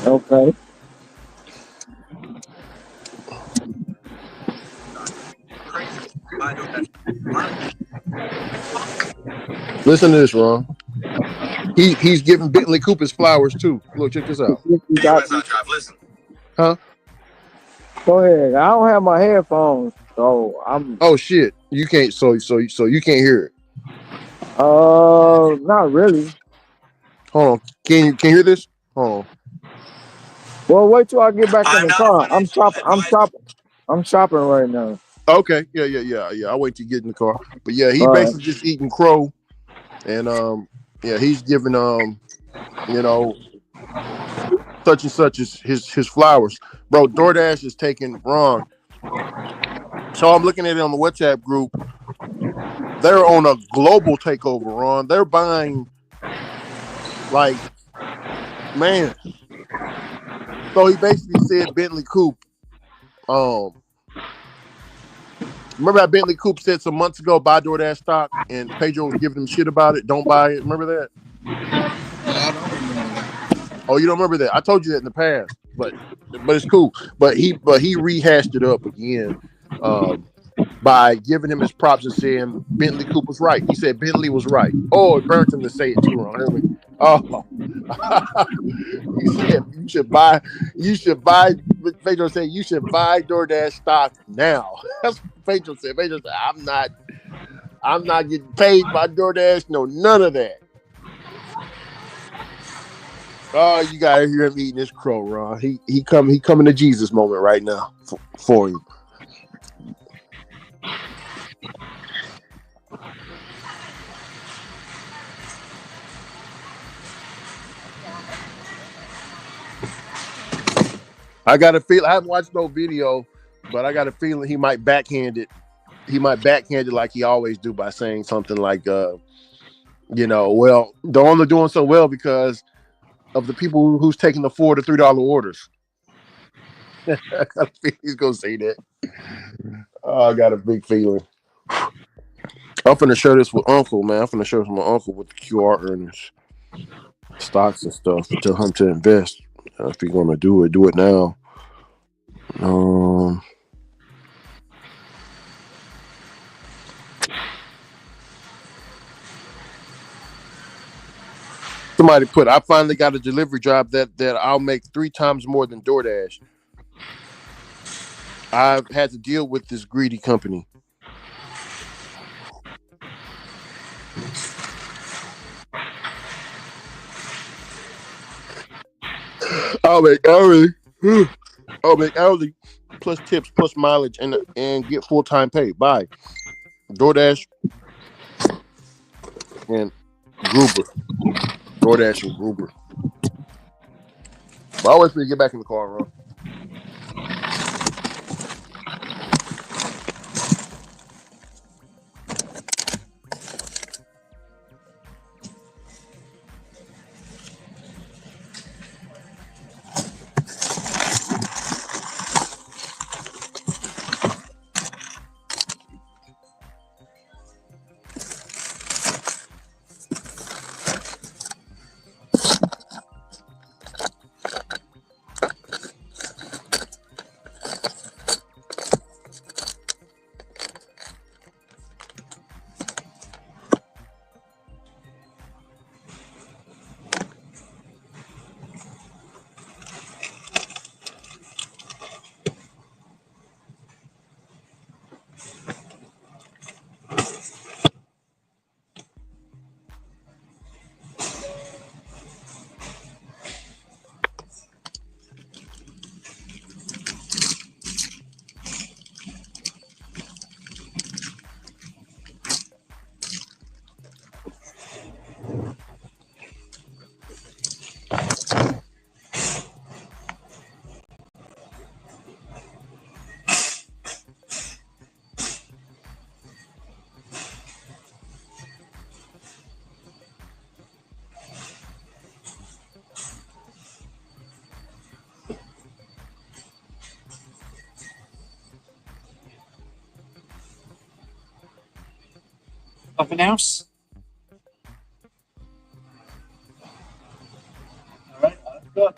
Okay. Listen to this, Ron. He's giving Bentley Cooper's flowers too. Look, check this out. Listen. Huh? Go ahead. I don't have my headphones, so I'm. Oh shit! You can't. So you can't hear it. Not really. Hold on. Can you hear this? Hold on. Well, wait till I get back in the car. I'm shopping right now. Okay. Yeah. I'll wait till you get in the car. But yeah, he basically just eating crow, and he's giving such and such as his flowers. Bro, DoorDash is taking Ron. So I'm looking at it on the WhatsApp group. They're on a global takeover, Ron. They're buying like, man. So he basically said Bentley Coupe. Remember how Bentley Coupe said some months ago, buy DoorDash stock, and Pedro was giving him shit about it. Don't buy it. Remember that? I don't remember that. Oh, you don't remember that? I told you that in the past, but it's cool. But he rehashed it up again by giving him his props and saying Bentley Coupe was right. He said Bentley was right. Oh, it burnt him to say it too, Ron. Hear me? Oh, he said you should buy. Pedro said you should buy DoorDash stock now. That's what Pedro said. Pedro said I'm not getting paid by DoorDash. No, none of that. Oh, you gotta hear him eating this crow, Ron. He coming to Jesus moment right now for you. I got a feel. I haven't watched no video, but I got a feeling he might backhand it. He might backhand it like he always do by saying something like, well, they're only doing so well because of the people who's taking the $4 to $3 orders. He's gonna say that. Oh, I got a big feeling. I'm finna share this with Uncle, man. I'm finna share this with my uncle with the QR earnings, stocks and stuff. Tell him to invest. If he's gonna do it now. Somebody put, I finally got a delivery job that I'll make 3 times more than DoorDash. I've had to deal with this greedy company. I'll make hourly plus tips plus mileage and get full-time pay. Bye. DoorDash and Gruber. DoorDash and Gruber. But I always get back in the car, bro. Nothing else? All right, that's good.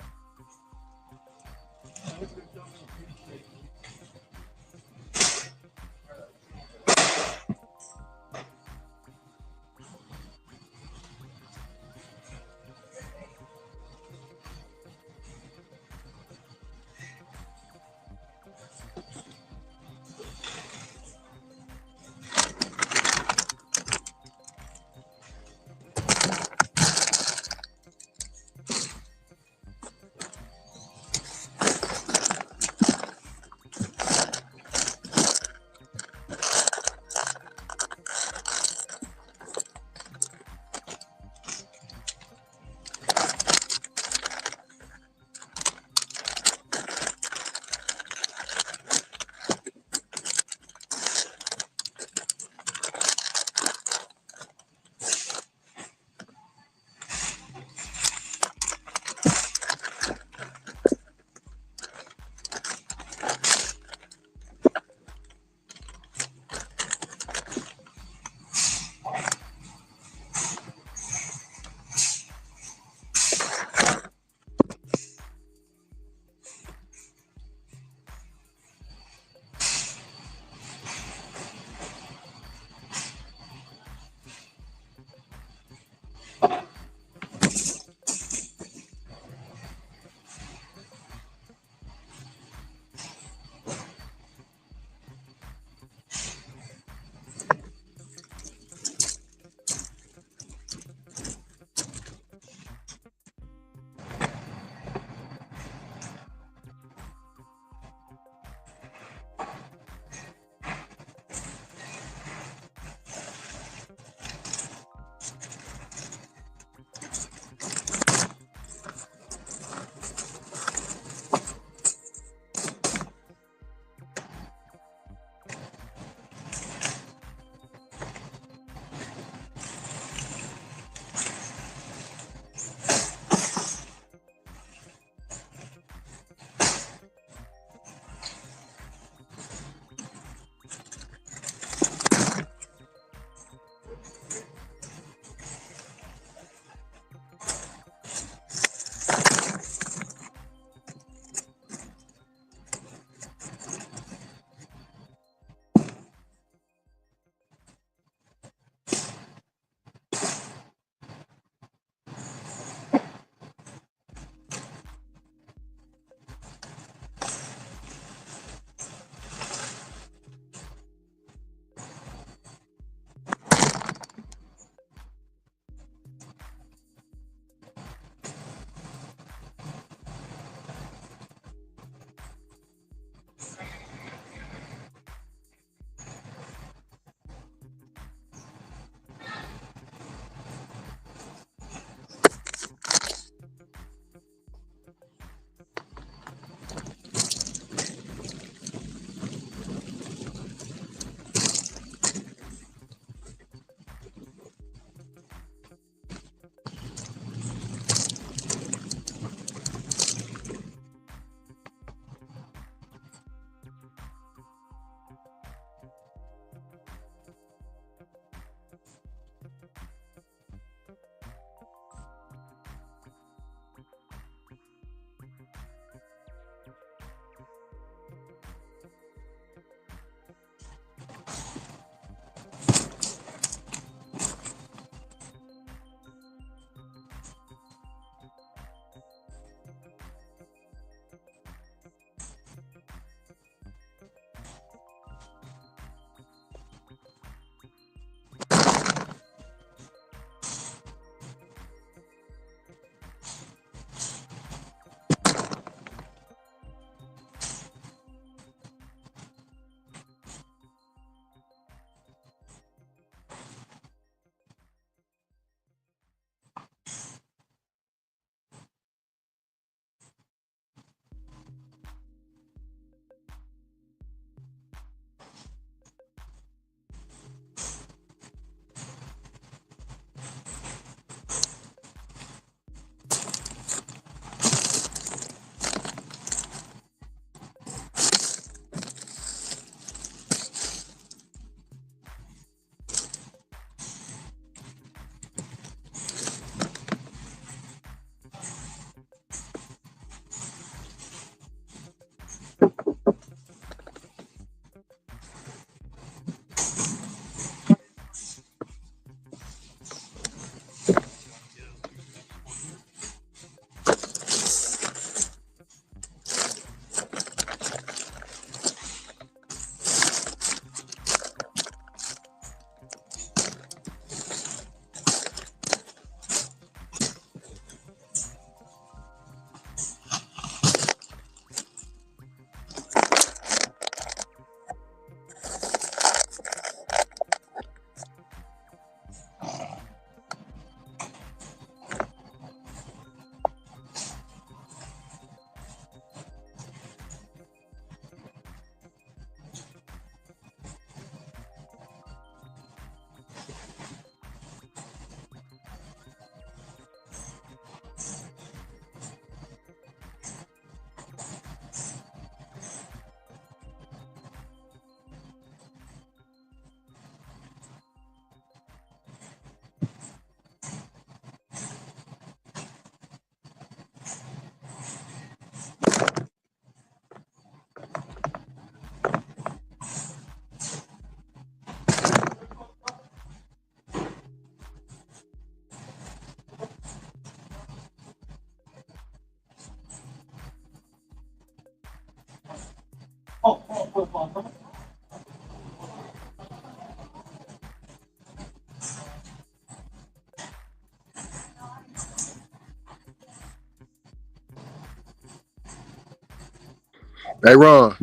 Hey, Ron.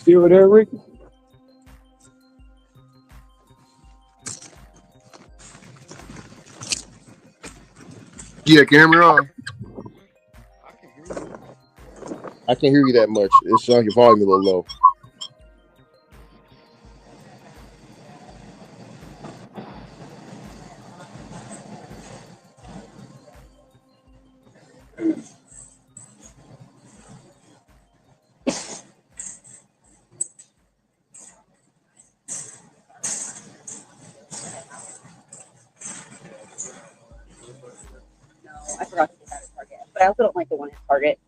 Still there, Ricky? Yeah, can you hear me, Ron? I can't hear you that much. It's like your volume a little low. I forgot to get that at Target, but I also don't like the one at Target.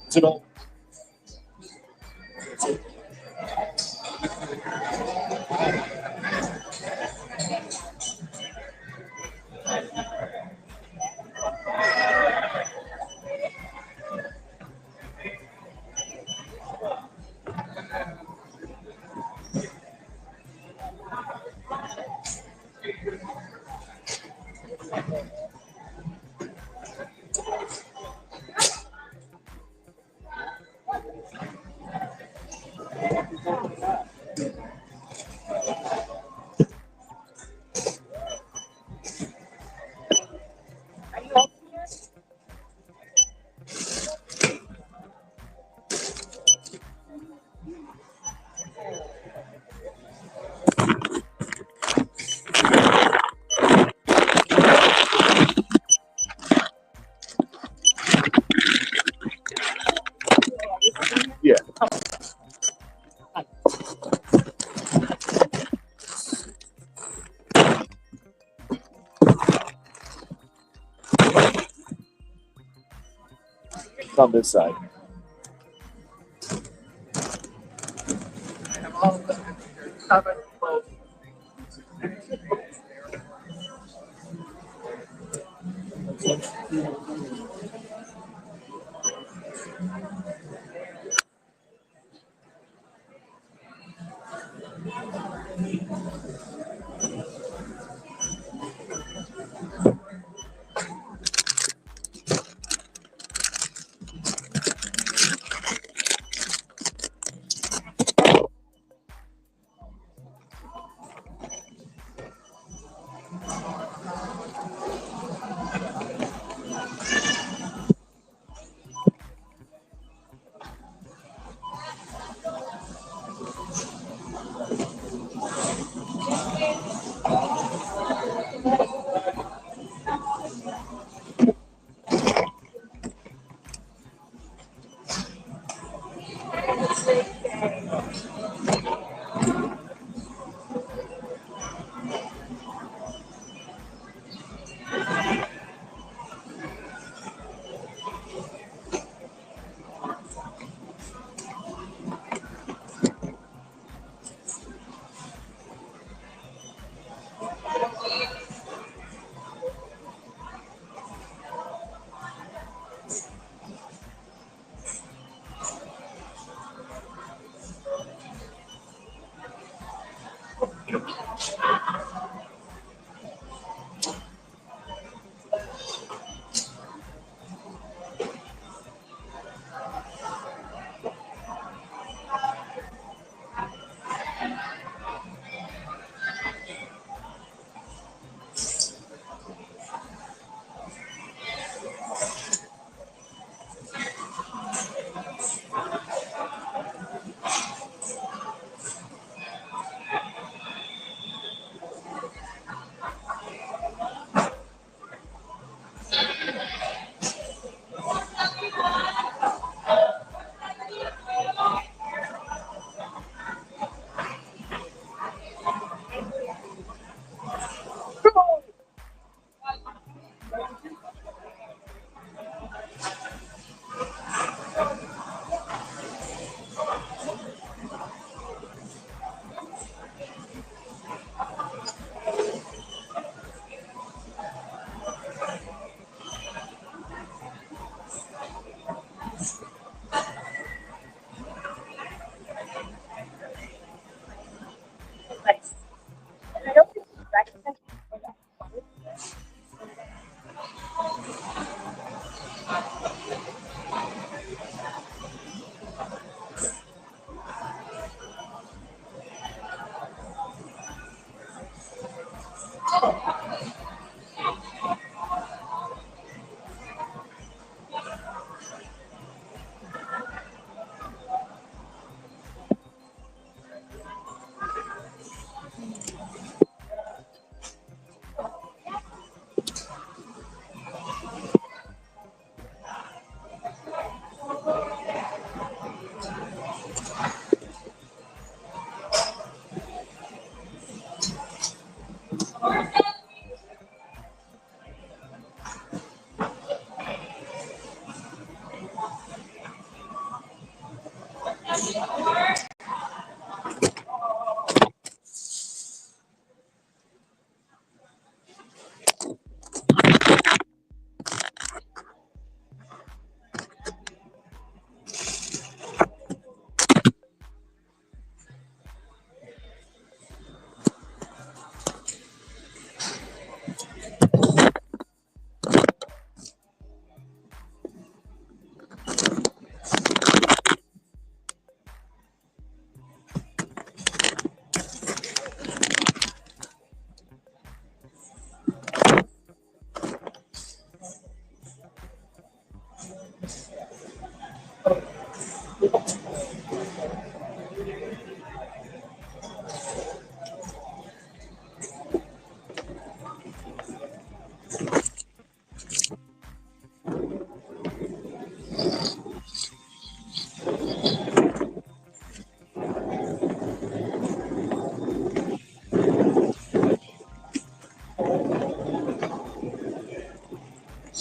Is it all? Come this side.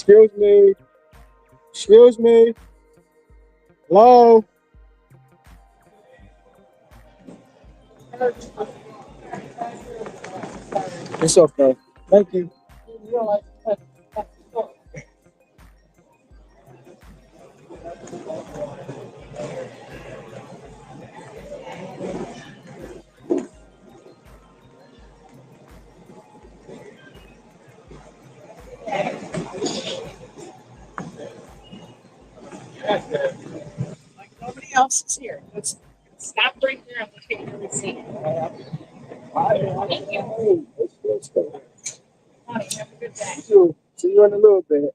Excuse me. Excuse me. Hello. It's okay. Thank you. Nobody else is here. Let's stop right there and look at your receipt. Thank you. Honey, have a good day. See you in a little bit.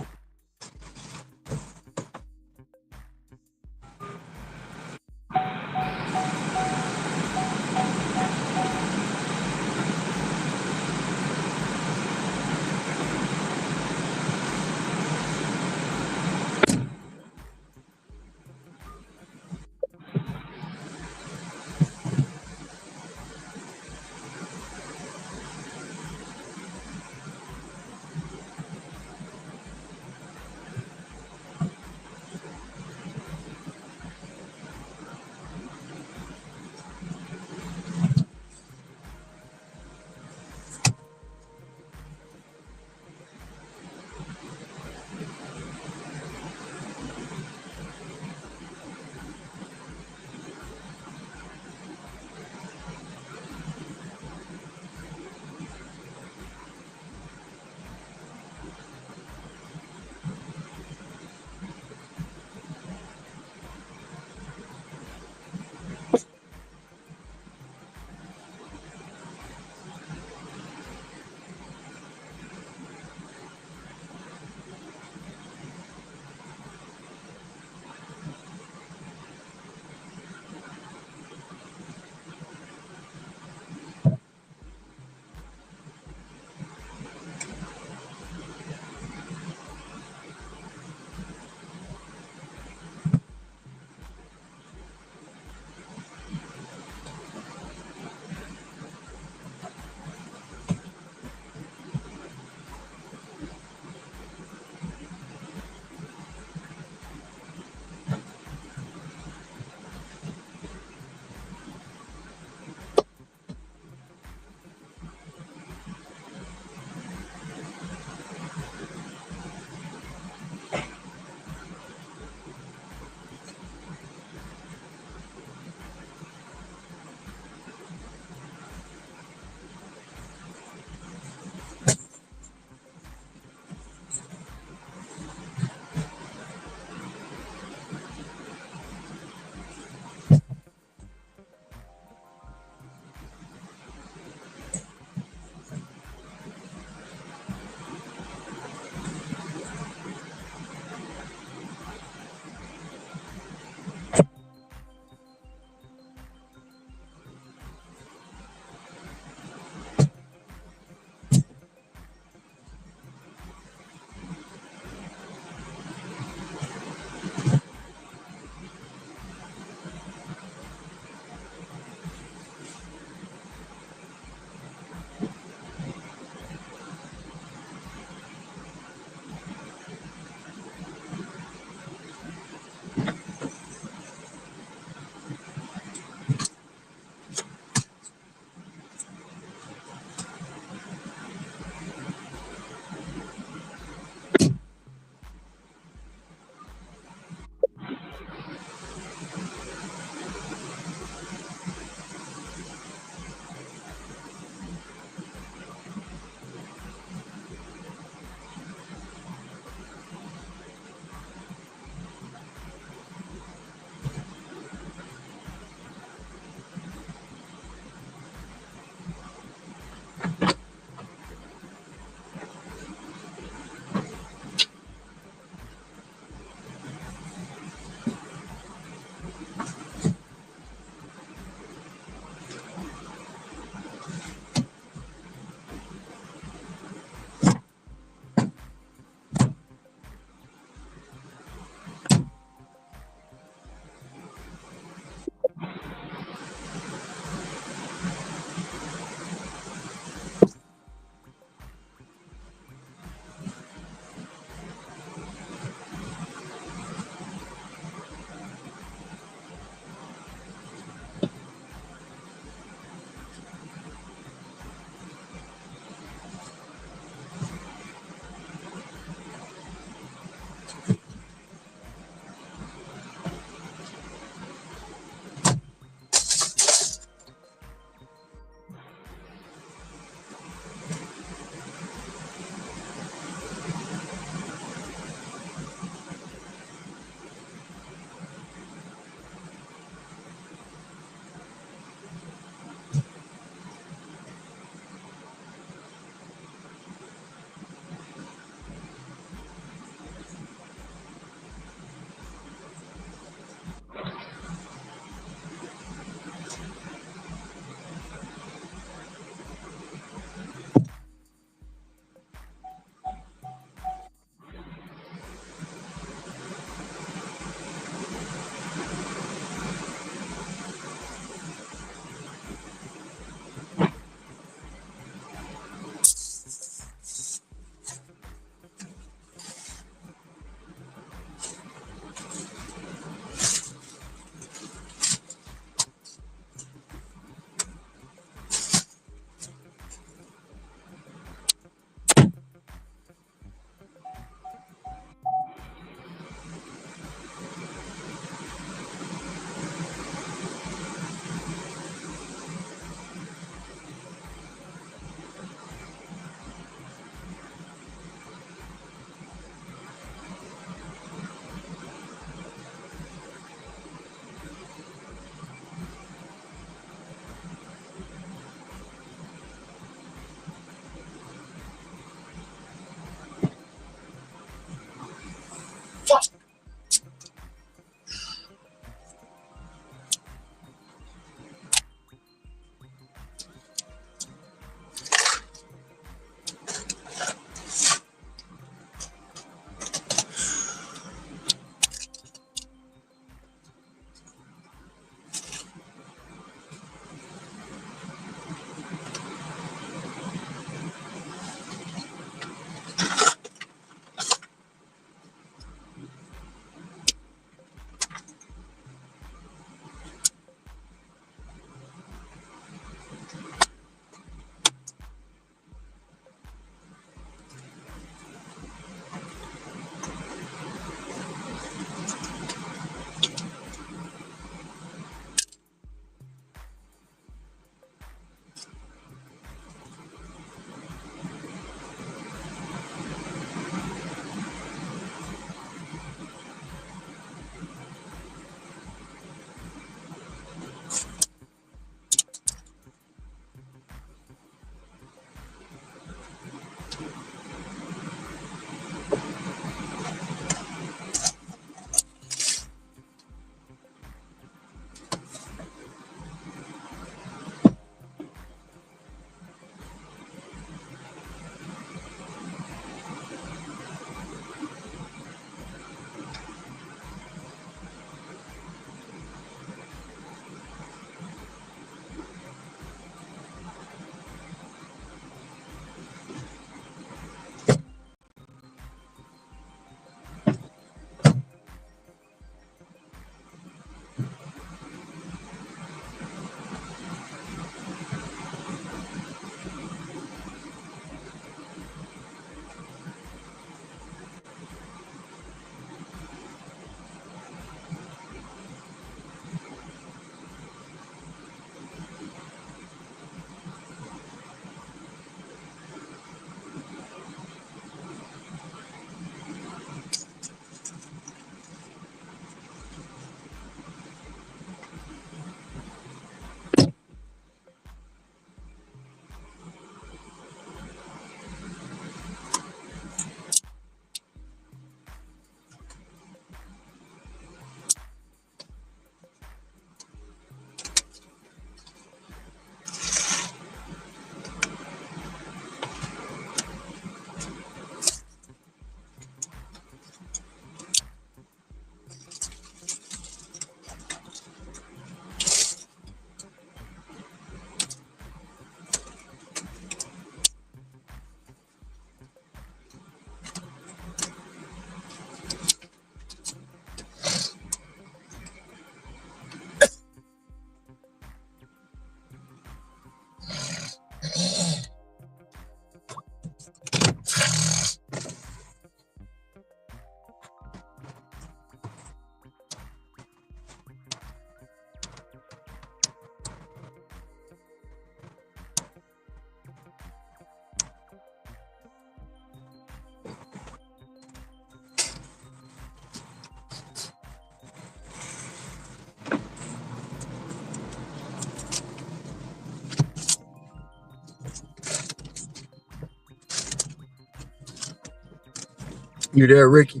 You there, Ricky?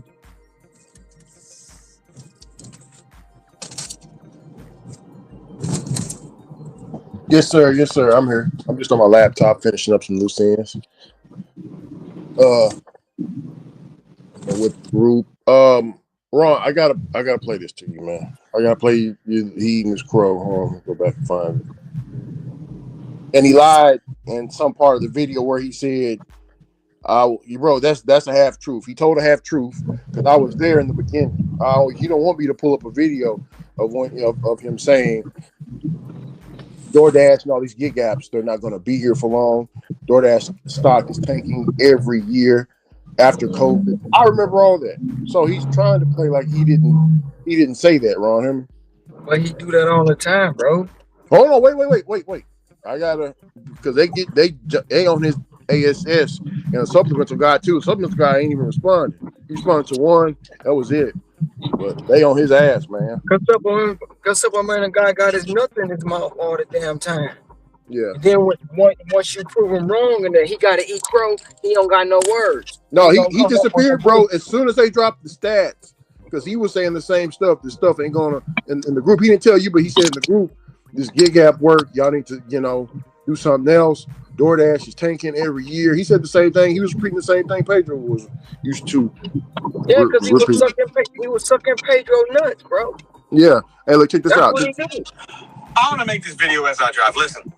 Yes, sir. Yes, sir. I'm here. I'm just on my laptop finishing up some loose ends. With the group. Ron, I gotta play this to you, man. I gotta play you he eating his crow. Hold on, go back and find it. And he lied in some part of the video where he said, bro, that's a half truth. He told a half truth because I was there in the beginning. He don't want me to pull up a video of him saying DoorDash and all these gig apps, they're not going to be here for long. DoorDash stock is tanking every year after COVID. I remember all that. So he's trying to play like he didn't say that, Ron. Him. But he do that all the time, bro. Hold on, wait. I gotta, because they on his ASS and a supplemental guy too. Supplemental guy ain't even responding. He responded to one. That was it. But they on his ass, man. Cause supplemental guy got his nut in his mouth all the damn time. Yeah. And then once you prove him wrong and that he got to eat crow, he don't got no words. No, he disappeared, bro. As soon as they dropped the stats, because he was saying the same stuff. This stuff ain't gonna in the group. He didn't tell you, but he said in the group, this gig app work. Y'all need to, do something else. DoorDash is tanking every year. He said the same thing. He was repeating the same thing Pedro was used to. Yeah, because he was sucking Pedro nuts, bro. Yeah. Hey, look, check this out. I want to make this video as I drive. Listen.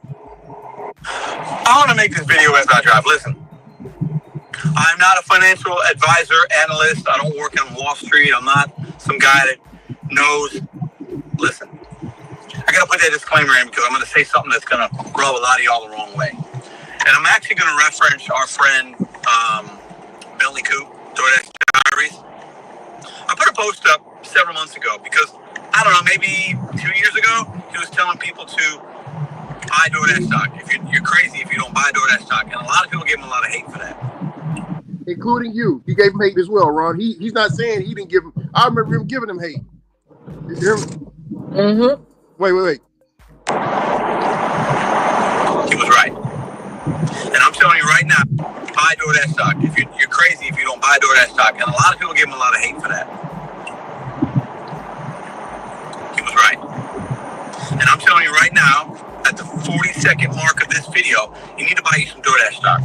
I'm not a financial advisor, analyst. I don't work on Wall Street. I'm not some guy that knows. Listen, I got to put that disclaimer in because I'm going to say something that's going to rub a lot of y'all the wrong way. And I'm actually going to reference our friend, Billy Coop, DoorDash Diaries. I put a post up several months ago because, I don't know, maybe 2 years ago, he was telling people to buy DoorDash stock. If you're crazy if you don't buy DoorDash stock. And a lot of people gave him a lot of hate for that. Including you. He gave him hate as well, Ron. He's not saying he didn't give him. I remember him giving him hate. You hear me? Mm-hmm. Wait. He was right. And I'm telling you right now, buy DoorDash stock. If you're crazy if you don't buy DoorDash stock. And a lot of people give him a lot of hate for that. He was right. And I'm telling you right now, at the 40-second mark of this video, you need to buy you some DoorDash stock.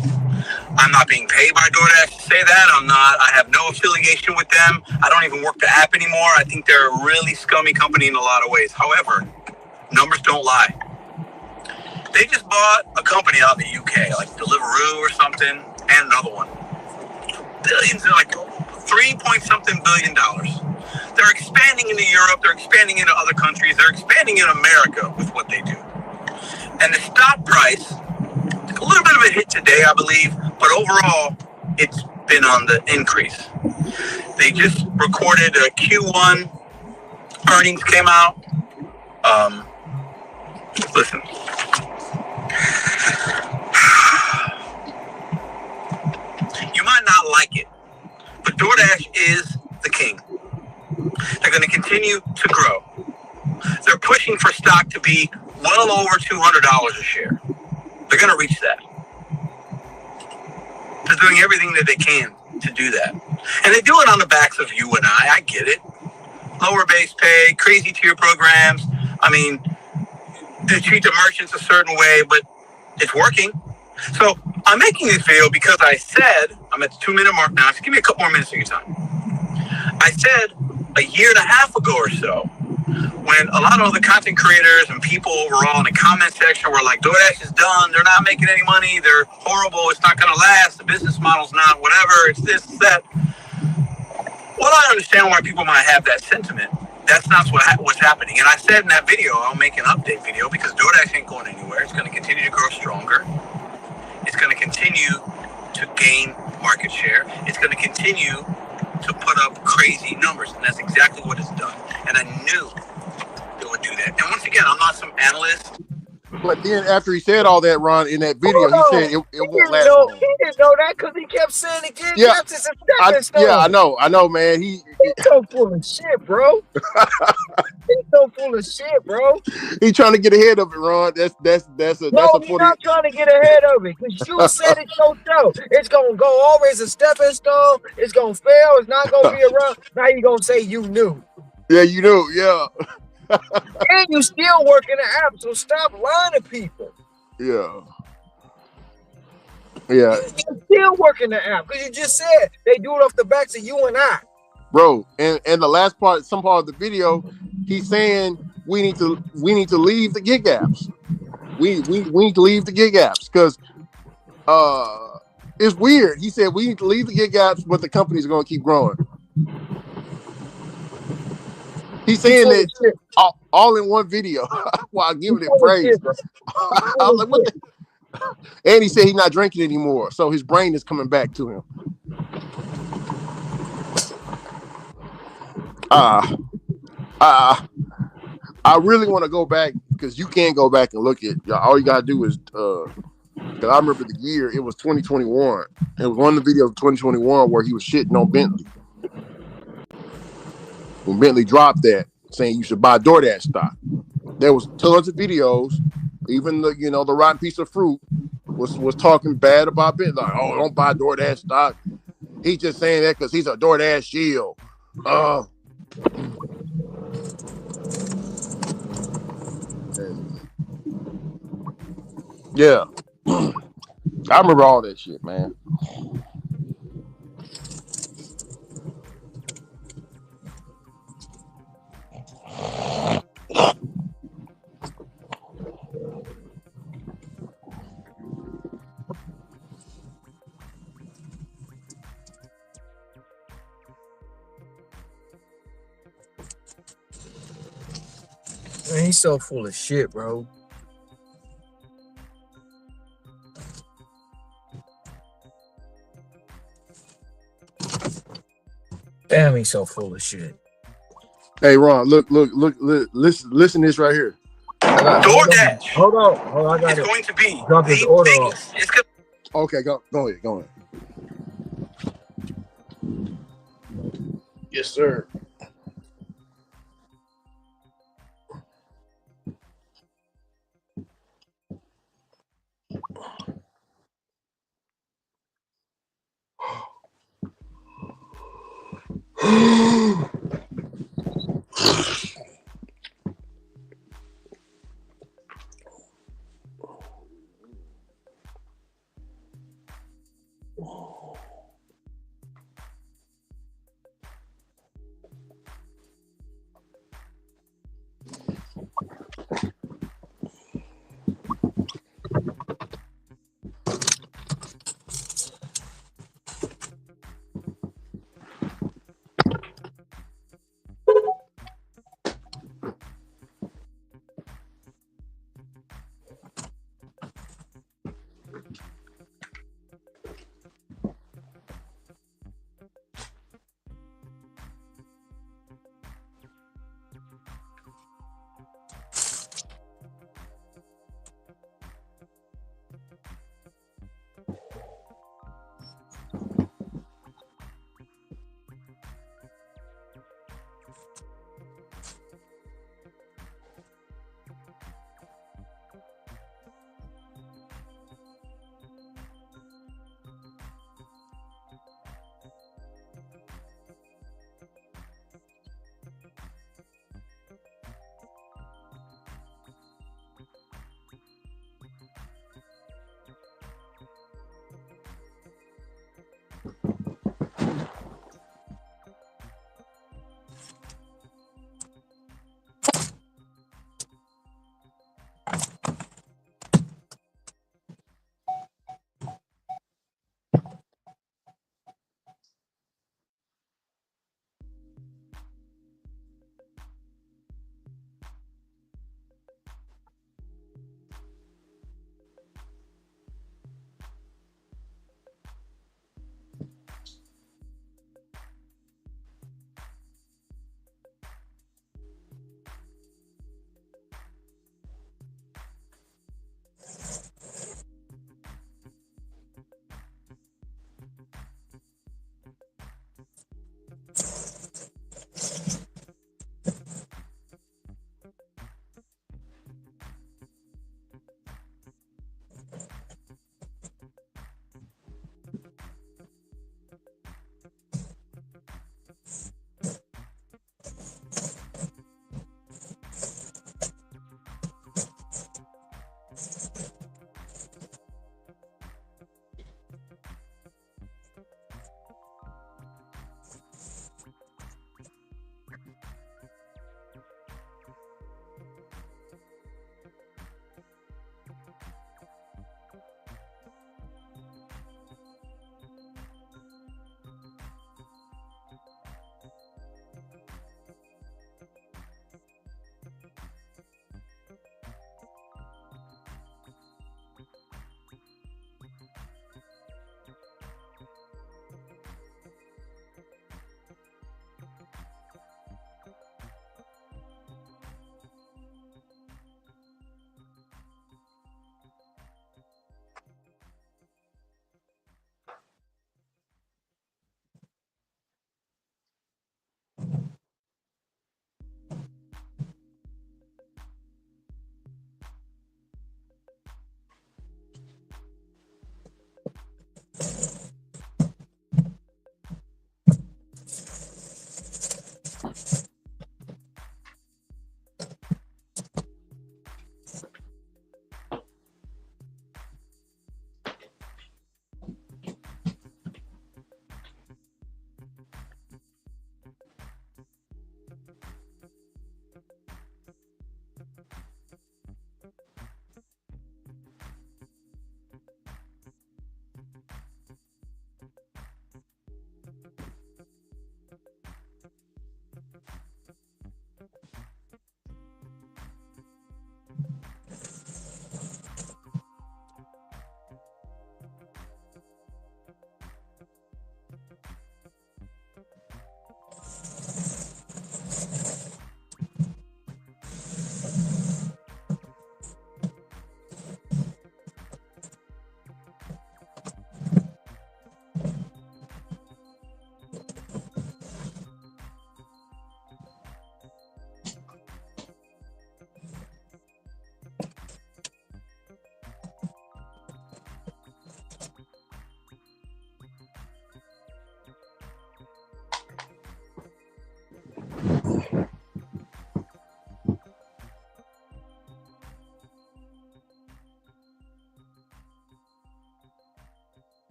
I'm not being paid by DoorDash to say that. I have no affiliation with them. I don't even work the app anymore. I think they're a really scummy company in a lot of ways. However, numbers don't lie. They just bought a company out in the UK, like Deliveroo or something, and another one. Billions, like $3-point-something billion. They're expanding into Europe. They're expanding into other countries. They're expanding in America with what they do. And the stock price took a little bit of a hit today, I believe, but overall, it's been on the increase. They just recorded a Q1 earnings came out. Listen. You might not like it, but DoorDash is the king. They're going to continue to grow. They're pushing for stock to be well over $200 a share. They're going to reach that. They're doing everything that they can to do that. And they do it on the backs of you and I get it. Lower base pay, crazy tier programs. I mean, they treat the merchants a certain way, but it's working. So I'm making this video because I said, I'm at the 2-minute mark now. Just give me a couple more minutes of your time. I said a year and a half ago or so, when a lot of the content creators and people overall in the comment section were like, DoorDash is done. They're not making any money. They're horrible. It's not going to last. The business model's not whatever. It's this, it's that. Well, I understand why people might have that sentiment. That's not what's happening. And I said in that video, I'll make an update video because DoorDash ain't going anywhere. It's going to continue to grow stronger. It's going to continue to gain market share. It's going to continue to put up crazy numbers. And that's exactly what it's done. And I knew it would do that. And once again, I'm not some analyst. But then after he said all that, Ron, in that video, he said it won't last long. He didn't know that because he kept saying it. I know, man. He's so full of shit, bro. He's so full of shit, bro. He's trying to get ahead of it, Ron. That's a No, he's 40. not trying to get ahead of it because you said it yourself. It's gonna go over as a stepping stone. It's gonna fail. It's not gonna be around. Now you gonna say you knew. Yeah, you know, yeah. And you still working the app, so stop lying to people. Yeah. Yeah. You're still working the app because you just said they do it off the backs of you and I. Bro, and the last part, some part of the video, he's saying we need to leave the gig apps. We need to leave the gig apps because it's weird. He said we need to leave the gig apps, but the company's gonna keep growing. He's saying that all in one video while giving it praise. I was like, what the? And he said he's not drinking anymore, so his brain is coming back to him. I really want to go back because you can go back and look at. All you gotta do is because I remember the year, it was 2021. It was one of the videos of 2021 where he was shitting on Bentley. When Bentley dropped that, saying you should buy DoorDash stock. There was tons of videos. Even the rotten piece of fruit was talking bad about Bentley. Like, oh, don't buy DoorDash stock. He's just saying that because he's a DoorDash shield. Yeah. I remember all that shit, man. Man, he's so full of shit, bro. Damn, he's so full of shit. Hey, Ron, look, listen to this right here. DoorDash. Hold on. I got it's going to be drop his order off. Okay, go ahead. Yes, sir.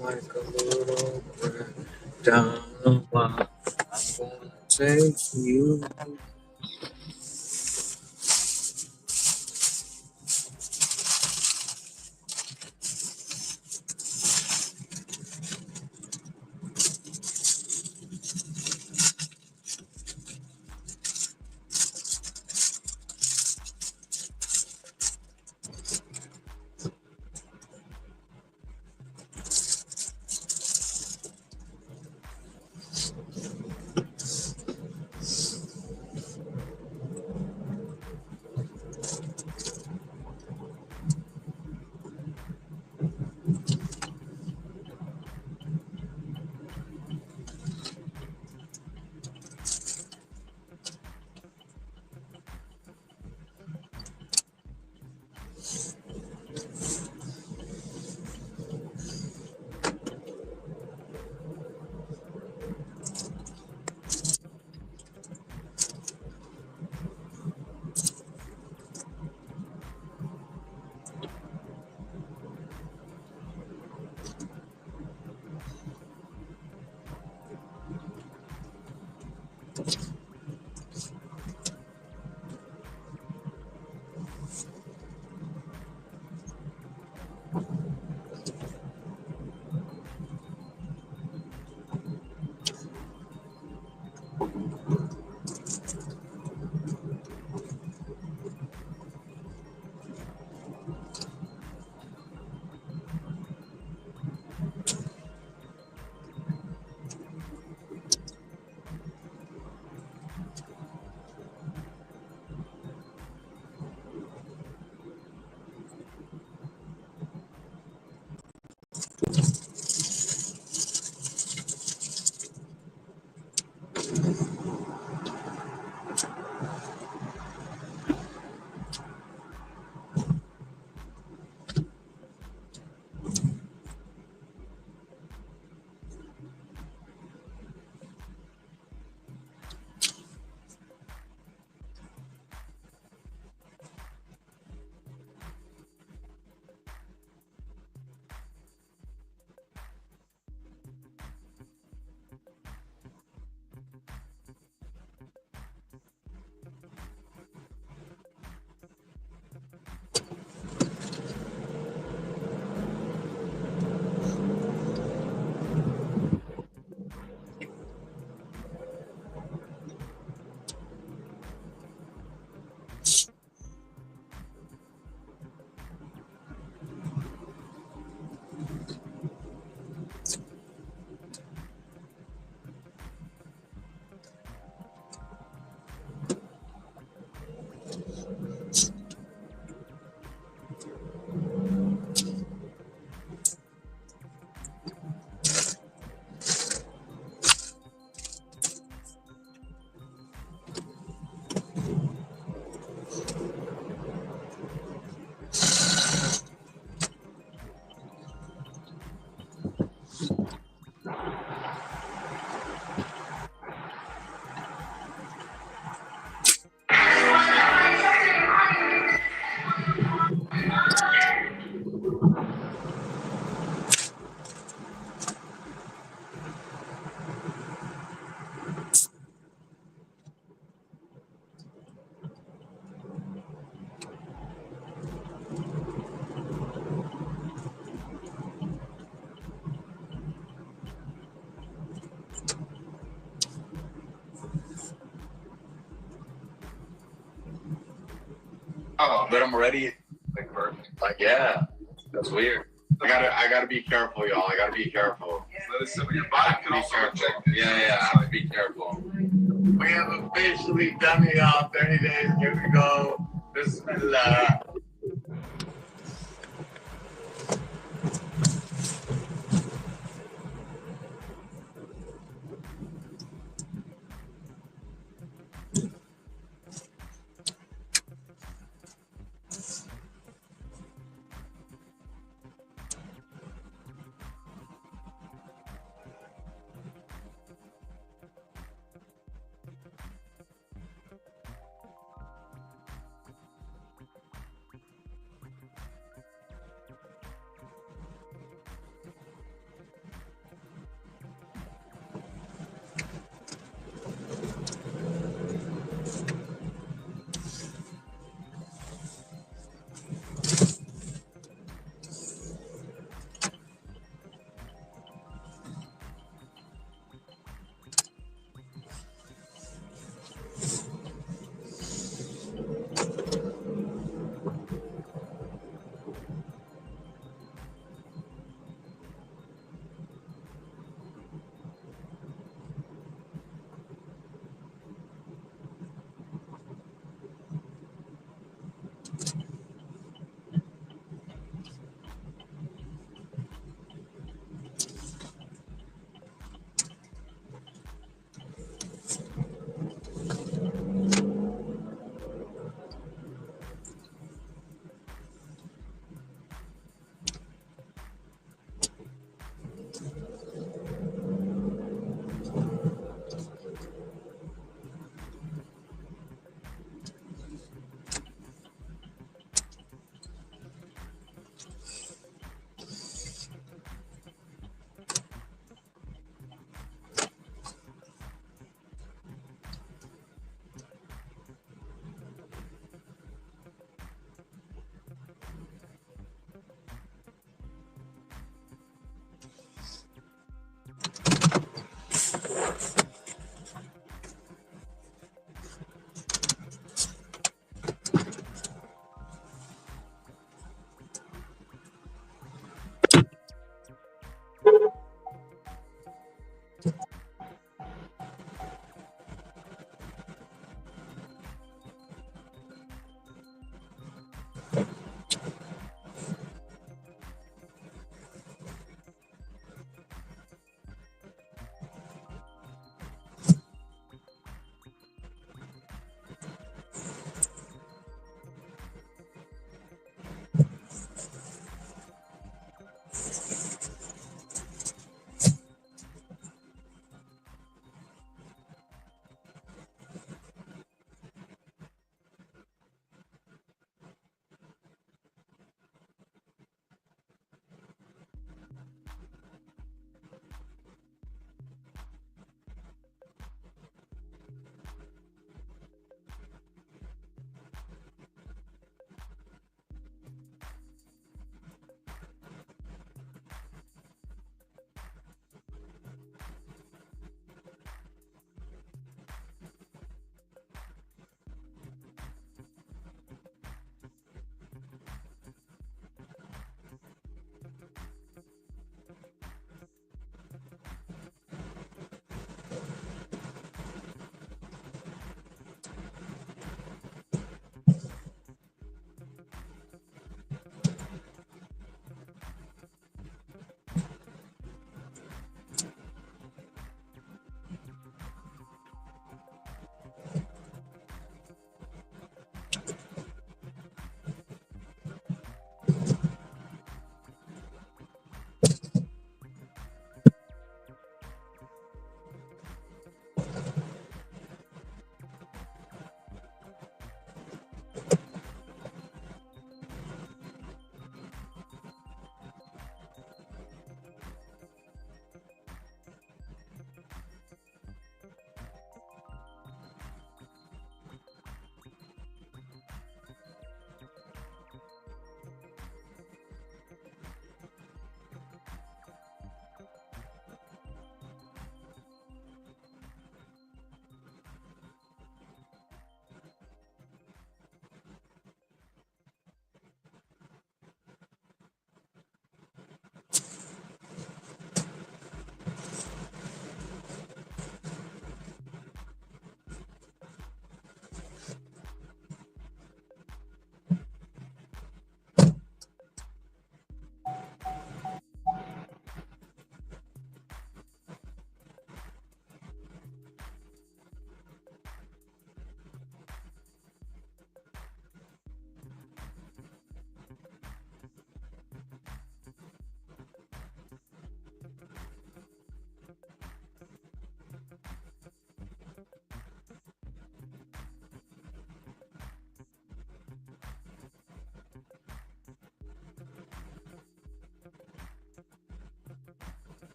Like a little breath down the line. I'm gonna take you. but I'm ready. Like perfect. Like yeah, that's weird. I gotta be careful, y'all. I gotta be careful. Your body can also reject it. Yeah, I have to be careful. We have officially done it, y'all. 30 days. Here we go. Bismillah.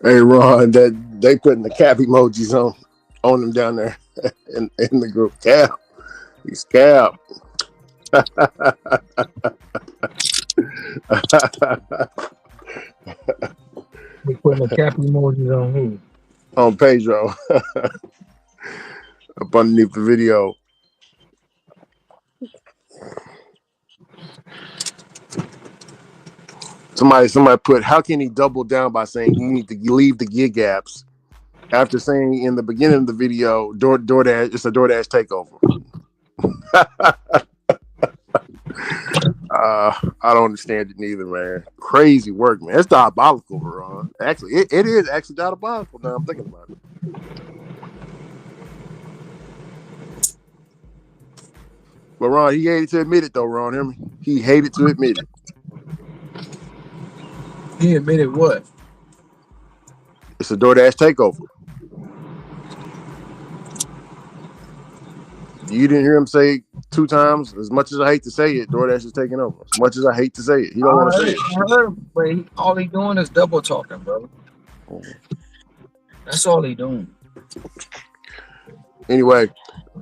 Hey Ron, that they putting the cap emojis on them down there in the group. Cap, he's Cap. We putting the cap emojis on who? On Pedro. Up underneath the video. Somebody put, how can he double down by saying you need to leave the gig apps after saying in the beginning of the video, DoorDash, it's a DoorDash takeover. I don't understand it neither, man. Crazy work, man. It's diabolical, Ron. Actually, it is actually diabolical now I'm thinking about it. But Ron, he hated to admit it though, Ron. Hear me? He hated to admit it. He admitted what? It's a DoorDash takeover. You didn't hear him say 2 times, as much as I hate to say it, DoorDash is taking over. As much as I hate to say it. He don't want to say it. I heard him, but all he doing is double talking, bro. That's all he doing. Anyway,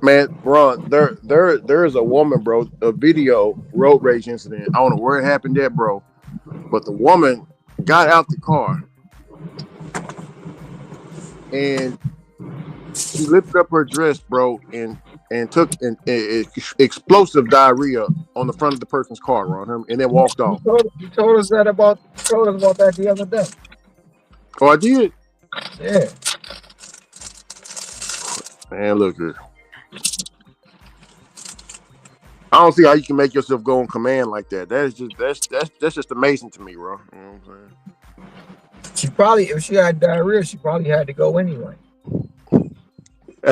man, Ron, there is a woman, bro, a video road rage incident. I don't know where it happened at, bro. But the woman got out the car and she lifted up her dress, bro, and took an explosive diarrhea on the front of the person's car, Ron, and then walked off. You told us about that the other day. Oh, I did? Yeah. Man, look here. I don't see how you can make yourself go on command like that. That's just amazing to me, bro. You know what I'm saying? She probably, if she had diarrhea, she probably had to go anyway. I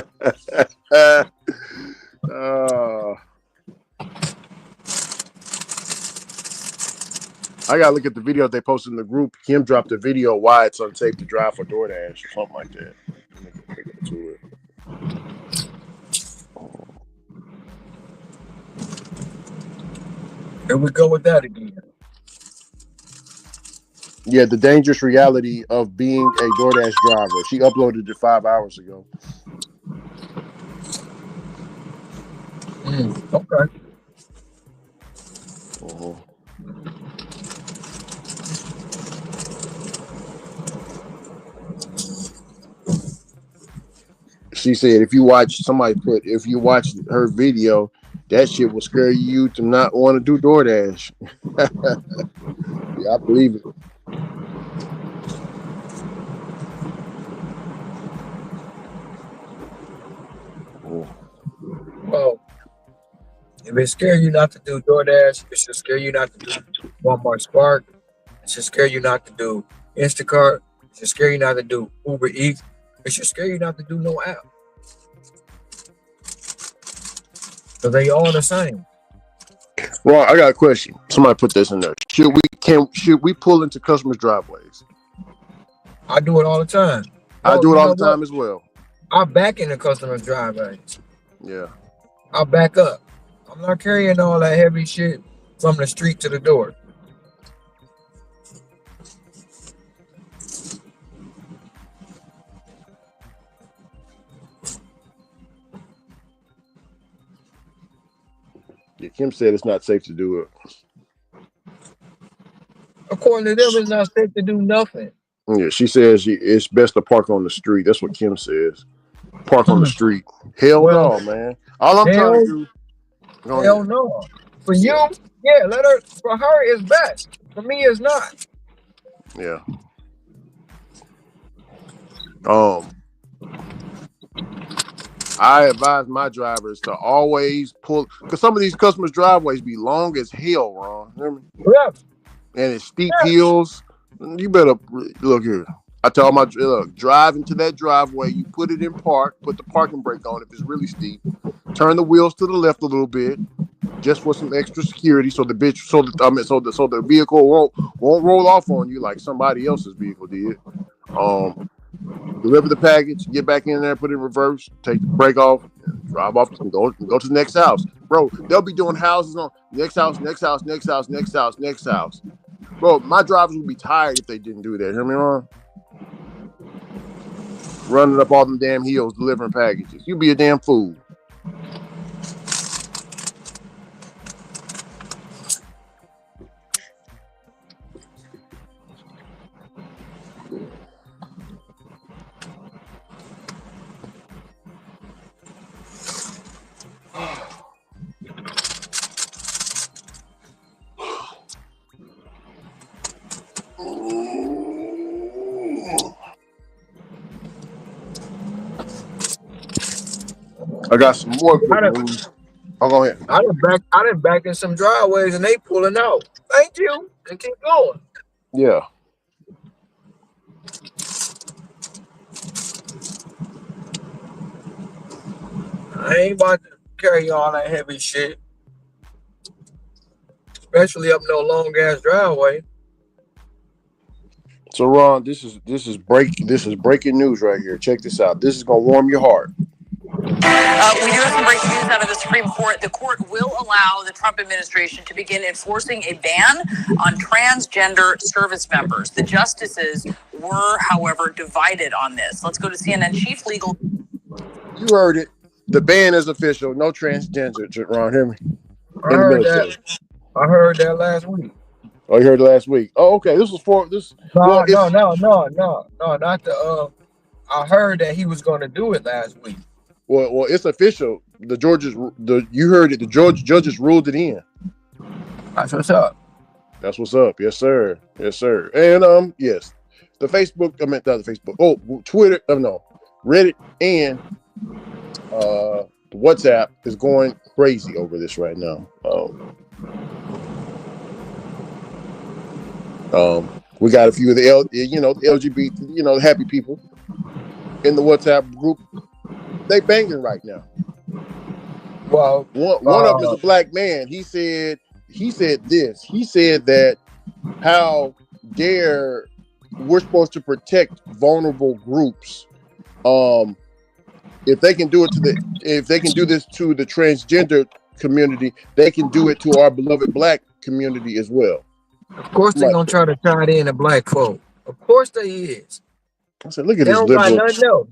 gotta look at the video they posted in the group. Kim dropped a video why it's unsafe to drive for DoorDash or something like that. To it. Here we go with that again. Yeah, the dangerous reality of being a DoorDash driver. She uploaded it 5 hours ago. Okay. She said if you watch her video, that shit will scare you to not want to do DoorDash. Yeah, I believe it. Well, if it scare you not to do DoorDash, it should scare you not to do Walmart Spark. It should scare you not to do Instacart. It should scare you not to do Uber Eats. It should scare you not to do no app. So they all the same. Well, I got a question. Somebody put this in there. Should we pull into customers' driveways? I do it all the time. I do it all the time as well. I back in the customer's driveways. Yeah. I'll back up. I'm not carrying all that heavy shit from the street to the door. Yeah, Kim said it's not safe to do it. According to them, it's not safe to do nothing. Yeah, she says it's best to park on the street. That's what Kim says. Park on the street. Hell no, man. All I'm trying to do. Hell no. For you, yeah, let her. For her, it's best. For me, it's not. Yeah. I advise my drivers to always pull, because some of these customers' driveways be long as hell, Ron. Hear me? Yeah. And it's steep hills. You better look here. I tell my drive into that driveway. You put it in park. Put the parking brake on if it's really steep. Turn the wheels to the left a little bit, just for some extra security, so the vehicle won't roll off on you like somebody else's vehicle did. Deliver the package, get back in there, put it in reverse, take the brake off, and drive off and go to the next house. Bro, they'll be doing houses on next house. Bro, my drivers would be tired if they didn't do that. Hear me, Ron? running up all them damn hills delivering packages. You be a damn fool. I got some more good news. Oh, go ahead. I done back in some driveways and they pulling out. Thank you. And keep going. Yeah. I ain't about to carry all that heavy shit. Especially up no long ass driveway. So Ron, this is breaking news right here. Check this out. This is gonna warm your heart. We do have some breaking news out of the Supreme Court. The court will allow the Trump administration to begin enforcing a ban on transgender service members. The justices were, however, divided on this. Let's go to CNN chief legal. You heard it. The ban is official. No transgender. Ron, hear me? I heard that last week. Oh, you heard it last week. Oh, okay. This was for this. No, not the. I heard that he was going to do it last week. Well, it's official. You heard it. The judges ruled it in. That's what's up. That's what's up. Yes, sir. Yes, sir. And yes, the Facebook. I meant not the Facebook. Oh, Twitter. No, Reddit and WhatsApp is going crazy over this right now. We got a few of the LGBT, happy people in the WhatsApp group. They banging right now. Well, one of them is a black man. He said this. He said that how dare we're supposed to protect vulnerable groups. If they can do this to the transgender community, they can do it to our beloved black community as well. Of course they're gonna try to tie it in a black folk. Of course they is. I said, look at they this don't liberal. got nothing else.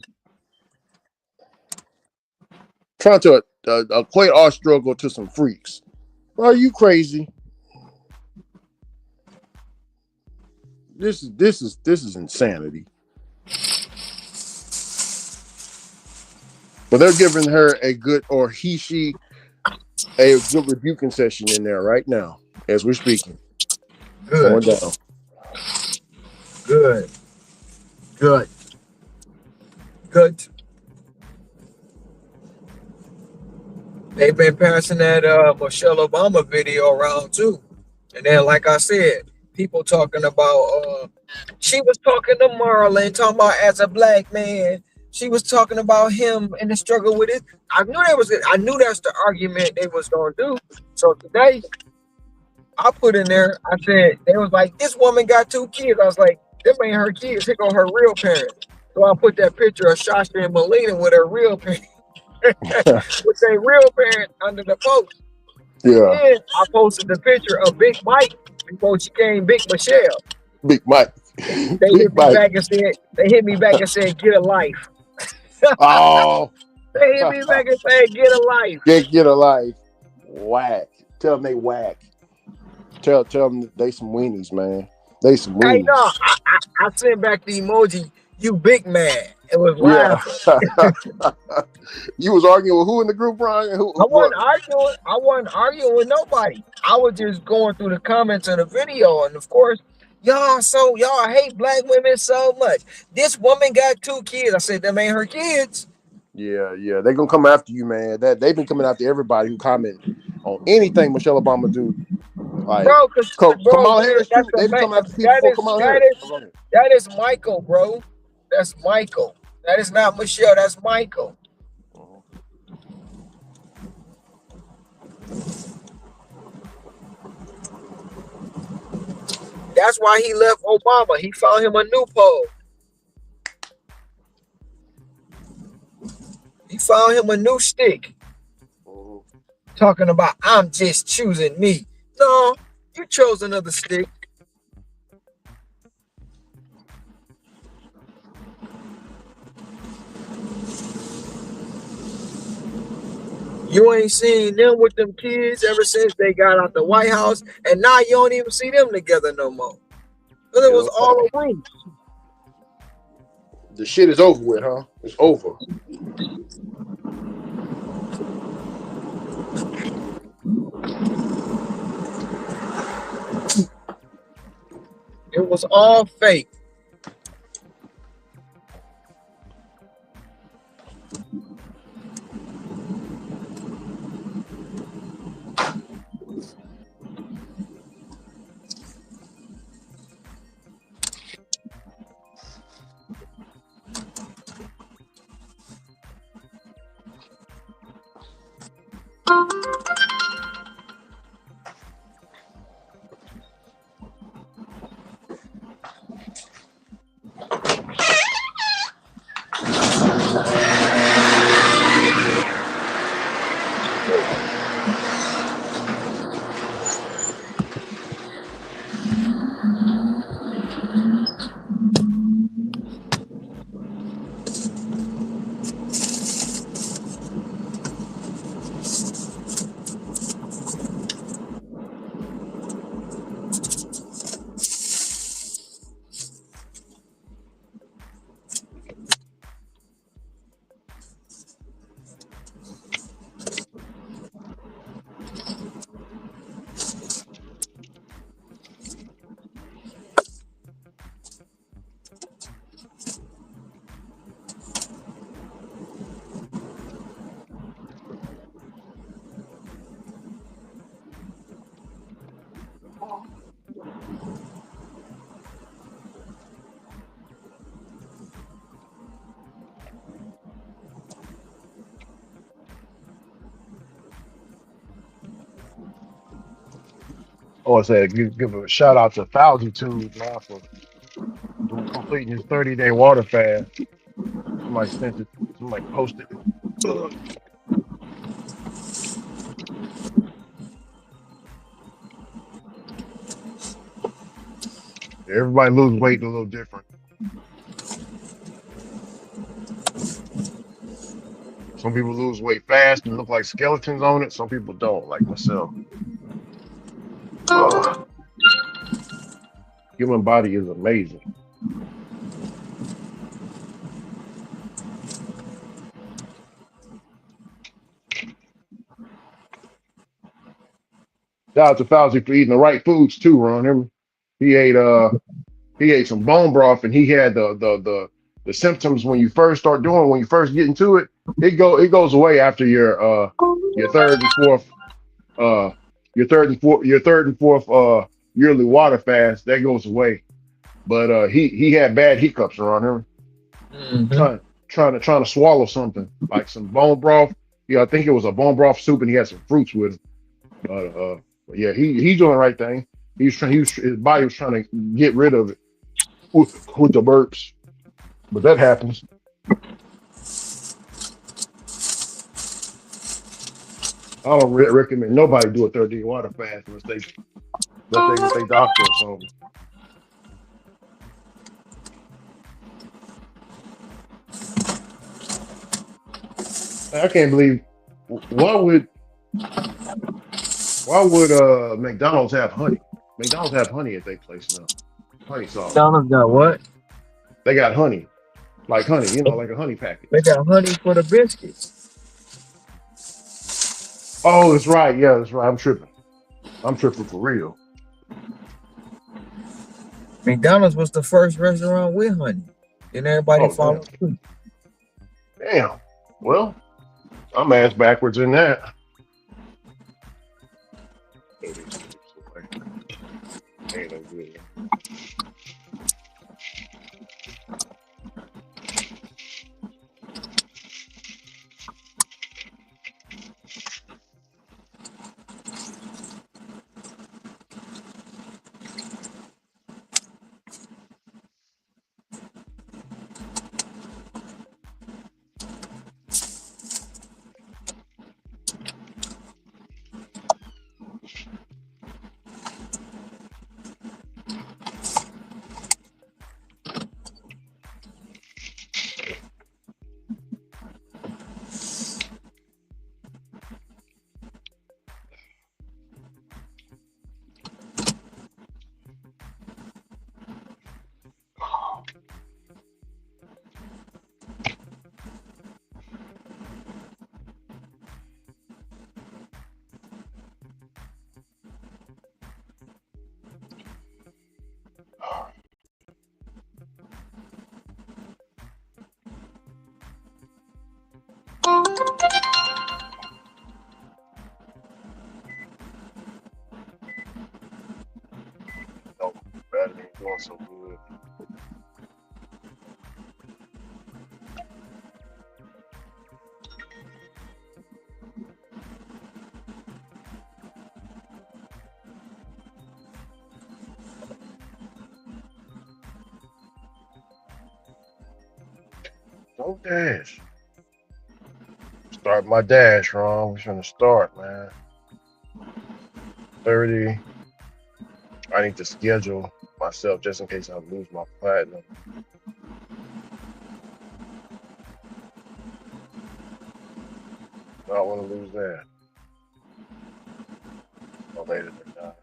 Trying to equate our struggle to some freaks. Are you crazy? This is insanity. But they're giving her a good rebuking session in there right now as we're speaking. Good. Going down. Good. They've been passing that Michelle Obama video around too. And then, like I said, people talking about she was talking to Marlon, talking about as a black man. She was talking about him and the struggle with it. I knew that's the argument they was gonna do. So today I put in there, I said, they was like, this woman got 2 kids. I was like, them ain't her kids, here go her real parents. So I put that picture of Shasha and Melina with her real parents. With their real parents under the post. Yeah. And I posted the picture of Big Mike before she came Big Michelle. Big Mike. They hit me back and said, get a life. Oh. They hit me back and said, get a life. Get a life. Whack. Tell them they whack. Tell them they some weenies, man. They some weenies. Hey, no, I sent back the emoji, you big man. It was laughing. Yeah. You was arguing with who in the group, Brian? I wasn't arguing with nobody. I was just going through the comments of the video, and of course, y'all hate black women so much. This woman got 2 kids. I said, them ain't her kids. Yeah. They're gonna come after you, man. They've been coming after everybody who comment on anything Michelle Obama do. Like, Kamala Harris, they be coming after people for Kamala Harris. That is Michael, bro. That's Michael. That is not Michelle. That's Michael. That's why he left Obama. He found him a new pole. He found him a new stick. Talking about, I'm just choosing me. No, you chose another stick. You ain't seen them with them kids ever since they got out the White House, and now you don't even see them together no more. Because it was all a ruse. The shit is over with, huh? It's over. It was all fake. Oh, I said give a shout out to Fauci too, man, for completing his 30-day water fast. Somebody sent it. Somebody posted it. Ugh. Everybody lose weight a little different. Some people lose weight fast and look like skeletons on it. Some people don't, like myself. Ugh. Human body is amazing. Shout out to Fauci for eating the right foods too, Ron. He ate some bone broth and he had the symptoms when you first start doing when you first get into it. It goes away after your third and fourth uh your third and fourth yearly water fast. That goes away. But he had bad hiccups around him. Mm-hmm. Trying to swallow something like some bone broth. Yeah, I think it was a bone broth soup and he had some fruits with it. But yeah, he's doing the right thing. His body was trying to get rid of it with the burps, but that happens. I don't recommend nobody do a 30-day water fast unless they with their doctor or something. I can't believe why would McDonald's have honey? McDonald's have honey at their place now. Honey sauce. McDonald's got what? They got honey, like honey, like a honey packet. They got honey for the biscuits. Oh, that's right. Yeah, that's right. I'm tripping. I'm tripping for real. McDonald's was the first restaurant with honey. Then everybody Oh, damn. followed suit. Damn. Well, I'm ass backwards in that. Ain't no good. doing so good. Don't dash. Start my dash wrong. We're gonna start, man. 30. I need to schedule myself just in case I lose my platinum. I don't want to lose that. No later than that.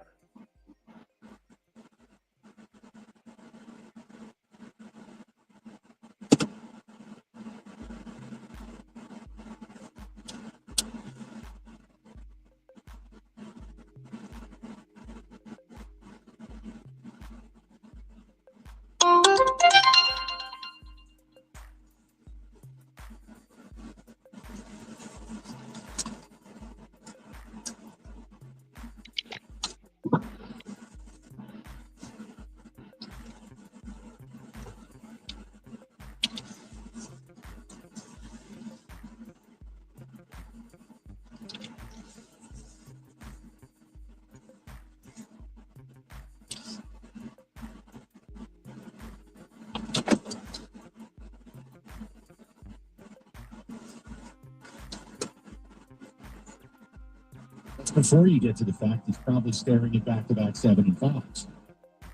Before you get to the fact he's probably staring at back-to-back 75s.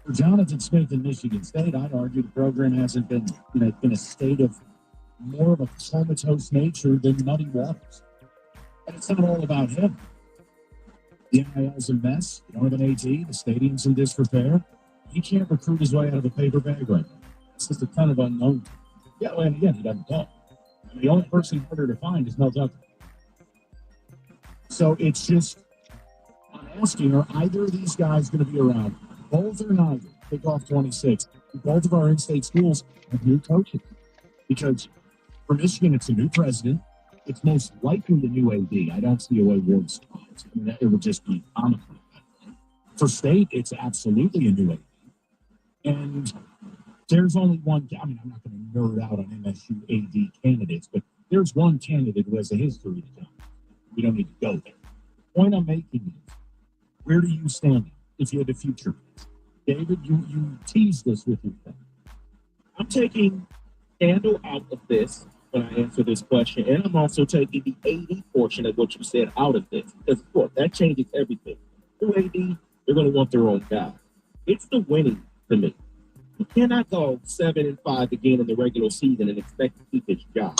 For Jonathan Smith in Michigan State, I'd argue the program hasn't been in a state of more of a comatose nature than muddy waters. And it's not all about him. The NIL's a mess. You don't have an AT. The stadium's in disrepair. He can't recruit his way out of a paper bag right now. It's just a ton of unknown. Yeah, well, and again, he doesn't talk. I mean, the only person harder to find is Mel Tucker. So it's just, I'm asking, are either of these guys going to be around? Both or neither. Kickoff 26. Both of our in-state schools have new coaches. Because for Michigan, it's a new president. It's most likely the new AD. I don't see a way Ward survives. I mean, it would just be comical. For state, it's absolutely a new AD. And there's only one, I mean, I'm not going to nerd out on MSU AD candidates, but there's one candidate who has a history to tell. We don't need to go there. The point I'm making is, where do you stand if you had a future? David, you teased this with your thing. I'm taking Scandal out of this when I answer this question, and I'm also taking the AD portion of what you said out of this, because of course that changes everything. New AD, they're going to want their own guy. It's the winning for me. You cannot go 7-5 again in the regular season and expect to keep his job.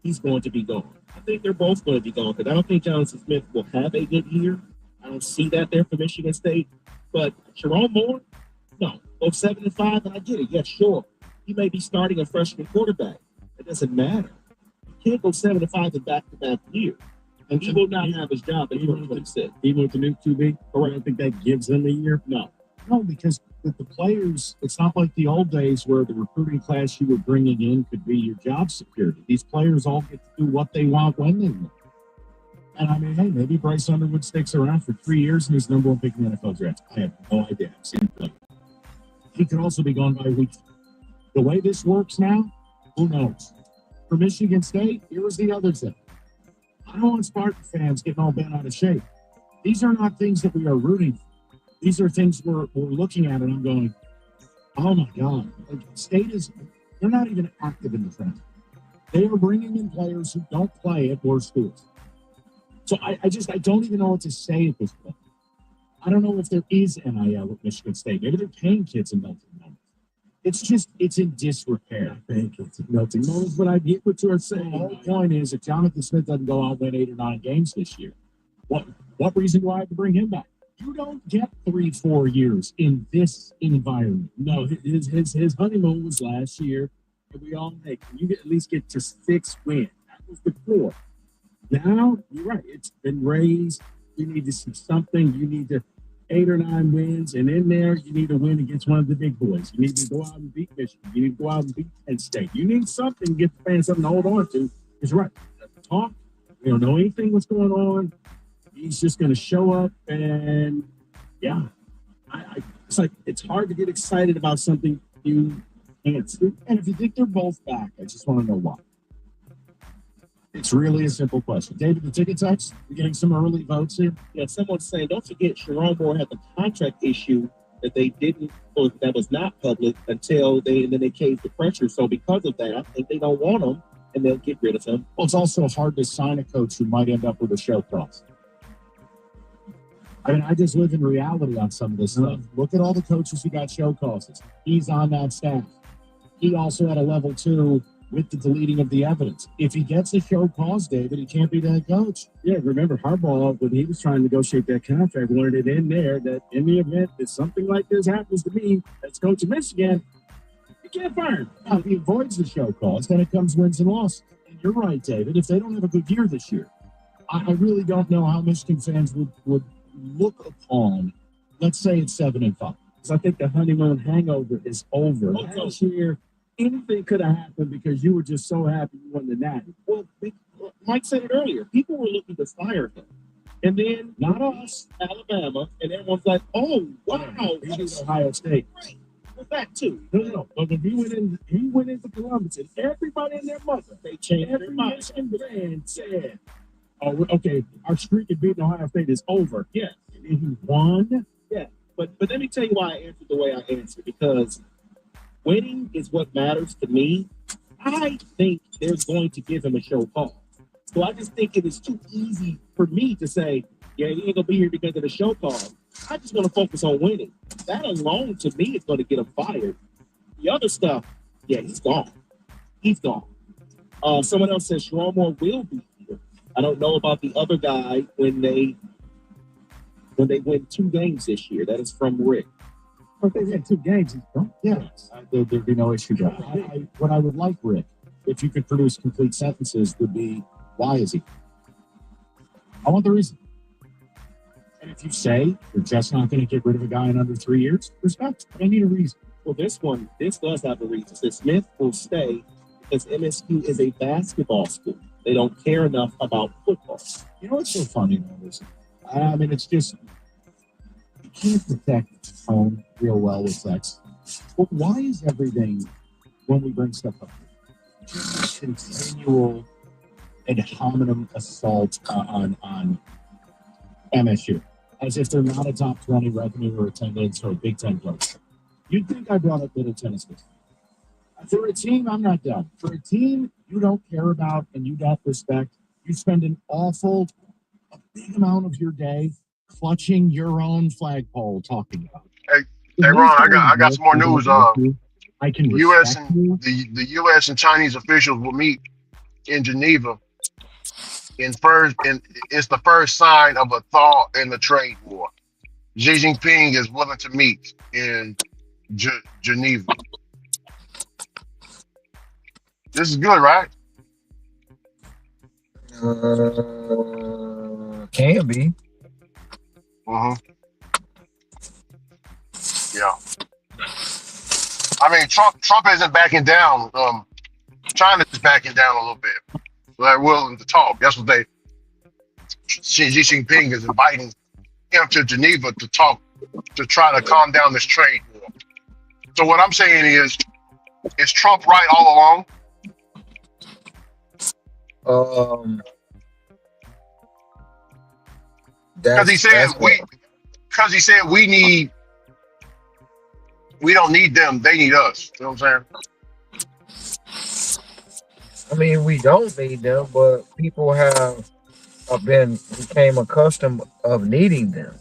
He's going to be gone. I think they're both going to be gone because I don't think Jonathan Smith will have a good year. I don't see that there for Michigan State. But Jerome Moore, no. Go 7-5, and I get it. Yeah, sure. He may be starting a freshman quarterback. It doesn't matter. You can't go 7-5 in back-to-back years. And he will not have his job at 26. Even with the new QB, I don't think that gives him a year. No, because with the players, it's not like the old days where the recruiting class you were bringing in could be your job security. These players all get to do what they want when they want. And I mean, hey, maybe Bryce Underwood sticks around for 3 years and he's number one pick in the NFL draft. I have no idea. I've seen him play. He could also be gone by week. The way this works now, who knows? For Michigan State, here was the other thing. I don't want Spartan fans getting all bent out of shape. These are not things that we are rooting for. These are things we're looking at, and I'm going, oh my God. Like, State they're not even active in the tournament. They are bringing in players who don't play at worse schools. So I don't even know what to say at this point. I don't know if there is NIL at Michigan State. Maybe they're paying kids in melting moments. It's in disrepair. Paying kids in melting moments, but I get what you're saying. The whole point is, if Jonathan Smith doesn't go out and win 8 or 9 games this year, what reason do I have to bring him back? You don't get 3-4 years in this environment. No, his honeymoon was last year, and we all make. You at least get to 6 wins. That was the floor. Now, you're right. It's been raised. You need to see something. You need to 8 or 9 wins, and in there, you need to win against one of the big boys. You need to go out and beat Michigan. You need to go out and beat Penn State. You need something to get the fans something to hold on to. It's right. Talk. We don't know anything what's going on. He's just going to show up and, yeah, It's like it's hard to get excited about something you can't see. And if you think they're both back, I just want to know why. It's really a simple question. David, the ticket text, we're getting some early votes here. Yeah, someone's saying, don't forget Sharon Moore had the contract issue that they didn't, or that was not public until then they caved the pressure. So because of that, I think they don't want him and they'll get rid of him. Well, it's also hard to sign a coach who might end up with a show cross. I mean, I just live in reality on some of this stuff. Look at all the coaches who got show causes. He's on that staff. He also had a level 2 with the deleting of the evidence. If he gets a show cause, David, he can't be that coach. Yeah, remember Harbaugh, when he was trying to negotiate that contract, wanted it in there that in the event that something like this happens to me as coach of Michigan, you can't fire him. Now, if he avoids the show cause, then it comes wins and losses. And you're right, David. If they don't have a good year this year, I really don't know how Michigan fans would look upon, let's say it's 7-5. Because I think the honeymoon hangover is over. Last year, anything could have happened because you were just so happy you won the natty. Well, Mike said it earlier. People were looking to fire him. And then, not us, Alabama, and everyone's like, oh, wow. He beat Ohio State. Right. Well, that too. No. But when he went into Columbus and everybody and their mother, They changed their every mind. Michigan fan said, oh, okay, our streak of beating Ohio State is over. Yeah. And he won. Yeah. But let me tell you why I answered the way I answered. Because winning is what matters to me. I think they're going to give him a show cause. So I just think it is too easy for me to say, yeah, he ain't going to be here because of the show cause. I just want to focus on winning. That alone, to me, is going to get him fired. The other stuff, yeah, he's gone. He's gone. Someone else says Sharon Moore will be here. I don't know about the other guy when they win 2 games this year. That is from Rick. But they had 2 games. Yeah, there'd be no issue there. What I would like, Rick, if you could produce complete sentences, would be, why is he? I want the reason. And if you say you're just not going to get rid of a guy in under 3 years, respect. I need a reason. Well, this does have a reason. It says Smith will stay because MSU is a basketball school. They don't care enough about football. You know what's so funny about this? I mean, it's just, you can't protect tone real well with sex. But why is everything, when we bring stuff up, just continual ad hominem assault on MSU? As if they're not a top 20 revenue or attendance or a Big Ten place. You'd think I brought up Middle Tennessee. For a team, I'm not done. For a team you don't care about and you don't respect, you spend a big amount of your day clutching your own flagpole talking about it. Hey, Ron, I got some more news. I can U.S. respect and the U.S. and Chinese officials will meet in Geneva. And it's the first sign of a thaw in the trade war. Xi Jinping is willing to meet in Geneva. This is good, right? Can be. Yeah. I mean, Trump isn't backing down. China's backing down a little bit. They're willing to talk. That's what Xi Jinping is inviting him to Geneva to talk, to try to calm down this trade war. So what I'm saying is Trump right all along? Because he said we don't need them, they need us. You know what I'm saying? I mean, we don't need them, but people became accustomed of needing them.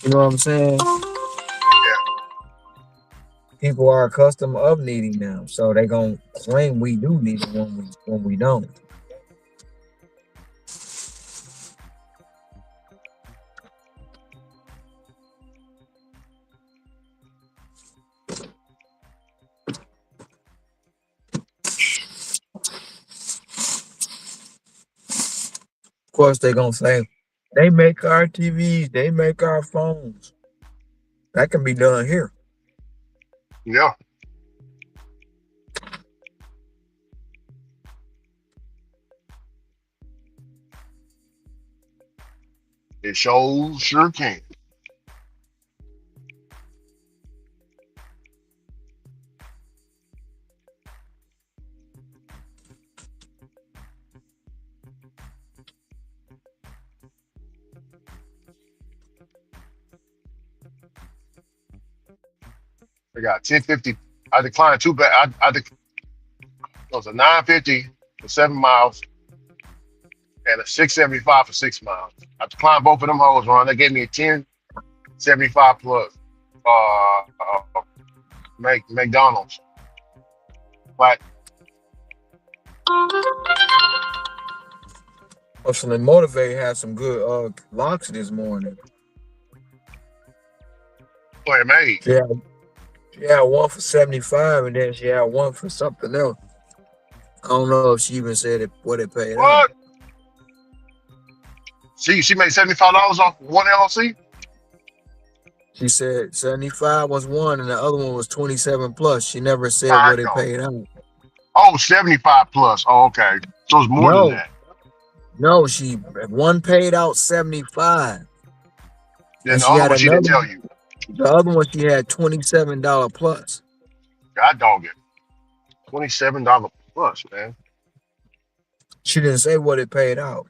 You know what I'm saying? People are accustomed of needing them, so they gonna claim we do need them when we don't. Of course, they gonna say they make our TVs, they make our phones. That can be done here. Yeah. It shows sure can. I got 1050. I declined two back. It was a 950 for 7 miles and a 675 for 6 miles. I declined both of them hoes, Ron. They gave me a 1075 plus McDonald's. But Hustle and Motivate had some good locks this morning. play made. She had one for 75, and then she had one for something else. I don't know if she even said what it paid out. What? She made $75 off one LLC? She said 75 was one, and the other one was 27 plus. She never said I what it know. paid out. Oh, 75 plus. Oh, okay. So it's more than that. No, one paid out 75. Then And the she other had one she didn't another. tell you. The other one she had $27 plus. God dog it. $27 plus, man. She didn't say what it paid out.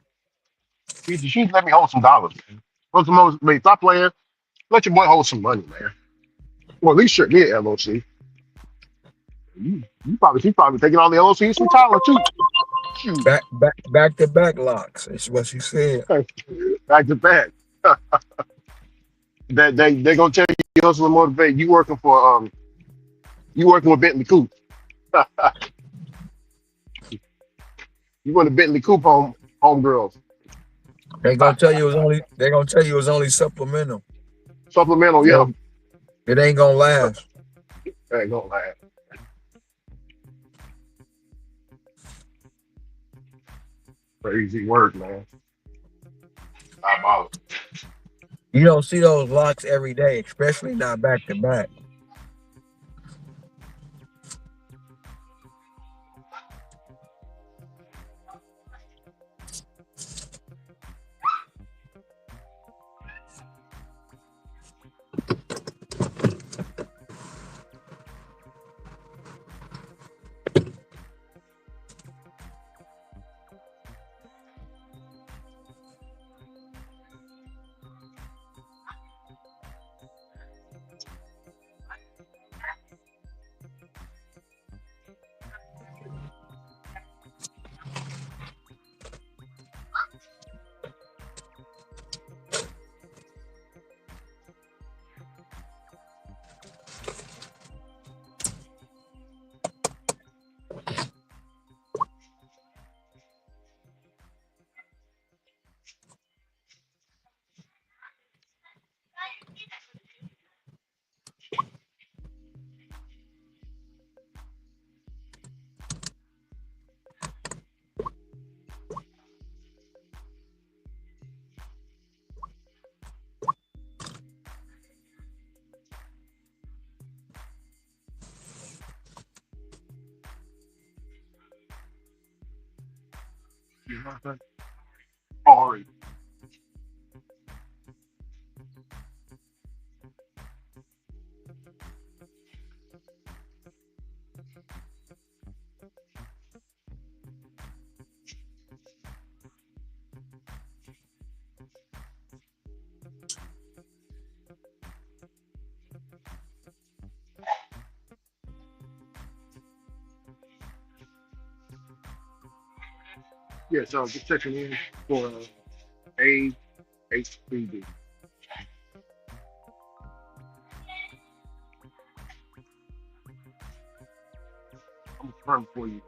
She let me hold some dollars, man. Hold some more, stop playing. Let your boy hold some money, man. Well, at least should be an LOC. She's probably taking all the LOCs from Tyler too. Shoot. Back to back locks. That's what she said. Back to back. They gonna tell you hustle and motivate. You working with Bentley Coupe. You want a Bentley Coupe home girls. They're gonna tell you it was only supplemental. Supplemental, yeah. It ain't gonna last. It ain't gonna last. Crazy word, man. Diabolical. You don't see those locks every day, especially not back to back. All right. Yeah, so just checking in for AHBD. I'm confirming for you.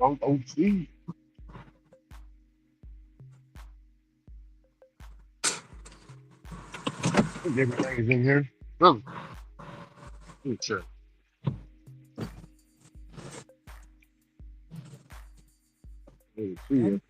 OC. Everything is in here. Really? Let me check. Let me see it.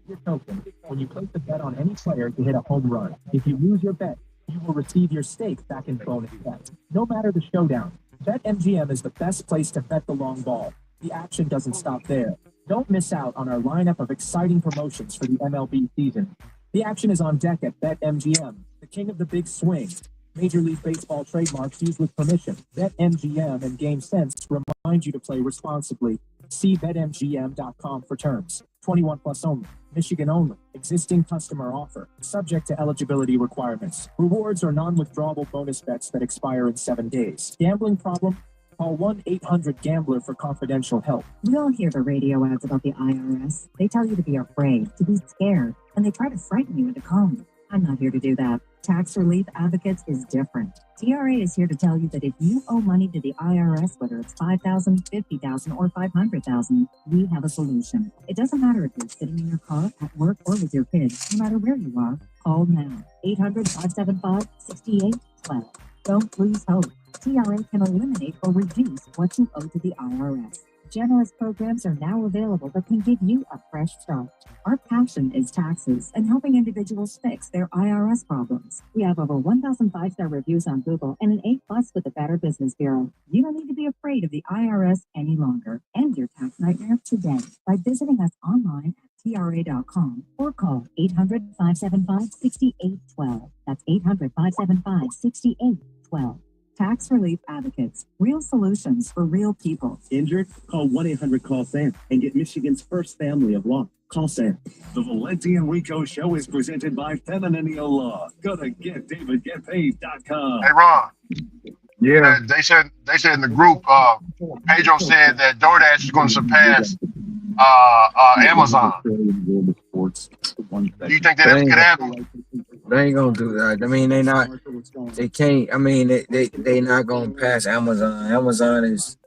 Your token when you place a bet on any player to hit a home run. If you lose your bet, you will receive your stake back in bonus bets. No matter the showdown, BetMGM is the best place to bet the long ball. The action doesn't stop there. Don't miss out on our lineup of exciting promotions for the MLB season. The action is on deck at BetMGM, the king of the big swing. Major League Baseball trademarks used with permission. BetMGM and GameSense remind you to play responsibly. See BetMGM.com for terms. 21 plus only. Michigan only. Existing customer offer. Subject to eligibility requirements. Rewards are non-withdrawable bonus bets that expire in 7 days. Gambling problem? Call 1-800-GAMBLER for confidential help. We all hear the radio ads about the IRS. They tell you to be afraid, to be scared, and they try to frighten you into calling. I'm not here to do that. Tax Relief Advocates is different. TRA is here to tell you that if you owe money to the IRS, whether it's $5,000, $50,000, or $500,000, we have a solution. It doesn't matter if you're sitting in your car, at work, or with your kids. No matter where you are, call now. 800-575-6812. Don't lose hope. TRA can eliminate or reduce what you owe to the IRS. Generous programs are now available that can give you a fresh start. Our passion is taxes and helping individuals fix their IRS problems. We have over 1,000 five-star reviews on Google and an A+ with the Better Business Bureau. You don't need to be afraid of the IRS any longer. End your tax nightmare today by visiting us online at TRA.com or call 800-575-6812. That's 800-575-6812. Tax Relief Advocates. Real solutions for real people. Injured? Call 1-800-CALL-SAM and get Michigan's first family of law. Call Sam. The Valenti and Rico Show is presented by Femininio Law. Go to getdavidgetpaid.com. Hey Ron, Yeah. they said in the group, Pedro said that DoorDash is going to surpass Amazon. Do you think that ever could happen? They ain't gonna do that. I mean, they can't. I mean, they not gonna pass Amazon. Amazon is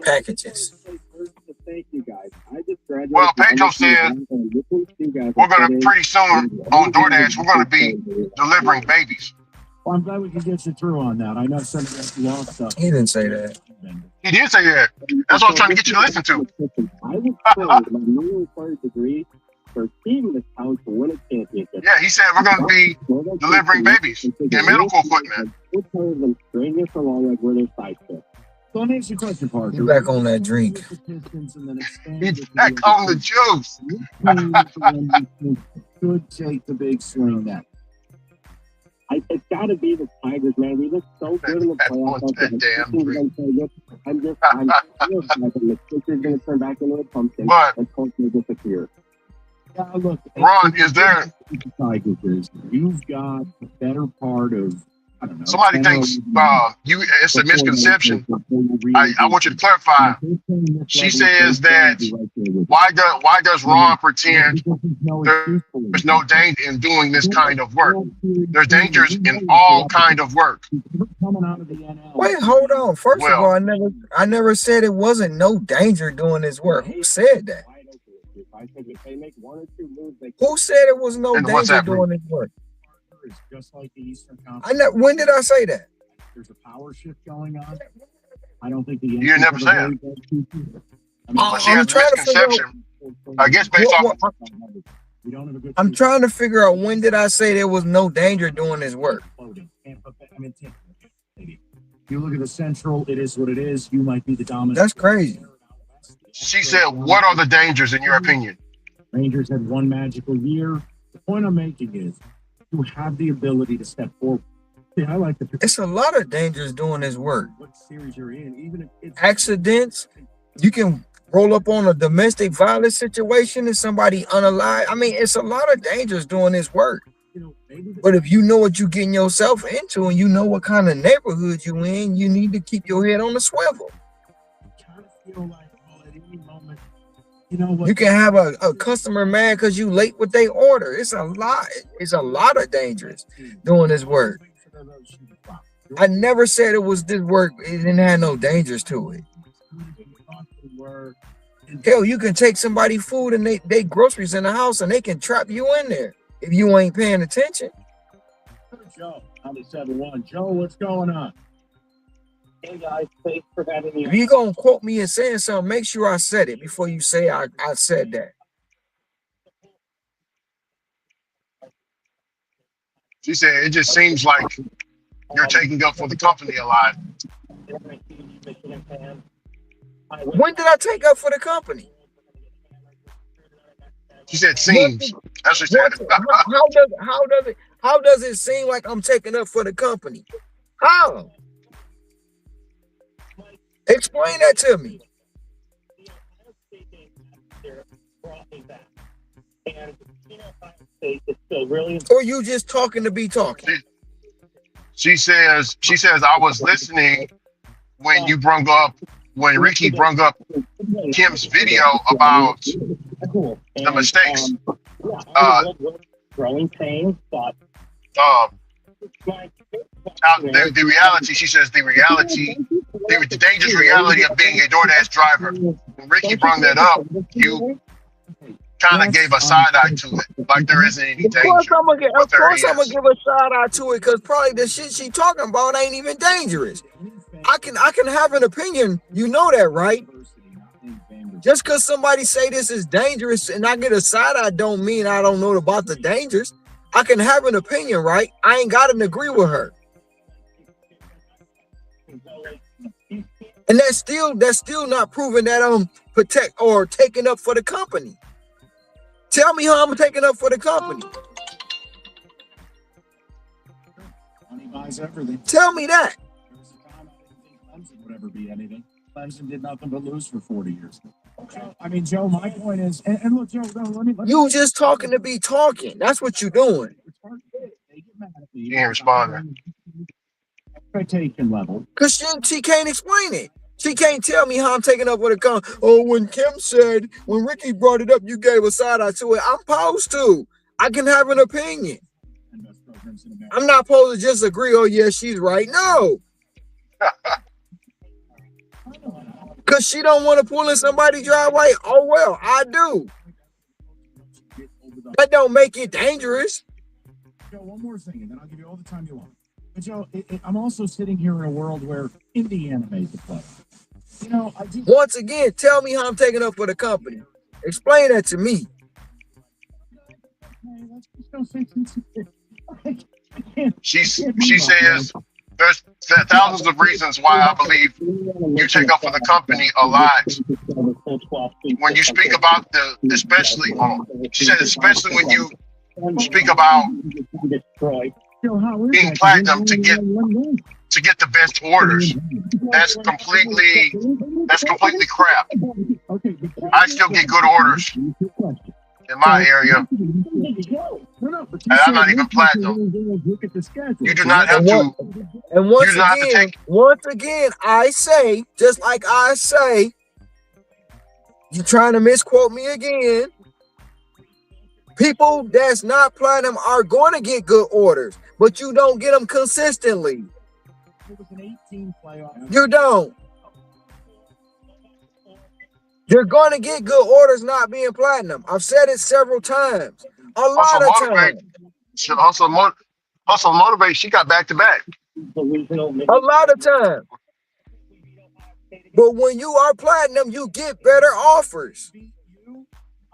packages. Thank you guys. I just graduated. Well, Pedro said we're going to pretty soon on DoorDash, we're going to be delivering babies. Well, I'm glad we could get you through on that. I know some of that law stuff. He didn't say that. He did say that. That's what I'm trying to get you to listen to. I was told my newly required degree for team this house to win a championship. Yeah, he said we're going to be delivering babies and medical equipment. We'll tell them strangers for long, like we're their sidekick. So let me ask you a question, Parker. You back on that drink. He's back on the juice. Could take the big swing then. It's got to be the Tigers, man. We look so good in the playoffs. I'm sure that the Sixers going to turn back into a pumpkin and Colts will disappear. Look, Ron, is there? Tigers, you've got the better part of. I don't know, somebody thinks it's a misconception. I want you to clarify. She says that why does Ron pretend there's no danger in doing this kind of work? There's dangers in all kind of work. Wait, hold on. First of all, I never said it wasn't no danger doing this work. Who said that? Who said it was no danger doing this work? Just like the Eastern Conference. When did I say that? There's a power shift going on. I don't think the you never said. I'm trying to figure out. I guess based off. I'm trying to figure out when did I say there was no danger doing this work. You look at the Central. It is what it is. You might be the dominant. That's crazy. She said, "What are the dangers in your opinion?" Rangers had one magical year. The point I'm making is. You have the ability to step forward. Yeah, I like the. It's a lot of dangers doing this work. What series you're in, even if it's accidents, you can roll up on a domestic violence situation and somebody unalive. I mean, it's a lot of dangers doing this work. But if you know what you're getting yourself into and you know what kind of neighborhood you in, you need to keep your head on the swivel. Feel like at any moment. You know what? You can have a customer mad because you late with their order. It's a lot. It's a lot of dangers doing this work. I never said it was this work. It didn't have no dangers to it. Hell, you can take somebody food and they groceries in the house and they can trap you in there if you ain't paying attention. Joe, on the 7-1. Joe, what's going on? Hey guys, thanks for having me. If you gonna quote me and saying something, make sure I said it before you say I said that. She said it just seems like you're taking up for the company a lot. When did I take up for the company? She said seems. That's what she said. How does it seem like I'm taking up for the company? How? Explain that to me. Or you just talking to be talking? She says I was listening when Ricky brung up Kim's video about the mistakes. Growing pains, but the reality, she says, the dangerous reality of being a DoorDash driver. When Ricky brought that up, you kind of gave a side eye to it, like there isn't any danger. Of course, I'm gonna give a shout out to it because probably the shit she talking about ain't even dangerous. I can have an opinion, you know that, right? Just because somebody say this is dangerous and I get a side eye don't mean I don't know about the dangers. I can have an opinion, right? I ain't got to agree with her. And that's still not proving that I'm protect or taking up for the company. Tell me how I'm taking up for the company. Money buys everything. Tell me that. Clemson would ever be anything. Clemson did nothing but lose for 40 years. I mean, Joe, my point is, and look, Joe, let me you just talking to be talking. That's what you're doing. You ain't responding. Expectation level. Because she can't explain it. She can't tell me how I'm taking up with a gun. Oh, when Kim said, when Ricky brought it up, you gave a side eye to it. I'm supposed to. I can have an opinion. I'm not supposed to just agree, oh, yeah, she's right. No. Because she don't want to pull in somebody's driveway. Oh, well, I do. That don't make it dangerous. Joe, one more thing, and then I'll give you all the time you want. But Joe, I'm also sitting here in a world where Indiana made the play. You know, once again, tell me how I'm taking up for the company. Explain that to me. She says there's thousands of reasons why I believe you take up for the company a lot. When you speak about she said especially when you speak about being platinum to get the best orders. That's completely crap. I still get good orders in my area. And I'm not even platinum. You do not have to. And once again, I say, just like I say, you're trying to misquote me again. People that's not platinum are going to get good orders, but you don't get them consistently. You don't. You're going to get good orders not being platinum. I've said it several times. A lot of times. Hustle motivate. She got back to back. A lot of times. But when you are platinum, you get better offers.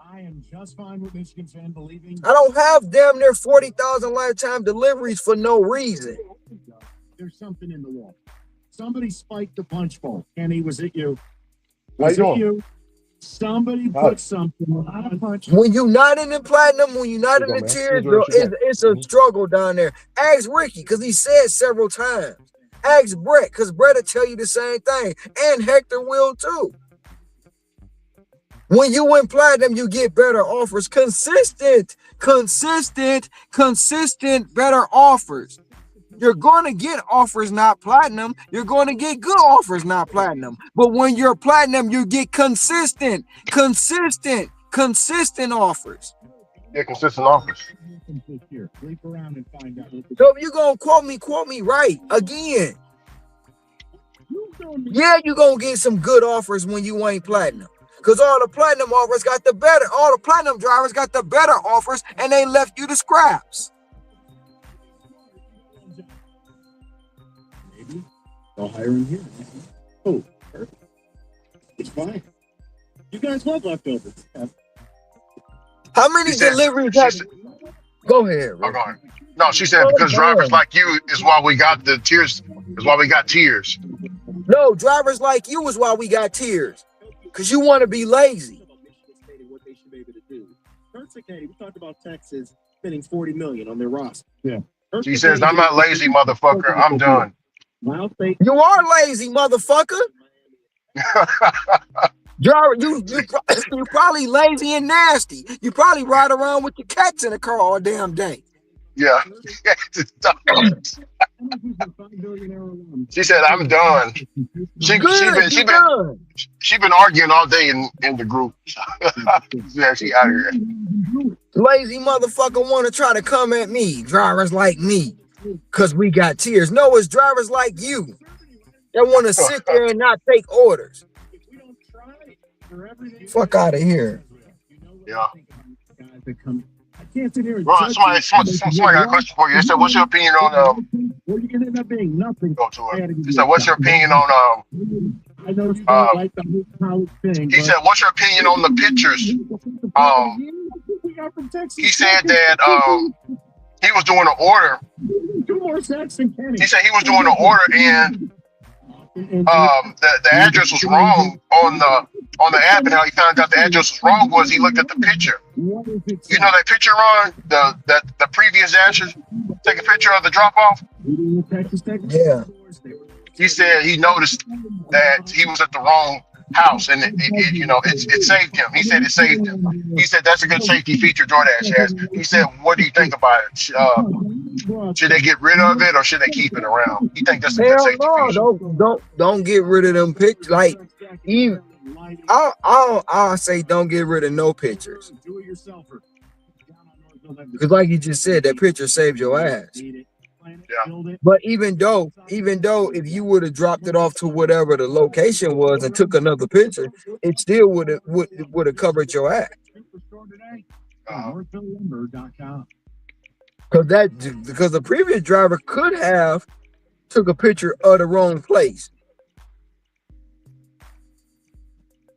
I am just fine with Michigan fan believing. I don't have damn near 40,000 lifetime deliveries for no reason. There's something in the wall. Somebody spiked the punch bowl. Kenny, was it you? Was it you? Somebody put something on a punch. When you're not in the platinum, when you're not in the tiers, it's a struggle down there. Ask Ricky, because he said several times. Ask Brett, because Brett will tell you the same thing. And Hector will too. When you win platinum, you get better offers. Consistent better offers. You're going to get offers not platinum. You're going to get good offers not platinum. But when you're platinum, you get consistent offers. Yeah, consistent offers. So if you're going to quote me right again. Yeah, you're going to get some good offers when you ain't platinum. Because all the platinum offers got the better, all the platinum drivers got the better offers, and they left you the scraps. Maybe they'll hire him here. Oh, perfect. It's fine. You guys want leftovers. How many deliveries have Go ahead, Oh, go ahead. No, she said because drivers like you is why we got the tiers. Is why we got tiers. No, drivers like you is why we got tiers. Because you want to be lazy. What they should be able to do. We talked about Texas spending $40 million on their roster. Yeah. She says, I'm not lazy, motherfucker. I'm done. You are lazy, motherfucker. You probably lazy and nasty. You probably ride around with your cats in the car all damn day. Yeah. She said, I'm done. She been arguing all day in the group. Yeah, she out here. Lazy motherfucker want to try to come at me, drivers like me, because we got tiers. No, it's drivers like you that want to sit there and not take orders. Fuck out of here. Yeah. I can't sit here and Right, somebody got a question for you. They said, what's your opinion on Well, you can end up being nothing. Go to her. He said, what's your opinion on I know you don't like the whole college thing. He said, what's your opinion on the pictures? He said that he was doing an order. 2 more sacks than Kenny. He said he was doing an order and the address was wrong on the app, and how he found out the address was wrong was he looked at the picture. You know that picture, Ron? The previous address? Take a picture of the drop off? Yeah. He said he noticed that he was at the wrong house, and it saved him. He said it saved him. He said that's a good safety feature DoorDash has. He said, what do you think about it? Should they get rid of it or should they keep it around? You think that's a good safety feature? Don't get rid of them pictures. Like, even I'll say don't get rid of no pictures. Because like you just said, that picture saved your ass. Yeah. But even though if you would have dropped it off to whatever the location was and took another picture, it still would have covered your ass. Because the previous driver could have took a picture of the wrong place.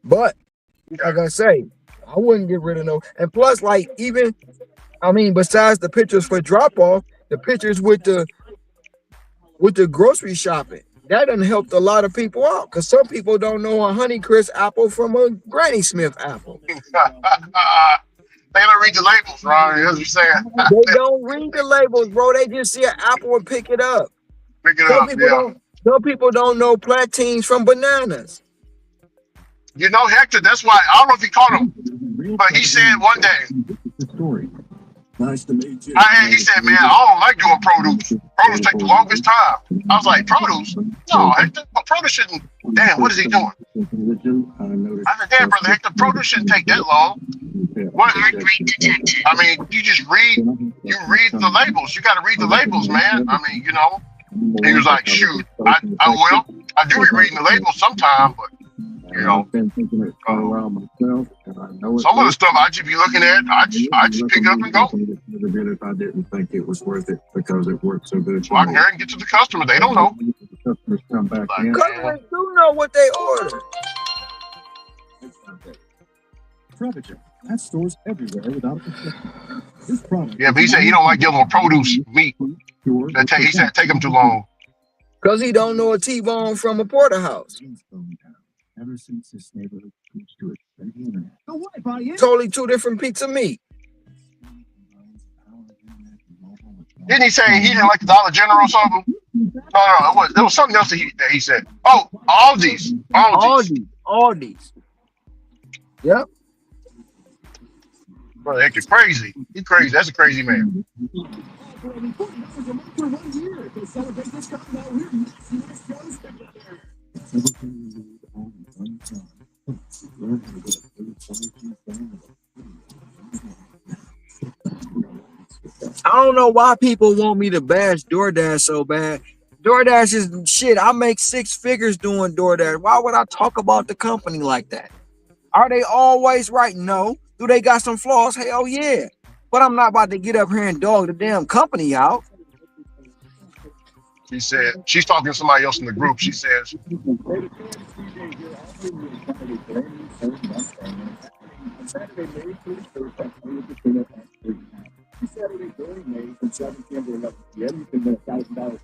But like I say, I wouldn't get rid of no. And plus, like, besides the pictures for drop off, the pictures with the grocery shopping, that done helped a lot of people out. Because some people don't know a Honeycrisp apple from a Granny Smith apple. They don't read the labels, Ron. That's what you're saying. They don't read the labels, bro. They just see an apple and pick it up. Some people don't know plantains from bananas. You know, Hector, that's why, I don't know if he caught him, but he said one day, Nice to meet you. he said, man, I don't like doing produce. Produce take the longest time. I was like, produce? No, Hector, produce shouldn't. Damn, what is he doing? I said, damn, brother Hector, produce shouldn't take that long. What? I mean, you just read the labels. You got to read the labels, man. I mean, He was like, shoot, I do be reading the labels sometime, but some of the stuff I just be looking at, I just pick up and go. If I didn't think it was worth it because it worked so good. So I can hear and get to the customer. They don't know. Customers come back in. Customers do know what they order. Temperature. That stores everywhere without a prescription. This product. Yeah, but he said he don't like dealing with produce meat. He said take him too long. Because he don't know a T-bone from a porterhouse. Ever since this neighborhood switched to it, totally two different pizza meat. Didn't he say he didn't like the Dollar General or something? No, there was something else that he said. Oh, Aldi's. Yep. Brother Hector, crazy. He's crazy. That's a crazy man. I don't know why people want me to bash DoorDash so bad. DoorDash is shit. I make 6 figures doing DoorDash. Why would I talk about the company like that? Are they always right? No. Do they got some flaws? Hell yeah. But I'm not about to get up here and dog the damn company out. She said she's talking to somebody else in the group. She says,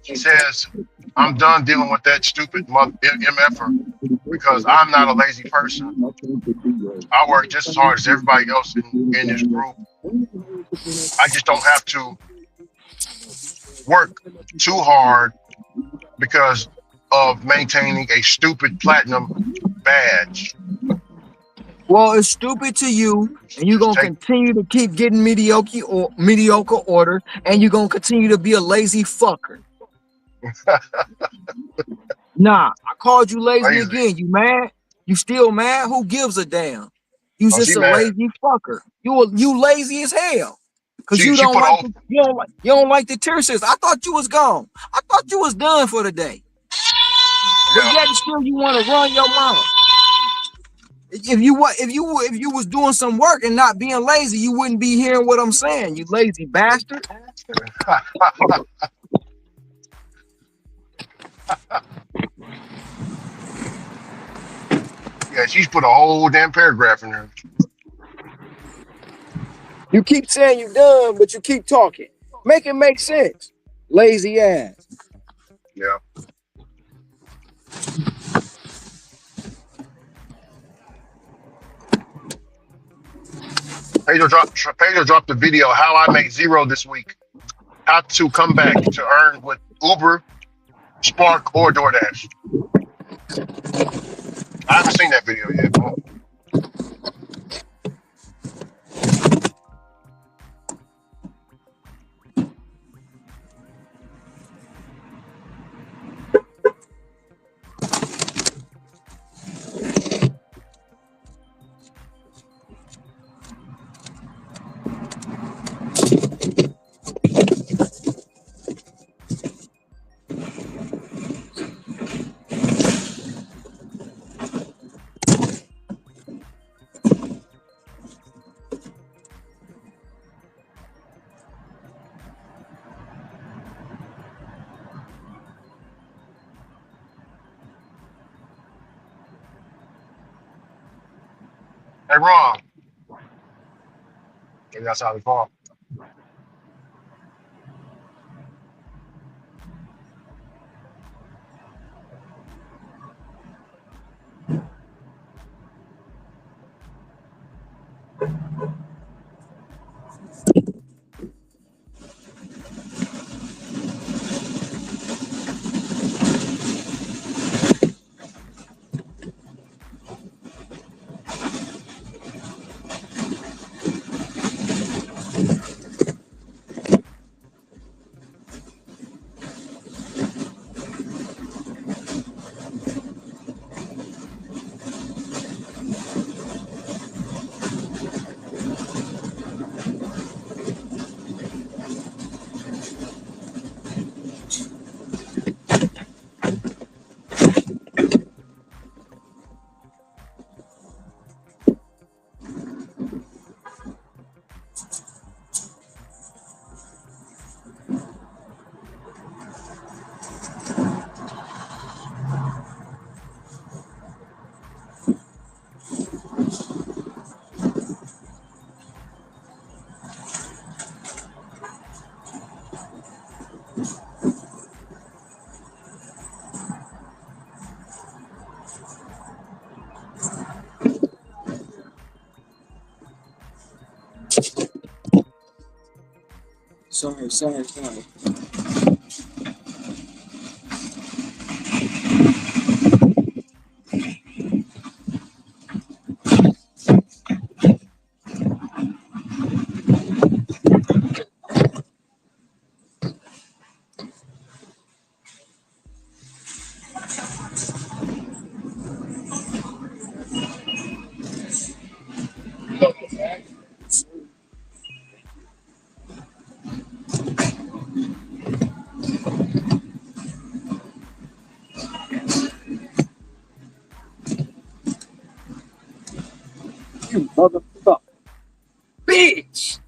she says, I'm done dealing with that stupid MFer because I'm not a lazy person. I work just as hard as everybody else in this group. I just don't have to work too hard because of maintaining a stupid platinum badge. Well, it's stupid to you, and you're Just gonna take. continue to keep getting mediocre order, and you're gonna continue to be a lazy fucker. Nah, I called you lazy Lazy. again. You mad? You still mad? Who gives a damn? You Oh, she just a mad. lazy fucker. You lazy as hell. Cause She you don't put a like whole. you don't like the tier system. I thought you was gone. I thought you was done for the day. But Yeah. yet still you want to run your mouth. If you was doing some work and not being lazy, you wouldn't be hearing what I'm saying. You lazy bastard. Yeah, she's put a whole damn paragraph in there. You keep saying you're done, but you keep talking. Make it make sense. Lazy ass. Yeah. Pedro dropped the video how I made zero this week. How to come back to earn with Uber, Spark, or DoorDash. I haven't seen that video yet. Hey, Ron. Maybe that's how they call. Sorry. bitch.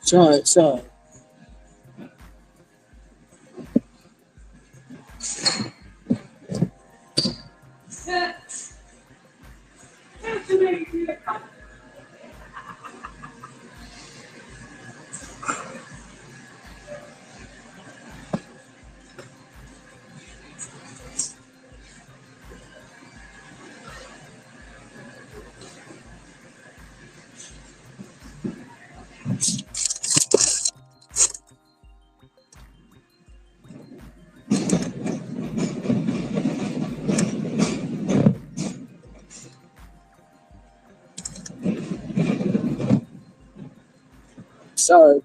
Sorry. Sorry.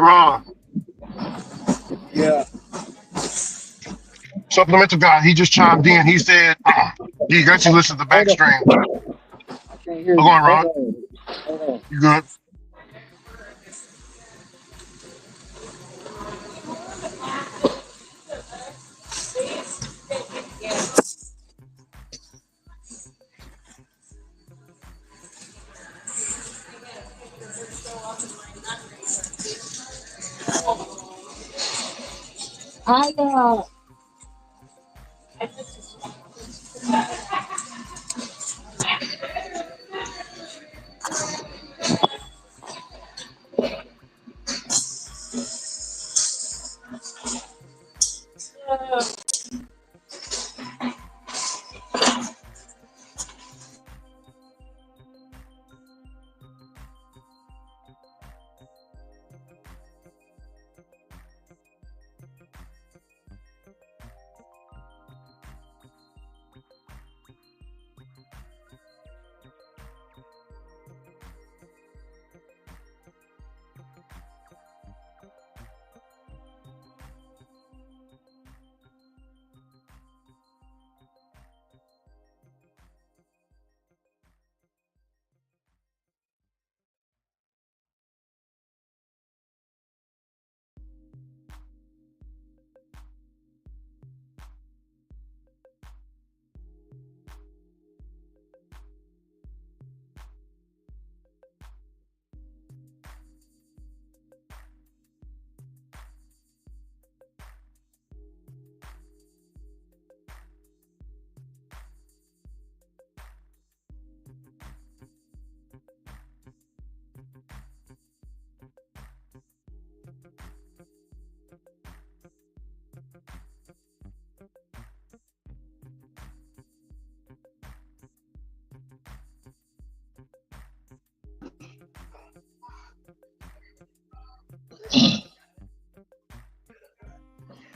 Ron, Yeah. supplemental guy, he just chimed in. He said, you guys can listen to the back Hold stream. on. I can't hear Go you. on, Ron. Hold on. Hold on. You good?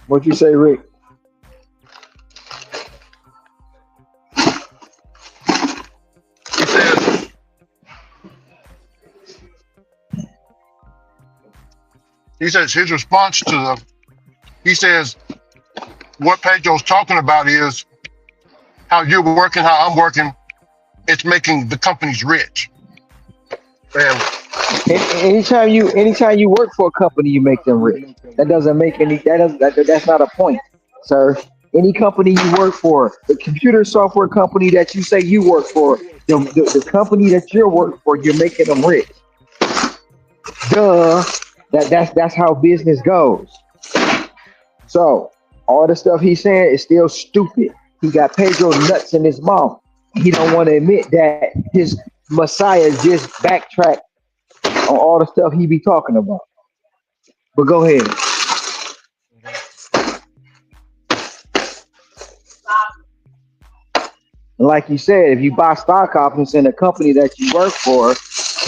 What you say, Rick? He says, his response to the, he says, what Pedro's talking about is how you're working, how I'm working. It's making the companies rich. And Anytime you work for a company, you make them rich. That doesn't make any. That's not a point, sir. Any company you work for, the computer software company that you say you work for, the company that you work for, you're making them rich. Duh. That's how business goes. So all the stuff he's saying is still stupid. He got Pedro nuts in his mouth. He don't want to admit that his Messiah just backtracked on all the stuff he be talking about. But go ahead. And like you said, if you buy stock options in a company that you work for,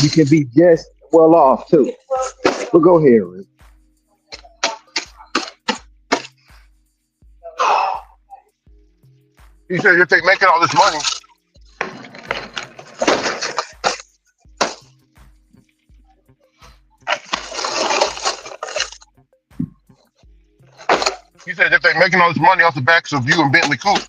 you can be just well off too. But go ahead, Rick. he said, if they're making all this money, he said, if they're making all this money off the backs of you and Bentley Coupe,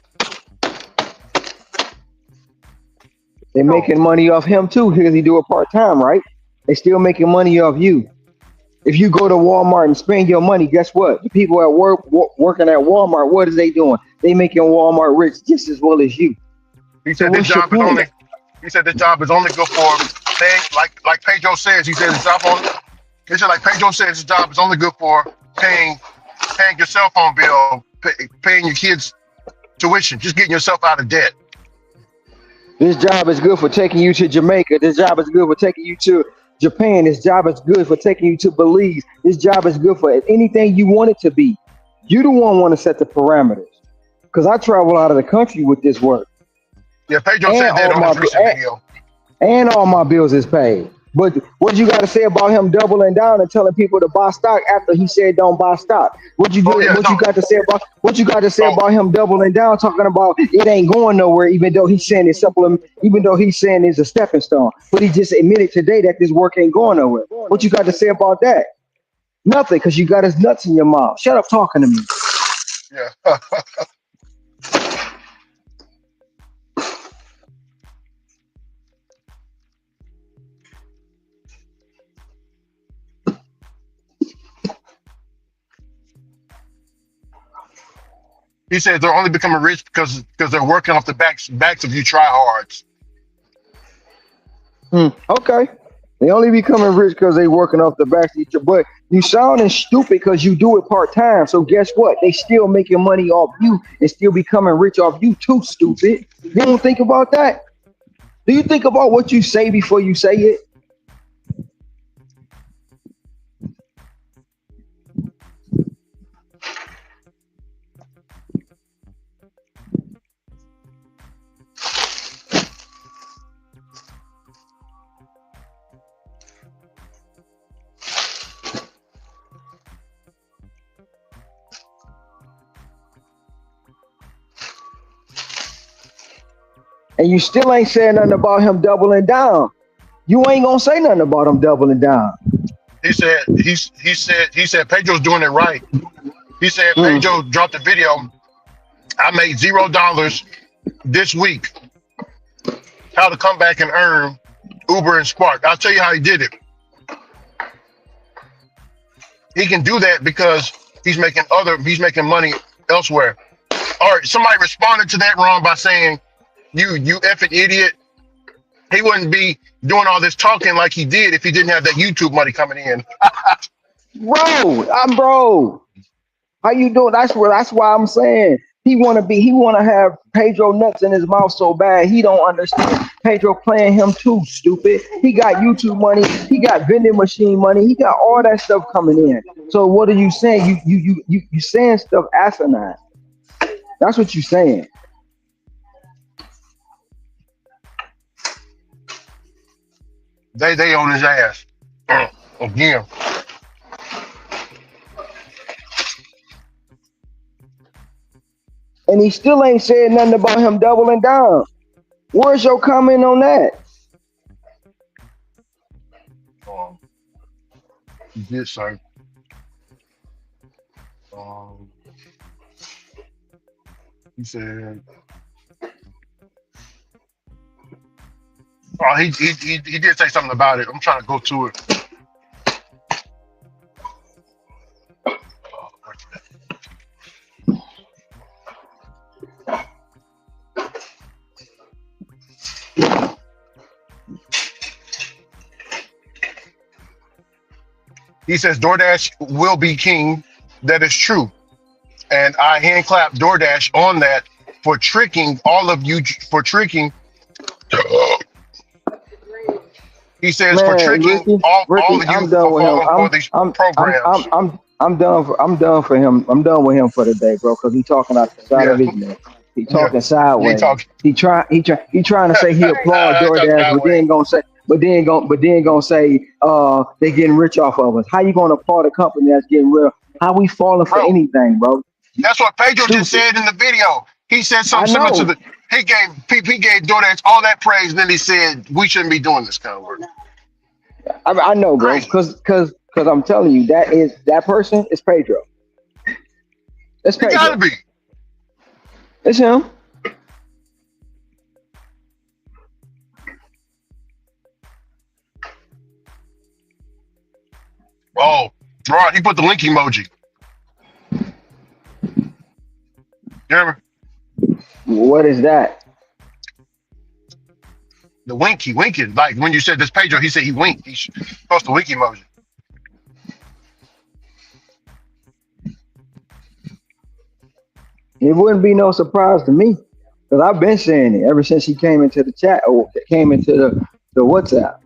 They're making money off him too because he do it part time, right? They still making money off you. If you go to Walmart and spend your money, guess what? The people at work working at Walmart, what is they doing? They making Walmart rich just as well as you. he So said this what's your job is point? only, he said this job is only good for paying, like Pedro says, he said he said like Pedro says, this job is only good for paying your cell phone bill, paying your kids tuition, just getting yourself out of debt. This job is good for taking you to Jamaica. This job is good for taking you to Japan. This job is good for taking you to Belize. This job is good for anything you want it to be. You the one want to set the parameters. Because I travel out of the country with this work. Yeah, Pedro And said that on his recent video. And all my bills is paid. But what you got to say about him doubling down and telling people to buy stock after he said don't buy stock? What you got to say about him doubling down, talking about it ain't going nowhere, even though he's saying it's supplement, even though he's saying it's a stepping stone. But he just admitted today that this work ain't going nowhere. What you got to say about that? Nothing, because you got his nuts in your mouth. Shut up talking to me. Yeah. He said they're only becoming rich because they're working off the backs of you tryhards. Okay. They only becoming rich because they working off the back of each other. But you sounding stupid because you do it part time. So guess what? They still making money off you and still becoming rich off you too, stupid. You don't think about that? Do you think about what you say before you say it? And you still ain't saying nothing about him doubling down. You ain't gonna say nothing about him doubling down. He said Pedro's doing it right. He said Pedro dropped a video. I made $0 this week. How to come back and earn Uber and Spark. I'll tell you how he did it. He can do that because he's making money elsewhere. All right, somebody responded to that wrong by saying, you effing idiot. He wouldn't be doing all this talking like he did if he didn't have that YouTube money coming in. Bro. How you doing? That's why I'm saying he wanna have Pedro nuts in his mouth so bad he don't understand. Pedro playing him too, stupid. He got YouTube money, he got vending machine money, he got all that stuff coming in. So what are you saying? You saying stuff asinine. That's what you saying. They on his ass. Again. And he still ain't said nothing about him doubling down. Where's your comment on that? Yes, sir. He said, "Oh, he did say something about it. I'm trying to go to it." He says DoorDash will be king. That is true. And I hand clap DoorDash on that for tricking all of you, for tricking. He says for tricking all of you I'm done for with him. falling for these programs. I'm done for him. I'm done with him for the day, bro. Because he talking out the side of his neck. He talking sideways. He trying to say he applaud DoorDash, but then gonna say they getting rich off of us. How you gonna applaud a company that's getting real? How we falling for anything, bro? That's what Pedro just said in the video. He said something similar to he gave DoorDash all that praise, and then he said we shouldn't be doing this kind of work. I know, bro. Because I'm telling you, that person is Pedro. It's Pedro. It gotta be. It's him. Oh, right. He put the link emoji. You remember? What is that? The winking. Like when you said this Pedro, he said he winked. He post the wink emoji. It wouldn't be no surprise to me, because I've been saying it ever since he came into the chat or came into the WhatsApp.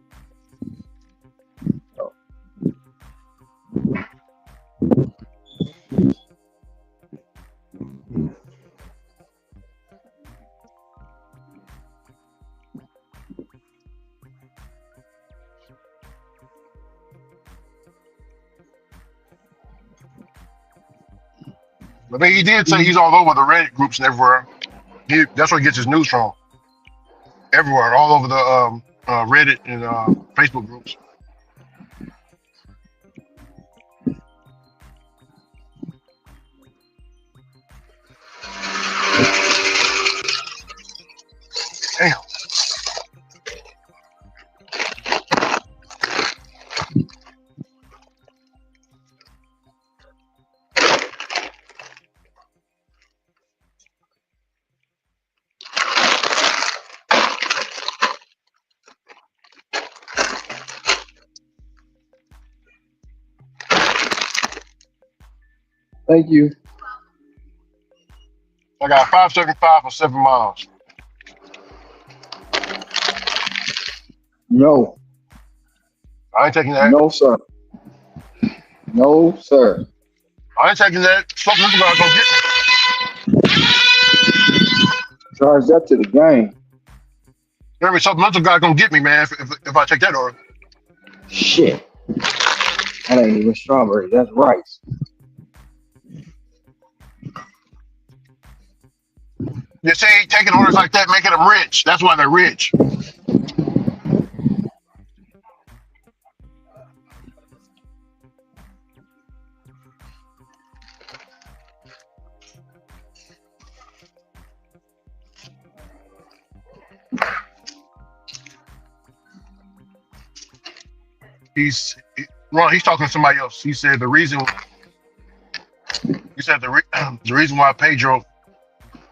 I mean, he did say he's all over the Reddit groups and everywhere. That's where he gets his news from. Everywhere, all over the Reddit and Facebook groups. Thank you. I got 575 for 7 miles. No, I ain't taking that. no, sir. No, sir. I ain't taking that. Supplemental guy gonna get me. Charge that to the game. Every supplemental guy gonna get me, man. If I take that order. Shit. That ain't even strawberry. That's rice. You see, taking orders like that, making them rich. That's why they're rich. Ron. He's talking to somebody else. He said the reason. He said the reason why Pedro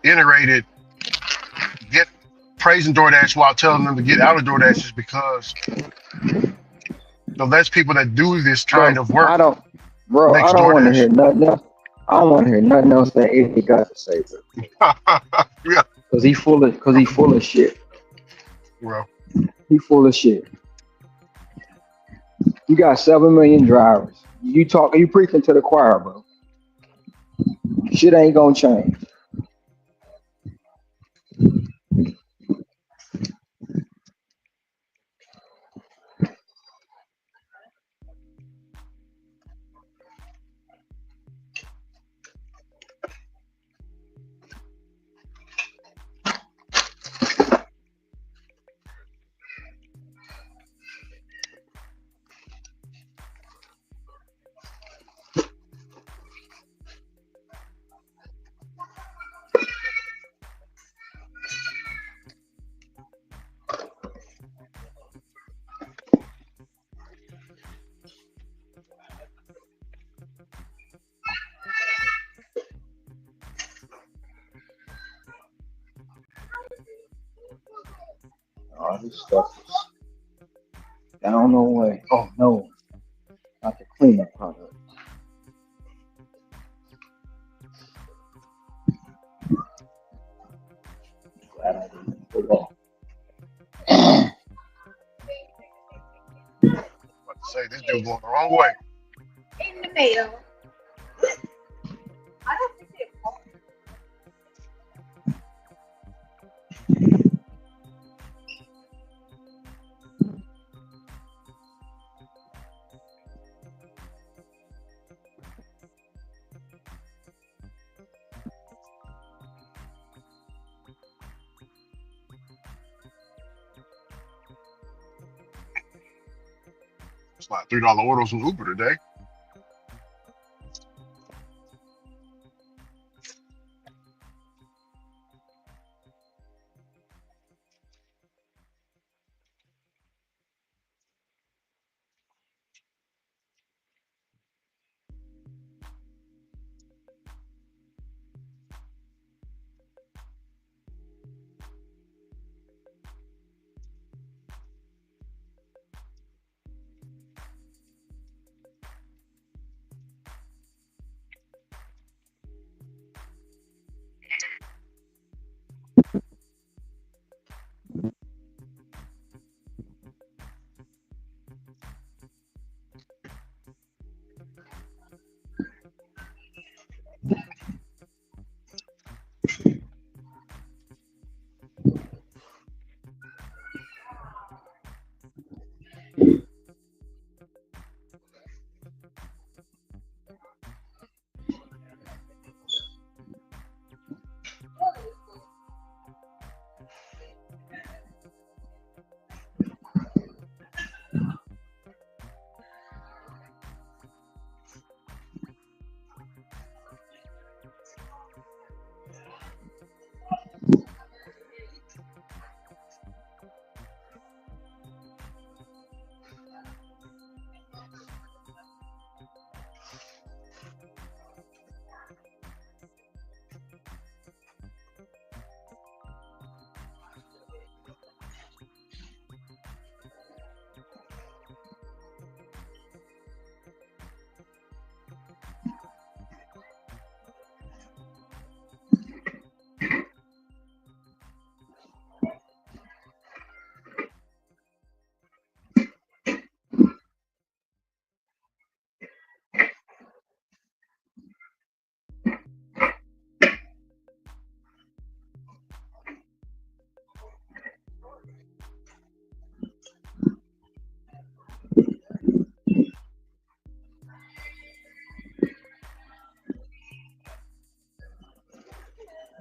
iterated get praising DoorDash while telling them to get out of DoorDash is because the less people that do this kind Bro, of work I don't makes want to DoorDash. hear nothing else. I don't want to hear nothing else that idiot got to say, bro. Yeah, Cause he full of shit. well, He full of shit. You got 7 million drivers. You preaching to the choir, bro. Shit ain't gonna change. All this stuff is down no way. Oh no, not the cleanup product. Glad I didn't pull off. about to say this dude going the wrong way. In the mail. I don't think they It's like $3 orders from Uber today.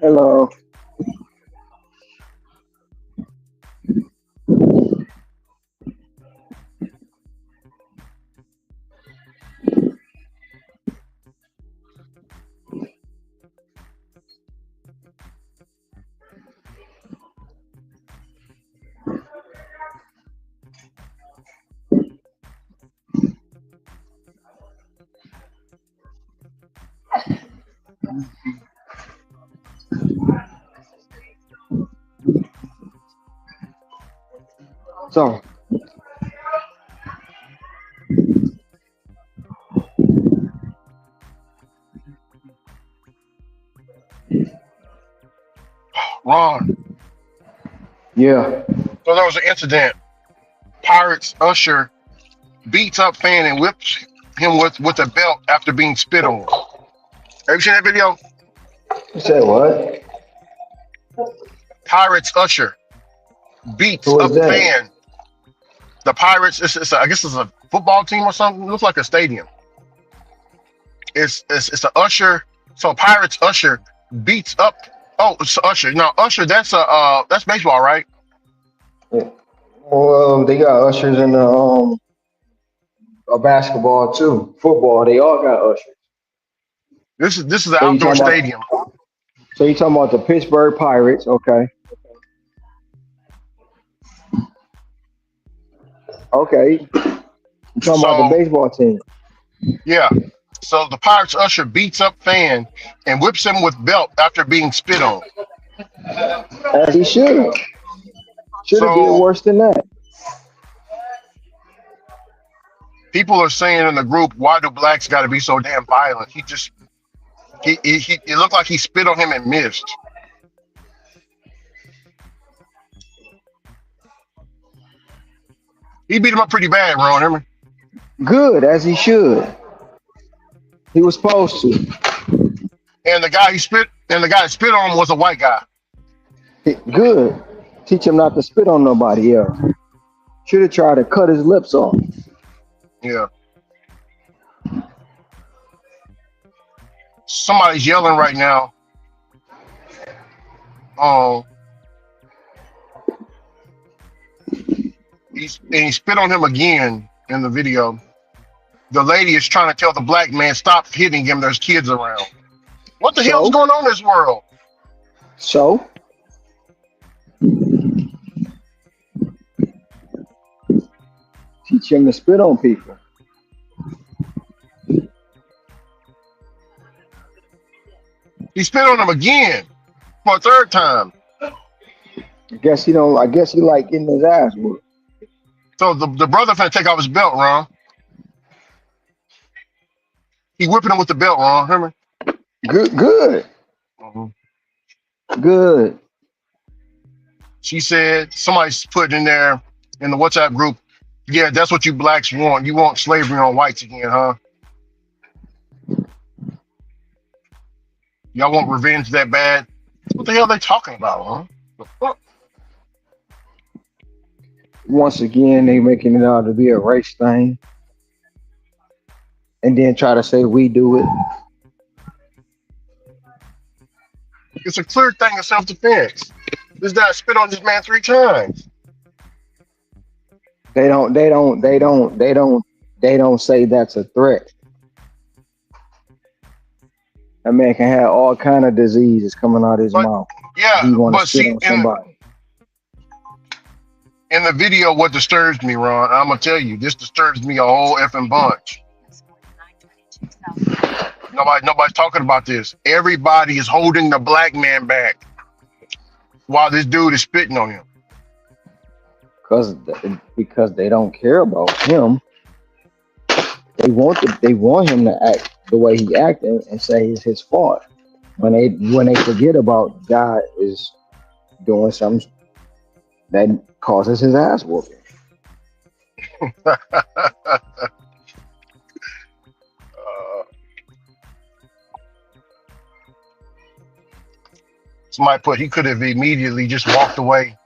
Hello. So, Ron. yeah. So there was an incident. Pirates usher beats up fan and whips him with a belt after being spit on. Have you seen that video? You said what? Pirates usher beats Who is up that? fan. The Pirates, I guess it's a football team or something. It looks like a stadium. It's a usher. So Pirates usher beats up. Oh, it's a usher. Now usher, that's baseball, right? Well, they got ushers in the basketball too. Football, they all got ushers. This is an So you outdoor talking stadium. about? So you talking about the Pittsburgh Pirates? Okay. Okay. You talking about the So baseball team? yeah. So the Pirates usher beats up fan and whips him with belt after being spit on. As he should. Should have did So worse than that. people are saying in the group, why do blacks got to be so damn violent? It looked like he spit on him and missed. He beat him up pretty bad, Ron. Hear me? Good, as he should. He was supposed to. And the guy that spit on him was a white guy. Good. Teach him not to spit on nobody else. Should have tried to cut his lips off. Yeah. Somebody's yelling right now. Oh, he spit on him again in the video. The lady is trying to tell the black man, stop hitting him. There's kids around. What the hell is going on in this world? So? Teach him to spit on people. He spit on him again for a third time. I guess he like getting his ass whooped. So the brother finna take off his belt, Ron. He whipping him with the belt, Ron. Hear me? Good. Mm-hmm. Good. She said, somebody's put in there in the WhatsApp group, yeah, that's what you blacks want. You want slavery on whites again, huh? Y'all want revenge that bad? What the hell are they talking about, huh? Once again, they making it out to be a race thing. And then try to say we do it. It's a clear thing of self-defense. This guy spit on this man 3 times. They don't say that's a threat. That man can have all kind of diseases coming out of his mouth. Yeah, he want to but spit see, on somebody. In the video, what disturbs me, Ron, I'm gonna tell you, this disturbs me a whole effing bunch. Nobody's talking about this. Everybody is holding the black man back while this dude is spitting on him. Because they don't care about him. They want him to act the way he acted and say it's his fault. When they forget about God is doing something that causes his ass whooping. Somebody put he could have immediately just walked away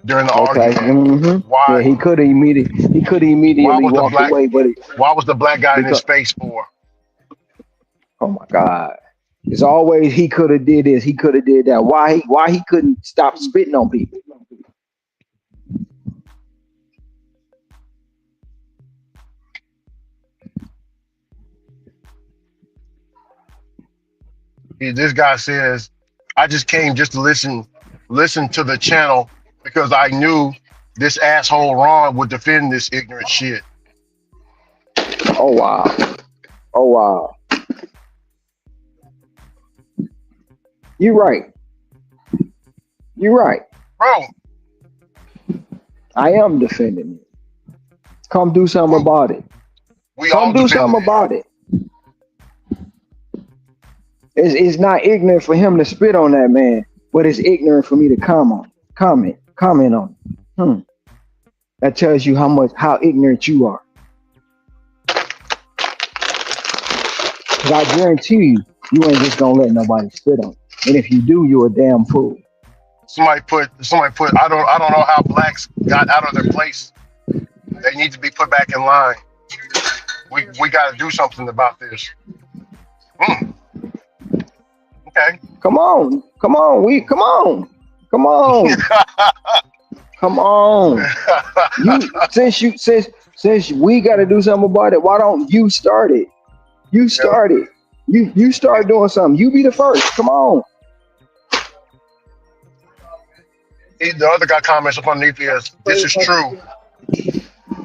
during the Okay. argument. Mm-hmm. Why? Yeah, he could have immediately walked away, but why was the black guy in his face for? Oh my God. It's always he could have did this, he could have did that. Why he couldn't stop spitting on people? This guy says, I just came just to listen to the channel because I knew this asshole Ron would defend this ignorant shit. Oh wow. Oh wow. You're right. You're right. Bro. I am defending you. Come do something about it. Come do something about it. It's not ignorant for him to spit on that man, but it's ignorant for me to comment on it. That tells you how ignorant you are. Because I guarantee you ain't just gonna let nobody spit on it. And if you do, you're a damn fool. Somebody put I don't know how blacks got out of their place. They need to be put back in line. We gotta do something about this. Okay. Come on. Come on. Since we gotta do something about it, why don't you start it? You start it. You start doing something. You be the first. Come on. The other guy comments up underneath is, this is true.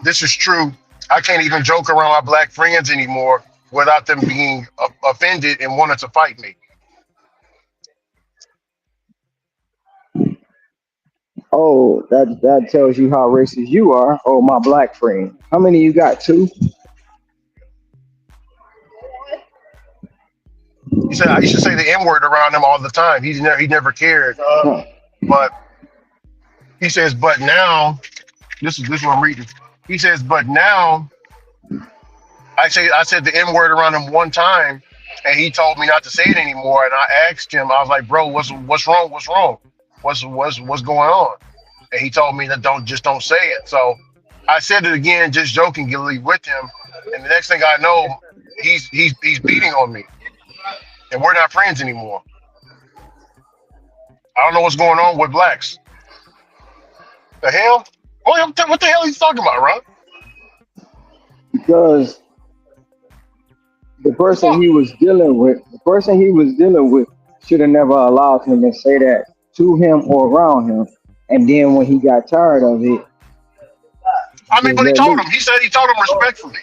This is true. I can't even joke around my black friends anymore without them being offended and wanting to fight me. Oh, that tells you how racist you are. Oh, my black friend. How many you got? 2? He said I used to say the N-word around him all the time. He never cared. But he says, but now, this is what I'm reading. He says, but now I said the N-word around him one time, and he told me not to say it anymore. And I asked him, I was like, bro, what's wrong? What's wrong? What's going on? And he told me that don't say it. So I said it again, just jokingly with him. And the next thing I know, he's beating on me, and we're not friends anymore. I don't know what's going on with blacks. The hell? What the hell he's talking about, Ron? Because the person he was dealing with should have never allowed him to say that to him or around him. And then when he got tired of it, I mean, but he told him. He said he told him respectfully.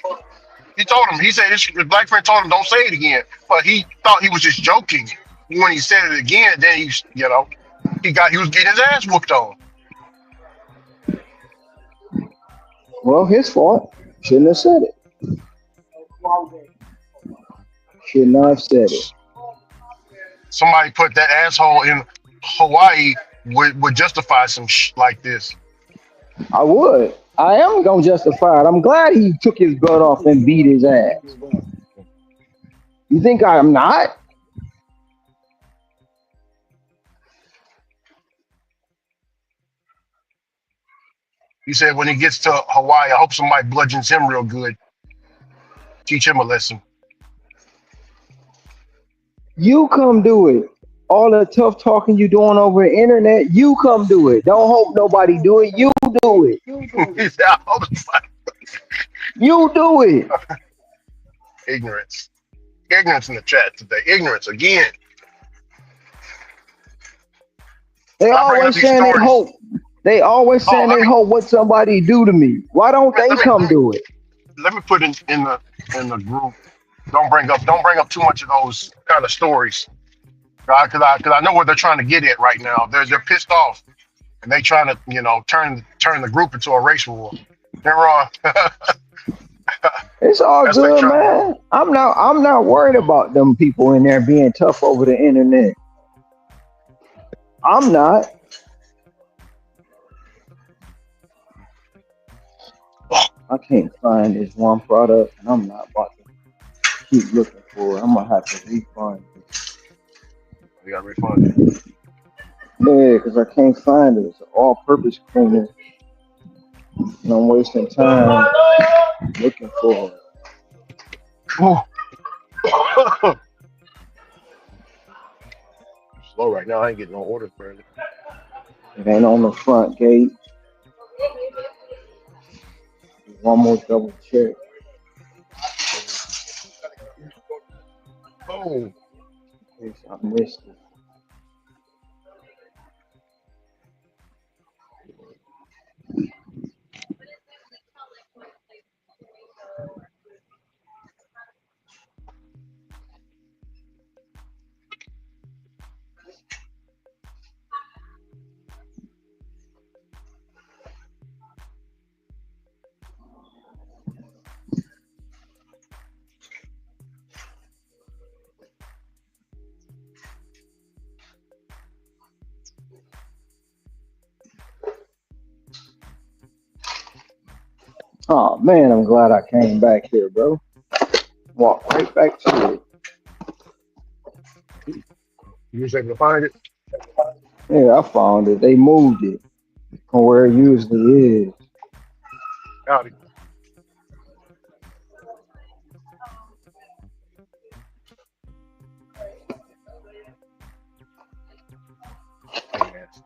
He told him. He said his black friend told him don't say it again. But he thought he was just joking. When he said it again, then he was getting his ass whooped on. Well, his fault. Shouldn't have said it. Should not have said it. Somebody put that asshole in Hawaii would justify some like this. I would. I am gonna justify it. I'm glad he took his butt off and beat his ass. You think I'm not? He said when he gets to Hawaii, I hope somebody bludgeons him real good. Teach him a lesson. You come do it. All the tough talking you doing over the internet, you come do it. Don't hope nobody do it. You do it. You do it. Ignorance in the chat today. Ignorance again. They always saying they hope. They always saying they hope what somebody do to me. Why don't they come do it? Let me put in the group. Don't bring up too much of those kind of stories, right? Because I know where they're trying to get at right now. They're pissed off, and they trying to turn the group into a race war. They're wrong. It's all good, man. I'm not worried about them people in there being tough over the internet. I'm not. I can't find this one product, and I'm not about to keep looking for it. I'm gonna have to refund it. You got refund it? Yeah, because I can't find it. It's an all-purpose cleaner, and I'm wasting time looking for it. slow right now. I ain't getting no orders, barely. It ain't on the front gate. One more double check. Oh, In case I missed it. Oh man, I'm glad I came back here, bro. Walk right back to it. you was able to find it? Yeah, I found it. They moved it from where it usually is. Howdy. Yes.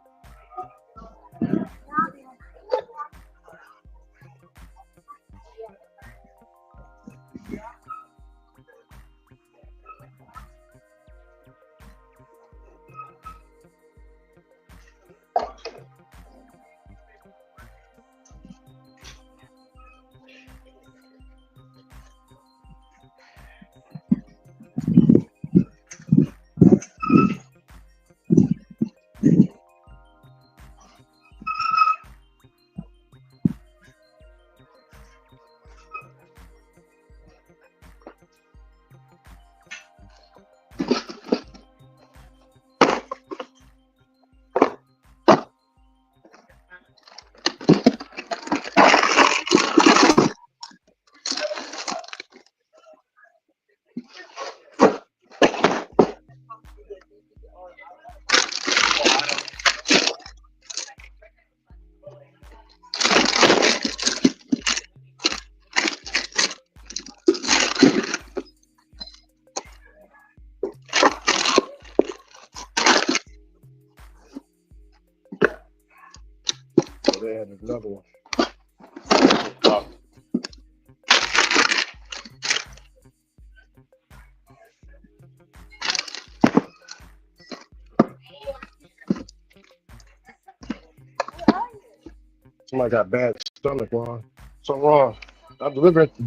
So they had another one. Oh, somebody got bad stomach, Ron. So Ron, I'm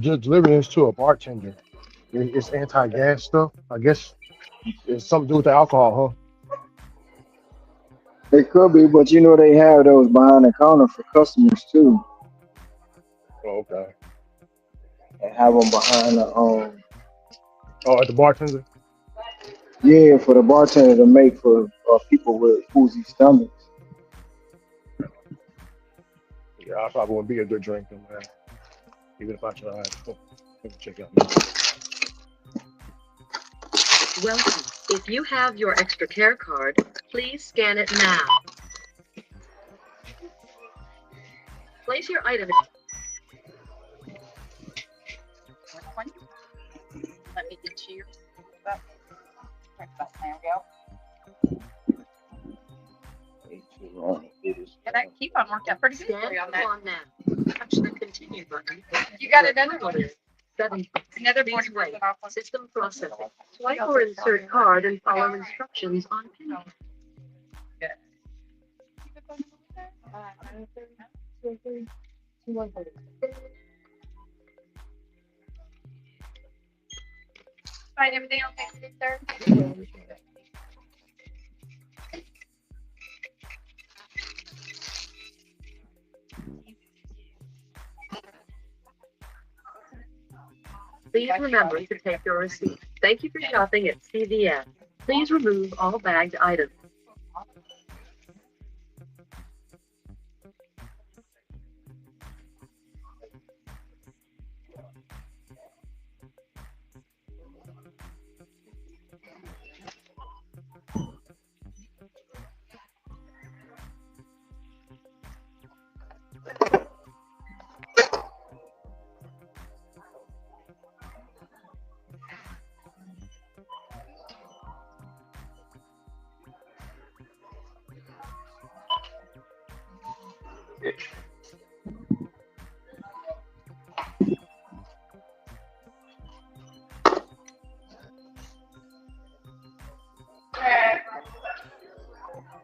just delivering this to a bartender. It's anti-gas stuff. I guess it's something to do with the alcohol, It could be, but you know they have those behind the counter for customers too. huh? Oh, okay. They have them behind the Oh, at the bartender? yeah, for the bartender to make for people with woozy stomachs. Yeah, I probably wouldn't be a good drinker, man. Even if I tried. Oh, let me check out now. Welcome. If you have your extra care card, please scan it now. Place your item. Let me get you. There we go. And I keep on working out pretty good for you on that. On now. Touch the continue button. You got another one. Another 40% off. System processing. Swipe or insert card and follow instructions on pin. Good. Find everything okay, sir? Please remember to take your receipt. Thank you for shopping at CVS. Please remove all bagged items.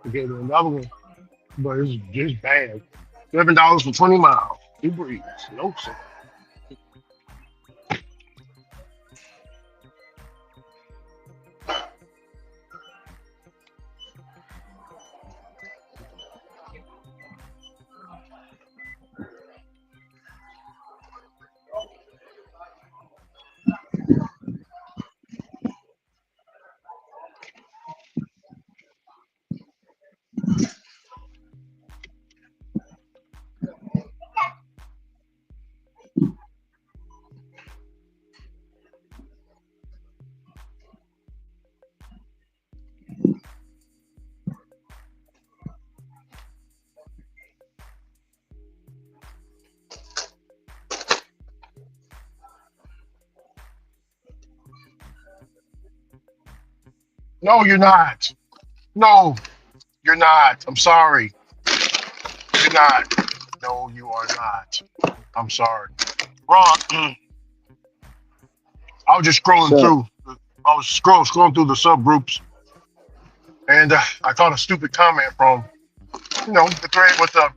Okay, then another one, but it's just bad. $7 for 20 miles. Uber Eats. No sir. No, you're not. No, you're not. I'm sorry. You're not. No, you are not. I'm sorry. Ron, I was just scrolling So through. I was scrolling through the subgroups, and I caught a stupid comment from, the thread with the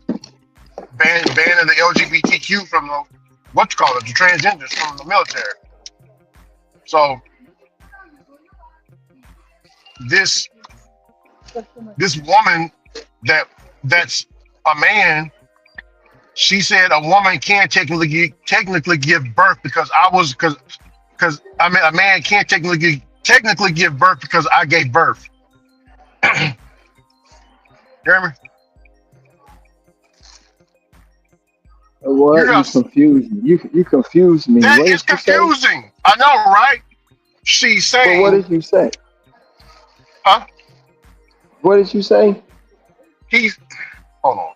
banning the LGBTQ from the the transgenders from the military. So this woman that's a man, she said a woman can't technically give birth because a man can't technically give birth because I gave birth. Hear me? what? You're You us. confused me. You confused me. That What is did you say? confusing. I know, right? She's But what saying, did you say? huh? What did you say? He's hold on.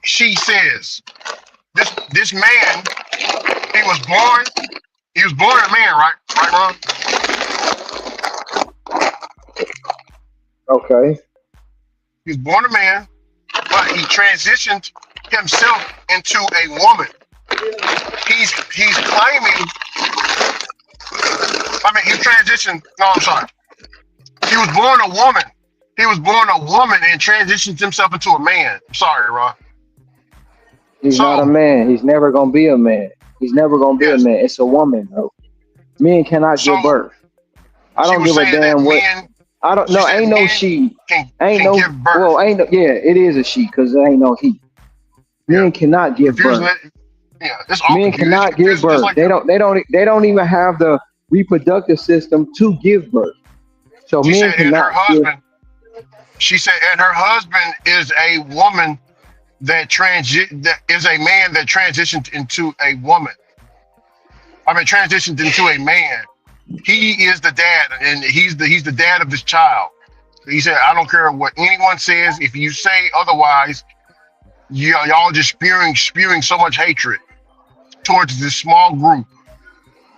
She says this man, he was born a man, right? Right, Ron? Okay. He was born a man, but he transitioned himself into a woman. He's claiming. He transitioned. No, I'm sorry. He was born a woman. He was born a woman and transitioned himself into a man. I'm sorry, Ron. He's not a man. He's never gonna be a man. He's never gonna be a Yes. man. It's a woman, though. Men cannot So give birth. I she don't was give a saying that damn what. men. I don't She know. said Ain't no men she. can Ain't no. give birth. Well, ain't no. Yeah, it is a she because there ain't no he. Yeah. Men cannot give Confusing. birth. Yeah, it's all Men confusing. It's cannot give confusing just birth. like you. They don't even have the reproductive system to give birth. So She men said, and her cannot give. husband. She said, and her husband is a woman that is a man that transitioned into a woman. Transitioned into a man. He is the dad, and he's the dad of this child. He said, I don't care what anyone says. If you say otherwise, y'all just spewing so much hatred towards this small group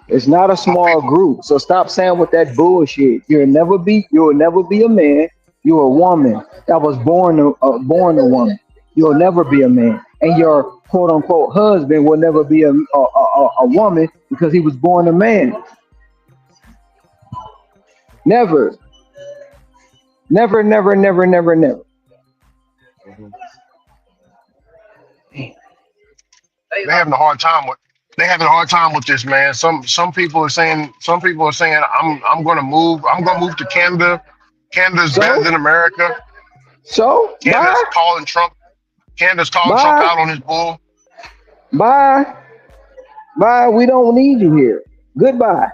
It's not a of small people. group. So stop saying with that bullshit. You'll never be a man. You're a woman that was born a woman. You'll never be a man. And your quote unquote husband will never be a woman because he was born a man. Never. Never, never, never, never, never. They're having a hard time with this, man. Some people are saying I'm gonna move to Canada. Canada's better than America. So Canada's bye. calling Trump Bye. out on his bull. Bye. Bye. We don't need you here. Goodbye.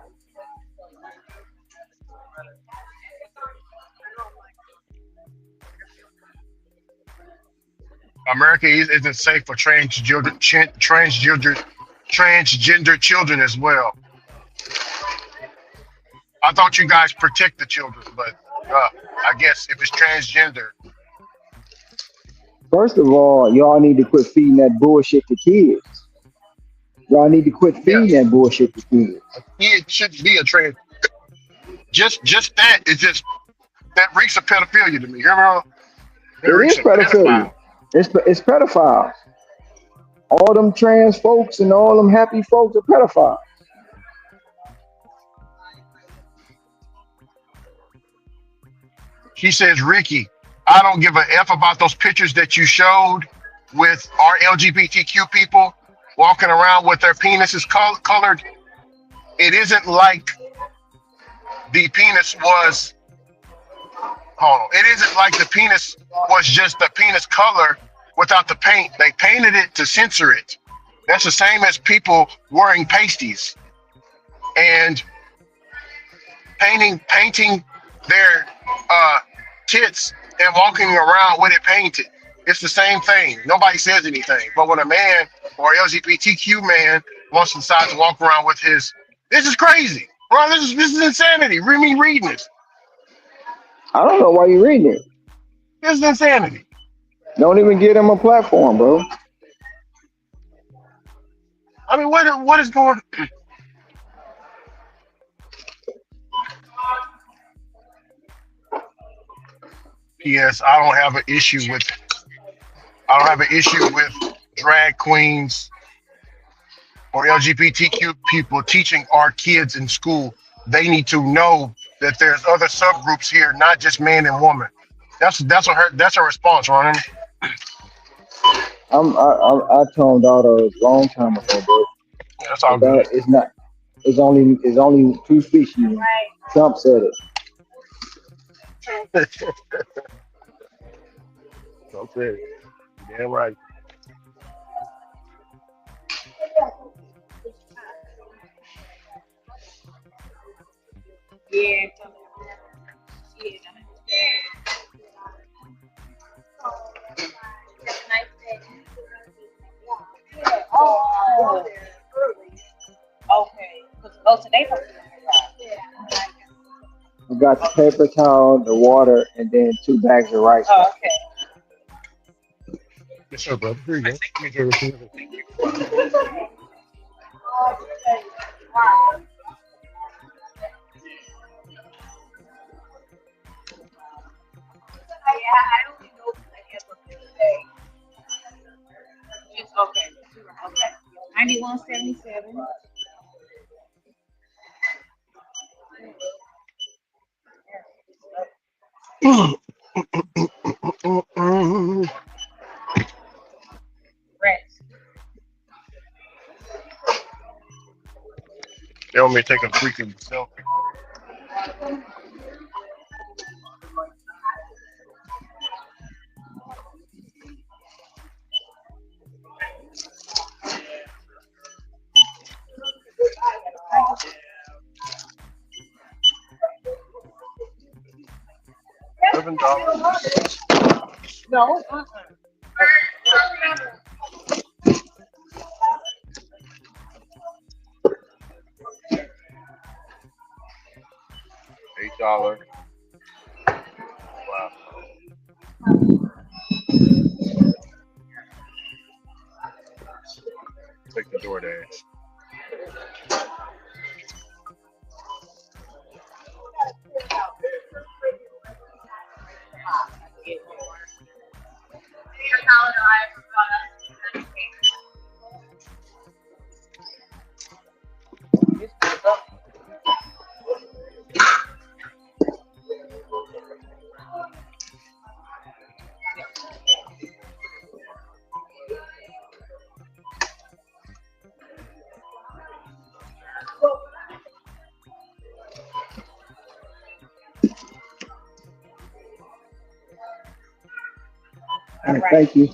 America isn't safe for transgender children as well. I thought you guys protect the children, but I guess if it's transgender, First of all, y'all need to quit feeding that bullshit to kids. Y'all need to quit Yeah, feeding that bullshit to kids. it should be a trans. Just that is just that reeks of pedophilia to me. You know, that It reeks is of pedophile. pedophilia. It's pedophiles. All them trans folks and all them happy folks are pedophiles. She says, Ricky, I don't give a F about those pictures that you showed with our LGBTQ people walking around with their penises colored. It isn't like the penis was, hold on, it isn't like the penis was just the penis color without the paint. They painted it to censor it. That's the same as people wearing pasties and painting their tits and walking around with it painted. It's the same thing. Nobody says anything. But when a man or LGBTQ man wants to decide to walk around with his, this is crazy, bro. This is insanity. Me reading this, I don't know why you reading it. this is insanity. Don't even give them a platform, bro. I mean, what is going? P.S. I don't have an issue with. I don't have an issue with drag queens or LGBTQ people teaching our kids in school. They need to know that there's other subgroups here, not just man and woman. That's a response, Ron. I toned out a long time ago, bro. That's all good. It's not. It's only two species. Trump said it. Don't say it. Damn right. Yeah. Oh. Okay. Oh, today. We got the paper towel, the water, and then 2 bags of rice. Oh, okay. Yes, sir, brother. Here you go. Let me give it to you. Okay. Okay. 9177. Rats. They want me to take a freaking selfie. $7. No. $8. Wow. Take the DoorDash. All right, thank you.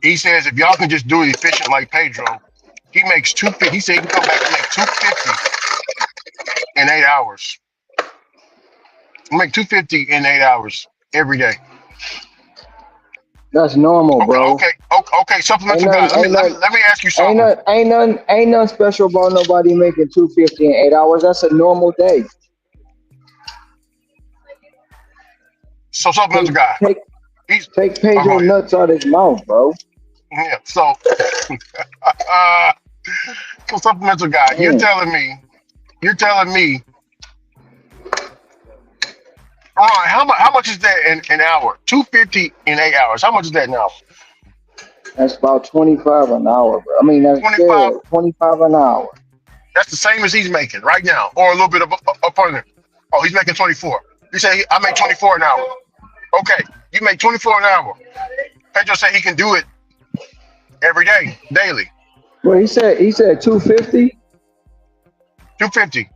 He says if y'all can just do it efficient like Pedro, he makes 250. He said he can come back and make 250 in 8 hours. He make 250 in 8 hours every day. That's normal, bro. Okay. Supplemental guy. Let me ask you something. Ain't nothing special about nobody making 250 in 8 hours. That's a normal day. So supplemental guy. Take Pedro nuts out his mouth, bro. Yeah. So supplemental guy. You're telling me. All right, how much is that in an hour? 250 in 8 hours. How much is that now? That's about 25 an hour, bro. I mean, that's 25 an hour. That's the same as he's making right now, or a little bit up under. Oh, he's making 24. He said I make 24 an hour. Okay, you make 24 an hour. Pedro said he can do it every day, daily. Well, he said 250. 250.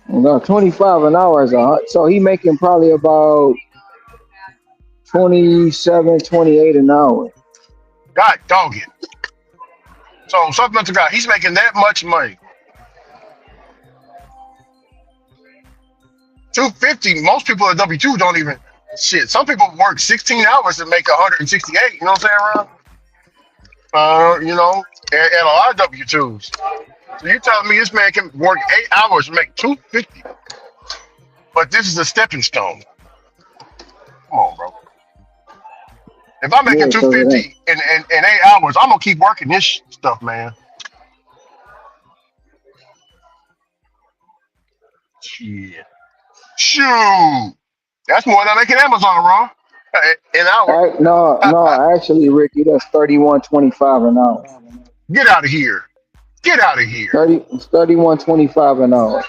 No, 25 an hour is so he making probably about 27, 28 an hour. God dog it. So supplemental guy, he's making that much money. 250. Most people at W2 don't even shit. Some people work 16 hours to make 168. You know what I'm saying, Ron? You know, and a lot of W2s. So you telling me this man can work 8 hours to make 250? But this is a stepping stone. Come on, bro. If I'm making 250 in 8 hours, I'm gonna keep working this stuff, man. Shit. Shoot. That's more than I make in Amazon, Ron. An hour. No, actually, Ricky, that's 31.25 an hour. Get out of here. Get out of here. 31.25 an hour.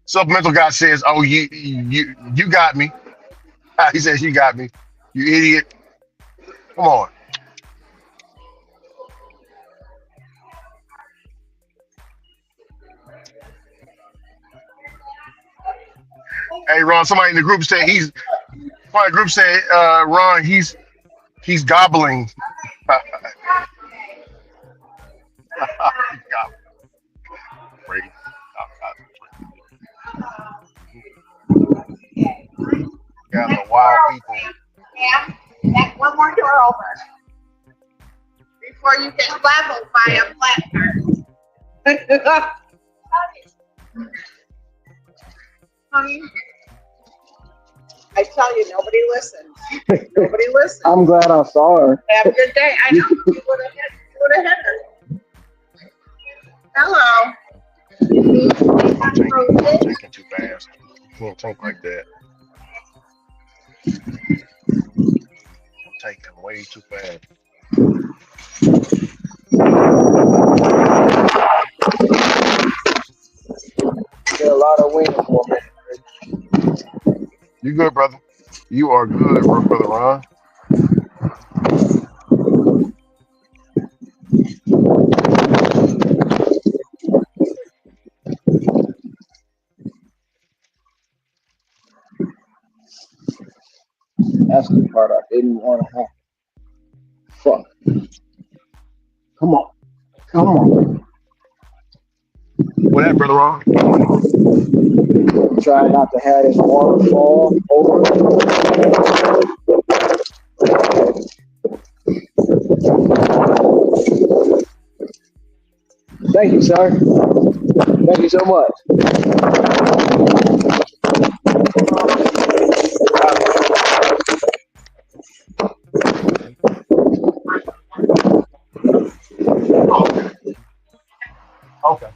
Supplemental guy says, "Oh, you got me." He says, "You got me, you idiot." Come on. Hey, Ron. Somebody in the group said Ron, he's gobbling. Got the wild people. Yeah, that one more door open before you get leveled by a flat car. Honey, I tell you, nobody listens. Nobody listens. I'm glad I saw her. Have a good day. I know you would have hit her. Hello. I'm taking too fast. You can't think like that. I'm taking way too fast. Get a lot of wins for me. You good, brother? You are good, brother Ron. That's the part I didn't want to have. Fuck. Come on. What that, brother Ron? Try not to have this waterfall over. Thank you, sir. Thank you so much. Okay.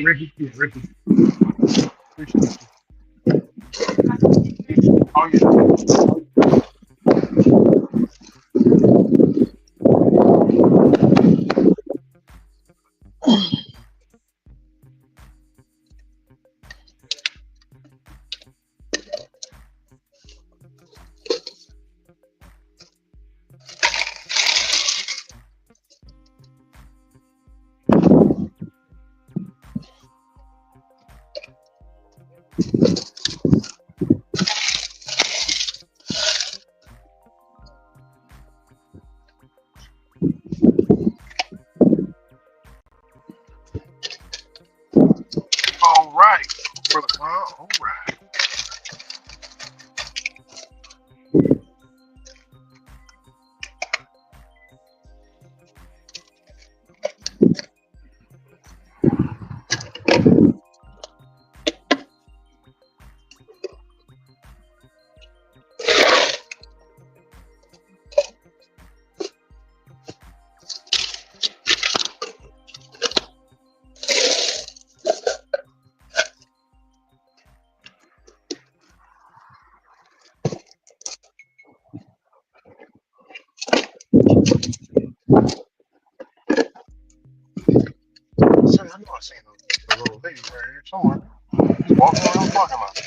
Ricky. Yeah, Ricky. Appreciate you. Oh yeah. All right. Brother Ron, all right. So I know I seen a little lady right here somewhere. Just walking around the parking lot.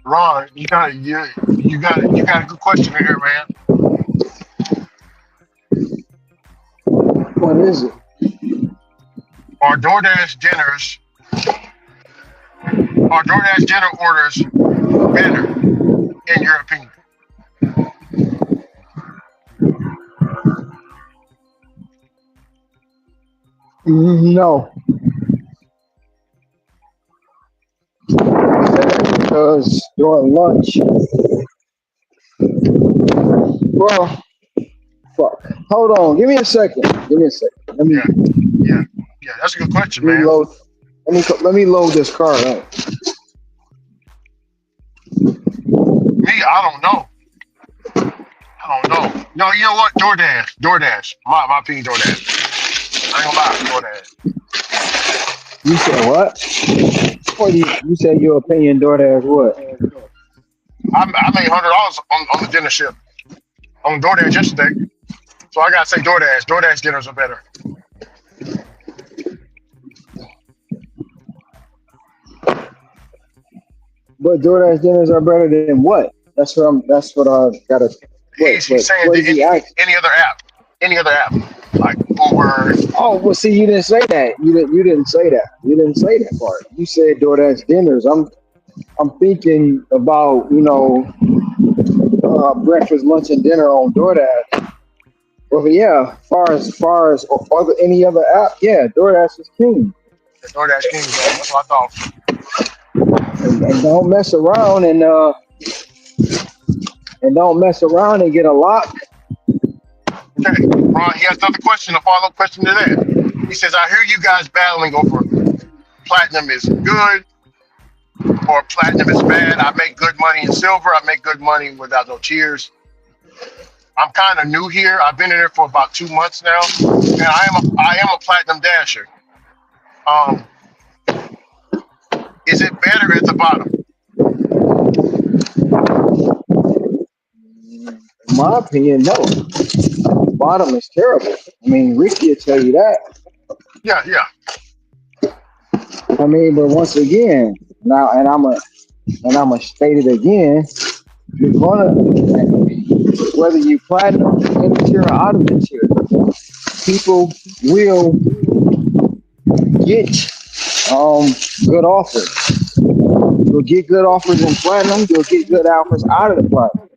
Ron, you got a good question in here, man. What is it? Are DoorDash dinner orders better in your opinion? No, because during lunch, Well, fuck. Hold on. Give me a second. Give me a second. Let me Yeah. That's a good question, let me man. load. Let me load this car up. Me, I don't know. No, you know what? DoorDash. My opinion, DoorDash. I ain't gonna lie, DoorDash. You said what? What you said your opinion, DoorDash what? I made $100 on the dinner ship on DoorDash yesterday. So I gotta say DoorDash. DoorDash dinners are better. But DoorDash dinners are better than what? That's what I gotta He's saying what that is he asking? any other app like Uber. Oh well, see, you didn't say that. You didn't say that. You didn't say that part. You said DoorDash dinners. I'm thinking about breakfast, lunch, and dinner on DoorDash. Well, yeah, far as any other app, yeah, DoorDash is king. The DoorDash King, man. That's what I thought. And don't mess around and don't mess around and get a lock. Okay, Ron, he has another question, a follow-up question to that. He says, I hear you guys battling over platinum is good or platinum is bad. I make good money in silver. I make good money without no tears. I'm kind of new here. I've been in there for about 2 months now, and I am a platinum dasher. Is it better at the bottom? In my opinion, no. Bottom is terrible. I mean, Ricky will tell you that. Yeah. I mean, but once again, now, and I'm gonna state it again. You're gonna, whether you platinum in the tier or out of the tier, people will get good offers. You'll get good offers in platinum. You'll get good offers out of the platinum.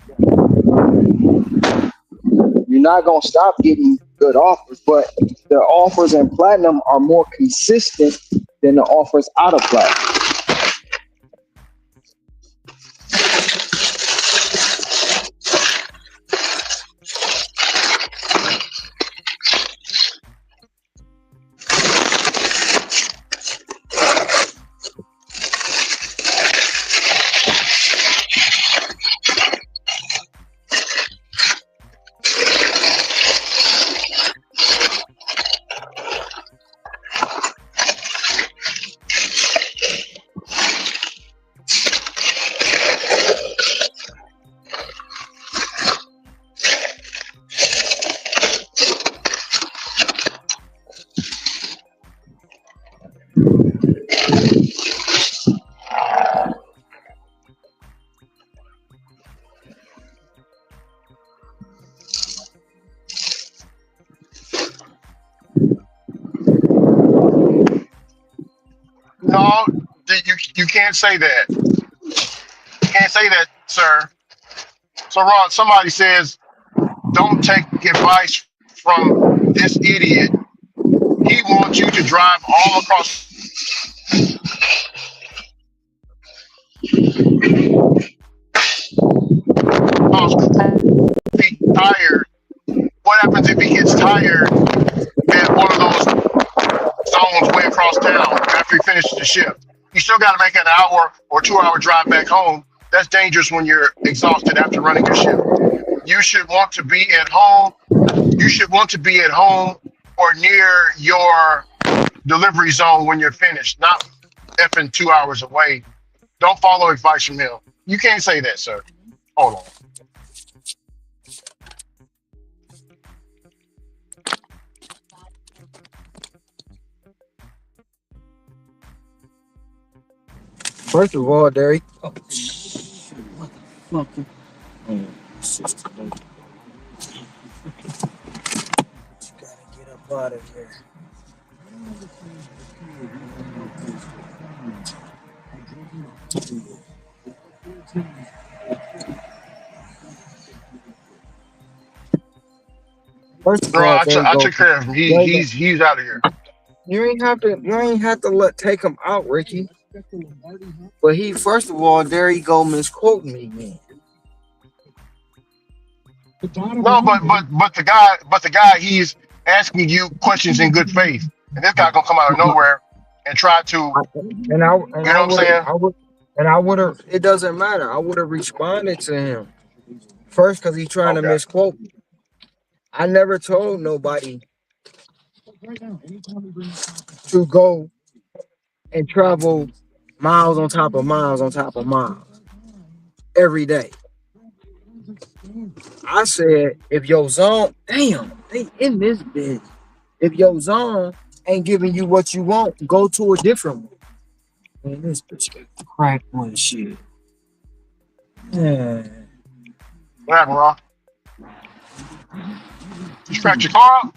You're not gonna stop getting good offers, but the offers in platinum are more consistent than the offers out of platinum. No, you can't say that. You can't say that, sir. So, Ron, somebody says, don't take advice from this idiot. He wants you to drive all across be tired. What happens if he gets tired at one of those zones way across town after he finishes the shift? You still got to make an hour or 2 hour drive back home. That's dangerous when you're exhausted after running your shift. You should want to be at home. You should want to be at home or near your delivery zone when you're finished, not effing 2 hours away. Don't follow advice from him. You can't say that, sir. Hold on. First of all, Derek. Oh, Fucker. gotta get up out of here. First of No, all, I there you go. took care of him. He's out of here. You ain't have to take him out, Ricky. But he, first of all, there you go misquoting me again. The bottom No, line is, but the guy, he's asking you questions in good faith, and this guy gonna come out of nowhere and try to, I, and I you know what I'm saying? I would have. It doesn't matter. I would have responded to him first because he's trying to Okay. misquote me. I never told nobody right now, anytime we bring to go and travel miles on top of miles on top of miles every day. I said, if your zone, damn, they in this bitch. If your zone ain't giving you what you want, go to a different one. Man, this bitch got crack one shit. Yeah. What happened, Ron? You scratch your car up?